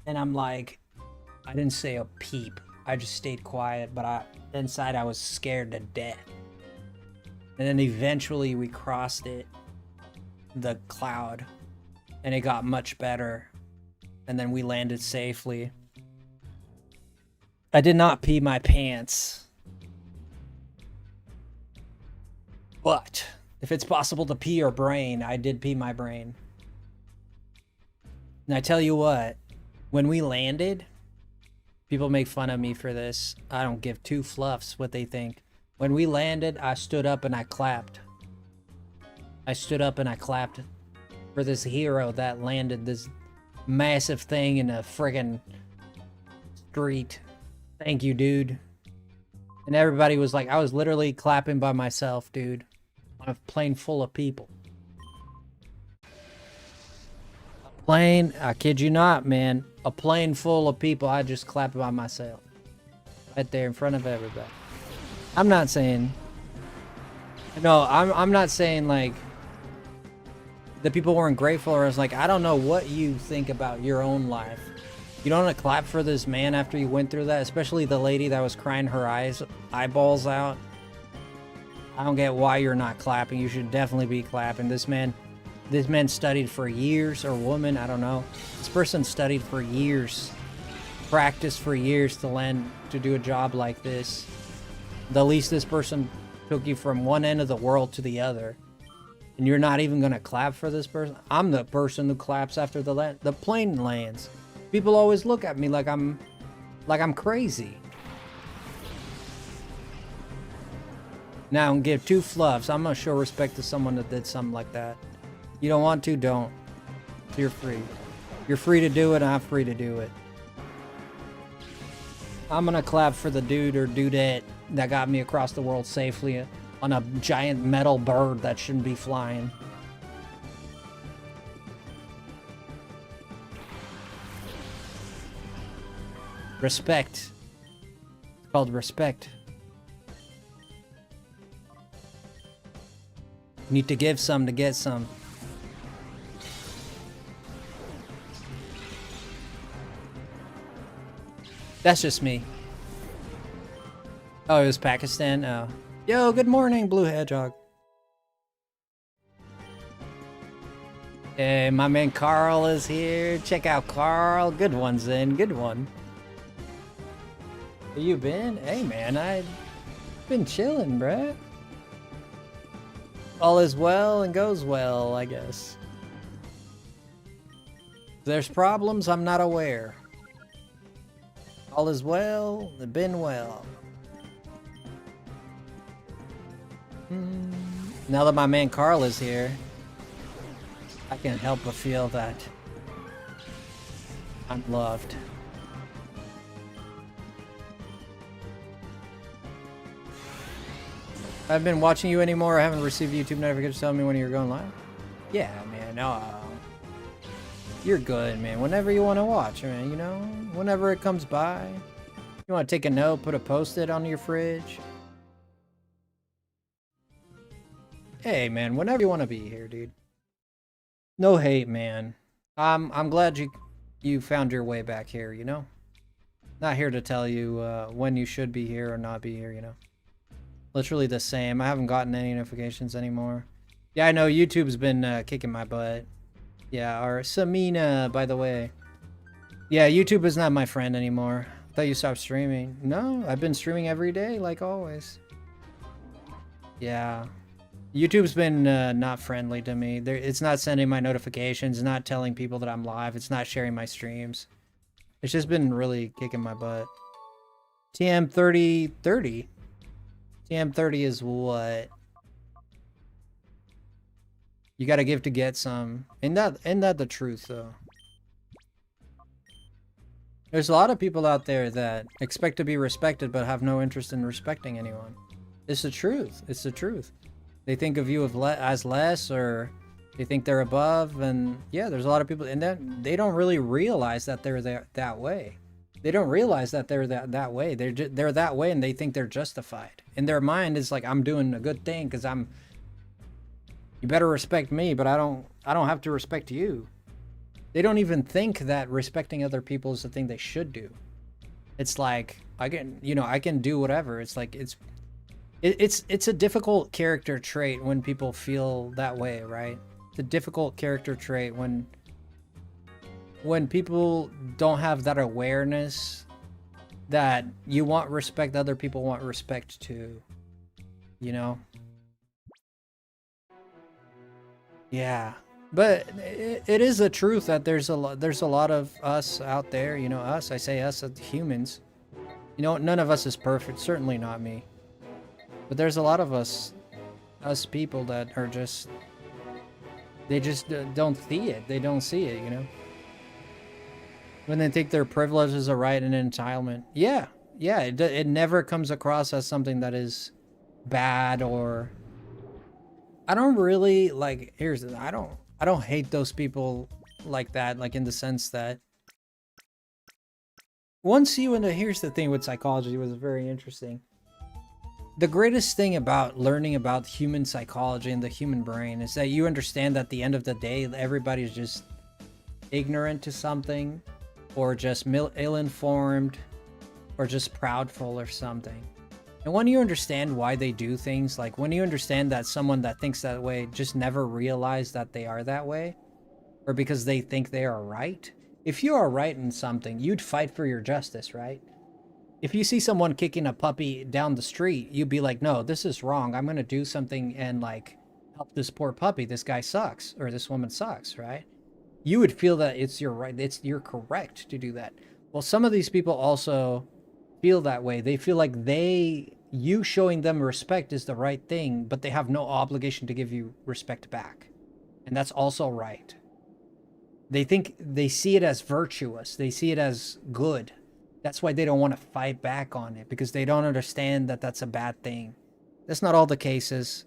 And I'm like, I didn't say a peep. I just stayed quiet, but inside I was scared to death. And then eventually we crossed the cloud, and it got much better. And then we landed safely. I did not pee my pants. But if it's possible to pee your brain, I did pee my brain. And I tell you what, when we landed, people make fun of me for this. I don't give two fluffs what they think. When we landed, I stood up and I clapped. I stood up and I clapped for this hero that landed this massive thing in a friggin' street. Thank you, dude. And everybody was like, I was literally clapping by myself, dude. On a plane full of people. A plane, I kid you not, man. A plane full of people, I just clapped by myself. Right there in front of everybody. I'm not saying... No, I'm not saying, like... the people weren't grateful, or I was like, I don't know what you think about your own life. You don't want to clap for this man after you went through that, especially the lady that was crying her eyeballs out. I don't get why you're not clapping. You should definitely be clapping. This man studied for years, or woman, I don't know. This person studied for years, practiced for years to do a job like this. The least this person took you from one end of the world to the other. And you're not even gonna clap for this person? I'm the person who claps after the plane lands. People always look at me like I'm crazy. Now, don't give two fluffs. I'm gonna show respect to someone that did something like that. You don't want to, don't. You're free. You're free to do it, I'm free to do it. I'm gonna clap for the dude or dudette that got me across the world safely on a giant metal bird that shouldn't be flying. Respect. It's called respect. You need to give some to get some. That's just me. Oh, it was Pakistan? Oh. Yo, good morning, Blue Hedgehog. Hey, my man Carl is here. Check out Carl. Good one, Zen. Good one. Where you been? Hey, man, I've been chilling, bruh. All is well and goes well, I guess. If there's problems, I'm not aware. All is well, and been well. Now that my man Carl is here, I can't help but feel that I'm loved. I haven't been watching you anymore. I haven't received YouTube notifications telling me when you're going live. Yeah, man. You're good, man. Whenever you want to watch, man, you know? whenever it comes by. You want to take a note, put a post-it on your fridge. Hey, man, whenever you want to be here, dude. No hate, man. I'm glad you found your way back here, you know? Not here to tell you when you should be here or not be here, you know? Literally the same. I haven't gotten any notifications anymore. Yeah, I know YouTube's been kicking my butt. Yeah, or Samina, by the way. Yeah, YouTube is not my friend anymore. I thought you stopped streaming. No, I've been streaming every day, like always. Yeah. YouTube's been not friendly to me. It's not sending my notifications, not telling people that I'm live. It's not sharing my streams. It's just been really kicking my butt. TM3030. TM30 is what? You gotta give to get some. Isn't that the truth, though? There's a lot of people out there that expect to be respected but have no interest in respecting anyone. It's the truth. It's the truth. They think of you as less, or they think they're above, and yeah, there's a lot of people, and then they don't really realize that they're that way. They don't realize that they're that way. They're that way, and they think they're justified. In their mind, it's like, I'm doing a good thing because you better respect me, but I don't have to respect you. They don't even think that respecting other people is the thing they should do. It's like, I can do whatever. It's like, it's a difficult character trait when people feel that way, right? It's a difficult character trait when people don't have that awareness that you want respect, other people want respect too, you know? Yeah, but it is a truth that there's a lot of us out there, you know, I say us as humans. You know, none of us is perfect, certainly not me. But there's a lot of us people that are just, they just don't see it. They don't see it, you know? When they think their privilege is a right and an entitlement. Yeah, it never comes across as something that is bad, or... I don't really, like, I don't hate those people like that, like in the sense that... here's the thing with psychology, was very interesting. The greatest thing about learning about human psychology and the human brain is that you understand that at the end of the day, everybody's just ignorant to something, or just ill-informed, or just proudful or something. And when you understand why they do things, like when you understand that someone that thinks that way just never realized that they are that way, or because they think they are right. If you are right in something, you'd fight for your justice, right? If you see someone kicking a puppy down the street, you'd be like, no, this is wrong. I'm going to do something and like help this poor puppy. This guy sucks, or this woman sucks, right? You would feel that it's your right. You're correct to do that. Well, some of these people also feel that way. They feel like you showing them respect is the right thing, but they have no obligation to give you respect back. And that's also right. They see it as virtuous. They see it as good. That's why they don't want to fight back on it, because they don't understand that that's a bad thing. That's not all the cases.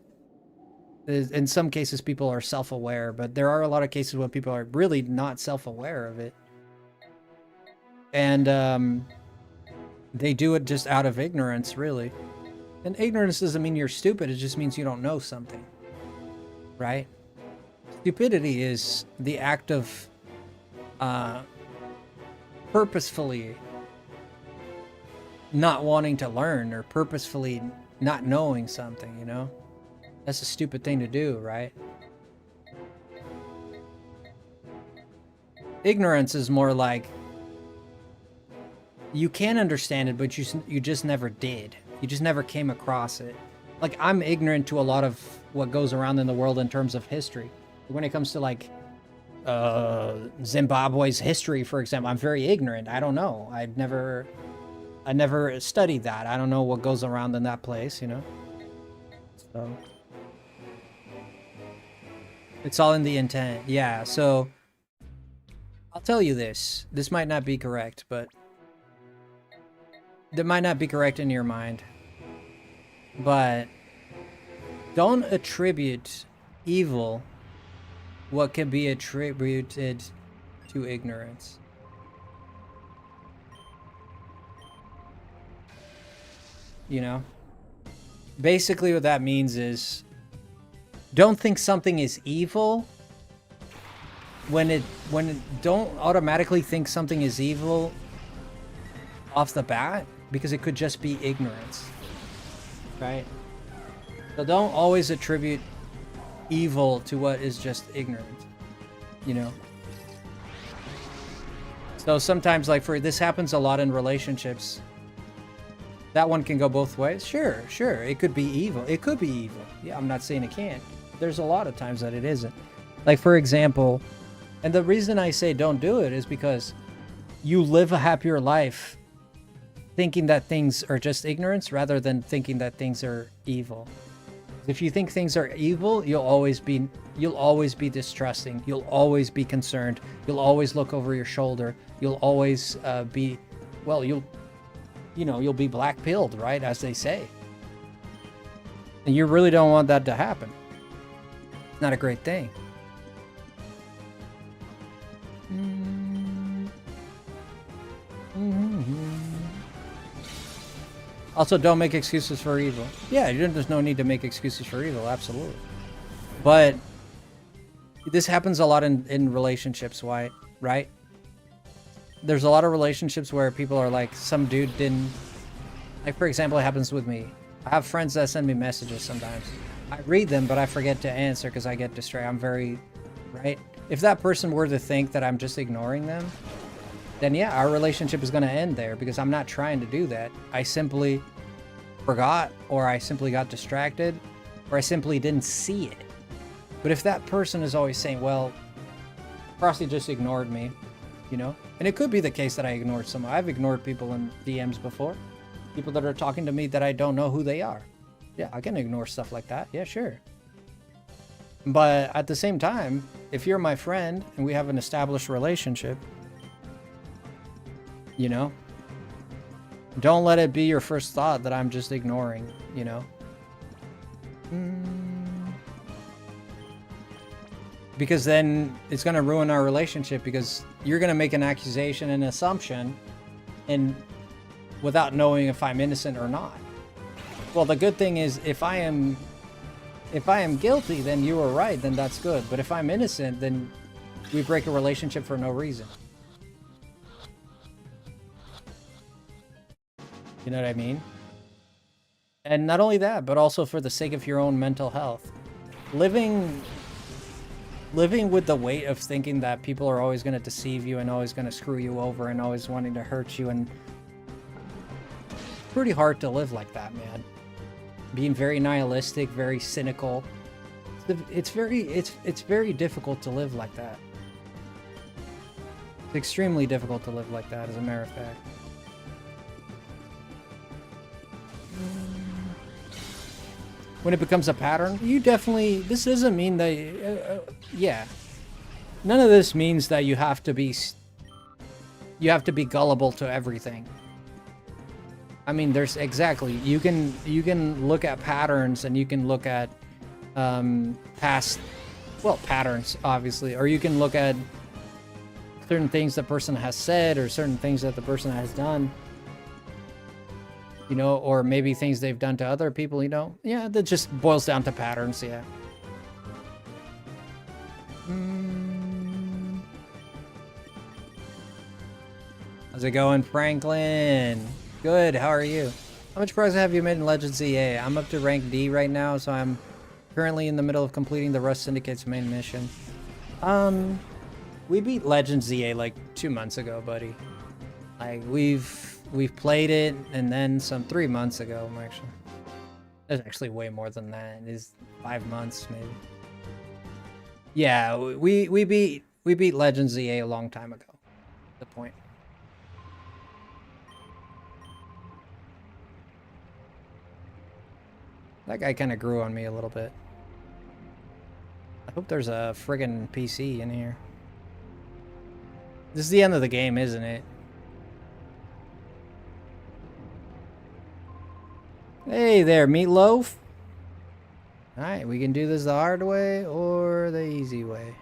In some cases, people are self-aware, but there are a lot of cases where people are really not self-aware of it. And they do it just out of ignorance, really. And ignorance doesn't mean you're stupid, it just means you don't know something. Right? Stupidity is the act of purposefully not wanting to learn, or purposefully not knowing something, you know? That's a stupid thing to do, right? Ignorance is more like you can understand it, but you just never did. You just never came across it. Like, I'm ignorant to a lot of what goes around in the world in terms of history. When it comes to, like, Zimbabwe's history, for example, I'm very ignorant. I don't know. I never studied that. I don't know what goes around in that place, you know? So... it's all in the intent. Yeah, so... I'll tell you this. This might not be correct, but... that might not be correct in your mind. But... don't attribute evil what can be attributed to ignorance. you know? Basically what that means is don't think something is evil don't automatically think something is evil off the bat, because it could just be ignorance, right? So don't always attribute evil to what is just ignorant, you know? So sometimes, like, this happens a lot in relationships. That one can go both ways. Sure, it could be evil. It could be evil. Yeah, I'm not saying it can't. There's a lot of times that it isn't. Like, for example, and the reason I say don't do it is because you live a happier life thinking that things are just ignorance rather than thinking that things are evil. If you think things are evil, you'll always be distrusting. You'll always be concerned. You'll always look over your shoulder. You'll always be black-pilled, right, as they say. And you really don't want that to happen. It's not a great thing. Also, don't make excuses for evil. Yeah, there's no need to make excuses for evil, absolutely. But this happens a lot in relationships, right? There's a lot of relationships where people are like, some dude didn't... Like, for example, it happens with me. I have friends that send me messages sometimes. I read them, but I forget to answer because I get distracted. I'm very... Right? If that person were to think that I'm just ignoring them, then yeah, our relationship is going to end there because I'm not trying to do that. I simply forgot, or I simply got distracted, or I simply didn't see it. But if that person is always saying, well, Frosty just ignored me, you know? And it could be the case that I ignored someone. I've ignored people in DMs before. People that are talking to me that I don't know who they are. Yeah, I can ignore stuff like that. Yeah, sure. But at the same time, if you're my friend and we have an established relationship, you know, don't let it be your first thought that I'm just ignoring, you know? Because then it's going to ruin our relationship, because you're going to make an accusation and assumption and without knowing if I'm innocent or not. Well, the good thing is if I am guilty, then you were right, then that's good. But if I'm innocent, then we break a relationship for no reason. You know what I mean? And not only that, but also for the sake of your own mental health. Living with the weight of thinking that people are always going to deceive you and always going to screw you over and always wanting to hurt you, and it's pretty hard to live like that, man. Being very nihilistic, very cynical. It's very difficult to live like that. It's extremely difficult to live like that, as a matter of fact. When it becomes a pattern, this doesn't mean that, yeah. None of this means that you have to be gullible to everything. I mean, you can look at patterns, and you can look at patterns, obviously, or you can look at certain things the person has said or certain things that the person has done, you know, or maybe things they've done to other people, you know. Yeah, that just boils down to patterns, yeah. How's it going, Franklin? Good, how are you? How much progress have you made in Legends EA? I'm up to rank D right now, so I'm currently in the middle of completing the Rust Syndicate's main mission. We beat Legends EA like 2 months ago, buddy. Like, we've played it, and then some 3 months ago, actually. There's actually way more than that. It is 5 months, maybe. Yeah, we beat Legends EA a long time ago. The point. That guy kind of grew on me a little bit. I hope there's a friggin' PC in here. This is the end of the game, isn't it? Hey there, Meatloaf. Alright, we can do this the hard way or the easy way.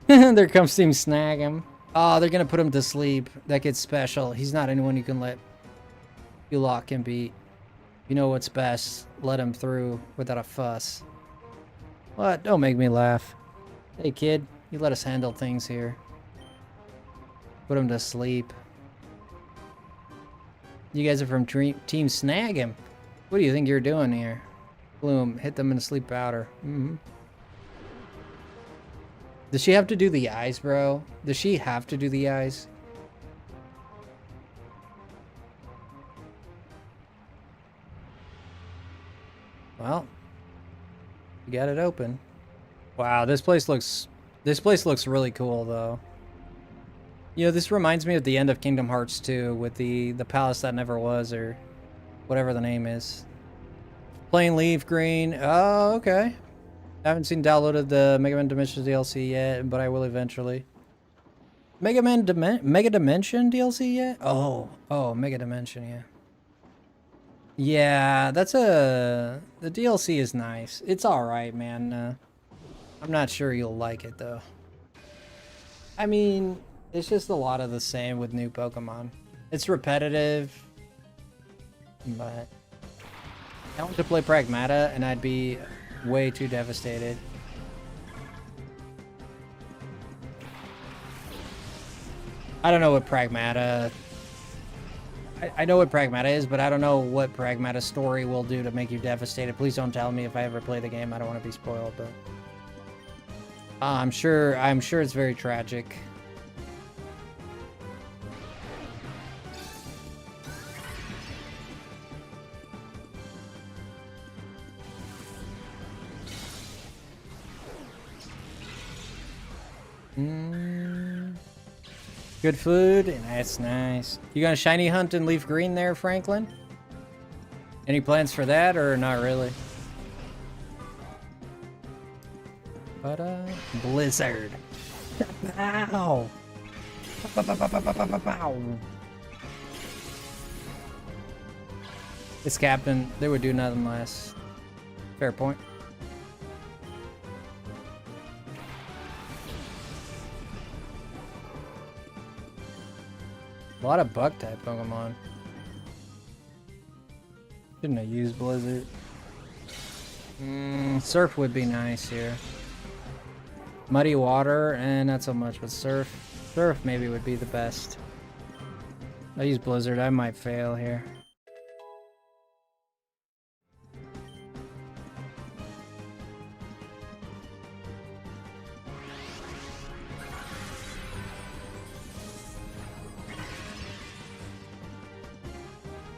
There comes Team Snag him. Oh, they're gonna put him to sleep. That kid's special. He's not anyone you can let you lock and beat. You know what's best. Let him through without a fuss. What? Don't make me laugh. Hey kid, you let us handle things here. Put him to sleep. You guys are from Team Snag him. What do you think you're doing here? Bloom, hit them in sleep powder. Does she have to do the eyes, bro? Does she have to do the eyes? Well, you got it open. Wow, this place looks really cool though. You know, this reminds me of the end of Kingdom Hearts 2 with the palace that never was, or whatever the name is. Plain leaf green. Oh, okay. I haven't downloaded the Mega Man Dimensions DLC yet, but I will eventually. Mega Dimension DLC yet? Oh, Mega Dimension, yeah. Yeah, the DLC is nice. It's alright, man. I'm not sure you'll like it, though. I mean, it's just a lot of the same with new Pokemon. It's repetitive, but I want to play Pragmata, and I'd be way too devastated. I don't know what Pragmata... I know what Pragmata is, but I don't know what Pragmata's story will do to make you devastated. Please don't tell me if I ever play the game. I don't want to be spoiled, but... I'm sure it's very tragic. Good food, and that's nice. You gonna shiny hunt and leaf green there, Franklin? Any plans for that, or not really? But, Blizzard. Ow! This captain, they would do nothing less. Fair point. A lot of bug type Pokemon. Shouldn't have used Blizzard. Surf would be nice here. Muddy water, and not so much, but surf. Surf maybe would be the best. I use Blizzard, I might fail here.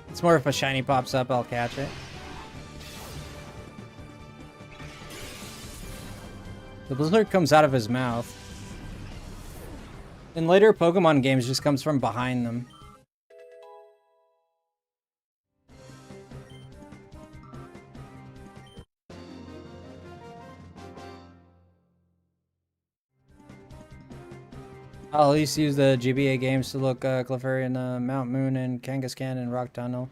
It's more if a shiny pops up, I'll catch it. The Blizzard comes out of his mouth. In later Pokemon games, just comes from behind them. I'll at least use the GBA games to look Clefairy and Mount Moon and Kangaskhan and Rock Tunnel.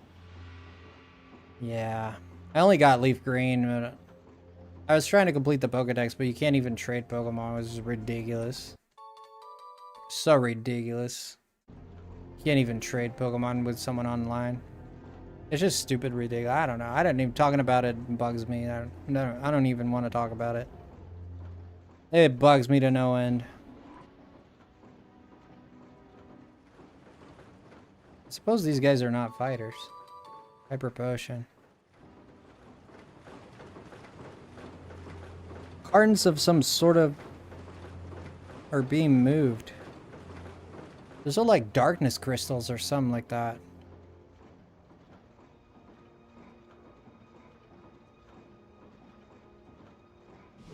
Yeah. I only got Leaf Green. But I was trying to complete the Pokedex, but you can't even trade Pokemon. It was just ridiculous. So ridiculous. You can't even trade Pokemon with someone online. It's just stupid ridiculous. I don't know. I didn't even talking about it bugs me. I don't even want to talk about it. It bugs me to no end. I suppose these guys are not fighters. Hyper Potion. Cartons of some sort of are being moved. Those are like darkness crystals or something like that.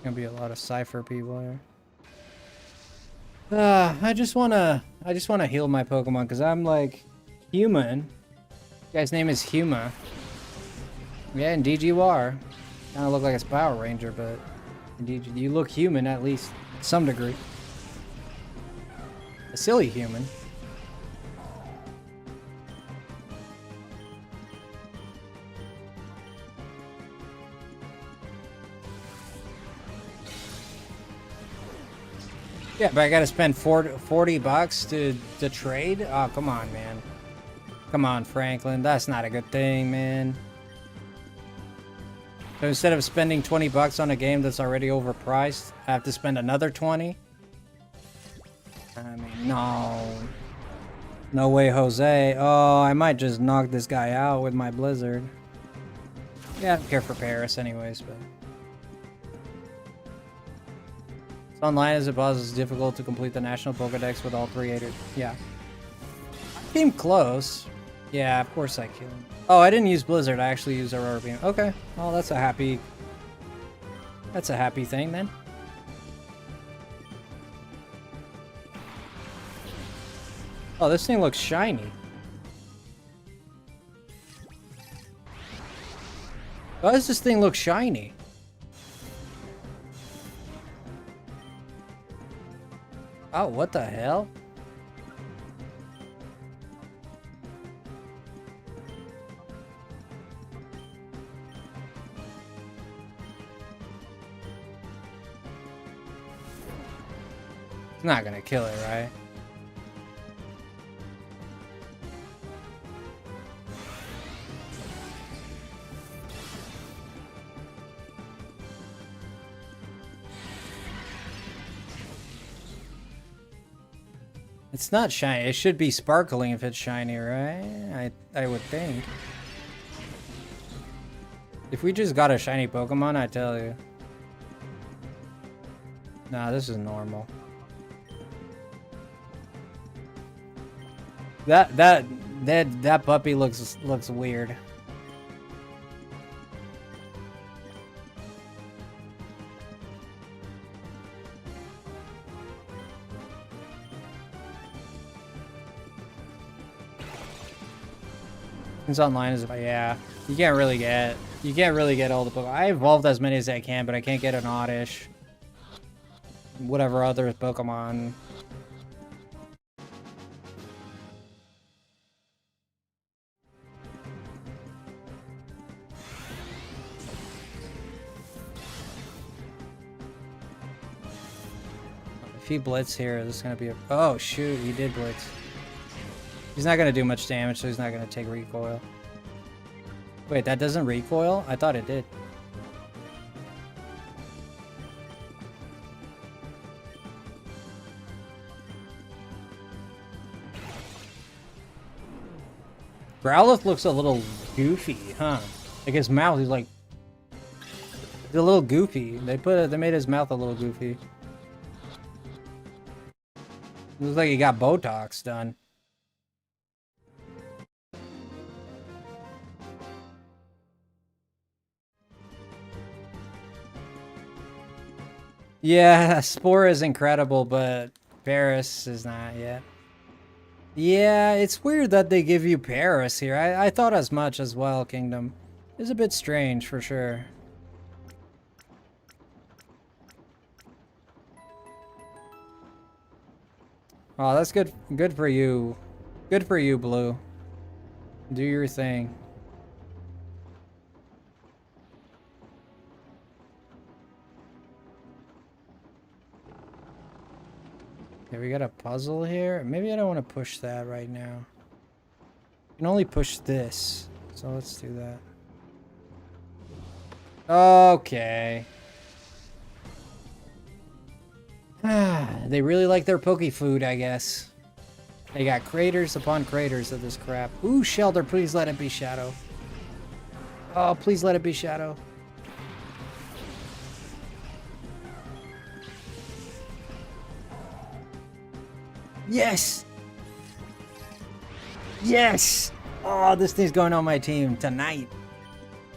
Gonna be a lot of Cypher people here. I just wanna heal my Pokemon because I'm like human. The guy's name is Huma. Yeah, indeed you are. Kinda look like a Power Ranger, but indeed you look human at least to some degree. A silly human. Yeah, but I gotta spend 40 bucks to trade? Oh, come on, man. Come on, Franklin. That's not a good thing, man. So instead of spending 20 bucks on a game that's already overpriced, I have to spend another 20? I mean, no. No way, Jose. Oh, I might just knock this guy out with my Blizzard. Yeah, I don't care for Paris anyways, but... It's online as it was, it's difficult to complete the National Pokedex with all 3 8ers. Yeah. I came close. Yeah, of course I killed him. Oh, I didn't use Blizzard, I actually used Aurora Beam. Okay. Well, that's a happy... That's a happy thing, then. Oh, this thing looks shiny. Why does this thing look shiny? Oh, what the hell? It's not gonna kill it, right? It's not shiny. It should be sparkling if it's shiny, right? I would think. If we just got a shiny Pokemon, I tell you. Nah, this is normal. That puppy looks weird. It's online as yeah. You can't really get all the Pokemon. I evolved as many as I can, but I can't get an Oddish. Whatever other Pokemon. If he blitz here, this is gonna be a oh shoot, he did blitz. He's not gonna do much damage, so he's not gonna take recoil. Wait, that doesn't recoil? I thought it did. Growlithe looks a little goofy, huh? Like his mouth is like he's a little goofy. They made his mouth a little goofy. Looks like he got Botox done. Yeah, Spore is incredible, but Paris is not yet. Yeah, it's weird that they give you Paris here. I thought as much as well, Kingdom. It's a bit strange, for sure. Oh, that's good. Good for you. Good for you, Blue. Do your thing. Okay, we got a puzzle here. Maybe I don't want to push that right now. You can only push this. So let's do that. Okay. They really like their Poke food, I guess. They got craters upon craters of this crap. Ooh, Shelter, please let it be Shadow. Oh, please let it be Shadow. Yes! Yes! Oh, this thing's going on my team tonight.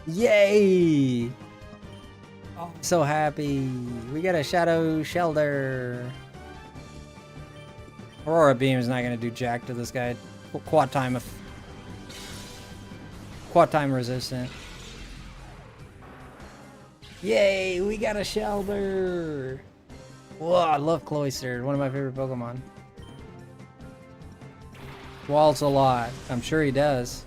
Yay! Oh, I'm so happy. We got a Shadow Shelter. Aurora Beam is not going to do jack to this guy. Quad time resistant. Yay! We got a Shelter! Whoa, I love Cloyster. One of my favorite Pokemon. Waltz a lot. I'm sure he does.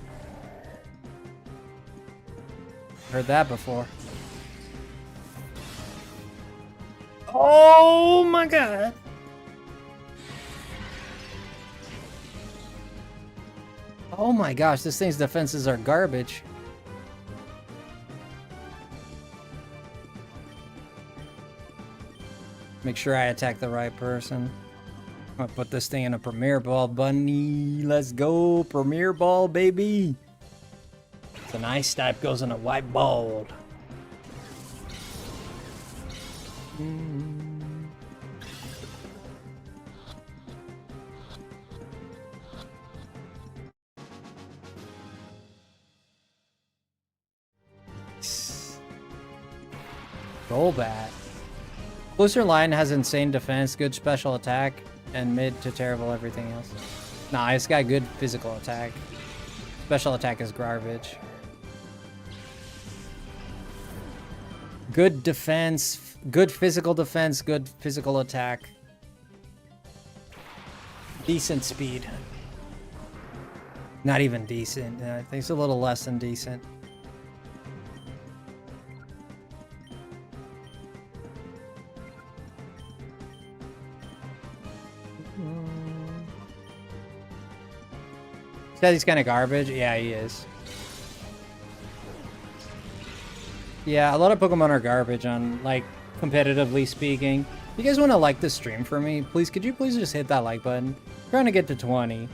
Heard that before. Oh my god! Oh my gosh, this thing's defenses are garbage. Make sure I attack the right person. I'm gonna put this thing in a Premier Ball, bunny. Let's go, Premier Ball, baby. So an ice type goes in a white ball. Golbat. Closer line has insane defense, good special attack, and mid to terrible everything else. Nah, it's got good physical attack. Special attack is garbage. Good defense, good physical defense, good physical attack. Decent speed. Not even decent. I think it's a little less than decent. Says he's kind of garbage. Yeah, he is. Yeah, a lot of Pokemon are garbage on, like, competitively speaking. If you guys want to like this stream for me, please, could you please just hit that like button? I'm trying to get to 20.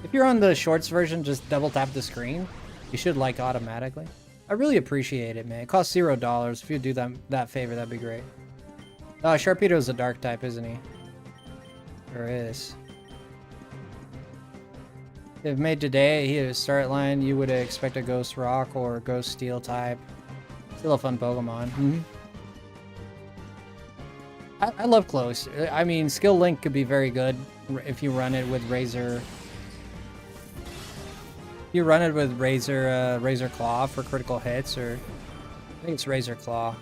If you're on the shorts version, just double tap the screen. You should like automatically. I really appreciate it, man. It costs $0. If you do that favor, that'd be great. Oh, Sharpedo's a dark type, isn't he? There is. If made today, he had a start line, you would expect a Ghost Rock or Ghost Steel type. Still a fun Pokemon. I love close. I mean, Skill Link could be very good if you run it with Razor. You run it with Razor Claw for critical hits, or I think it's Razor Claw.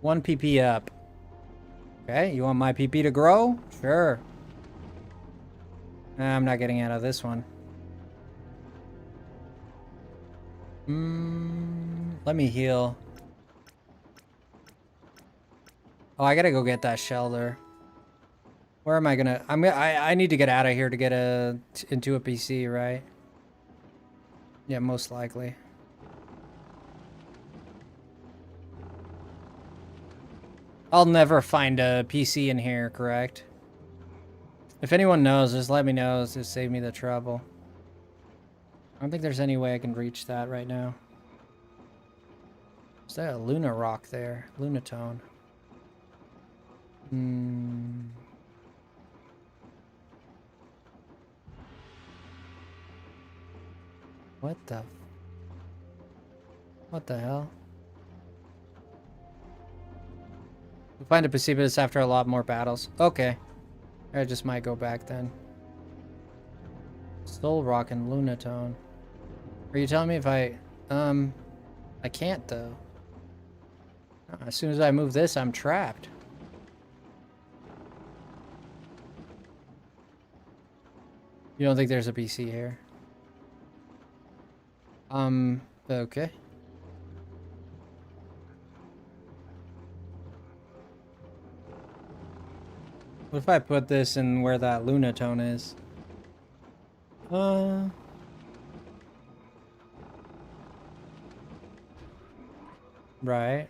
One PP up. Okay, you want my PP to grow? Sure. I'm not getting out of this one. Let me heal. Oh, I gotta go get that shelter. Where am I gonna? I need to get out of here to get into a PC, right? Yeah, most likely. I'll never find a PC in here, correct? If anyone knows, just let me know. Just save me the trouble. I don't think there's any way I can reach that right now. Is that a Luna Rock there? Lunatone. What the hell? We'll find a Precipitous after a lot more battles. Okay. I just might go back then. Soul Rock and Lunatone. Are you telling me if I can't though. As soon as I move this, I'm trapped. You don't think there's a PC here? Okay. What if I put this in where that Lunatone is? Right.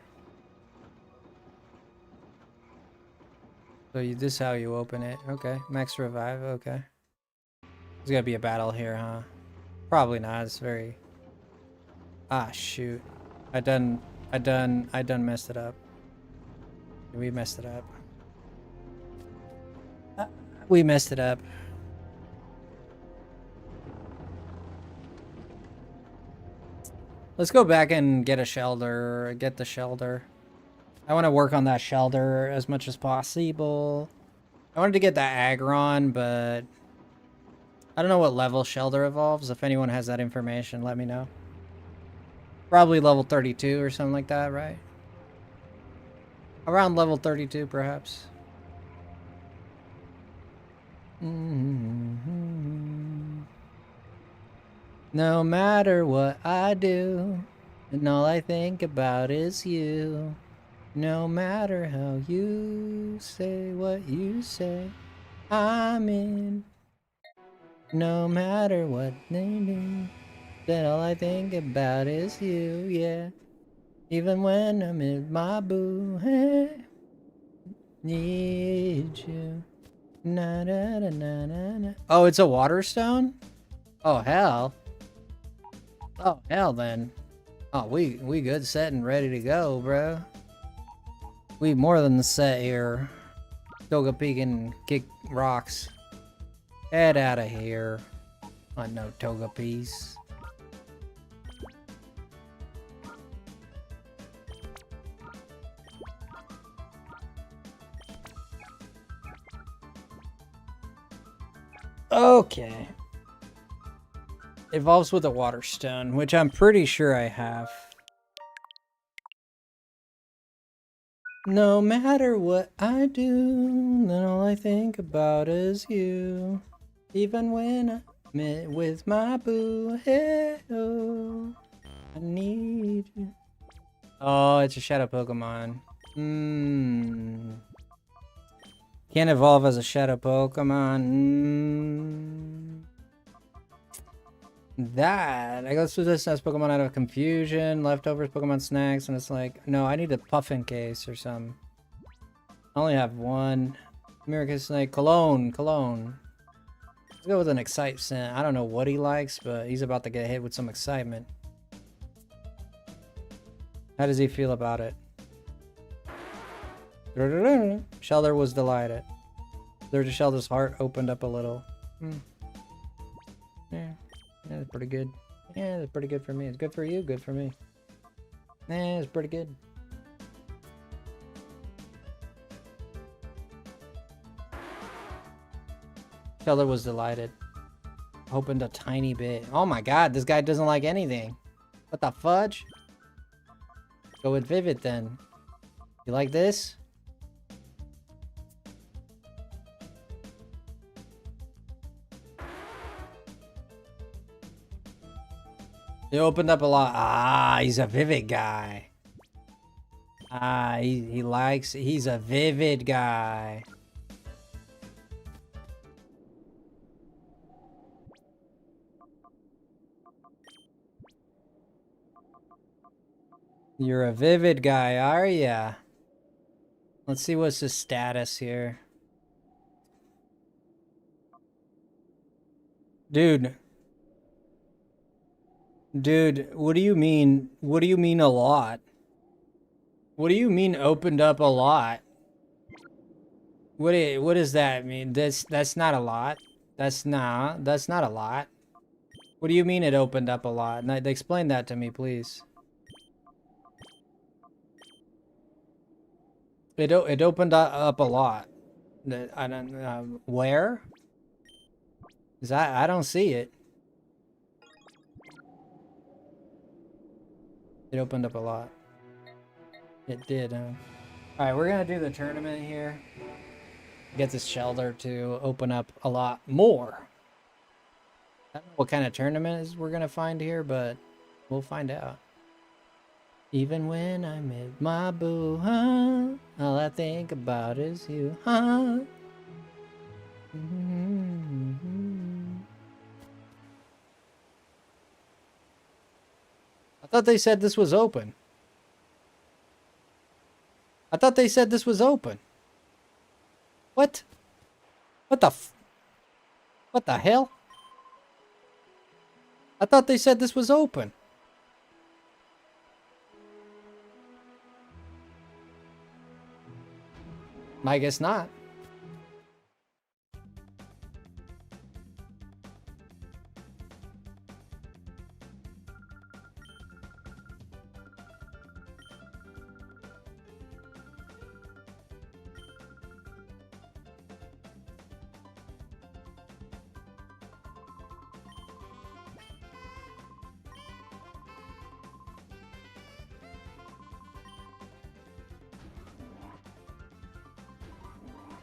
So this is how you open it. Okay. Max revive. Okay. There's gotta be a battle here, huh? Probably not. It's very... Ah, shoot. I done messed it up. We messed it up. We messed it up. Let's go back and get a shelter. Get the shelter. I want to work on that shelter as much as possible. I wanted to get that Aggron, but I don't know what level shelter evolves. If anyone has that information, let me know. Probably level 32 or something like that, right? Around level 32, perhaps. Mm-hmm. No matter what I do, and all I think about is you. No matter how you say what you say, I'm in. No matter what they do, then all I think about is you, yeah. Even when I'm in my boo, hey, need you. Na na na na na na. Oh, it's a water stone? Oh hell. Oh hell then. Oh, we good, set, and ready to go, bro. We more than the set here. Toga Peak and kick rocks. Head out of here. I know Toga Piece. Okay. Evolves with a water stone, which I'm pretty sure I have. No matter what I do, then all I think about is you. Even when I'm with my boo, hey, oh, I need you. Oh, it's a shadow Pokemon. Can't evolve as a shadow Pokemon. That. I go through this as Pokemon out of confusion, leftovers, Pokemon snacks, and it's like, no, I need a puffin case or something. I only have one. American Snake, Cologne. Let's go with an Excite scent. I don't know what he likes, but he's about to get hit with some excitement. How does he feel about it? Shelter was delighted. There's Shelter's heart opened up a little. Yeah, that's pretty good. Yeah, that's pretty good for me. It's good for you, good for me. Yeah, it's pretty good. Shelter was delighted. Opened a tiny bit. Oh my god, this guy doesn't like anything. What the fudge? Go with Vivid then. You like this? He opened up a lot. Ah, he's a Vivid guy. Ah, he's a Vivid guy. You're a Vivid guy, are ya? Let's see what's his status here. Dude, what do you mean? What do you mean a lot? What do you mean opened up a lot? What does that mean? That's not a lot. That's not a lot. What do you mean it opened up a lot? Now, explain that to me, please. It opened up a lot. I don't where? Cause I don't see it. It opened up a lot. It did, huh? Alright, we're gonna do the tournament here. Get this shelter to open up a lot more. I don't know what kind of tournament is we're gonna find here, but we'll find out. Even when I'm with my boo, huh? All I think about is you, huh? I thought they said this was open. I thought they said this was open. What? What the hell? I thought they said this was open. I guess not.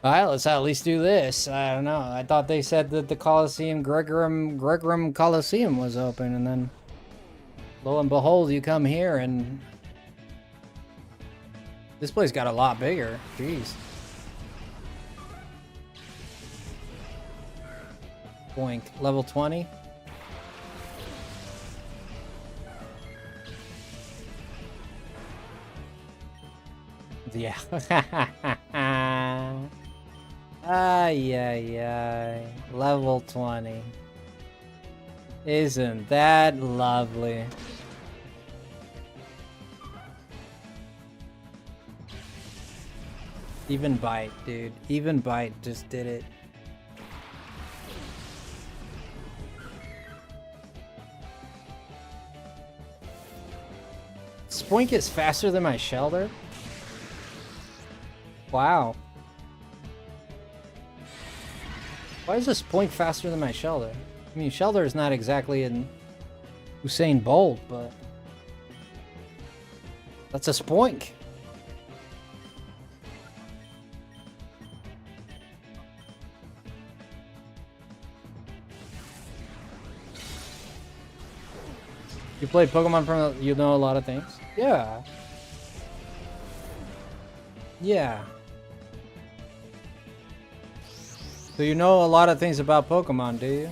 Alright, let's at least do this. I don't know. I thought they said that the Coliseum, Gregorum Coliseum was open, and then lo and behold, you come here and this place got a lot bigger. Jeez. Boink. Level 20. Yeah. Ay, ay, ay. Level 20. Isn't that lovely? Even Bite, dude. Even Bite just did it. Spoink is faster than my Shelter? Wow. Why is this Spoink faster than my Shelter? I mean, Shelter is not exactly in Usain Bolt, but that's a Spoink. You played Pokemon from, you know a lot of things? Yeah. Yeah. So you know a lot of things about Pokemon, do you?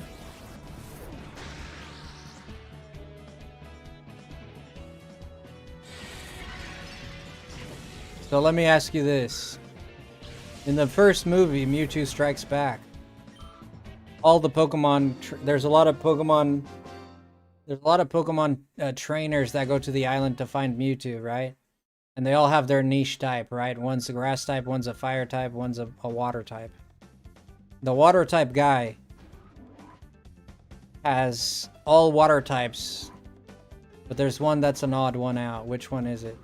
So let me ask you this. In the first movie, Mewtwo Strikes Back, all the Pokemon, there's a lot of Pokemon trainers that go to the island to find Mewtwo, right? And they all have their niche type, right? One's a grass type, one's a fire type, one's a water type. The water type guy has all water types, but there's one that's an odd one out. Which one is it?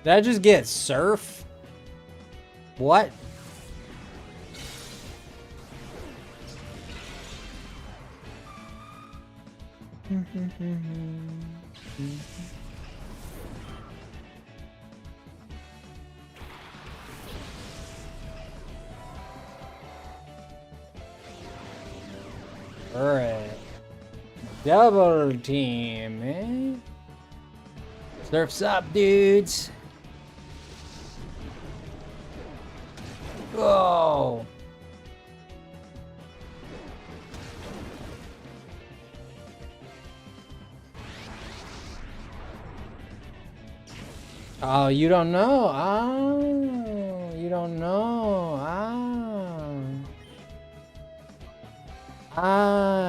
Did I just get Surf? What? Alright. Double team, eh? Surf's up, dudes. Whoa. Oh, you don't know. Oh, you don't know.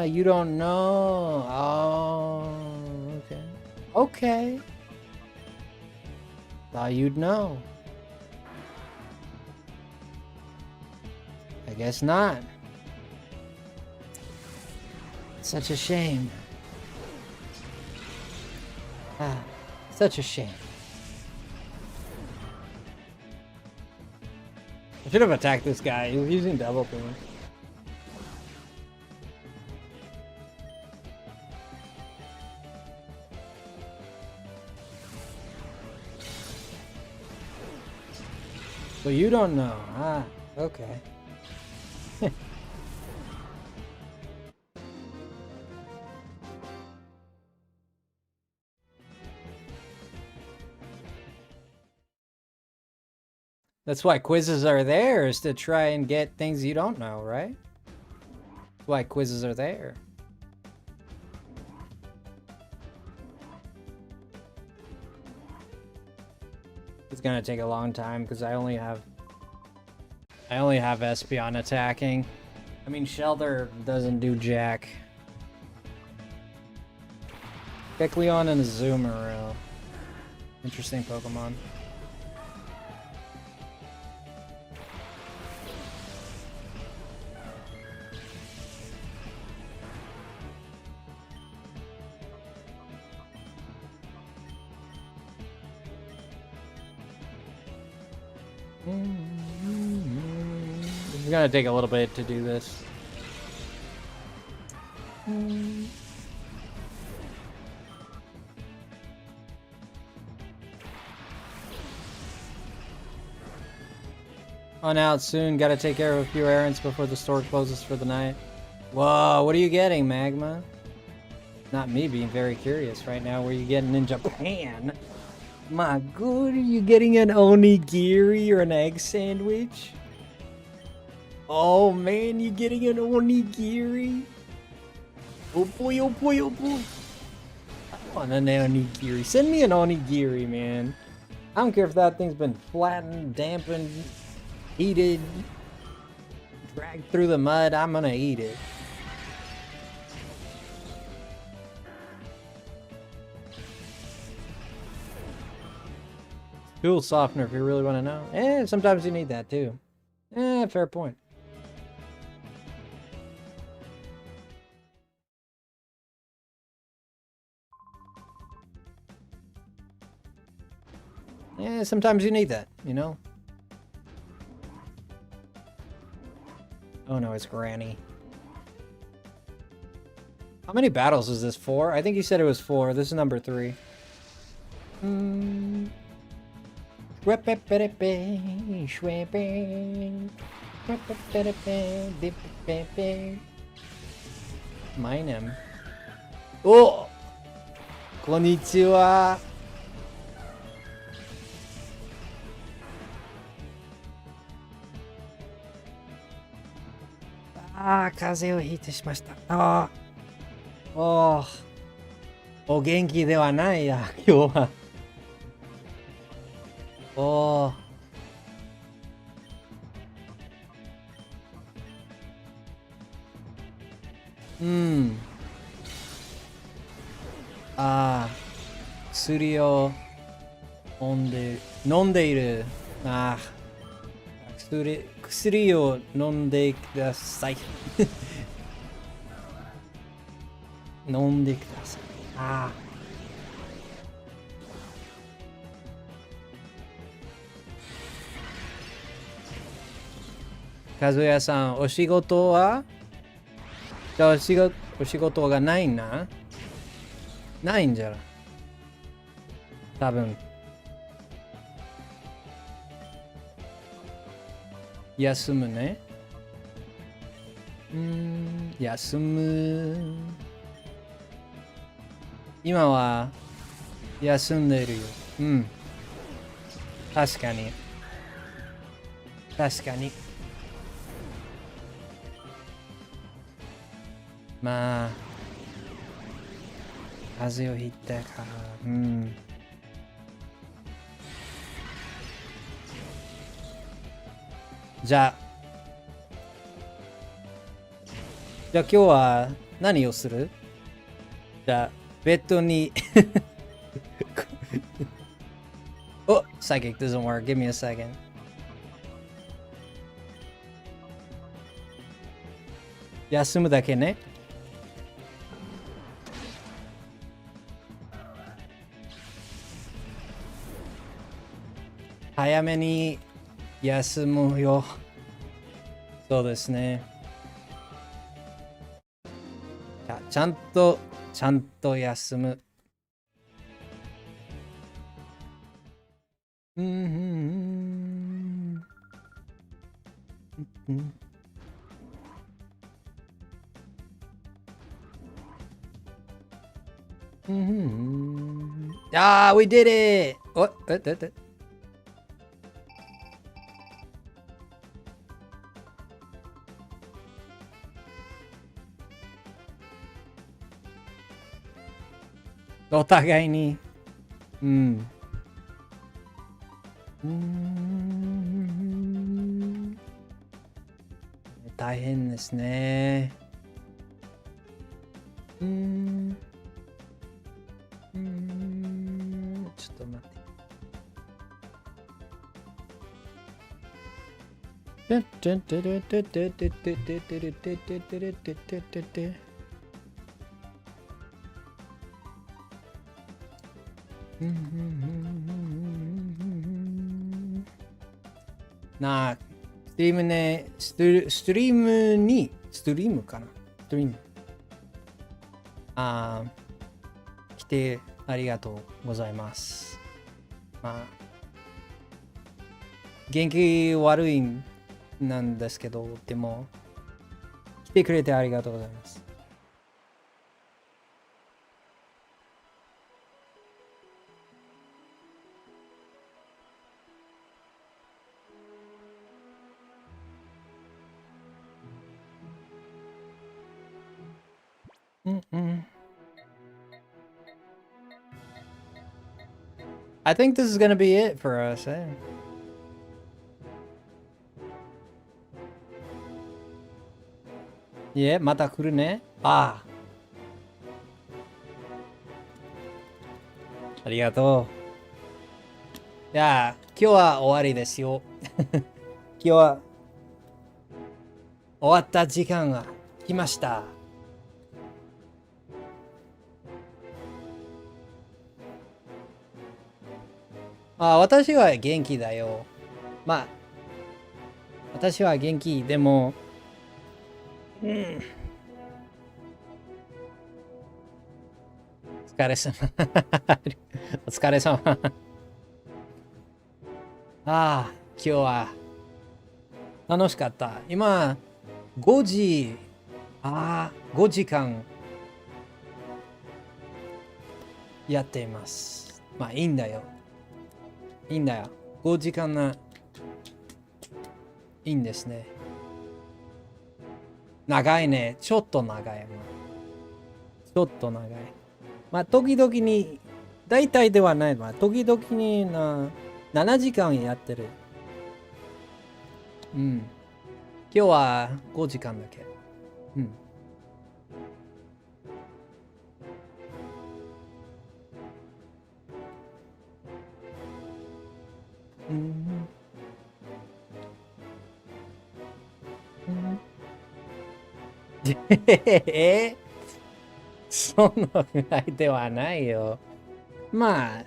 You don't know. Oh, okay. Okay. Thought you'd know. I guess not. Such a shame. Such a shame. I should have attacked this guy. He was using double team. So you don't know. Okay. That's why quizzes are there, is to try and get things you don't know, right? That's why quizzes are there. It's gonna take a long time because I only have Espeon attacking. I mean, Shelter doesn't do jack. Kecleon and Azumarill. Interesting Pokemon. It's gonna take a little bit to do this. On out soon. Gotta take care of a few errands before the store closes for the night. Whoa, what are you getting, Magma? Not me being very curious right now. What are you getting in Japan? My god, are you getting an onigiri or an egg sandwich? Oh man, you getting an onigiri? Oh boy, oh boy, oh boy. I want an onigiri. Send me an onigiri, man. I don't care if that thing's been flattened, dampened, heated, dragged through the mud. I'm gonna eat it. Fuel softener if you really want to know. Sometimes you need that too. Fair point. Sometimes you need that, you know? Oh no, it's Granny. How many battles is this? 4? I think you said it was 4. This is number 3. Mine him. Oh! Konnichiwa! Ah, 風邪をひいてしました。ああ。おー。お元気ではないや、今日は。おー。うん。ああ。薬を飲んでいる。ああ。薬を飲んでください。飲んでください。ああ。和也さん、お仕事は？じゃあお仕事がないな？ないんじゃない？多分。休むね。休む。今は休んでいるよ。うん。確かに。確かに。まあ、風邪をひいたから。うん。じゃあ今日は何をする？じゃあベッドにOh, psychic doesn't work. Give me a second. 休むだけね。早めに休むよ。そうですね。ちゃんと休む。Ah, we did it! What? O互いに。うん。大変ですね。ちょっと待って。なあ、ストリームね、ストリームに、ストリームかなストリーム。来てありがとうございます。まあ、元気悪いなんですけど、でも、来てくれてありがとうございます。I think this is gonna be it for us, eh? Yeah, また来るね。ありがとう。じゃあ、今日は終わりですよ。今日は終わった時間が来ました。私は元気だよ。まあ、私は元気でも、お疲れ様。お疲れ様。今日は楽しかった。今、5時、5時間やっています。まあ、いいんだよ。いいんだよ。5時間いいんですね。長いね。ちょっと長い。ちょっと長い。まあ、時々に、大体ではない。まあ、時々に7時間やってる。うん。今日は5時間だけ。うん。そのぐらいではないよ。まあ、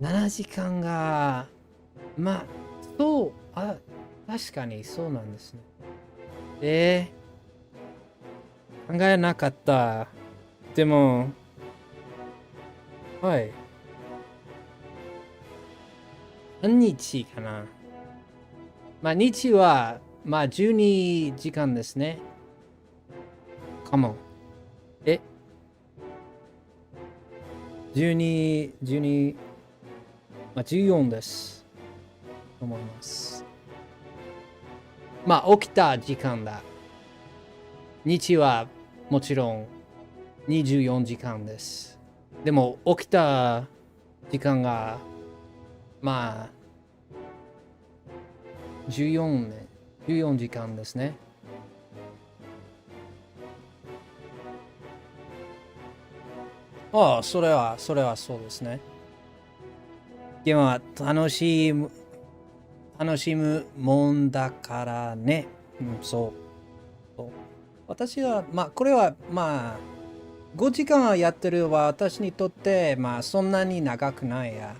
7時間が、まあ、確かにそうなんですね。考えなかった。でも、はい。何日かな。まあ、日は、まあ、12時間ですね。かも。12、まあ、14です。思います。まあ、起きた時間だ。日はもちろん24時間です。でも、起きた時間が、まあ、14時間ですね。それはそうですね。でも、楽しむもんだからね。そう。私は、まあ、これは、まあ、5時間やってるは私にとって、まあ、そんなに長くないや。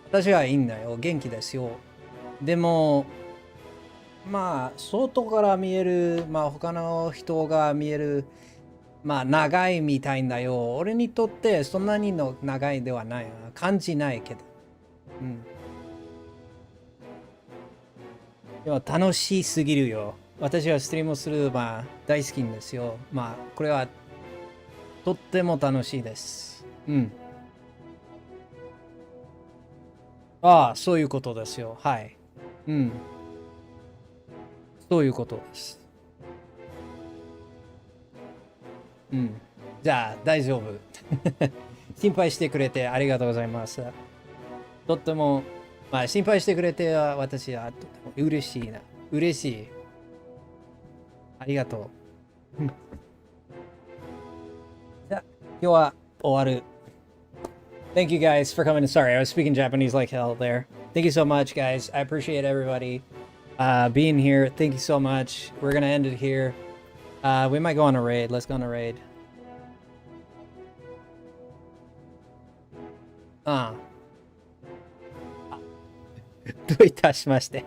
私はいいんだよ。元気ですよ。でも、まあ、外から見える、まあ、他の人が見える、まあ、長いみたいんだよ。俺にとってそんなにの長いではない。感じないけど。でも楽しすぎるよ。私はストリームをする、まあ、大好きんですよ。まあ、これはとっても楽しいです。そういうことですよ。はい。そういうことです。じゃあ、大丈夫。心配してくれてありがとうございます。とっても、まあ、心配してくれて私はとても嬉しいな。嬉しい。ありがとう。じゃあ、今日は終わる。Thank you guys for coming. Sorry, I was speaking Japanese like hell there. Thank you so much, guys. I appreciate everybody being here. Thank you so much. We're gonna end it here. We might go on a raid. Let's go on a raid. どういたしまして。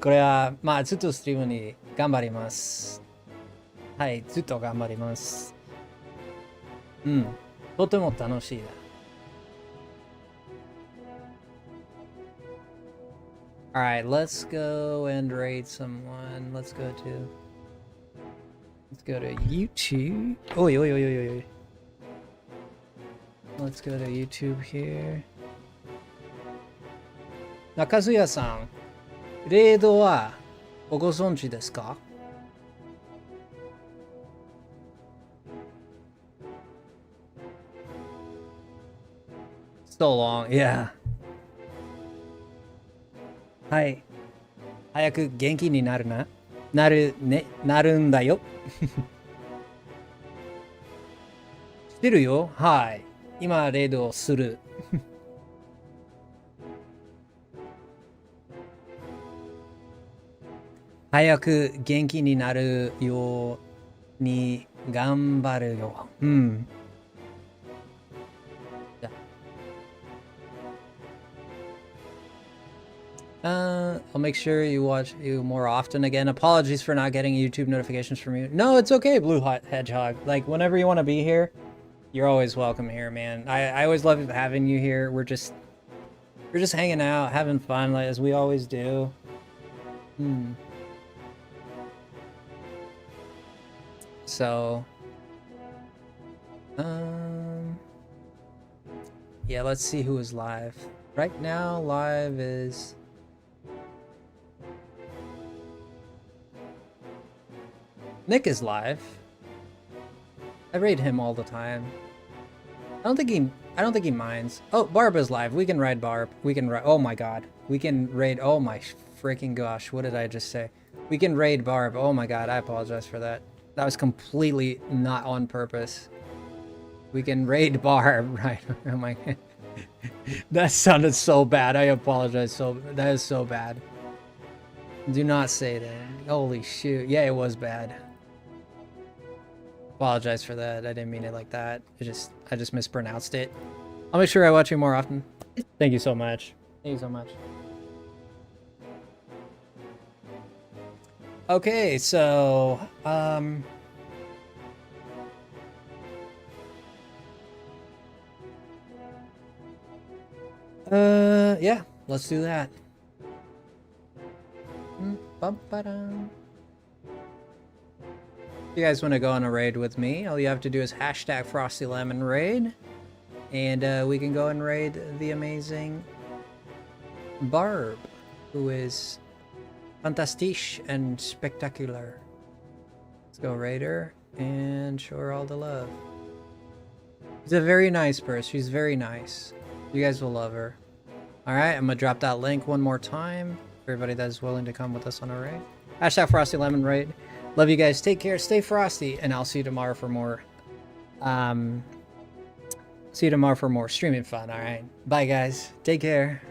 これは、まあ、ずっとストリームに頑張ります。はい、ずっと頑張ります。うん。とても楽しいだ。Alright, let's go and raid someone. Let's go to YouTube. Oi, oi, oi, oi, oi. Let's go to YouTube here. 中津屋さん、レイドはご存知ですか? So long, yeah. はい。早く元気になるな。なるんだよ。してるよ。はい。今、レイドをする。早く元気になるように頑張るよ。うん。I'll make sure you watch you more often again. Apologies for not getting YouTube notifications from you. No, it's okay, Blue Hedgehog. Like, whenever you want to be here, you're always welcome here, man. I always love having you here. We're just hanging out, having fun, like as we always do. So, yeah, let's see who is live. Right now, live is Nick is live. I raid him all the time. I don't think he minds. Oh, Barb is live. We can raid Barb. We can raid. Oh my god. We can raid. Oh my freaking gosh. What did I just say? We can raid Barb. Oh my god. I apologize for that. That was completely not on purpose. We can raid Barb. Right. Oh my god. That sounded so bad. I apologize. That is so bad. Do not say that. Holy shoot. Yeah, it was bad. Apologize for that. I didn't mean it like that. I just mispronounced it. I'll make sure I watch you more often. Thank you so much. Thank you so much. Okay, so yeah, let's do that. If you guys want to go on a raid with me, all you have to do is hashtag FrostyLemon raid, and we can go and raid the amazing Barb, who is fantastique and spectacular. Let's go raid her and show her all the love. She's a very nice person. She's very nice. You guys will love her. Alright, I'm gonna drop that link one more time for everybody that is willing to come with us on a raid. Hashtag FrostyLemon raid. Love you guys. Take care. Stay frosty, and I'll see you tomorrow for more. See you tomorrow for more streaming fun. All right. Bye, guys. Take care.